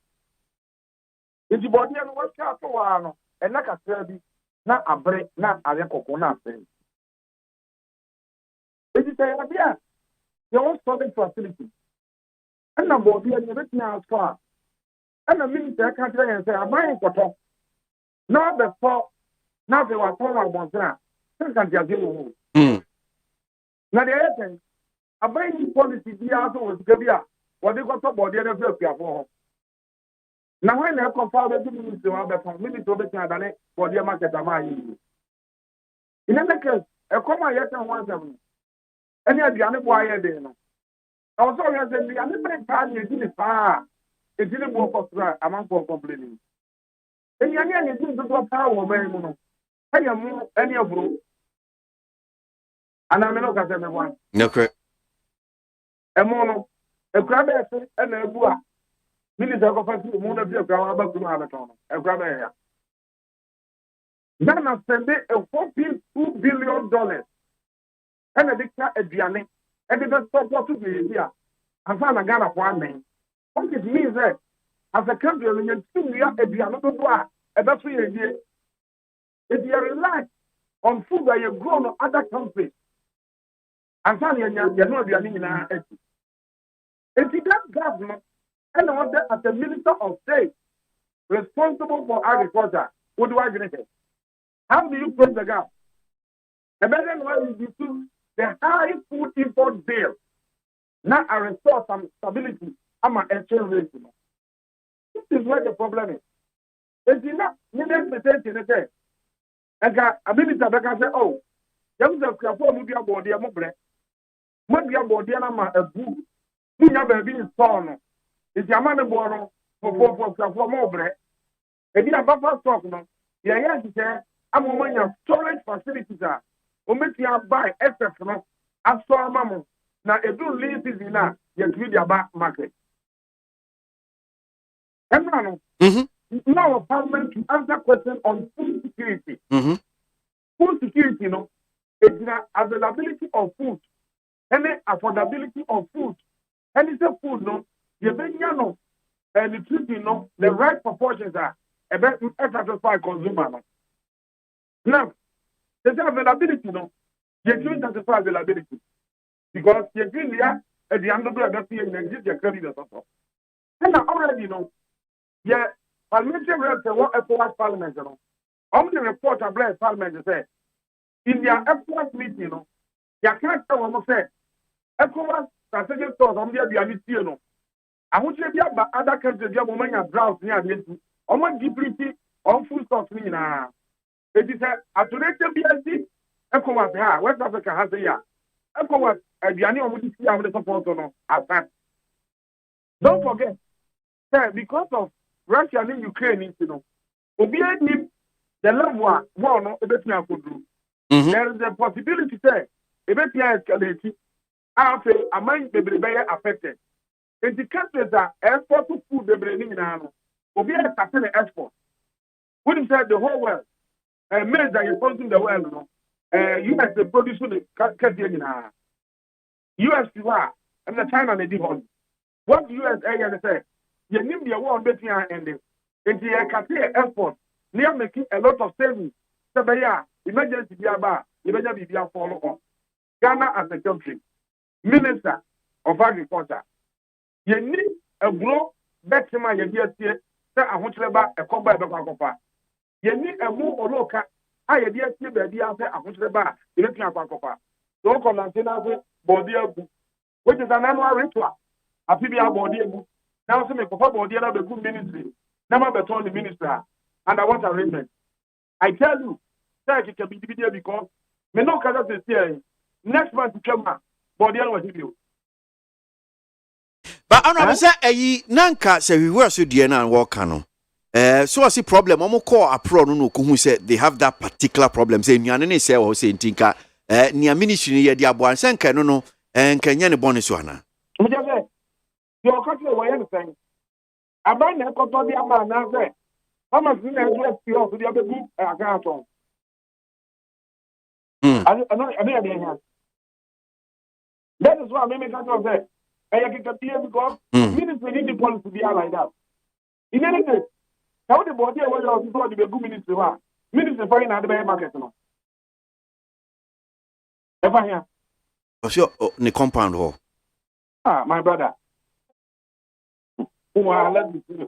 enti body no wa ka to wa no ena kakra bi na abre na are kokko na abre enti say abia ye want storage facility and na body no bet na aska and na minister ka tell you say abai koto na be for na be wa to na bonza kan dia ge wo na de eten abai ni policy bia so wo sika bia wo de koto body na fe afiafo ho na when na confirm the ministry wa be from ministry be tan dane body market ama yi ina na case e koma yeten one seven any aduane bo aye de no na so we say bi ane bre pa ni di ni pa it didn't work for try. I'm for complaining. And you think the power man, I am any of you. And I'm not going to one. No, correct. A mono, a crab, and a boa. Minister of Finance, one of your ground about to have a ton. A grab area. Then I spend $42 billion. And a dictator at Diane, and it does stop what to be here. And find a gun of one man. What it means that as a country, when you see a Diane, and that's what you do. If you rely on food that you grow in other countries, and finally, you know, you are in a if you that government, and I want that as the Minister of State responsible for agriculture, what do I get? How do you close the gap? The better one is to the high food import bill. Now I restore some stability. I'm an exchange rate. This is where the problem is. It's enough. You never pretend to say. And a minister can say, oh, young people will be about the mobile. What be about the number of book. You never been storm. It's your man borrow for mobile. And you have a stock. Yeah, I'm on your storage facilities. O make you buy excess no after mamo na edu lease is na you give their back market. And now parliament to answer question on food security. Food security, no, it's the availability of food, and the affordability of food, and it's a food, no, you no, and nutrition, no, the right proportions are about to satisfy consumer. No. Now. There's availability, no. You can't satisfy availability because you feel there at the end of the day, you exist your credit or something. And I already know, yeah, parliamentary reps and what ECOWAS parliament, you know. On the report I read parliament say in their ECOWAS meeting, you know, you can't tell what I say. ECOWAS strategic thoughts on the ability, you know. I want you to be about other countries, you have a drought near the end. I want deeply on food stocks, it is a to BSC, ECOWAS, West Africa has a year. ECOWAS, the annual ministry of the support on our. Don't forget, sir, because of Russia and Ukraine, you know, the level one, there is a possibility, sir, if it escalates, after a mind may be affected. In the countries that export to food, they bring in, will be a certain export. What is that the whole world? Maize that you're posting the world, no. US they produce the country in US you are, and the China they did on. What US area say? You need the war between ending. And the Qatar export, they are making a lot of savings. So emergency biaba, emergency biaba follow on. Ghana as a country, Minister of Agriculture, you need a grow better my idea here. Say I want to about a combat of you need a move or local. I had yet to be after a hundred bar, you don't have a copper. Don't come and say, body, which is an annual ritual. A PBR body, now some body of the good ministry, never beton the minister, and I want arrangement. I tell you, that it can be divided because me no cannot say, next month to come, body will give you. But I'm not saying, Nanka say we were so dear and walk canoe. So I see problem. I'm call a pro no who said they have that particular problem. Say Nyanene say or say Tinka near ministry near the Abuan Sanka no and Kenyan bonus one. Your country were anything. I buy the copy of my answer. How much do you have to the other group? I can't on. That is why I make a say. I can appear because ministry need the policy to be like that. In any case, how the body was going to be a good ministry? Ministry for the market. Ever here? Sure, the compound hall. Ah, my brother. Let me see.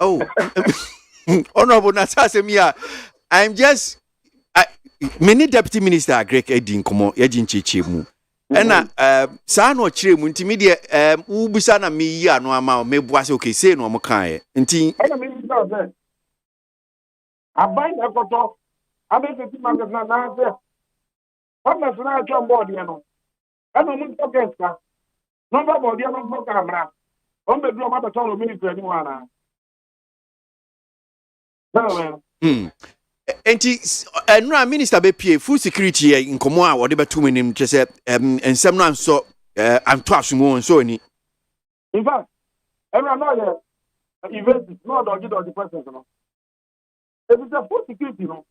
Oh, Honorable Natasha, I'm just many deputy minister Greg Edin Komo Edin Chichimu. And Sano Chim, intermediate Ubisana me ya no amount, may was okay, say no more kind. And I buy a photo. I make a team of the I'm not John Body, you know. I don't look against her. Number body, I don't look camera. On the drum at the town of military anyone. No, Enti minister be pie food security in komo a wode beto menim kyese ensem no anso anto asomo nso ani. In fact, everyone know event no dodgy person no. If it's a food security no.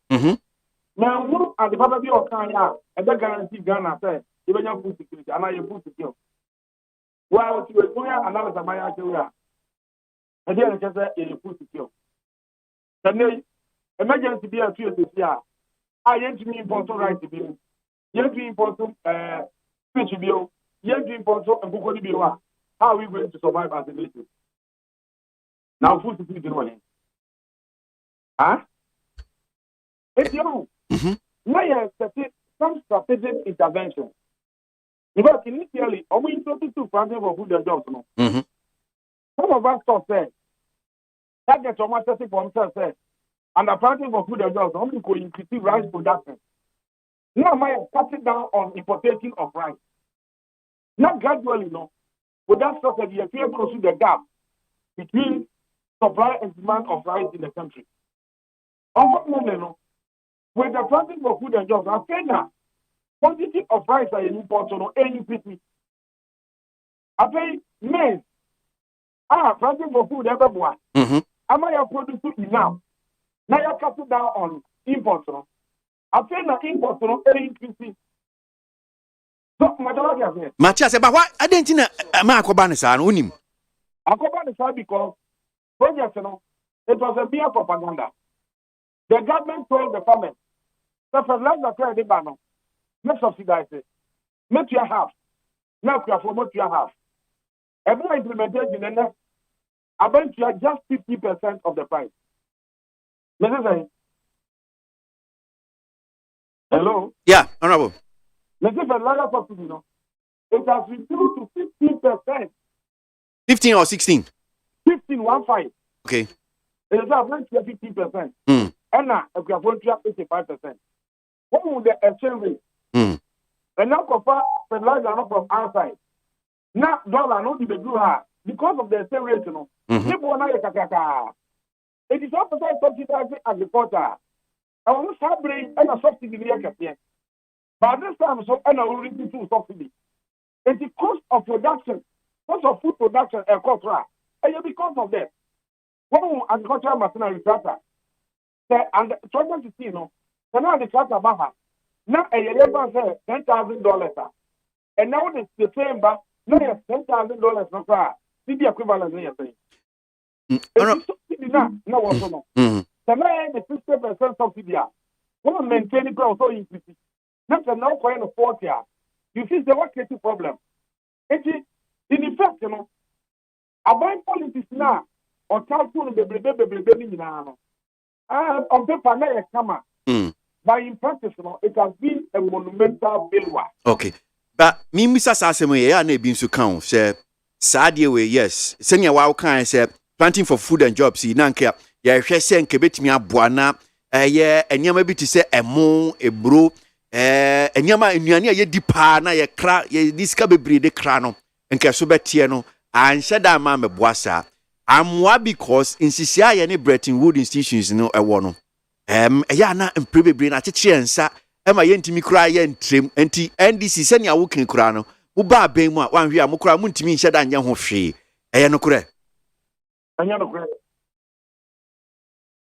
Now who at the papa be of Kenya and the guarantee Ghana say even your food security and your food security. While you were doing analysis my area. And then just say food security. Then emergency be a few this year. I ain't to import right bill. Yet to import fish bill. Yet to import and book bill. How are we going to survive as a nation? Now food security money. Huh? It's you. Now you have some strategic intervention. Because initially, we introduced to funding for food and jobs. Some of us thought that gets almost for himself said. And the planting for food and jobs only could increase rice production. Now I am cutting down on importation of rice. Not gradually, no. With that strategy, you can close the gap between supply and demand of rice in the country. Unfortunately, no. With the planting for food and jobs, I say now, quantity of rice are imported on any people. I say, maize, planting for food everywhere. Am I producing enough? Now you cut down on imports. I say na imports no increase. So majority Matias, but why I didn't know Akoba ne sa no unim. Akoba ne sa because project no it was a mere propaganda. The government told the farmers, the fertilizer credit the ban no, make subsidize it, make your half. Now you promote your half. Every implementation in there, I bet you are just 50% of the price. Hello? Yeah, honorable. Let's say fertilizer subsidy, no? It has reduced to 15%. 15 or 16? 15. Okay. It is about 15%. And now, if you are going to have 85%. What would the exchange rate? And now, fertilizer not from outside. Now, dollar not the blue high. Because of the exchange rate, you know. People are it is also subsidizing agriculture. I want to bring a subsidy here. But this time, so I will reduce subsidy. And the cost of production, cost of food production, and cost, and because of that, one agricultural machinery tractor, and trying to see, no, now the tractor baha, now a labor say $10,000, and now it's the same, but now it's $10,000 no car, see the equivalent here. Subsidy now, no also no. So now the 60% subsidy, one maintaining growth so increase. Not now going to 40 years. You see the what creating problem. It is in effect, you know, about politics now, or talk to the baby now. On paper, now come. But in practice, you know, it has been a monumental failure. Okay. But me, Mr. Sasemo, I need to count, say, Sadia way, yes. Senior Wow can say, planting for food and jobs, Nanka, ya saying Kebet Buana, and you may be to say a mo, a bro. And yama nyania ye dipa na ye kra ye diska bebrede kra no nka so betie no anhye da ma meboasa amwa because insisia ye ne Bretton Woods institutions no ewo no eya na mpre bebre na cheche ensa ema ye ntimi kra ye ntrem enti NDC se nia wo kan kra no wo ba ben mu a wanhwe a mo kra mo ntimi nhye da nya ho hwe eye no kra anya no kra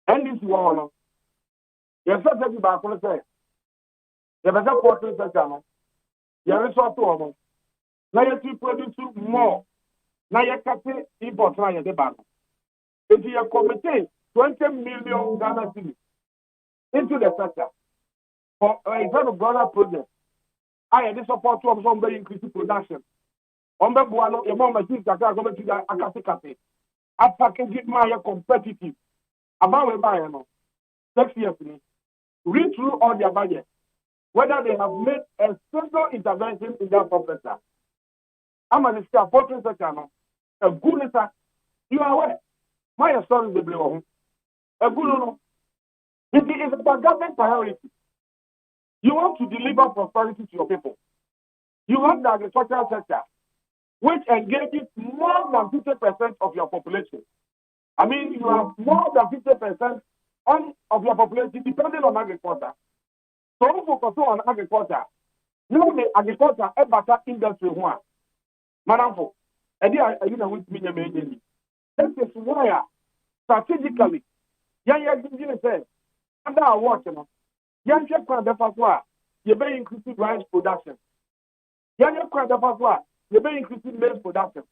NDC wo no ye sa se ba ko se you better portrait sector. You resort to almost. Now you produce more. Now you can import now you bank. If you commit 20 million Ghana cedis into the sector for a kind of broader project, I had support to some very increased production. On the Buano, your mom machines that are going to the Akasi. I package it my competitive. About a buyer, next year, read through all their budget. Whether they have made a single intervention in their public sector. I'm a portrait sector now. A good letter, you are aware. My story is the blue. A good no. It is about government priority. You want to deliver prosperity to your people. You have the agricultural sector. which engages more than 50% of your population. I mean, you have more than 50% of your population depending on agriculture. So we focus on agriculture. Now the agriculture is better industry one. Manamfo, this is why strategically, under our watch, you may increase rice production. You may increase maize production.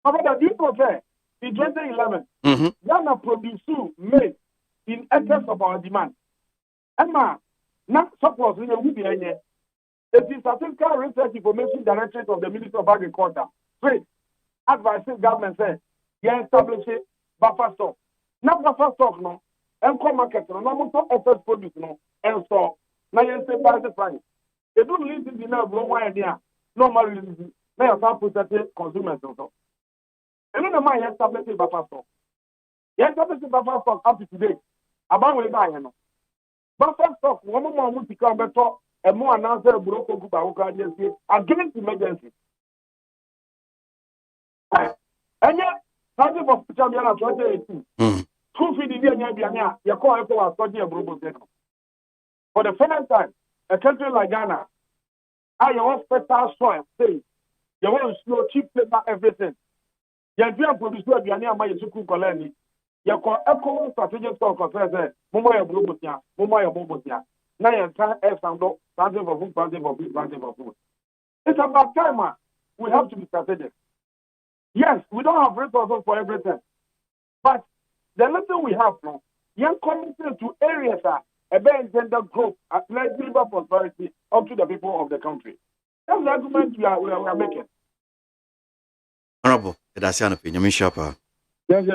However, do you prefer in 2011, Ghana produced maize in excess of our demand. Emma, not suppose we will be here. It is statistical research information directorate of the Ministry of Agriculture. Great. Advising government says, you establish a buffer stock. Not buffer stock, no. And come market, no. Not more excess produce, no. And so, now you say by the price. They don't leave the dinner, no idea. Normally, they are not protected consumers also. And then the man established a buffer stock. You establish a buffer stock up to today. About we buy, no. Buffer stock, one more to come better. And more announced a broker group against emergency. And yet, starting from Champion 2018, 250 years, you call it for study a broker. For the first time, a country like Ghana, I want special soil, say, you want slow, cheap paper, everything. You have produced a Biania, my Suku Colony. You call Echo strategic stock of Mumaya Brubutia, Mumaya Bobotia. Now you can't have some planting for food, planting for food, planting for food. It's about time, man. We have to be strategic. Yes, we don't have resources for everything. But the little we have now, young committed to areas that a better gender growth, like labor prosperity up to the people of the country. That's the argument we are making. Honorable, that's your opinion, Mr. Yes,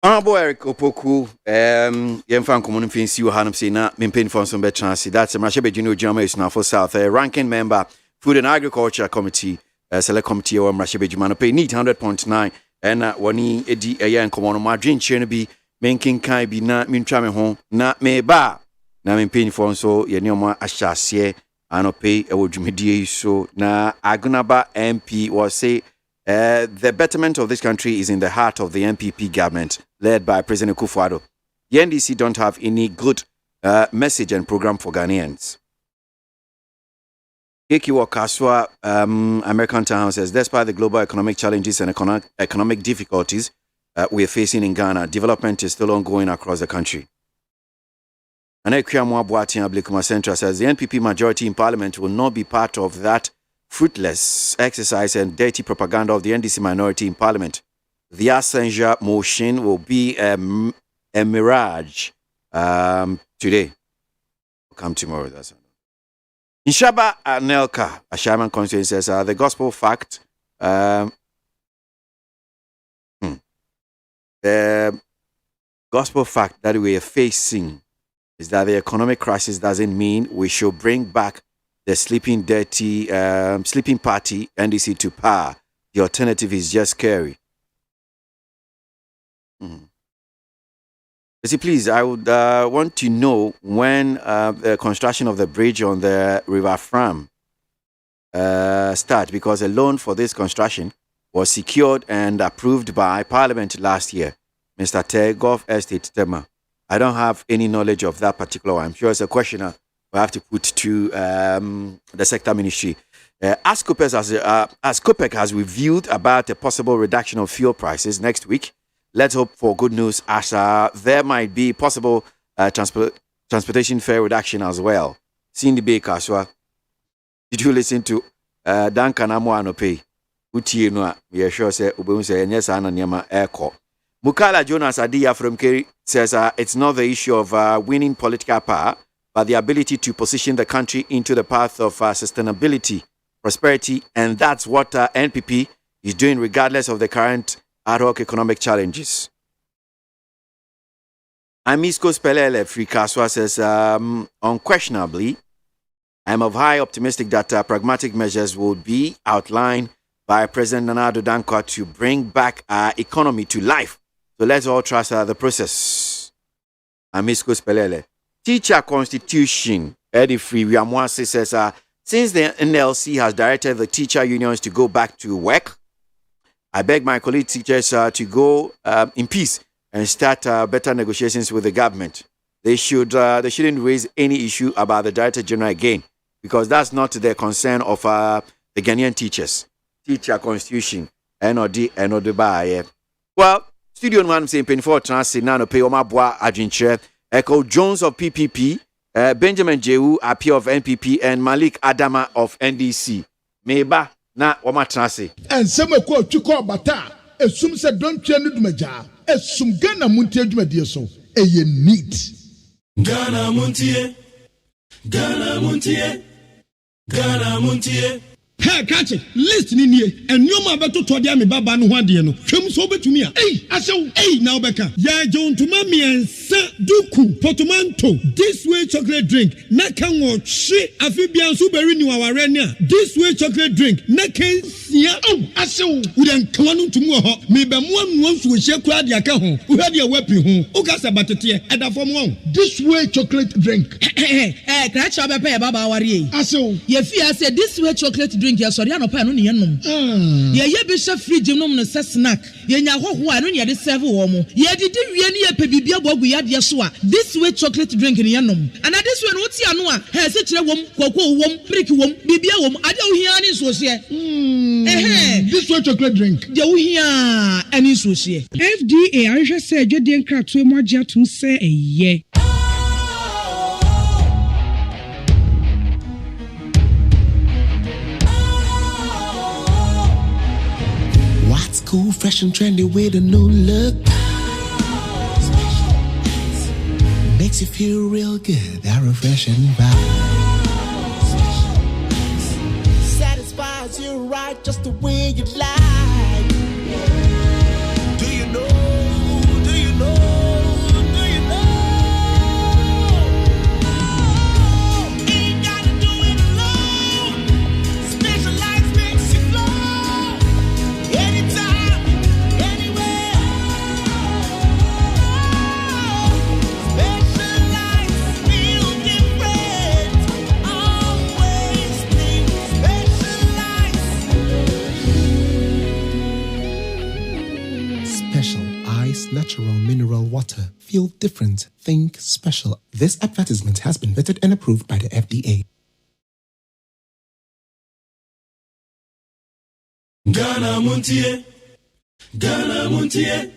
Honorable Eric Opoku, Yemfan Common Fancy, Hanum Sina, Mimpin for some better chance. That's a Mashabe Junior Jama is now for South, a ranking member, Food and Agriculture Committee, Select Committee or Mashabe Jumano pay need 100.9 and Wani Edi Ayan Common Margin Chernoby, Menkin Kai be not Mintrame home, not me ba. Now Mimpin for so Yanoma Ashasie, and pay a would Jumidi so na Agunaba MP was say. The betterment of this country is in the heart of the MPP government, led by President Kufuor. The NDC don't have any good message and program for Ghanaians. Kekiwa Kaswa, American Town says, despite the global economic challenges and economic difficulties we are facing in Ghana, development is still ongoing across the country. And Ekwamwa Boatin Ablikuma Central says, the NPP majority in parliament will not be part of that fruitless exercise and dirty propaganda of the NDC minority in parliament. The Assenger motion will be a mirage today. We'll come tomorrow. That's in Shaba Anelka, a shaman constituency says the gospel fact. The gospel fact that we are facing is that the economic crisis doesn't mean we should bring back the sleeping party, NDC to power. The alternative is just scary. See, please, I would want to know when the construction of the bridge on the River Fram start, because a loan for this construction was secured and approved by Parliament last year. Mr. Tegov Estate Tema. I don't have any knowledge of that particular one. I'm sure it's a question we have to put to the sector ministry. As COPEC has revealed about a possible reduction of fuel prices next week, let's hope for good news as there might be possible transportation fare reduction as well. Cindy Baker, so did you listen to Duncan Amoanope? Uti no, we are sure say Ubun say yes, Anna Nyama Airco. Mukala Jonas Adia from Kerry says it's not the issue of winning political power, but the ability to position the country into the path of sustainability, prosperity, and that's what NPP is doing regardless of the current ad hoc economic challenges. Amisco Spelele Frikaswa says, unquestionably, I'm of high optimistic that pragmatic measures will be outlined by President Nana Addo Dankwa to bring back our economy to life. So let's all trust the process. Amisco Spelele. Teacher Constitution, Eddie Free, Wiamwase says, Since the NLC has directed the teacher unions to go back to work, I beg my colleague teachers to go in peace and start better negotiations with the government. They shouldn't raise any issue about the Director General again, because that's not the concern of the Ghanaian teachers. Teacher constitution, NOD by. Well, Studio One saying penny for transit nano pay Oma Boa Adjinche, Echo Jones of PPP, Benjamin Jehu Appeal of NPP, and Malik Adama of NDC. Meba na Oma transit. And some ko chuko bata, esum se don't change dumaja, esum Ghana Montie adwumadie so. Eye neat. Ghana Montie, Ghana Montie, Ghana Montie. Hey, catch it. Listen in here. And you ma beto to dia me baba no hwade no. Twem so betumi a. Hey, asew. Hey, now beka. Ya John to mami ensa duku portmanteau. This way chocolate drink. Na kan wo hwe afi bia so beri ni waware ne a. This way chocolate drink. Na kan sia. Oh, asew. We dan kan no tumu ho. Me be mo anu nsu hye kwa dia ka ho. Wo hwade a wapi ho. O ka sa batete e da fom won. This way chocolate drink. Kra cha be pe baba aware yi. Asew. Ye fi ase this way chocolate drink ya sorry no pa no ne yenom. Ye be hye fridge nom no se snack. Ye nya hoho a no ne de serve wo mo. Ye didi wie ne ye pe bibia bogu ya de so a. This way chocolate drink ne yenom. And this way no ti ano a, he se kire wom, koko wom, prick wom, bibia wom, ade wo hia ne so se. This way chocolate drink. De wo hia ani so se. FDA ahwehwe se adwede nkratoe mo agye atum se eye. What's cool, fresh and trendy with a new look? Makes you feel real good, that refreshing vibe. Satisfies you right just the way you like. Do you know? Do you know? Do you know? Ain't gotta do it alone. Specialized makes you flow. Anytime, anywhere. Specialized feel different. Always think specialized. Special Ice Natural Mineral Water. Feel different. Think special. This advertisement has been vetted and approved by the FDA. Ghana Montie, Ghana Montie,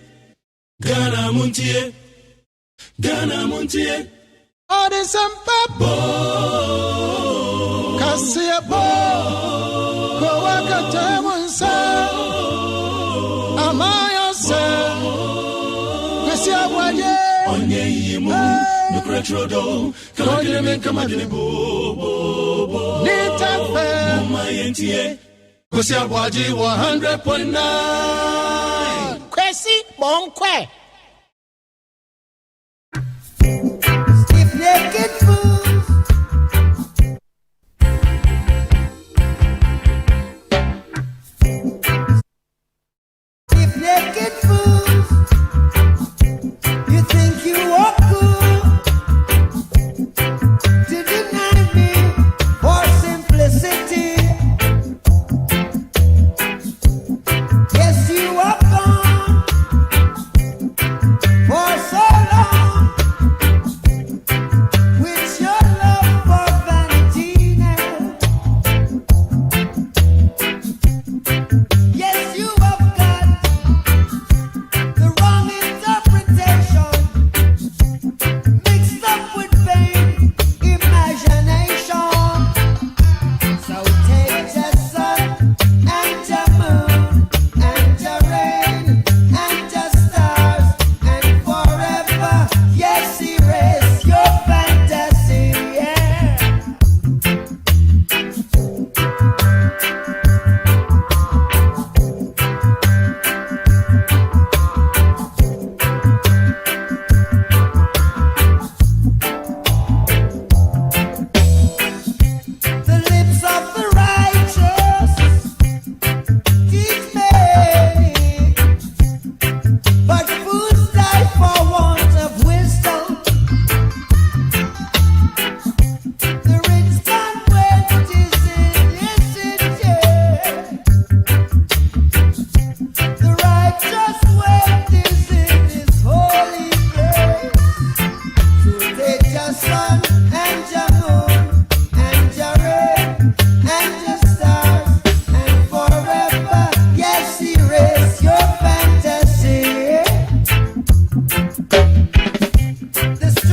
Ghana Montie, Ghana Montie. Oh, there's some papa. Kasia bo. Kowaka temunsa. Amaya se. Kasia ABOAGYE. Onye yimu. Nukretrodo. Kalagile men kamadile bo bo bo. Nitafe. Mama yentie. KWASI ABOAGYE 100.9. KWASI Bonkwe. Naked fools. If naked fools, you think you are cool to deny me for simplicity. Yes, you are gone for so long.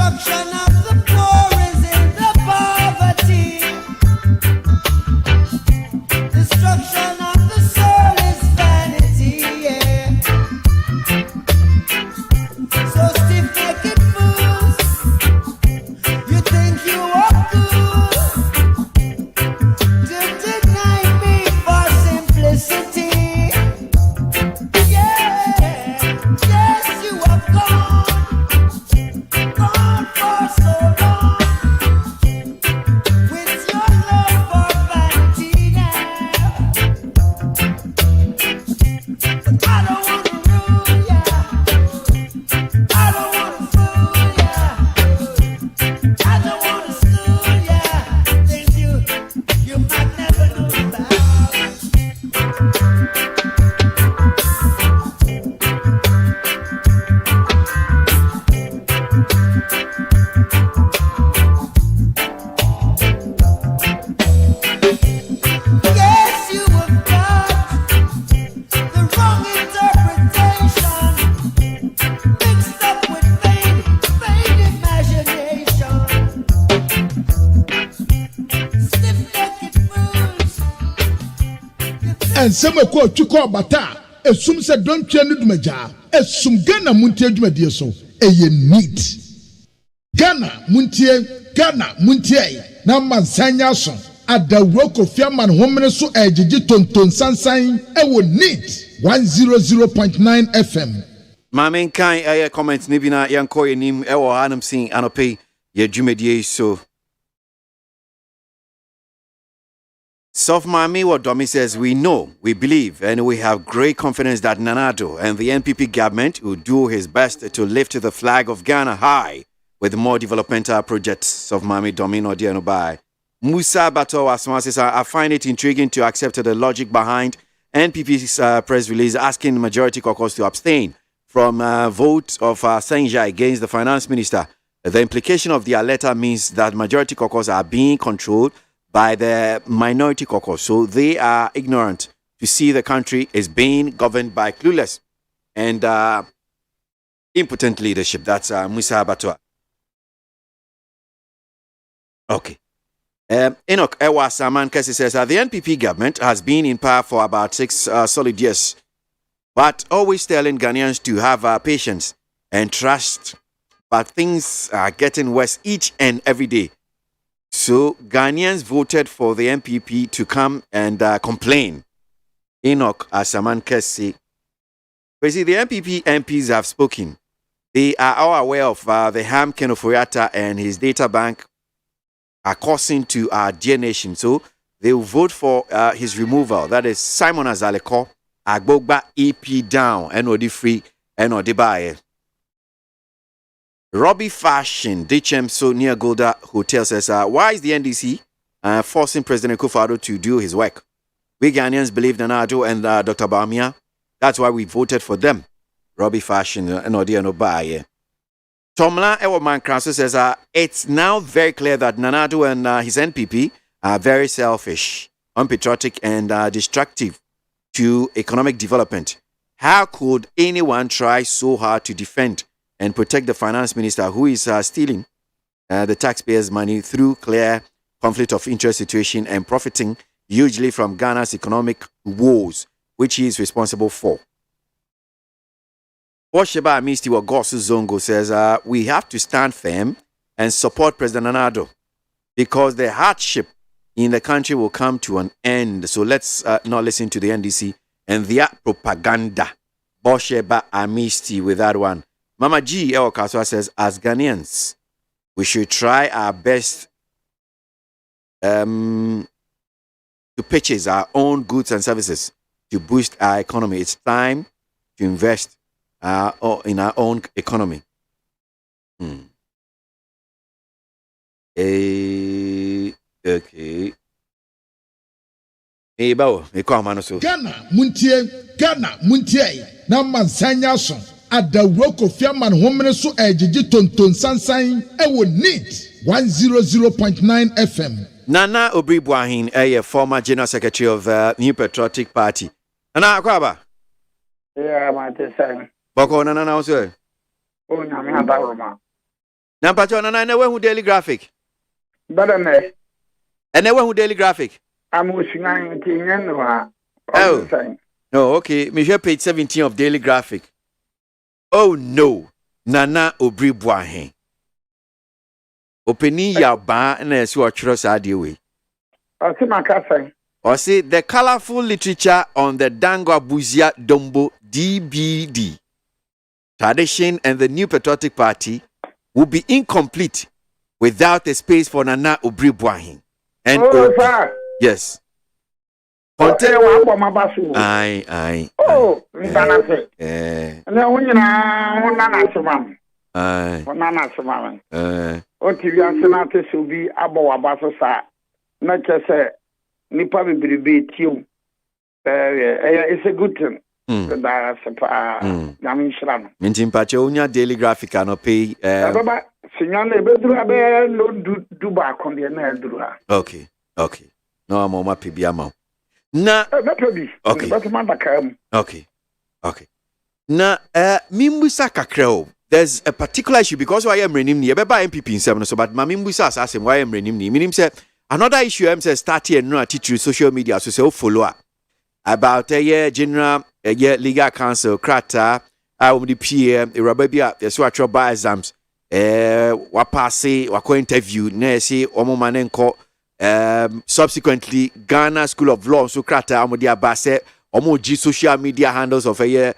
Destruction of the poor is in the poverty. Destruction of the soul is vanity, yeah. So stiff-necked fools, you think you are good to deny me for simplicity. Yeah, yes, you have gone for so long with your love for vanity now. But I don't wanna rule ya, I don't wanna fool ya, I don't wanna school ya. Things you might never know about. Yes, you have got the wrong interpretation, mixed up with vain imagination. Stiff-necked fools. ensem ekọ twikọ bata esum se dontwe no dumaja esum Ghana muntie dwumadie so eye neat Ghana muntie na mansanya so adawro kofia man homene so ejiji tonton sansan ewo neat 100.9 FM. Mamen kan comment ni bina yanko enim ewo hanam sin anope ye dwumadie so. Soft Mami Wadomi says, we know, we believe, and we have great confidence that Nanado and the NPP government will do his best to lift the flag of Ghana high with more developmental projects. Soft Mami Domino Dianobai. Musa Bato Asma says, I find it intriguing to accept the logic behind NPP's press release asking majority caucus to abstain from vote of Senja against the finance minister. The implication of their letter means that majority caucus are being controlled by the minority caucus. So they are ignorant to see the country is being governed by clueless and impotent leadership. That's Musa Batua. Okay. Enoch Ewa Saman Kesi says the NPP government has been in power for about 6 solid years, but always telling Ghanaians to have patience and trust. But things are getting worse each and every day. So Ghanaians voted for the NPP to come and complain. Enoch Asaman Kesi. But see, the NPP MPs have spoken. They are all aware of the harm Ken Ofori-Atta and his data bank are causing to our dear nation. So they will vote for his removal. That is Simon Azaleko, Agbogba EP down, NOD free, NOD buy. Robbie Fashion, DHM so near Golda Hotel says, why is the NDC forcing President Akufo-Addo to do his work? We Ghanaians believe Nanado and Dr. Bawumia. That's why we voted for them. Robbie Fashion, NOD no buy. Tomla Ewoman Cranso says, it's now very clear that Nanado and his NPP are very selfish, unpatriotic, and destructive to economic development. How could anyone try so hard to defend and protect the finance minister who is stealing the taxpayers' money through clear conflict of interest situation and profiting hugely from Ghana's economic woes, which he is responsible for? Washeba Amisti Wagosu Zongo says, we have to stand firm and support President Nanado because the hardship in the country will come to an end. So let's not listen to the NDC and their propaganda. Washeba Amisti with that one. Mama G. El Kaswa says, as Ghanaians, we should try our best to purchase our own goods and services to boost our economy. It's time to invest in our own economy. Okay. Hey, Bao, Ghana, Muntie, na mansanya son. Adawro kofia man homene so ejiji tonton sansan ewo neat 100.9 FM. Nana Obribwahin, a former General Secretary of the New Patriotic Party. Nana Akwaba. Yeah, my dear. Boko Nana also. Oh, Namia Baroma. Number 2 na na who daily graphic. Better me. And who daily graphic. I'm wishing I Oh. No, okay. Me here page 17 of daily graphic. Oh no. Nana Obri Boahen. Openi ya ba na esi ochro sa de we. I see my cafe. Or say the colorful literature on the Dango Abuzia Dombo DBD tradition and the new patriotic party will be incomplete without a space for Nana Obri Boahen. And yes. Aye. Oh, Nana. And then when you know, Nana Samam. Nana Samam. Otivia Senate will be ABOAGYE sa. Not just say, Nipa be you. It's a good thing. That's Yamin Shram. Mintin Pacho, unya daily graphic no pay. Signale Bedra no do back on the Nedra. Okay. No, I'm on my PBM. Na okay. Na mimbusa kakreo. There's a particular issue because why am renim ni ebe ba MPP in seven so but mimbusa asase why am renim ni minim say another issue am say start here no attitude social media so say follow up about a year general legal council krata the PM Iraba bia so atro ba exams wa pass wa ko interview na say omo manenko subsequently Ghana School of Law so krata amodi abase omo social media handles of a year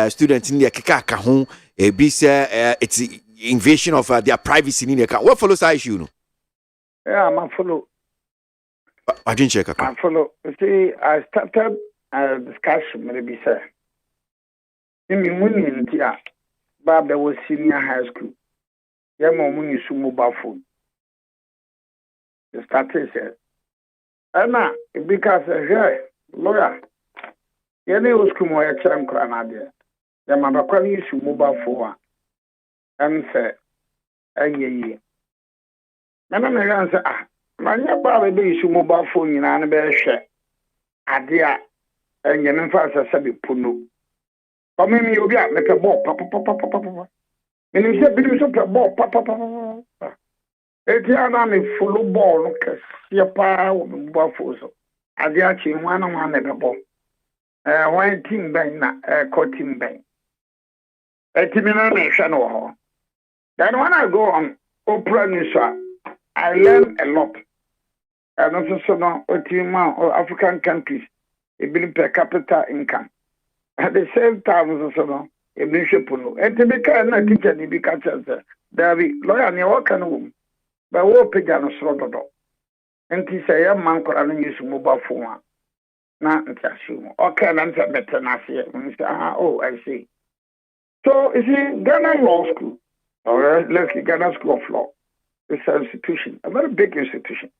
students in the kaka ho be say it's invasion of their privacy in the account. What follows that issue no? Yeah, I'm follow. I didn't check. I follow. You see, I started a discussion maybe say in India, but there was senior high school. Yeah, mom use mobile phone. The started said, Anna, because here, lawyer, you know, school more charm cranadia. The mother use mobile phone and say, ye. And then I answer, my brother use mobile phone in an bear share. Adia, and your infant said, Puno. For me, you'll be at a ball, papa. And you said, because of the ball, papa. Etiana full ball, your power buffos. Adiachi, one on one at ball. One team bang, court team bang. A nation or then when I go on Oprah News, I learn a lot. And also, no, or African countries, a billion per capita income. At the same time, also, a bishop, and to be kind of teacher, the big catchers, there be lawyer near what kind of woman. But what pigeon slaughter. And he say, a man could use mobile phone. Not assume. Okay, and answer better than I say. Oh, I see. So, you see, Ghana Law School, or let's say Ghana School of Law, is an institution, a very big institution.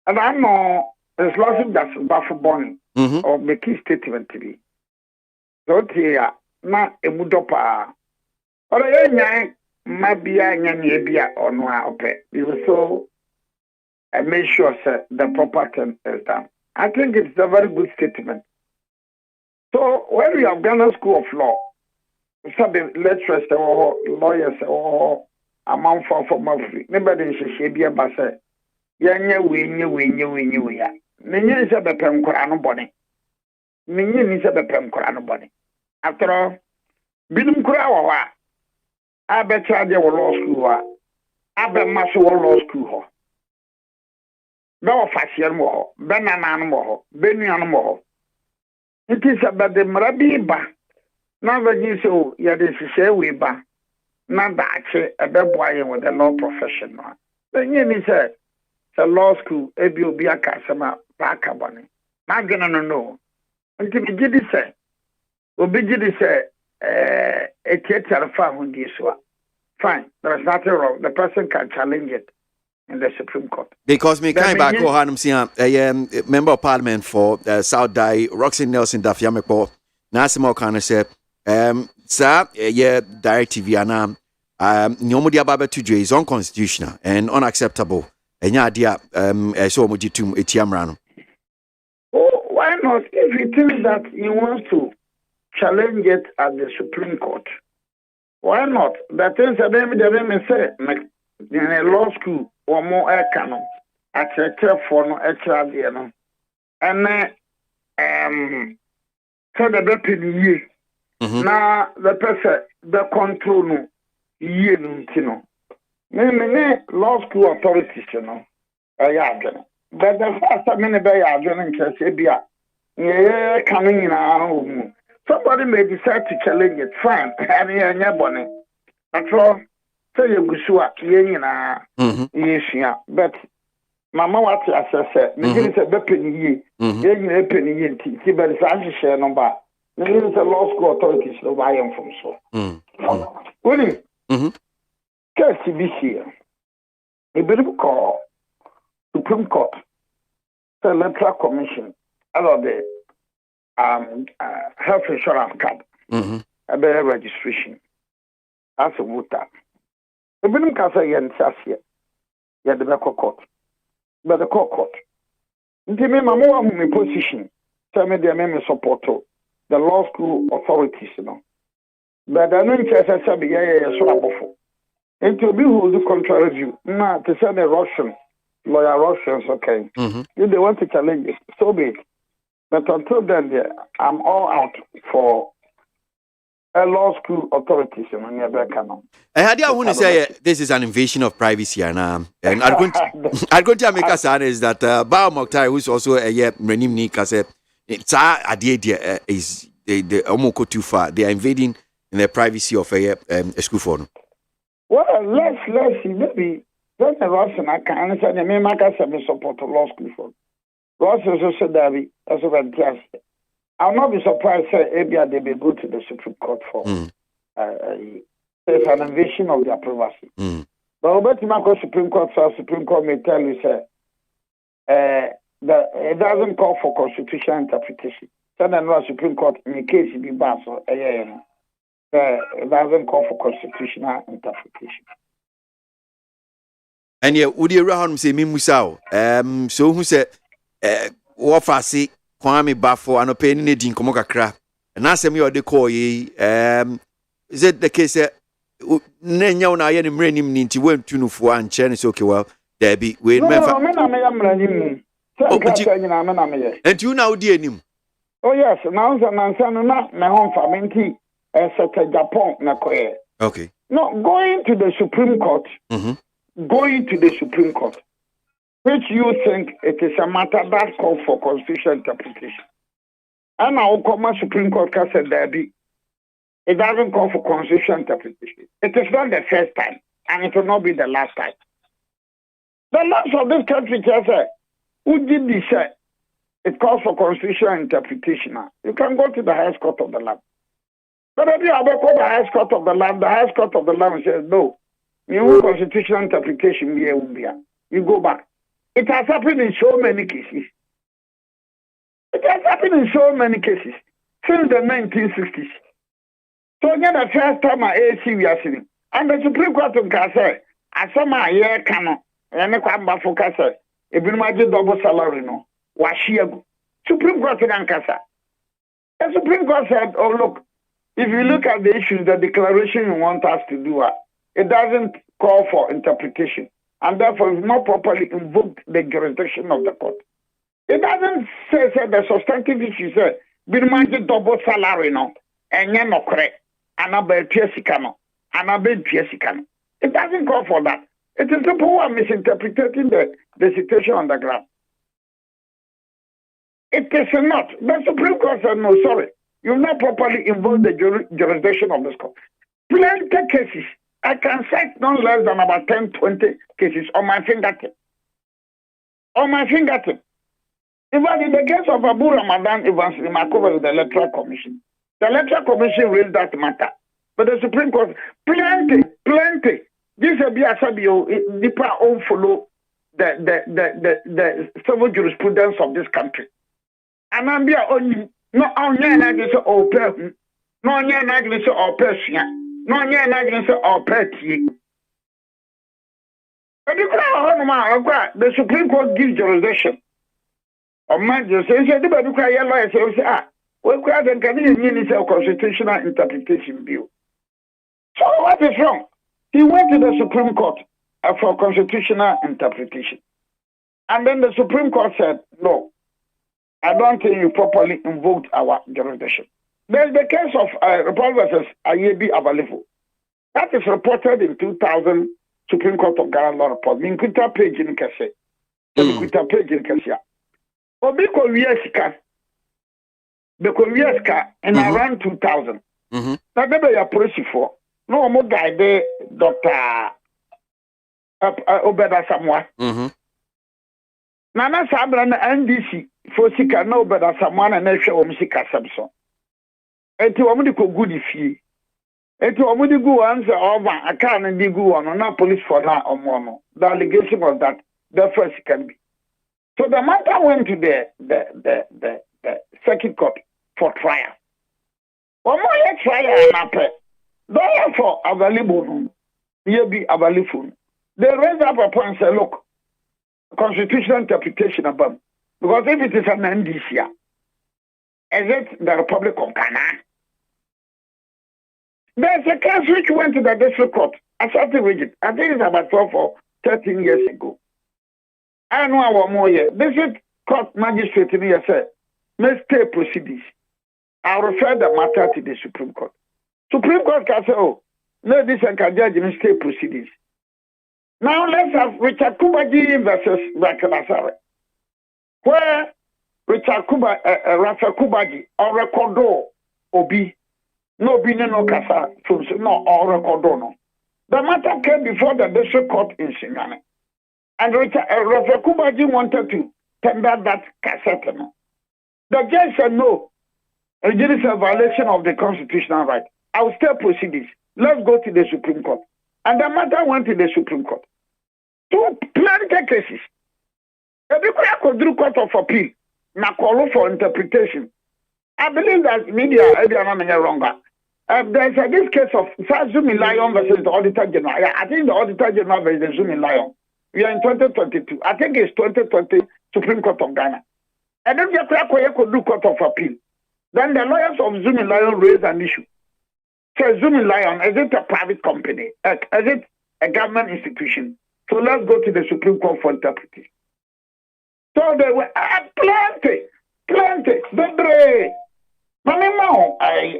And I know there's lots of that's buffer bonnie or make a statement to be. So, here, not a mudopa. Or a young Mabia Nyanibia or Noa Ope. We will so make sure that the proper term is done. I think it's a very good statement. So, when we have Ghana School of Law, some lecturers or lawyers or amount for monthly, nobody should be a basse. Yanya win you. Many is a bepem corano bonnet. Many is a bepem corano bonnet. After all, Bidum Kurawa. I bet you were law school. I bet Master law school. No fashion more, Benan more, Benian more. It is about the Marabiba. Never you so, yet is a share we ba. Not that a bad boy with a law profession. Then you said, the law school, if you be a customer, back a bunny. Not gonna know. Until you did say, will be did say, a theater found this one. Fine, there is nothing wrong. The person can challenge it in the Supreme Court. Because me came back, a member of Parliament for South Dai, Roxy Nelson Dafiamepo, Nasimo Kana said, sir, direct TV and Nyomudi Ababa Tujo is unconstitutional and unacceptable. And yeah, dear, so Mujitum Etiamrano. Oh, why not? If you think that you want to challenge it at the Supreme Court, Why not? The things that they say, in a law school or more air canon, at a for no extra, and so the weapon ye. Now the person, the control no ye no. Me law school authorities, you know, but the first time I in Casabia, yeah, coming in our home. Somebody may decide to challenge it, fine, and you're bonnet. That's all. So you go to yes, but Mama, what I said, maybe it's a weapon ye, penny ye, but it's actually share number. Maybe it's a law school authorities, no, I am from so. Willie, KCBC, a bit of call, Supreme Court, the Electoral Commission, about the health insurance card, a better registration. That's a water. The Bilim Casa yen Sassia, yet the court, but the court. Into me, my more position, tell me their memory support the law school authorities, you know. But I know it's a sabi, so into be who do contrary view. Nah, to send a Russian, lawyer Russians, okay. If they want to challenge it, so be it. But until then, I'm all out for a law school authorities in nearby canon. I want to say this is an invasion of privacy, and I'm going to make a sign is that Bao Mokhtar, who's also a Renim Nika, said it's idea is they almost too far. They are invading in the privacy of a school phone. Well, let's see, maybe that's a Russian. I can understand. I mean, I can support a law school phone. Russians also that that's what I'm saying. I'll not be surprised if they may go to the Supreme Court for there's an invasion of their privacy. But Robert Marco Supreme Court may tell you that it doesn't call for constitutional interpretation. So then the Supreme Court in the case it be bad, so it doesn't call for constitutional interpretation. And yeah, would you around say me Musao? So who said what I see Kwame Bafo and opinion in Komokakra. And I say me or the call ye is it the case that Nenya na yen mrenim ninti went to for and Chinese okay well there be we and you now dear him. Oh yes, now not my home family set Japan na koe. Okay. No, going to the Supreme Court. Going to the Supreme Court. Which you think it is a matter that calls for constitutional interpretation. And now come Supreme Court said there be. It doesn't call for constitutional interpretation. It is not the first time, and it will not be the last time. The laws of this country just say, who did this? It calls for constitutional interpretation. You can go to the highest court of the land. But if you have to go to the highest court of the land says no. You constitutional interpretation you go back. It has happened in so many cases. It has happened in so many cases since the 1960s. So again, the first time AC we are seeing, and the Supreme Court of Kasa, as some year canon, and the Kwamba for Kasa, if you imagine double salary, no, Washiago. Supreme Court of Kasa. The Supreme Court said, oh, look, if you look at the issues, the declaration you want us to do, it doesn't call for interpretation, and therefore it's not properly invoked the jurisdiction of the court. It doesn't say the substantive issue, say, be imagine double salary, no, and you're not correct. It doesn't call for that. It is simple who are misinterpreting the situation on the ground. It is not. The Supreme Court said, no, sorry. You've not properly invoked the jurisdiction of this court. Plenty cases. I can cite no less than about 10, 20 cases on my fingertip. Even in the case of Abu Ramadan Evans Limakova with the Electoral Commission. The Electoral Commission raised that matter. But the Supreme Court, plenty. This is a BSABO, deeper on follow the civil jurisprudence of this country. And I'm here only, no, only an agent or person, no, only an agent or person, no, only an agent or petty. But the Supreme Court gives jurisdiction. Or man, you say, anybody cry a lawyer, say, we quite can constitutional interpretation view. So what is wrong? He went to the Supreme Court for constitutional interpretation. And then the Supreme Court said, no, I don't think you properly invoked our jurisdiction. There's the case of Republic versus Ayebi Abalefo. That is reported in 2000 Supreme Court of Ghana law report. Minkuta page in Kese. Minkuta page in Kese. Obiko Wieska. Beko Wieska in around 2000. Now, they are pressing for. No more guy there, Dr. Obeda Samoa. Nana Sabra na NDC for Sika no Obeda Samoa and Nesha Omsika Samson. Eti omudi ko good fie. Eti omudi go answer over a can and go on not police for that or mono. The allegation was that the first can be. So the matter went to the circuit court for trial. One more trial na pe. Don't for available. Here be available. They raise up a point and say, look, constitutional interpretation about because if it is an NDC, is it the Republic of Ghana? There's a case which went to the district court, a certain region. I think it's about 12 or 13 years ago. I know our more year. District court magistrate in here said, may stay proceedings. I refer the matter to the Supreme Court. Supreme Court can say, oh, no, this and can judge in state proceedings. Now let's have Richard Kubaji versus Bakanasare. Where Richard Rafa Kubaji or Recordo Obi, no Bini no Kasa, no or Recordo no. The matter came before the district court in Singane. And Rafa Kubaji wanted to tender that cassette. No. The judge said no. It is a violation of the constitutional right. I will still proceed this. Let's go to the Supreme Court. And the matter went to the Supreme Court. Two plenty cases. Every court of appeal, now call for interpretation. I believe that media are wrong. There's this case of Zumi Lion versus the Auditor General. I think the Auditor General versus the Zumi Lion. We are in 2022. I think it's 2020 Supreme Court of Ghana. And then you could do court of appeal. Then the lawyers of Zumi Lion raised an issue. So Zumi Lion, is it a private company? Is it a government institution? So let's go to the Supreme Court for interpretation. So there were plenty.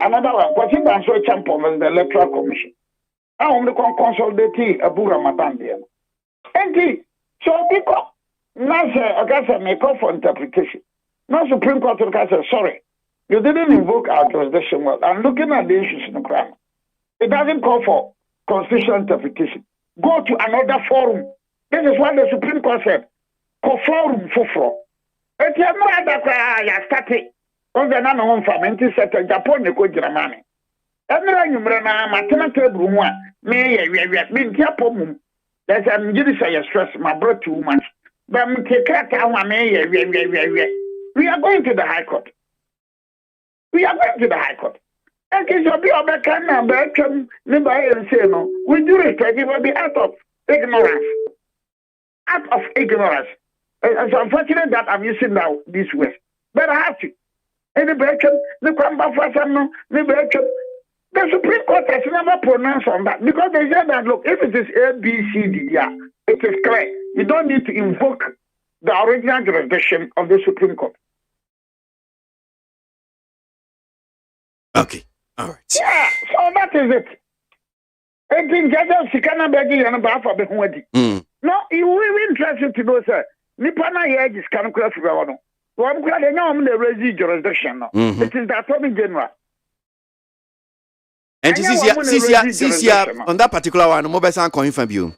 Another one, because he was so champion of the Electoral Commission. I only can consolidate Abu Ramadan there. And so because now say, may call for interpretation. Now Supreme Court say, sorry, you didn't invoke our jurisdiction well. I'm looking at the issues in the crime. It doesn't call for constitutional interpretation. Go to another forum. This is what the Supreme Court said. Go forum for. If you have no other you started. On the nano home family set Japan ne ko Germany. Emira nyumre na matema table one. Me ntia pomum. There's a mjidi say stress my brought too much. But me take one me we are going to the High Court. We are going to the High Court. And if you be overcome and welcome, we do respect it will be out of ignorance. Out of ignorance. It's unfortunate that I'm using now this word. But I have to. Any breakup, the Supreme Court has never pronounced on that because they said that look, if it is A, B, C, D, yeah, it is clear. You don't need to invoke the original jurisdiction of the Supreme Court. Okay, all right. Yeah, so that is it. I think Sikana Begi and Bafa Behwadi. No, you will be interested to know, sir. Nipana Yagis can cross the one crowd and the resi jurisdiction. It is the Attorney General. And CCR on that particular one, mobile sound coming from you.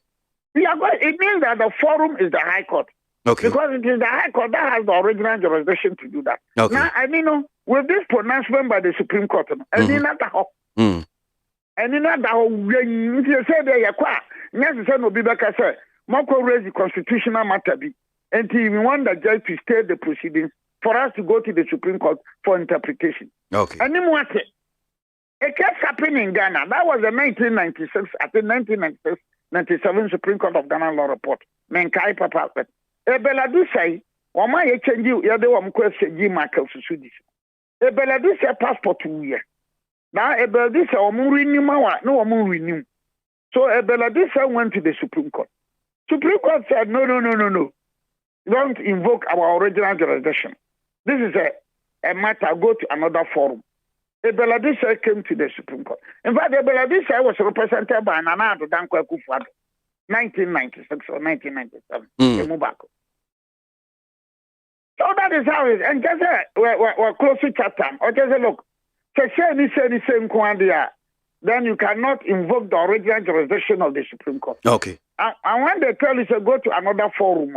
It means that the forum is the High Court. Okay. Because it is the High Court that has the original jurisdiction to do that. Okay. Now, I mean, with this pronouncement by the Supreme Court, and in that when you say they are necessary no be back as Moko raise the constitutional matter be. And we want the judge to stay the proceedings for us to go to the Supreme Court for interpretation. Okay. And then what? It kept happening in Ghana. That was the 1996, I think 1996, 97 Supreme Court of Ghana law report. Menkai Papa. Ebeladu say, Wama ye change you, Yade Wamko G. Michael Susudis. Ebeladu say passport 2 years. Now Ebeladisa no renew. So Ebeladisa went to the Supreme Court. Supreme Court said no. Don't invoke our original jurisdiction. This is a matter. Go to another forum. Ebeladisa came to the Supreme Court. In fact, Ebeladisa was represented by Nana Addo Dankwa Akufo-Addo, 1996 or 1997. So that is how it is. And just we're close to chapter. Or just look, then you cannot invoke the original jurisdiction of the Supreme Court. Okay. And when they tell you to go to another forum,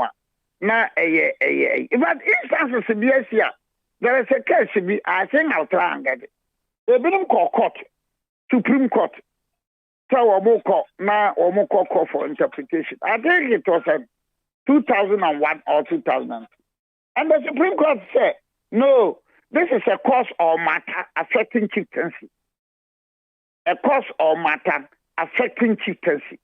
now in fact, instances here, there is a case. I think I'll try and get it. They've been called court, Supreme Court. So now call for interpretation. I think it was 2001 or 2002. And the Supreme Court said, no, this is a cause or matter affecting chieftaincy. A cause or matter affecting chieftaincy.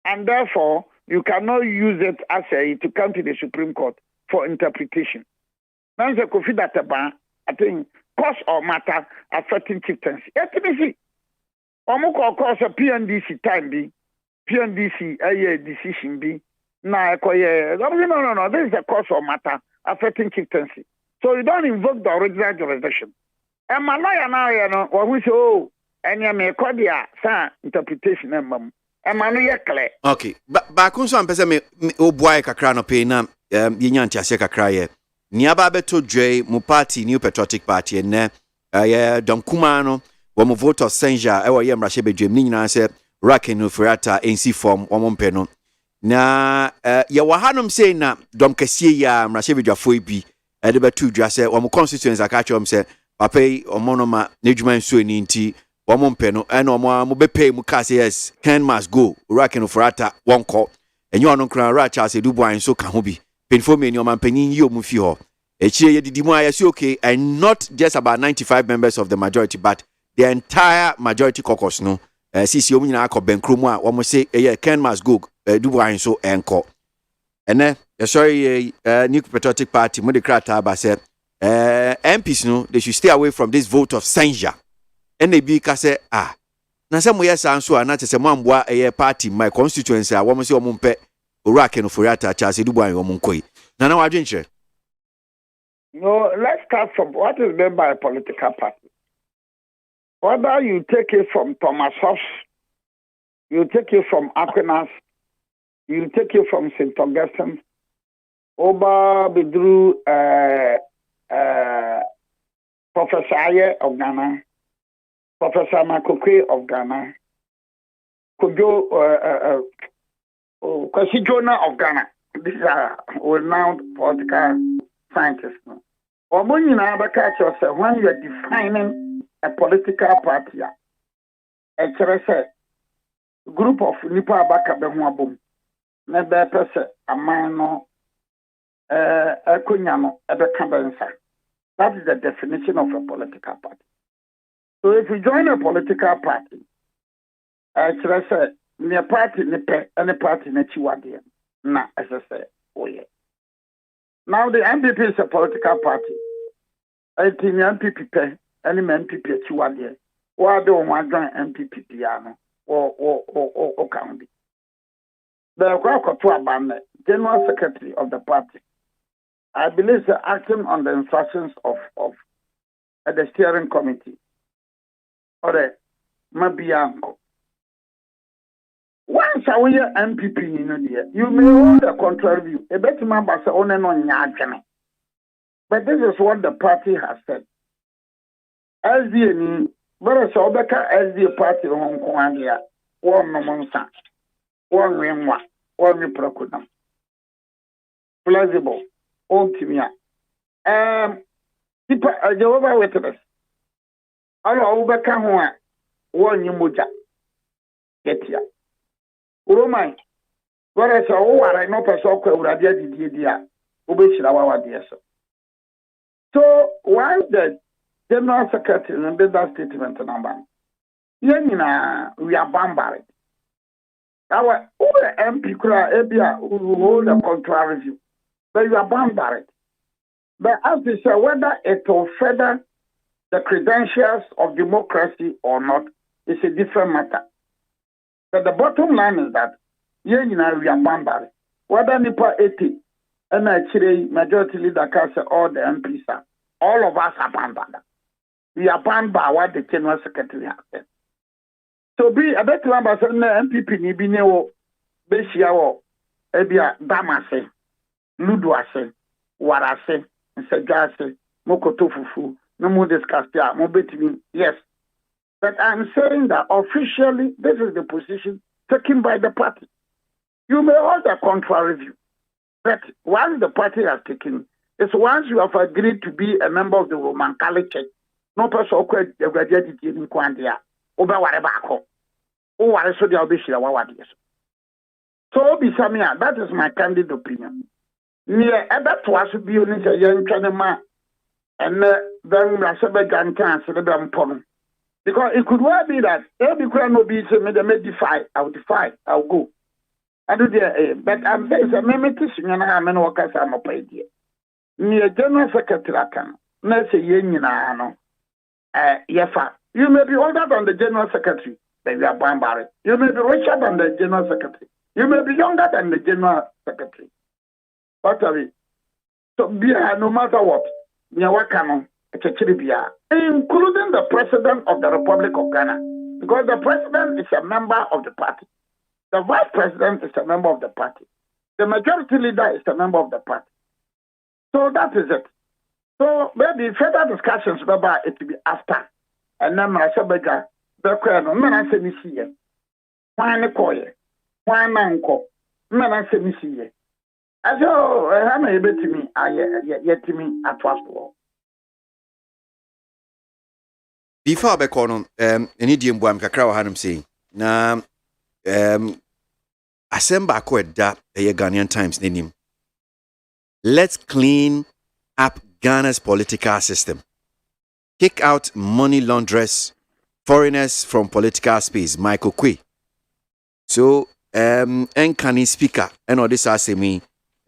And therefore, you cannot use it as to come to the Supreme Court for interpretation. Now, the Kofi Databa, I think, cause or matter affecting chieftaincy. Ethnicity. Omuko cause a PNDC time be, PNDC a decision be. No, this is a cause or matter affecting chieftaincy. So you don't invoke the original jurisdiction. And my lawyer now, when we say, oh, and you may call the interpretation. And my lawyer clear. Okay, but Kunso and Pesa me Oboagye kakra no pay na yenyanti ase kakra ye. Niaba beto dwe mu party New Patriotic Party ne Domkuma no wo mu vote of censure e wo ye mrahye bedwem ni nyina se Rakenu Furata NC form wo mpe no. Na ye wa hanom say na dom kasie ya mrahye bedwafo bi e de beto dwa se wo mu constituency aka chom se papa yi omonoma nedwuma nso ni nti wo mpe no e na mo be pay mu ka say yes can must go Rakenu Furata won call enye ono kran Racha se dubo an so ka ho bi penfo me ni o manpanyin yi o mu fi ho echire ye didi mu ayase okay and not just about 95 members of the majority but the entire majority caucus no sisi o mu nyina akọ benkro mu a wo mo say can must go dubo an so enko ene sorry New Patriotic Party mu de krata ba say MPs no they should stay away from this vote of censure and they be ka say na say mo yesa so na tese mo amboa party my constituency a wo mo say o mo mpe Rakenu Furata Charles Dubu and Omunkoi. Nana Wajinche. No, let's start from what is meant by a political party. Whether you take it from Thomas Hobbes, you take it from Aquinas, you take it from St. Augustine, Oba Bidru, Professor Aye of Ghana, Professor Makoke of Ghana, Kojo Kwasi Jonah of Ghana. These are renowned political scientists. When you are defining a political party, a group of Nipa Abaka Behuabum, Nebe Pese, Amano, Kunyano, Ebekabensa. That is the definition of a political party. So if you join a political party, near party any party nechiwade na as I say oye. Now the MPP is a political party. I think MPP pay any MPP chiwade. Why do one join MPP piano or county? The Kwakwa General Secretary of the party, I believe they're acting on the instructions of the steering committee or the Mabianco. Once I will MPP, you may hold a contrary view. A better member say on and on yajame. But this is what the party has said. SDA, but Sobeka SDA party Hong Kong, one no monster, one ringwa, one reprocudum. Plausible, old Timia. People are Jehovah Witness. All Obeka one you muja. Get here. Uromai, what I saw, I know Pasoko Uradia Didia, Ubishirawa Dieso. So, while the General Secretary made that statement number, Yenina, we are bombarded. Our MP Abia who hold a contrary view, but you are bombarded. But as they say, whether it will further the credentials of democracy or not is a different matter. But the bottom line is that we are bound. Whether Nipa 80 and actually majority leader can say all the MPs are, all of us are bound. We are bound by what the General Secretary has said. So be a better ambassador MPP ni binewo Beshiawo Ebia Damase, Luduase, Warase, Nsejase, Mokotofufu, no more discuss there, more between, yes. But I'm saying that officially, this is the position taken by the party. You may hold a contrary view. But once the party has taken, it's once you have agreed to be a member of the Roman Catholic Church, no person could graduate in Quantia, over whatever. Oh, I saw the Albishia. So, Bisamia, that is my candid opinion. Near that was be a young Chanema and then Rasabegan cancer, the Pon. Because it could well be that every crown will be made defy, I'll go. I do the but I'm saying a memetition and I'm in workers I'm a paid here. Near General Secretary can, let's say Yenina, Yefa. You may be older than the General Secretary, but you are Bambari. You may be richer than the General Secretary. You may be younger than the General Secretary. What are we? So, no matter what, including the President of the Republic of Ghana, because the President is a member of the party. The Vice President is a member of the party. The Majority Leader is a member of the party. So that is it. So maybe further discussions about it to be after. And then I said, I am able to me, yet to me at first of all. Before I call on any Diambuam Kakra had him saying, now, Asemba Kweda, a Ghanaian Times name. Let's clean up Ghana's political system. Kick out money launderers, foreigners from political space, Michael Kwe. So, Nkani speaker, and all this I say me.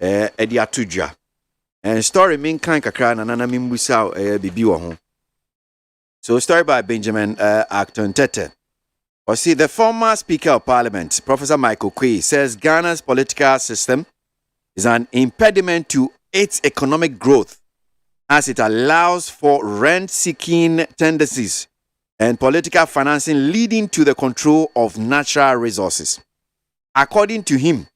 Edi Atuja. And story mean kind kakra na nana mimbusa bibi wo ho. So story by Benjamin Acton Tete. Or see the former Speaker of Parliament, Professor Michael Kwe, says Ghana's political system is an impediment to its economic growth as it allows for rent-seeking tendencies and political financing leading to the control of natural resources. According to him,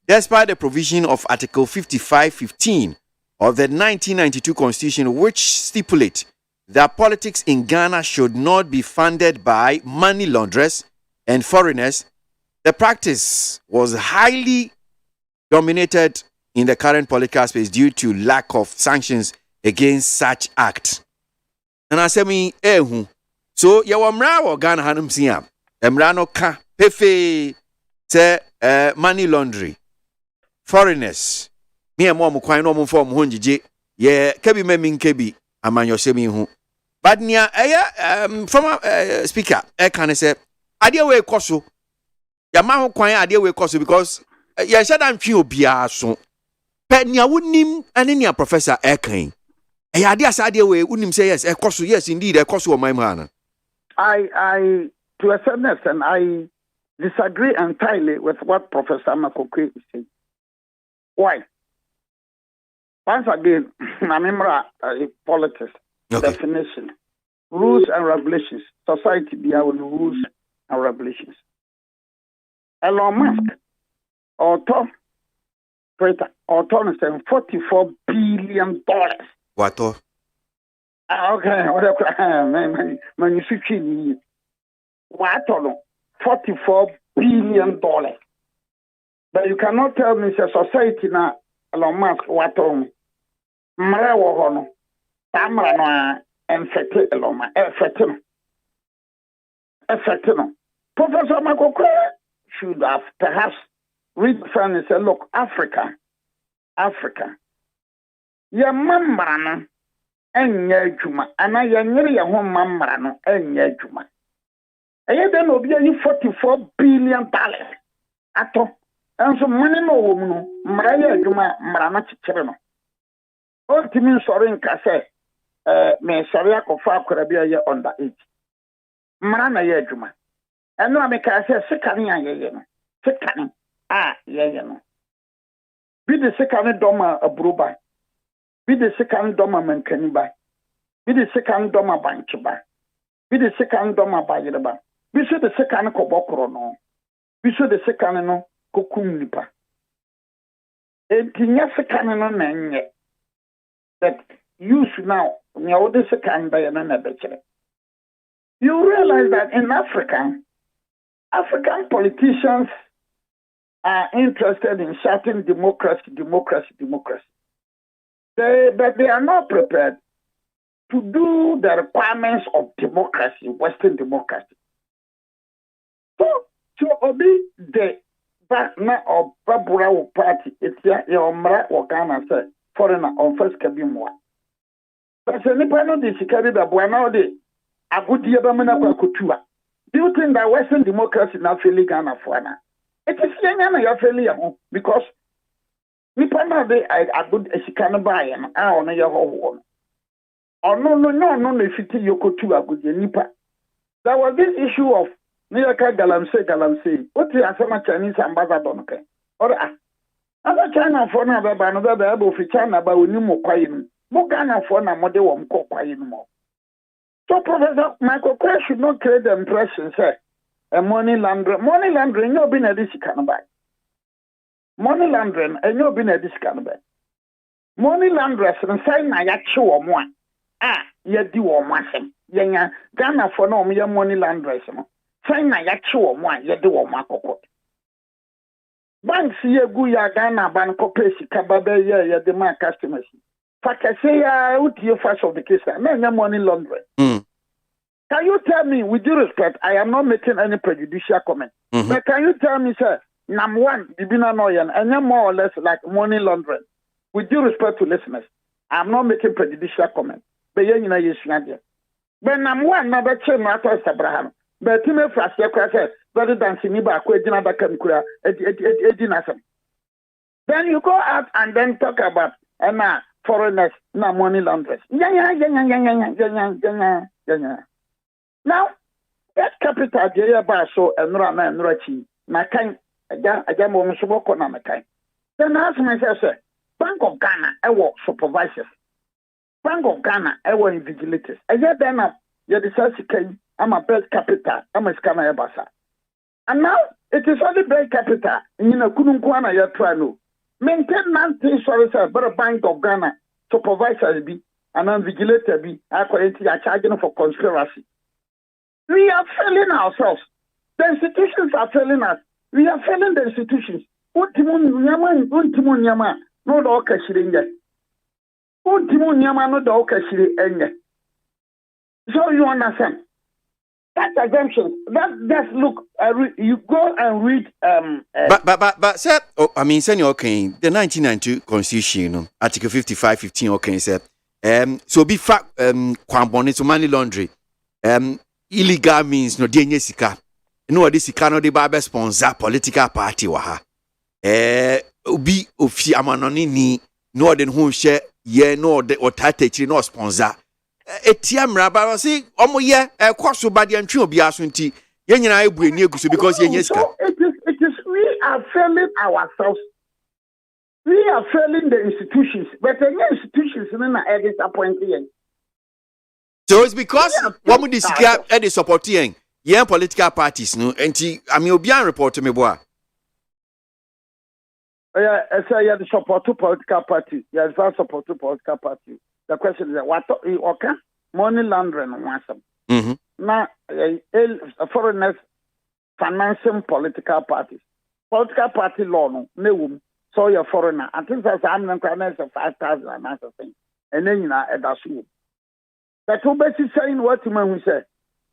despite the provision of Article 55(15) of the 1992 Constitution, which stipulates that politics in Ghana should not be funded by money launderers and foreigners, the practice was highly dominated in the current political space due to lack of sanctions against such acts. And I say me, so yawa mra wo Ghana hanum siam, mra no ka pefe se money laundering. Foreigners, me and mom quite no form honjije, ye kebi me min kebi amanyo semi hu. But near former speaker, can say, idea we koso, Yamaho quite idea we koso because ye said I'm few bia so. But near wouldn't and in your professor Ekain. A idea we wouldn't say yes, a koso, yes, indeed, a koso of my man. I, to a certain extent, I disagree entirely with what Professor Makokwe is saying. Why? Once again, remember politics, definition, rules and regulations. Society there will rules and regulations. Elon Musk, author, Twitter, author is $44 billion. What? Okay, man, you see, what? $44 billion. But you cannot tell me it's a society now, Elon Musk, what on Mara Wahono, Tamara, and Fete Elon Musk, Effectino. Professor Makokwe should have perhaps read friend and say, look, Africa, your mambrano, and Yajuma, and I near your home mambrano, and Yajuma. And then will be $44 billion at all. And so money no woman, Maria Juma, Marana Chicheno. Ultimate sorry in Casse, me sharia ko fa akora bi ye under age mara na ye adwuma eno ameka se sekane ayeye no sekane yeye no bi de sekane doma abruba bi de sekane doma mankani ba bi de sekane doma banki ba bi de sekane doma bayire ba bi so de sekane ko bokoro no bi so de sekane no ko kum nipa entinya sekane no na nye that use now you realize that in African politicians are interested in shouting democracy. But they are not prepared to do the requirements of democracy, Western democracy. So obi the partner of Babura party, it's your mra or Ghana say foreigner on first kabimwa. But the Nipano de Sikari da Buana de Agudi Abamana Kutua. Do you think that Western democracy now failing Ghana for now? It is Yana ya failure because Nipana de Agud Esikana by and I honor your whole. Or no, if it is Yokotu Agudi Nipa. There was this issue of Niyaka Galamse. What is a Chinese ambassador? Or other China for another able for China about Nimo Kwayin. Mogana for na mode wom kokwaye no mo. So Professor Michael Crash should not create the impression say a money laundering no be na this kind of money laundering no be na this kind of money launderers say na ya che wo mo ye di wo mo asem yenya Ghana for no mo ye money launderers no say na ya che wo mo ye di wo mo akokko banks ye gu ya Ghana ban ko pesi kababa ye de ma customers Fakasea utie first of the case na money laundering. Can you tell me, with due respect, I am not making any prejudicial comment, but can you tell me, sir, number one, Bibina Noyan, and more or less like money laundering? With due respect to listeners, I am not making prejudicial comment. But you know, yes, but number one, never change matters, Abraham. But you may fast your question, rather than Siniba, Quedina Bakamkura, Edinasam. Then you go out and then talk about, foreigners, na money launderers. Yeah. Now, that capital, Jaya Baso, and Rana and Rachi, my kind, again, woman, Suboko, na my kind. Then I ask myself, Bank of Ghana, I work supervisors. Bank of Ghana, I work invigilators. I get them up, you decide to I'm a best capital, I'm a scanner basa. And now, it is only best capital, in Kununkwana, you're trying to maintain nothing, sorry, sir, but a Bank of Ghana supervisors be, and invigilator be, according to charging for conspiracy. We are failing ourselves. The institutions are failing us. We are failing the institutions. Untimun Yama, no doka shiringa. Untimun Yama, no doka shiringa. So you understand? That's assumption. That's look. You go and read. But sir, senior okay. The 1992 Constitution, Article 55-15, okay, sir. So be fact, kwambone to money laundry. Illegal means no denye sika. No adi sika no de ba sponsor political party wa ha. Obi ofi amanoni ni no de ho hye ye no de otate no sponsor. Etia mraba say omo ye kwaso ba de antwe obi aso nti ye nyina ebu eni eguso because ye nyesika. So it is we are failing ourselves. We are failing the institutions, but the institutions na disappointing. So it's because what would this guy at the supporting young political parties no enti obian report to me boy. Yeah, I say you support to political party. You advance support to political party. The question is what okay? Money laundering one some. Now foreigners financing political parties. Political party law no so you're foreigner. I think that's I'm not 5,000 and that's the thing. And then that's you. That's what basically saying what you mean say.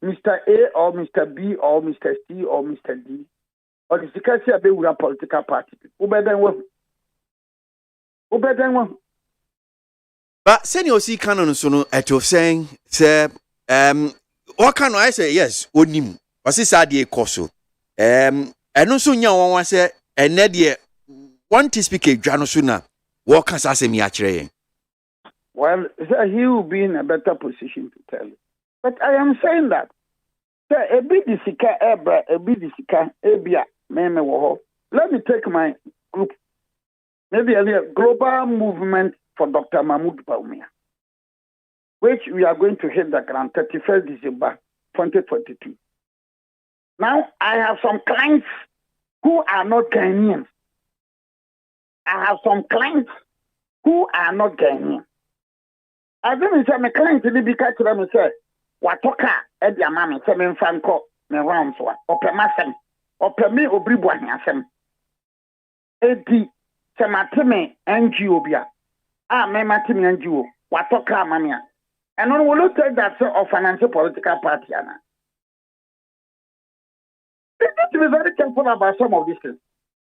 Mr. A or Mr. B or Mr. C or Mr. D. Or the security of the political party. Who better than one? But senior see canon so at your saying, sir, what can I say? Yes, onim. Was this idea coso? And also now one say, and Nadia, one to speak a Janosuna, what can I say me actually? Well, he will be in a better position to tell you. But I am saying that let me take my group. Maybe a global movement for Dr. Mahmoud Baumia, which we are going to hit the ground 31st December 2022. Now, I have some clients who are not Ghanaians. I have some clients who are not Ghanaian. I didn't say my clients in the big catch them and say, Watoka, Eddie Amami, Semen Franco, me rounds one, or Pemasem, or Pemi Obribwa Yasem. Eddie Sematime NGO Bia. Mematime NGO, Watoka Mamia. And on will look at that of financial political party. We need to be very careful about some of these things.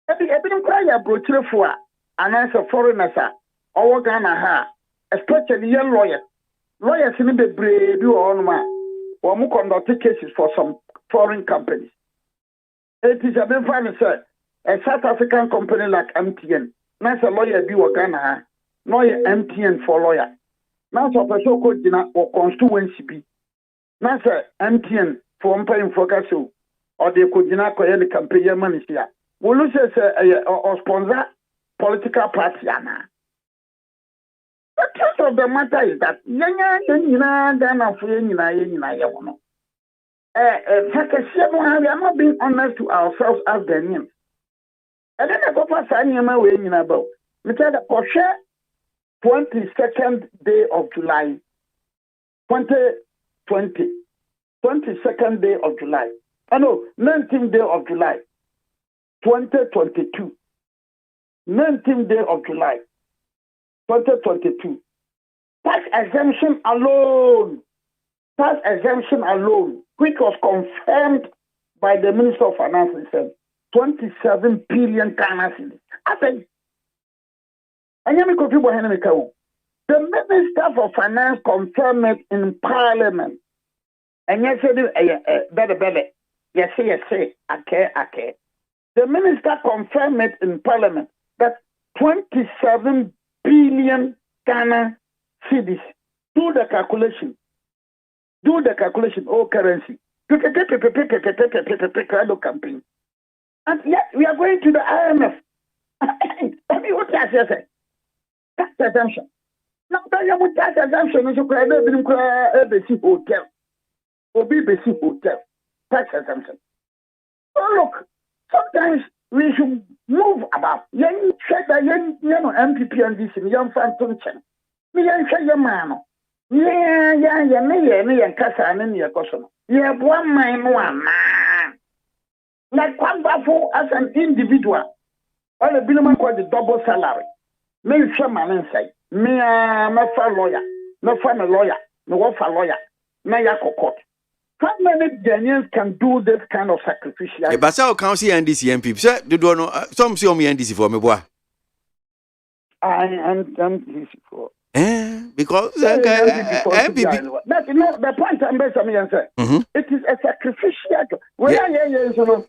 Every cry a brochure for an answer foreigners or Ghana, especially young lawyers. Lawyers in the brave you on man or more conduct cases for some foreign companies. It is a bit funny, sir. A South African company like MTN, now a lawyer be or Ghana, lawyer MTN for lawyer. Now so for so called or constituency be. Now sir MTN for umpire focus or the Kojina Koyani campaign money here. Will you say or sponsor political party? The truth of the matter is that we are not being honest to ourselves as Ghanaians. And then I go for signing my way in about. We tell the 22nd day of July, 2020, 22nd day of July. 19th day of July, 2022. 19th day of July, 2022. Tax exemption alone, which was confirmed by the Minister of Finance, said 27 billion Ghana cedis. I said, the Minister for Finance confirmed it in Parliament. And yes, better. Yes, okay. The Minister confirmed it in Parliament that 27 billion Ghana cedis. Do the calculation, all currency. Campaign. And yet we are going to the IMF. I mean, what I say? Tax exemption. Now, tax exemption is a hotel. Or BBC hotel. Tax exemption. So look, sometimes we should move about. Young MPP and this young phantom chen. Me young say your man. Yeah, Kasa and your custom. You have one man, one man. Like Kwambafo as an individual. All the billman called the double salary. Me show man inside. Me a lawyer. No family lawyer. No one for lawyer. Me a court. How many Ghanaians can do this kind of sacrificial? But how can see NDC MP? Sir, do you know some see me NDC for me, boy? I am NDC for. Because MPP. The point I'm making is it is a sacrificial.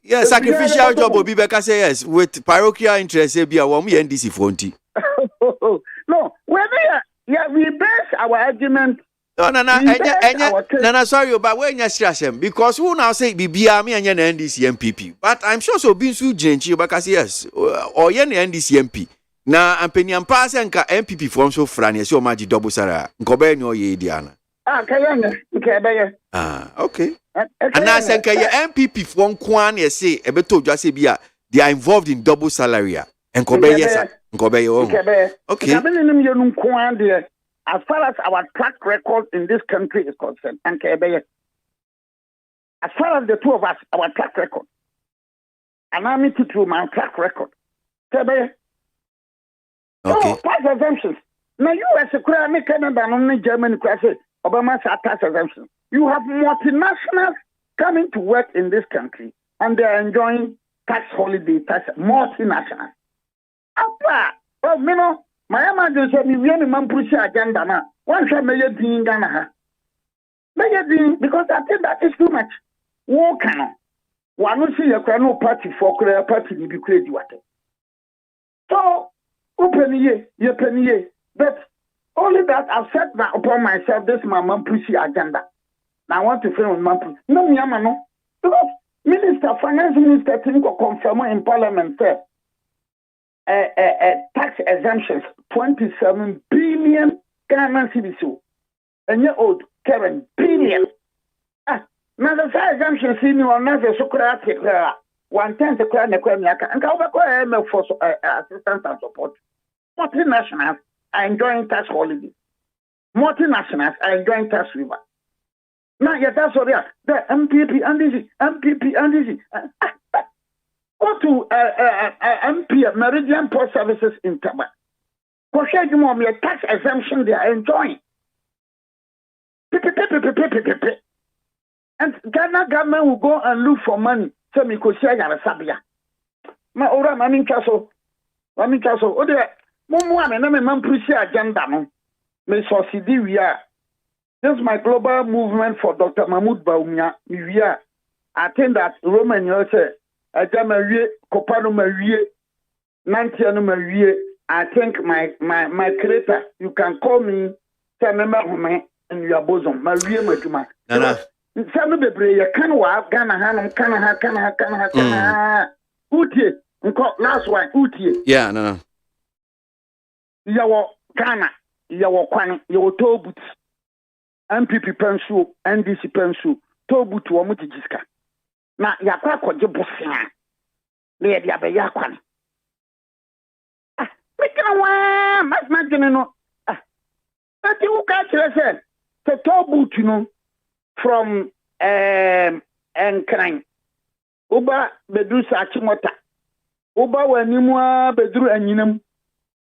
Yeah, sacrificial job will be better say yes with parochial interest. Be a woman NDC for No, we base our argument. No, sorry, but when you stress him, because who now say BBA me and NDC MPP, but I'm sure so being so gentle because yes, or yen NDC MP. Na ampeni ampase nka MPP form so frane so maji double sara nkobe ni oye diana okay and na senka ye MPP form kwan ye say ebeto dwa say bia they are involved in double salary nkobe yes nkobe ye okay as far as our track record in this country is concerned as far as the two of us our track record and I need to do my track record okay. Tax exemptions. Now you as a crime, Canada and only Germany, Obama's tax exemptions. You have multinationals coming to work in this country and they are enjoying tax holiday, tax multinationals. My emergency, we really man push agenda now. One shall make it in Ghana. Because I think that is too much. War cannot. One see a no party for career party to be crazy water. So, open ye, but Only that I've set that upon myself, this is my Mampusi agenda. Now I want to film with Mampusi. No, no. Because Finance Minister, Tinko confirm in Parliament said tax exemptions, 27 billion Ghana cedis. And your old Karen billion. Now the exemptions in you are not a Socratic 1/10 the crown, and go for assistance and support. Multinationals are enjoying tax holidays. Multinationals are enjoying tax waiver. Now, that's all right. The MPP and this. Go to MP, Meridian Post Services in Taba. Go share you more tax exemption they are enjoying. And Ghana government will go and look for money. So me could share your sabia. My ora mami kaso. O de mumu ame na me mampusi agenda no. Me succeed we are. This is my global movement for Dr. Mahmoud Baumia. We are. I think that Roman you say Ajamawie, Kopano Mawie, Nantiano Mawie. I think my creator, you can call me Samema and your bosom. Mawie Majuma. Some bebre you can walk Ghana Hanum Kana Utie. Last one, Utie. Yeah, no. Yawo Ghana, Yawo Kwan, Yawo Tobut, MPP Pensu, NDC Pensu, Tobut, Wamutijiska. Na yakwa koje bosia. Le dia be yakwan. Mikina wa, mas magene no. But you catch yourself. The Tobut, you know. From Nkran Uba bedru Sachimota Uba wanimwa bedru anyinam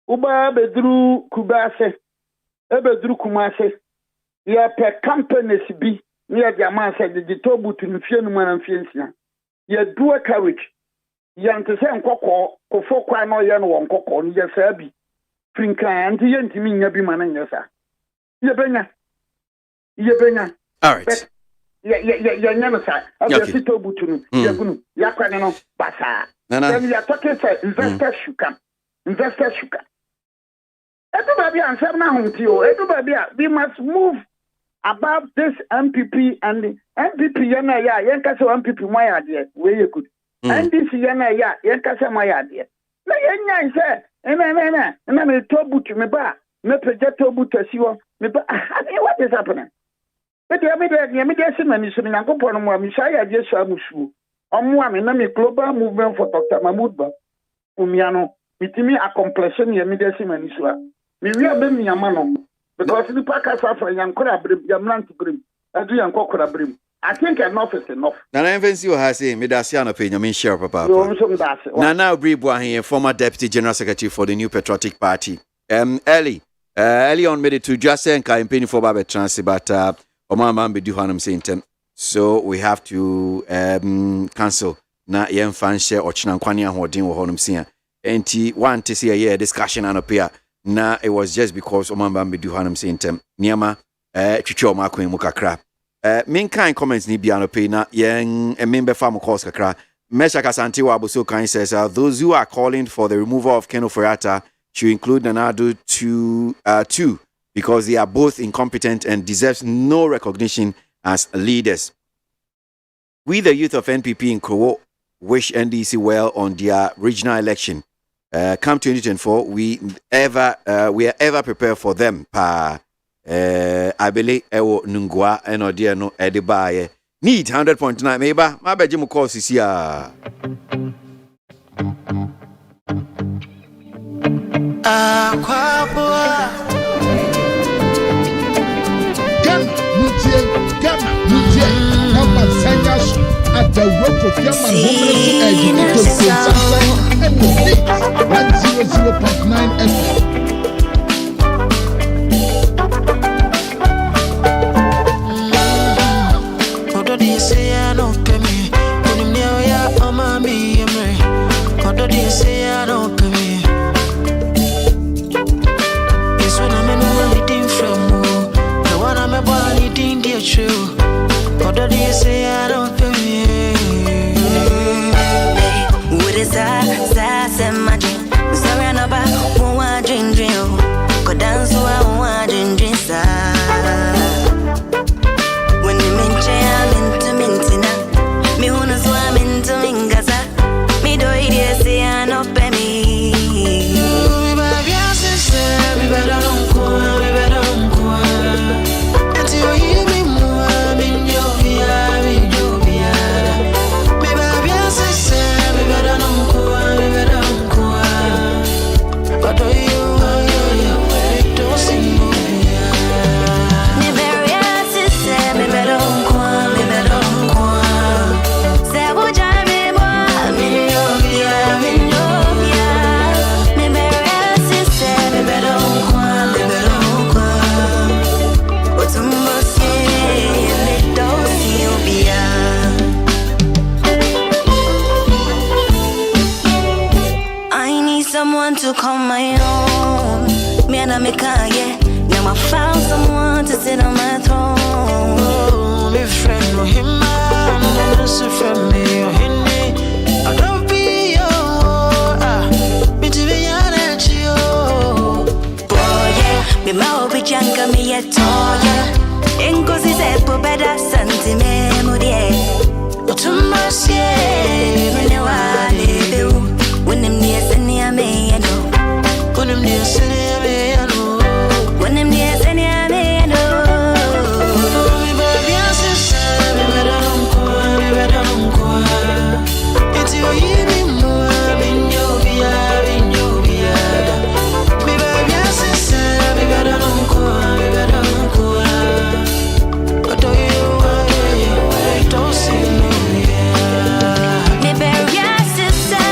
Uba bedru Kubase bedru Kumase ya pe companies bi near the man said the tobu to nfie no man nfie ya dual carriage ya ntse nkokọ kofo kwa no ye no nkokọ no ya sabi frinkan anti ye ntimi nya bi man nya sa ye benya all right. Yeah, obviously, Tobutunu, Yagunu, Yakano, Basa. Then we are talking for investors should come. Everybody answer now to you. Everybody, we must move above this MPP and the MPP. Yana, Yankasa MPP, my idea, where you could. And this Yana, Yankasa, my idea. No, Yana said, and I'm Tobutu, me ba, me project Tobutu, me ba. What is happening? But the immediate minister in Angopono, Mishaya, yes, Amushu. Na me global movement for Dr. Mahmoud Umiano, mitimi a completion immediate minister. Me we are being Yamano because the Packers are for Yankora Brim, Yamlanti Brim, and Yankora Brim. I think enough is enough. Nana Invencio has a Medasiano opinion, mean share papa. Nana Bribwa here, former Deputy General Secretary for the New Patriotic Party. Early on made it to just say campaign for Babet Transi, but Omama be do hanum saying so we have to cancel na yen fan share or chinankwani hodin wo honum sia enti want to see a year discussion and appear na it was just because Omama be do hanum saying niama twitwa makwen mu kakra min kind comments ni bia no pay na yen member farm course kakra Mesha Kasante wa Abuso kan says those who are calling for the removal of Ken Ofori-Atta should include Nanado too because they are both incompetent and deserves no recognition as leaders. We, the youth of NPP in Krowo, wish NDC well on their regional election. Come 2024, we are ever prepared for them. I believe ewo nungwa eno dia no edibaye. Need 100.9 meba. My beji mu call sisia. Gama, Mama Sanyas at the rope of Yaman homeless and 100.9 FM. True. What do you say? I don't feel me. What is that? Say magic. Sorry, I'm about one dream. Go dance to one need someone to call my own. Me and I make yeah. Now I found someone to sit on my throne. Oh, me friend, no him man, no friend me, oh him. I don't be your me to be honest, you. Boy, yeah, me mau be janka me yet, yeah. Enkosi se po beda santi me mudie. Otumbasi, me ne wa lebe u. When them near seni ame no. When them near seni ame no. When them near seni ame no. Me baby asisa, me better don't go, me better don't go. It's your evening more, me nyobia, me nyobia. Me baby asisa, me better don't go, me better don't go. What do you want? Don't see me. Me baby asisa,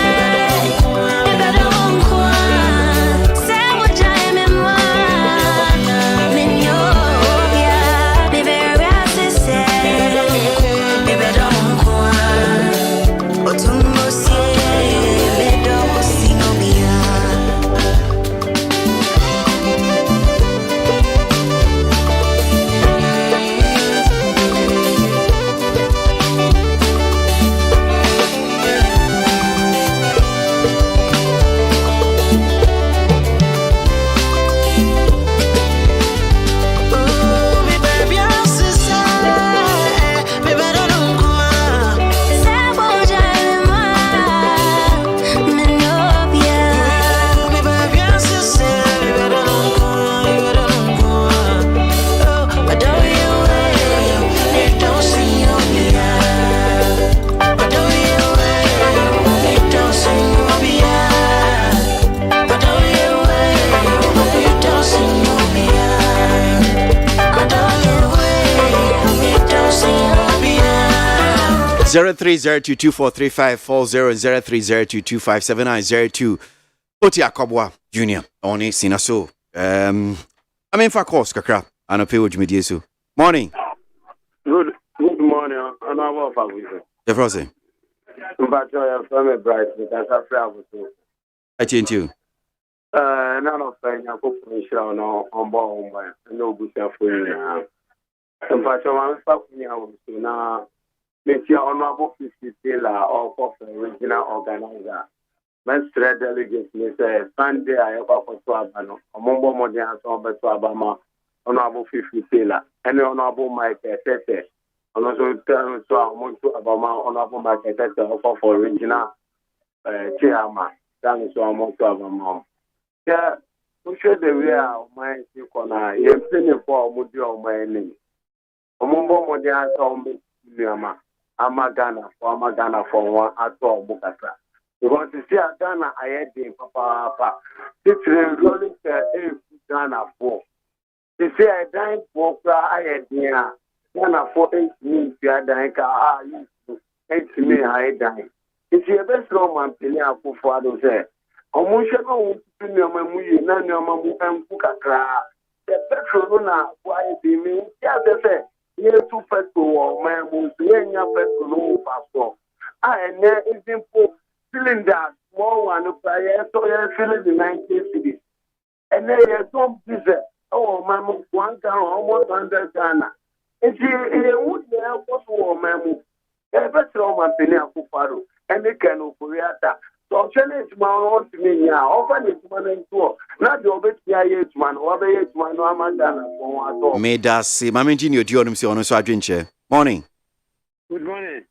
me better don't go. Say what I am in one. Me nyobia, me baby asisa, me better don't go. Otumbosie, me don't see no bia. 0302243540 Oti Akobwa Junior Oni Sinaso. I mean for course kakra and a pay with me so. Morning. Good morning. And I will follow you. The Frosty. But I am from a bright because I travel to. I change you. None of them are putting on board by no good for you. And but I'm stopping you now. Make your honorable 50 tailor or for original organizer. Mestre delegates me say Sunday I have for Swabano, a Mombo Modian Sober Swabama, honorable 50 tailor, and honorable Mike Tete. And also tell so I want to Abama, honorable Mike Tete offer for original chairman. Thanks so I want to Abama. Yeah, we should the way our mind corner. You're paying for Mudio my name. A Mombo Modian Sober Amagana for one at all Bukasa. Because you see a Ghana, I had the papa. It's rolling Ghana for. You see a dying for I had the Ghana for 8 means you are dying. Ah, you 8 me, I dying. If you best Roman Pilia for father say, Omushano, Pinyamu, Nanamu, and Pukakra. The petrol, why be me? Yeah, they say. Yes, to petrol, my moves, petrol, pastor. I and there is feeling that small one of so you're feeling the 19 cities. And then you're so busy. Oh, my move, 1 town, almost 100 Ghana. If you would help us, oh, my move, a petrol, my penny, and they can operate. So, challenge my own to me now. Often it's one tour. Not your best man, or the man, or Ghana. May that see, Mamma Junior, do you want to see on a sergeant chair? Morning. Good morning.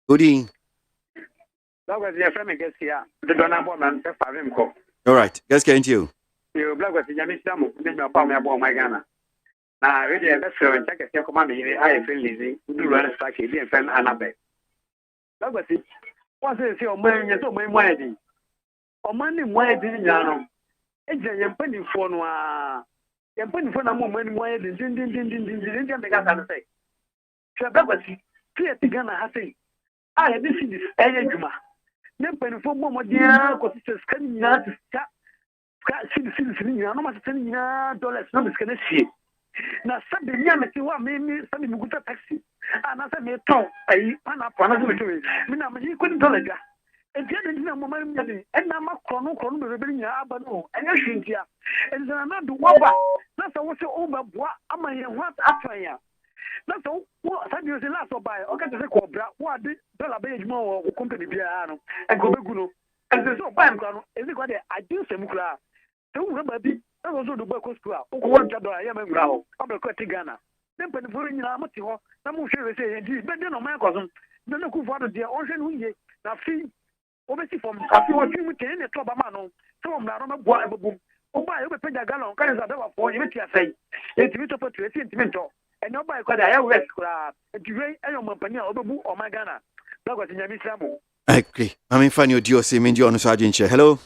Good evening. That was your friend, guess here. The Donabon and Pepper. All right, let's get into you. You black was in Yamisamu, then your palm about my Ghana. Now, really, let's go and check if your command in the eye feel easy. Do run a stack, he friend Annabelle. That was it. What's it, your man, you're so my wedding? Or money, why didn't you? It's a penny for no. You're penny for no moment, why didn't you make us say? So that was it. Clear the Ghana has said. I had this in this area. Then penny for more dear, because it's coming out to start. No matter $10 no is gonna see. Now, Sunday, Yamaki, made me sending me good taxi. And I said, me talk, I pan up another to me. I'm $1. Again, in a moment, and I'm a chrono, bringing Abano, and a shintia. And then another one. That's what you over what am I what after ya? That's all. What have you seen last by? Okay, the cobra, what did Dollar more company piano and go Guno? And there's no band, is it what I do some crowd? So, baby, that was the Boko Square. What I am a growl, I'm a Ghana. Then, but for in Amatiho, I'm sure say, but then on my cousin, the local father, dear ocean windy, now see, obviously from a few of you can a club amano, so I'm not on a boy. Oh, by every penny gallon, kind of a for you, say, it's a put to a sentimental, and nobody could I rest crab, and to rain any of my penny or my Ghana. That was in Yamisamu. I agree. I mean, find your Dios, Minjo, Sergeant. Hello.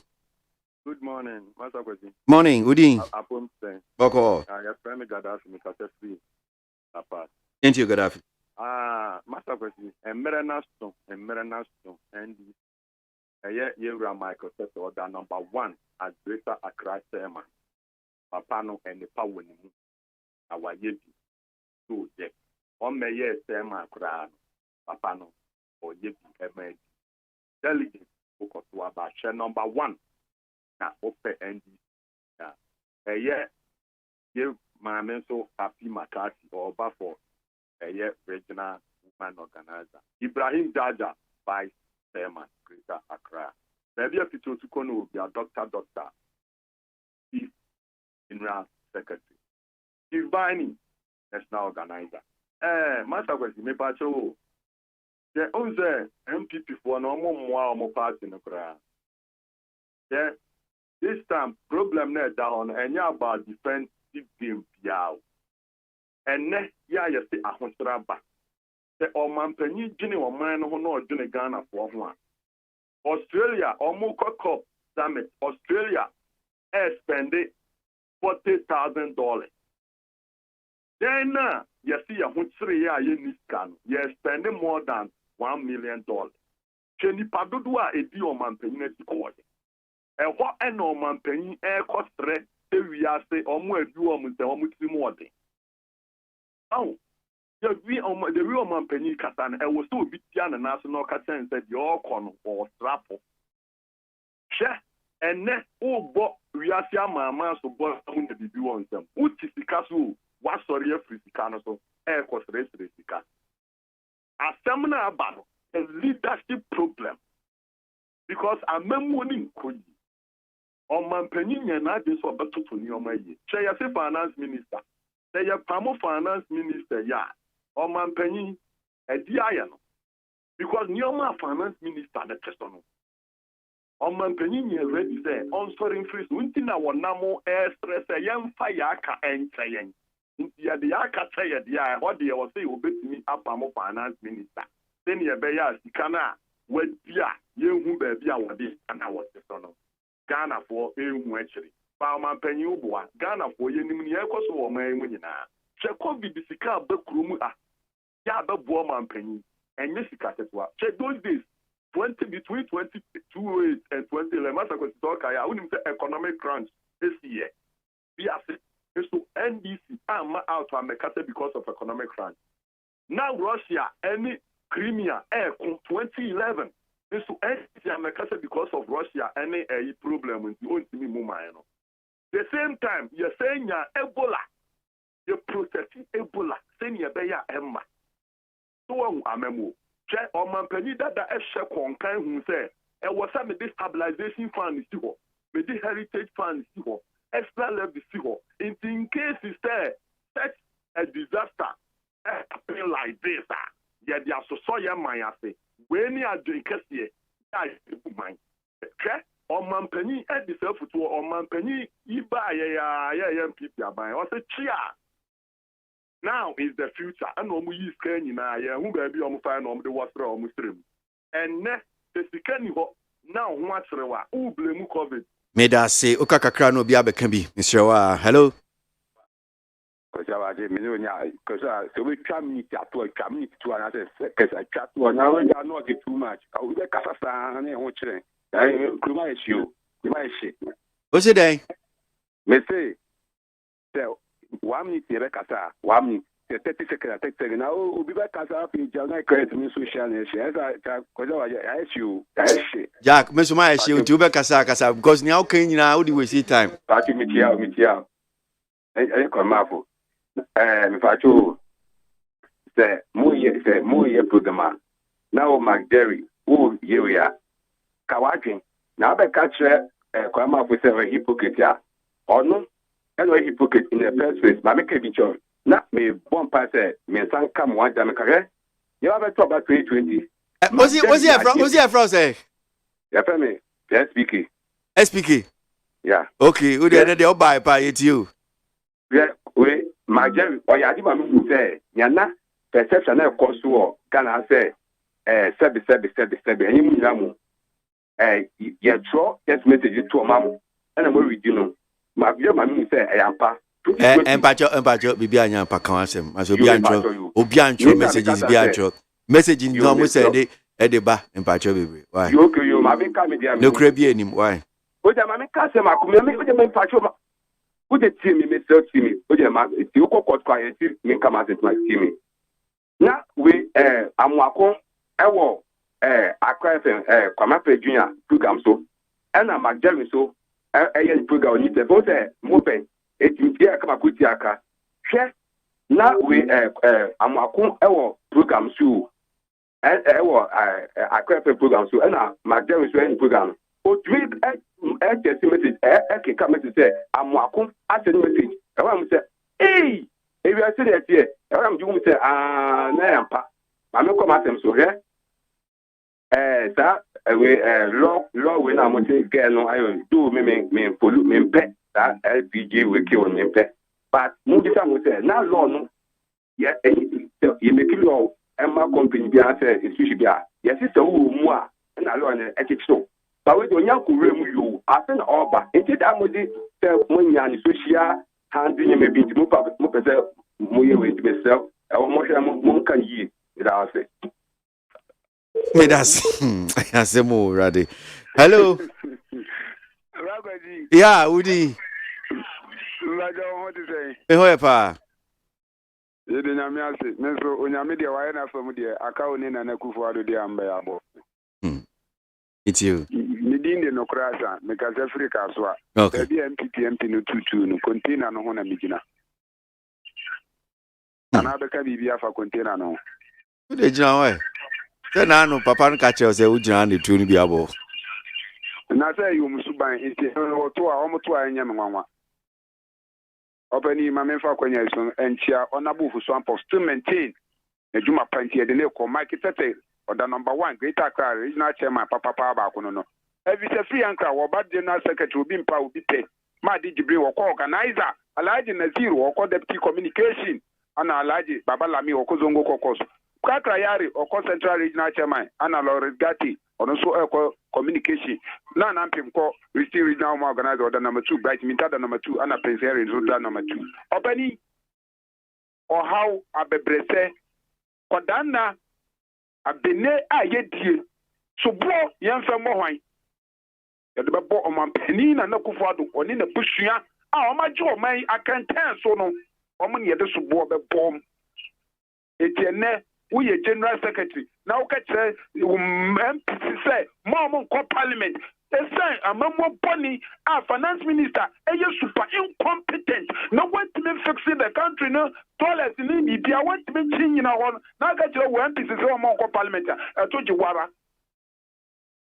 Good morning, Master Kwesi. Morning, Udin. Upon saying, Boko. I have friend Gaddafi, Mr. Free. Apart. Ain't you Gaddafi? Master Kwesi, and Merenasto, and the Michael said, order number 1 at Greater Accra Sermon. Papano and the power in our Yebi. So, yes, on may yes, Sermon Crown, Papano, or Yebi, Emed. Delegate, book about share number 1. Now, open and give my mental happy McCarthy or Bafo, regional woman organizer. Ibrahim Jaja, Vice Chairman, Greater Accra. Maybe a people to come will be a doctor, Chief General Secretary. Chief Bani, National Organizer. Master Kwesi, me pacho. The other MPP for no more party in the crowd. This time, problem net down and about defensive game piao. And next year, you see a Honstraba. The Oman Penny Jenny or man who know Jenny Ghana for one. Australia, Omuka Cup Summit, Australia, spending $40,000. Then, you see a Honstria in this can, you're spending more than $1 million. Jenny Padua, a deal man penny court. And what a normal penny air cost rate, we are say, almost you almost the almost more thing. Oh, the real man penny catan, and was so big and national catan said, your corner or strapple. Share and next, oh, but we are seeing my man so boy on the debut on them. What is the castle? What sorry, a free canoe, air cost rate, a seminar battle, a leadership problem. Because I'm memorizing. On my penny and I just want to put your money. Say, I say, finance minister. Say, a Pamo finance minister, yeah. On my penny, a DIN. Because Nioma finance minister, the testimony. On my penny, you ready there. On storing free, winting our Namo air stress, a young fire and saying. India, the Aka say, yeah, what they will say will bet me up Pamo finance minister. Then you bear, Sikana, with Pia, you who baby, I was this, and I was the son of Ghana for a actually. Palma Penubua, Ghana for Yenimiacos or Maymina. Check be the Sika Bakrum, Yaba Boman Penny, and Jessica. Check those days, between 22 and 2011, I wouldn't say economic crunch this year. Yes, so NDC, I'm out to America because of economic crunch. Now, Russia, any Crimea, 2011. This to end America because of Russia any problem with the only moment. The same time, you're saying Ebola, you're protecting Ebola, saying you're Emma. So I'm a move. Check on my penny that a check on kind who say, and was some destabilization fund is here, with the heritage fund is here, extra levy is here. In case it's there, such a disaster, happening like this, yeah, they are so young, my say. When you are doing Cassie, I mind. Okay? On my penny at the self to on my penny, you buy a people buy. I say, chia. Now is the future. And when we use Kenny now, who baby on fire on the water or Muslim. And next, the Kenny now, what's the one? Who blame COVID? May I say, Okakakra no Biabe can be, Mr. Wa. Hello. Because so we come to a community to another because I chat to now we are not get too much. I will get Casa and watching. I issue. What's the day? Me say, so 1 minute, Rebecca, 1 minute, 30 seconds, 30 seconds. Now, we'll be back as I page. I'm not correct me social media. I ask you. Jack, Mr. Maya, she will do back kasa because now can you now do we see time? Party meet here. I come up. In fact, say more program. Now, Mark Jerry, who you are, Kawaki. Now, I catch come up with a hypocrite. Or no, and a hypocrite in the first place. But make a picture. Not me, one pass, me son come one time, correct? You have a talk about 2020. Was he a fraud, say? Yeah, for me, SPK. SPK? Yeah. Okay, who did they buy it you? Yeah, we, my Jerry, or Yadima say, Yana, perception of course, can I say, Sebi, and you know, yet, just message to a mom, and I'm worried, you know. My dear mammy say, I am pa. And Pacho, Bibian Pacasem, as Obiancho messages, Biancho. Messaging almost said it at the bar and Pacho. Why? You, my big comedy, no crabby him. Why? What am I casting my community with the main Pacho? Would it see me, Mr. Timmy? Would you call quiet? Me come out at my Timmy. Now, we, I'm Wako, I will, I cry, Kwamape Junior, program so, and I'm a Jerry so, program, you both moving. Etimtia kama kutiaka. Share na we amwako ewo program so ewo akwepe program so na magdem so any program o tweet text message keka message say amwako send message ewa am say eh we are say that here ewa am ju say na yampa ma me come atem so he we law we na mo say girl no ayo do me follow me pet that LPG will kill me, but Mundisa will say, now, Lord, yeah, you make it law, and my company be answered, it should be, yes, it's a more, and I learn ethics so. But we don't have to remove you, I think all but instead, I would say, when you are social, handling maybe to move up, move yourself, move with myself, or more can ye, without say. That's a more ready. Hello. Yeah, Woody. What to say? However, you didn't have me. So, when you're media, why not from the account in an Akufuado de Ambayabo? It's you. Medin no crasa, because Africa so. Okay. The MPP no 22 no container no one begina. Another Kabibia for container no. Who did you know? Then I know Papa catchers, they would join the tune be able. And I say you must buy it to almost 2 Yamama. Opening my member and chair honorable for swamp of still maintain a Juma Panty at the local market or the number 1 greater car regional chairman Papa Bacono. Every free anchor or bad general secretary will be power be paid. My DG or organizer, a large in a zero or call deputy communication, and a large Babalami or Kozongo Cocos. Kakrayari or central regional chairman, Anna Lawrence Gatti, or also communication. None of them call still regional organizer the number 2, Bright Minta the number 2, Anna Prince Harry Zuda number 2. Opening or how a bebrese, Kodana a bene a yeti, so blow young from Mohai. The Babo on my penina no kufado or in the bushia. Oh, my jaw, my I can't tell so no. Omani at the suburb bomb. Etienne. We a general secretary. Now catch MPC say more parliament. They say a more bunny, a finance minister, a super incompetent. No one to be fixing the country, no toilets in India. I want to be changing our own. Now get your MPC say more parliament. I told you what.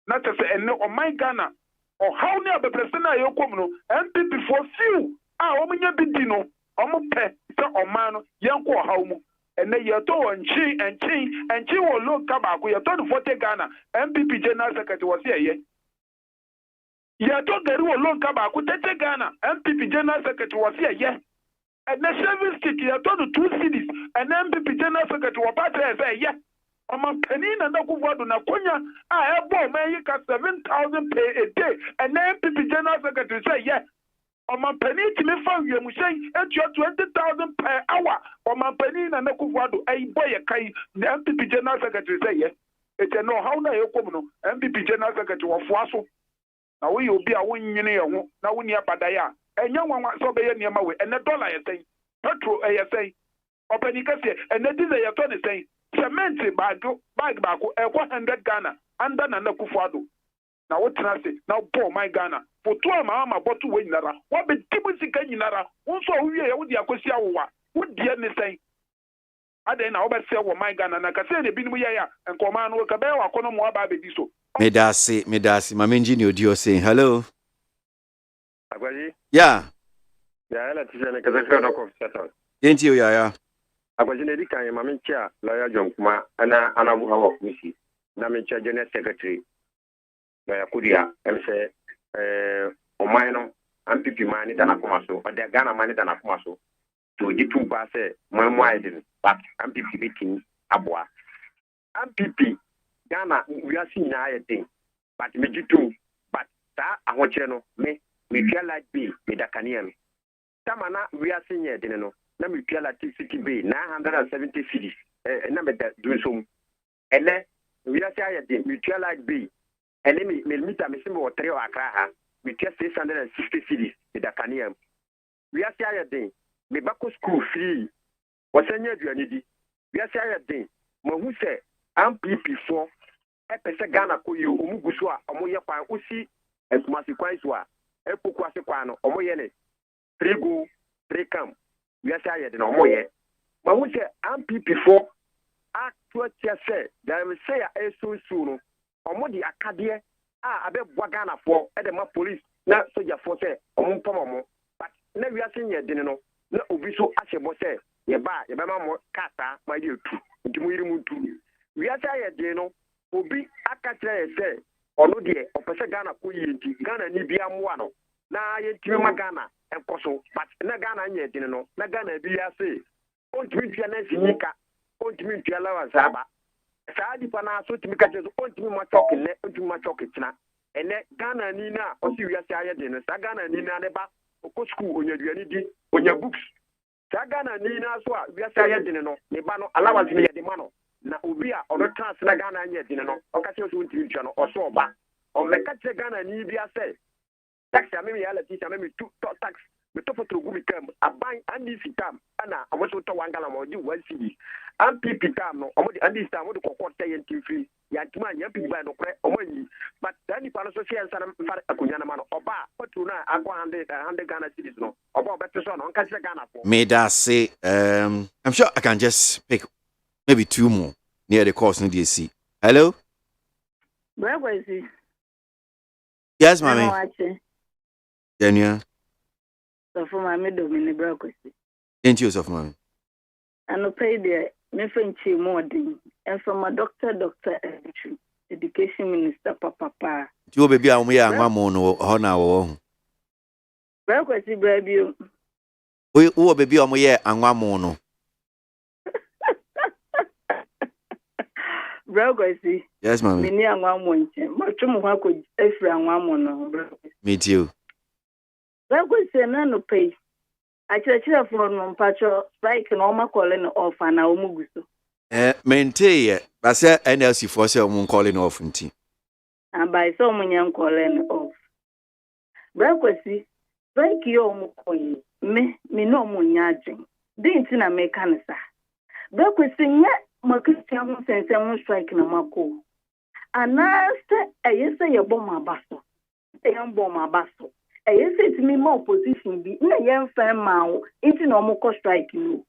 Not to say no on my Ghana or how near the president you come no MPP for few. Omanya bidino. Omope so omano yanko haumu. And then you're told and she will look back. We are told 40 Ghana. MPP General Secretary was here. You're told the rule look back. We take Ghana. MPP General Secretary was here. And the service stick, you're told 2 cities. And MPP General Secretary was part of it. I'm a penny and a good one. I have bought me 7,000 pay a day. And the MPP General Secretary say, yeah. My penny to me for you, we say, at your 20,000 per hour. Or my penny and a Kufado, a boy, a Kai, the MPP General Secretary say, yes. It's a no how now you come, MPP General Secretary of Wasso. Now we will be a win, now we near Padaya. And young one so be near my way, and $1 I say, petrol, I say. Openi kase ene di ze yeto ne sen. Cement bag back 100 Ghana under na Kufuado. Na wotena se na bo my Ghana. For 2 ma botu we nyinara. Wa be tibu sika nyinara. Wonso owie ye wodi akosi awowa. Wodi ne sen. Ade na obese wo my Ghana na kase ne binu ye ya enkoma no ka be wa kono mo aba be di so. Medasi mamenji ni odio saying hello. Agwaji? Yeah. Yeah, ela tije ne kaza kwa ko settle. Yenti yo ya. Agwaji ne dika ye mamenchia lawyer John Kuma ana anabu hawa kusi. Na menchia general secretary. Na yakudia emse omaino ampipi mani dana kuma so. Ode Ghana mani dana kuma so. To jitu ba se mo aidin back ampipi bitin aboa. Ampipi Ghana we are seeing a thing, but me jitu, but that I want you know me feel like be with the Canadian. Tamana we are seeing it, no. Let me feel like city be 970 cities. Number that do so. And then we are saying we feel like be, and then me meet a missing or 3 Accra. We just 660 cities with the Canadian. We are saying me back school free. What's any of your needy? We are saying who say MPP4. Epese Ghana ko yu omugu so a omoye kwan osi ekumasi kwan so a epokuase kwan no omoye ne 3 go 3 come we are saying no omoye ma hu se MPP4 actually say there will say a so no omodi akade a abebwa Ghana for e de ma police na soldier for say omompom but na we are saying ye din no na obi so ahyebo say ye ba ma mo kata ma dey tu ntimu yiri mu tu we are saying ye din no obi akatre say ono de opese Ghana ko yenti Ghana ni bia mo ano na yenti ma Ghana enkoso but na Ghana nye din no na Ghana bi ya say ontimi tia na sinika ontimi tia lawa saba saa di pa na so timi ka je ontimi ma choke ne ontimi ma choke tina ene Ghana ni na osi wi ase aye din no sa Ghana ni na ne ba ko school onyaduani di onya books sa Ghana ni na so a wi ase aye din no ne ba no allowance ne ye de ma no na obi a ono trans na Ghana nye din no okache so ntiri twa no oso oba o mekache Ghana ni bia say tax amemi ya lati amemi to tax me to fotro gu mi kam aban andi sitam ana amoso to wangala mo di 1 cedi MPP tam no omodi andi sitam mo de kokko tayenti free ya ntuma nya MPP ba no kre omanyi but dani pa no so share sana far akunya na ma no oba otu na akwa 100 Ghana cedis no oba obeto so no nka Ghana for May that say I'm sure I can just pick maybe 2 more near the course in DC. Hello? Where was he? Yes, mommy. Daniel. So for my middle mini broadcast. Ain't you, of mommy? And I pay the me friend more than and from a doctor education minister papa. You baby I'm here and one more honor. Broadcast baby. Who baby I'm here and one more. Brogosi. Yes, ma'am. Me ni anwa monche. Machumu hako efra anwa mono. Me too. Brogosi na no pay. Achira for no mpacho strike no ma calling off na omuguso. Mente ba say NLC for say omun calling off nti. And by so munyan calling off. Brogosi strike yo omukoyi. Me no munyajin. Din ti na me kanisa. Brogosi nya Makristian who sends a strike na mako. And I say a bomb abaso. A young bomb abaso. A yes, to me more position be in a young fan mouth, into no more strike you.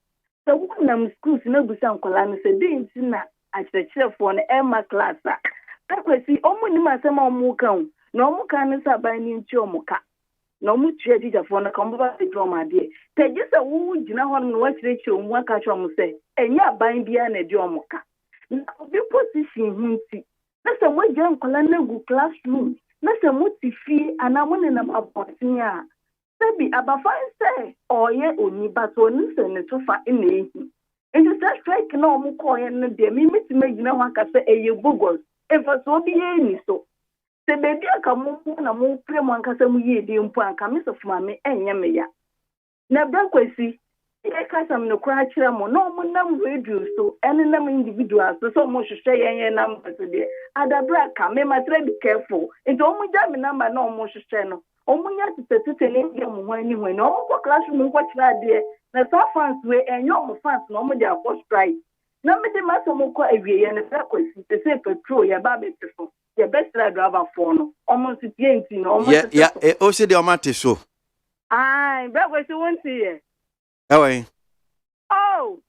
So when I'm schools no busan colani said, didn't see that I said, for an Emma class. That was the only Masama Mukam. No more can by Nin Chomoka. No more teacher for a combat drama, dear. Take just a wood, you know, on what Rachel and one catch on say. And ya buying behind a jomoka. Now be position hinty. That's a way young colonel go classroom. That's a multi fee and I want them about ya. Sabi about fine say, or ye only but one and to far in the and you start striking no more coin and dear me to make no one can say a bugles. If I so be any so. The baby come on a more prem one casam ye the umpan comes of mammy and yamaya. Now, Branquesi. Because I'm no crash, no number radio, so any number individuals, so much say any number today. Ada braka, me must be careful. It's only damn number no more channel. Only at the certain when no classroom watch that dear. na some fans we enyo fans no mo dey for strike na me dey maso mo ko awie ye ne frequency te say petrol ye ba be tefo ye best driver for no almost TNT no almost yeah o se de o mate so ai frequency won't ye away oh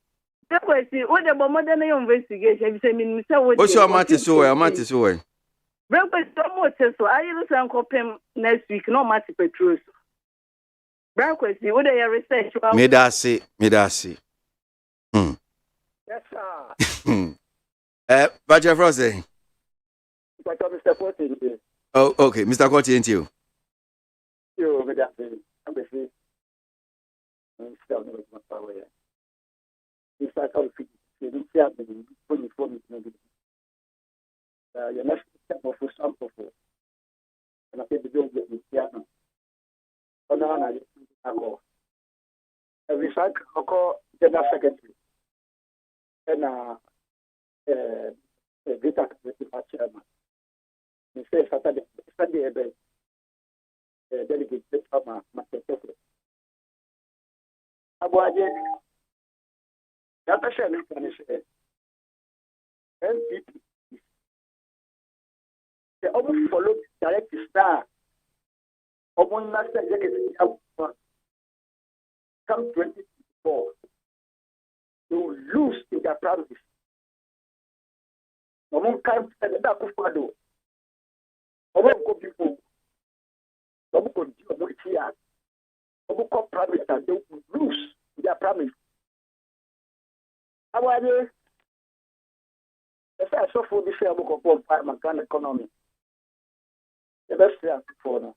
frequency what the modern investigation be say me say what o se o mate so we frequency almost so ayi no san kopem next week no mate petrol so frequency what the research me da see Yes, sir. But your Frosty. But Mr. Fortin, Oh, okay. Mr. Cotti, ain't you? you with that thing. I'm a free. I'm still not my power. In fact, I'll fit. You don't see happening. When you phone it, you're not step of some of it. And I think the don't get me piano. Oh, no, I go. Every cycle, I call General Secretary. And Vita chairman. He says Sunday, delegate from Massachusetts. ABOAGYE, that I shall finish it. NPP, they almost follow direct star. Almost last executive come 2024. They will lose in their priorities. Among kind of that Kufado, among people, among here, among promise that they will lose their promise. ABOAGYE, the first of all, this year, book of Ghana economy. The best year for now.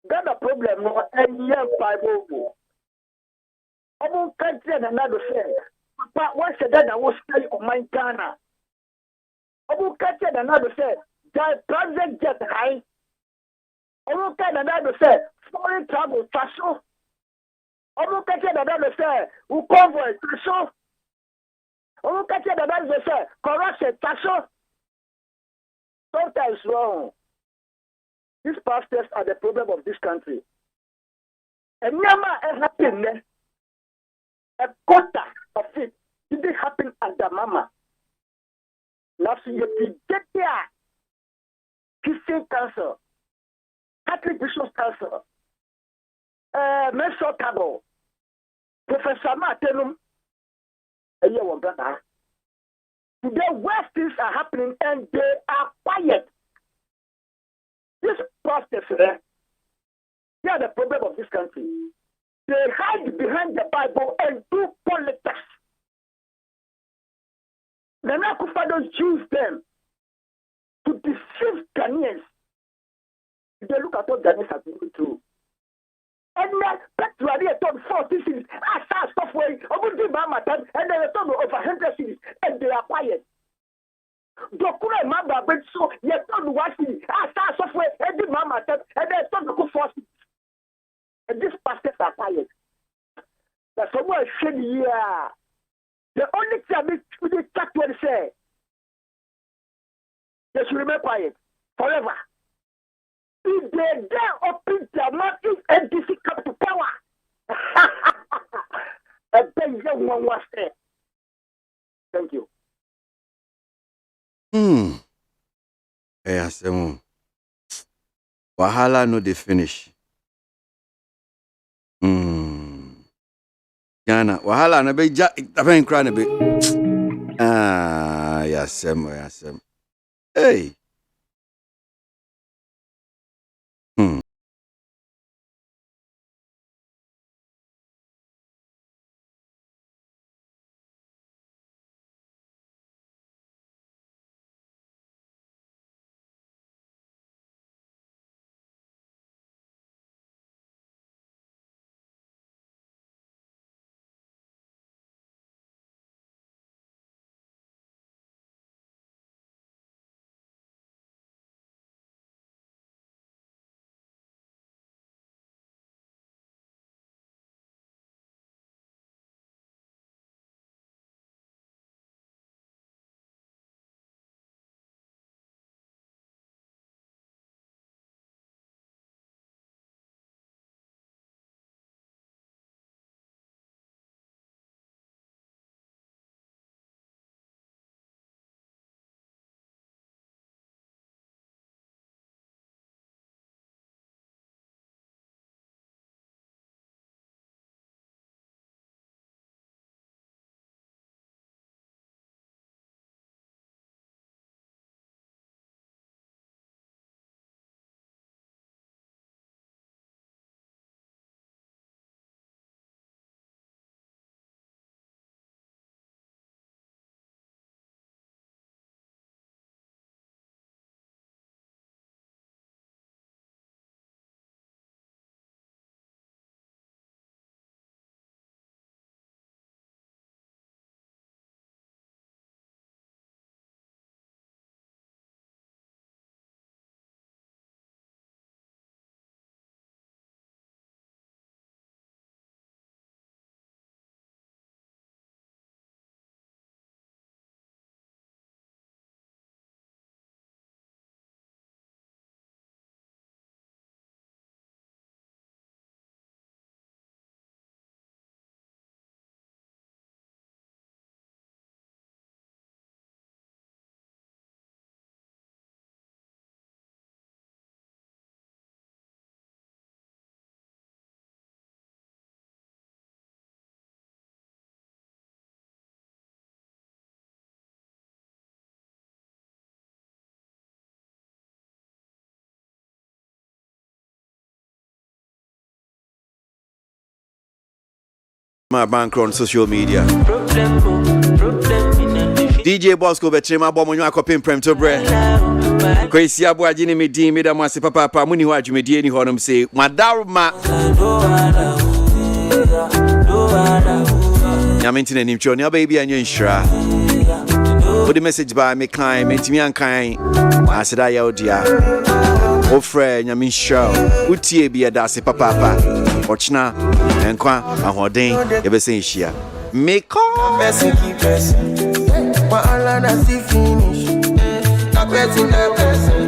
Ghana problem, no, and year Bible. Among country and another say, but once again, I was stay on my Ghana. Among country and another say, the project get high. Among country and another say, foreign travel, fashion. Among country and another say, who convoy, fashion. Among country and another say, corruption, fashion. Sometimes wrong. These pastors are the problem of this country. And never happened. A quarter of it didn't happen under Mama. Now, so you get there. Kissing cancer, Catholic Bishop's cancer, Menso Tabo, Professor Martinum, a year one brother. Today, where things are happening and they are quiet. This pastors, they are the problem of this country. They hide behind the Bible and do politics. The Nakufado use them to deceive Ghanaians. They look at what Ghanaians have been through. And then, actually, I thought 40 cities, I start software, and then I thought over 100 cities, and they are quiet. Dokura Mamba, but so, you thought one city, I start software, and then Mama, and then I thought to go 4 cities. And these pastors are quiet. That's someone said, yeah. The only thing we did that what they say, they should remain quiet forever. If they dare open their mouth, if NDC come to power, a big young one was there. Thank you. Yes, Wahala no dey finish. Ghana, wahala na be aben kra na be. Yasem. Hey. my bank on social media. DJ Bosco Betrema Bomo you akopim prem to bre. Kwesi ABOAGYE ni medi me da mwase papa muni ho adwumedie ni honom say madarma. Nyamenti na nimcho ni baby anyo nshra. Put the message by me kind mentimi ankan aseda ya odia. O friend nyami nshra utie bia da se papa. Ochna enkwa ahoden ye be se nhia. Me call person keep person. My all and I see finish. Not betting the person.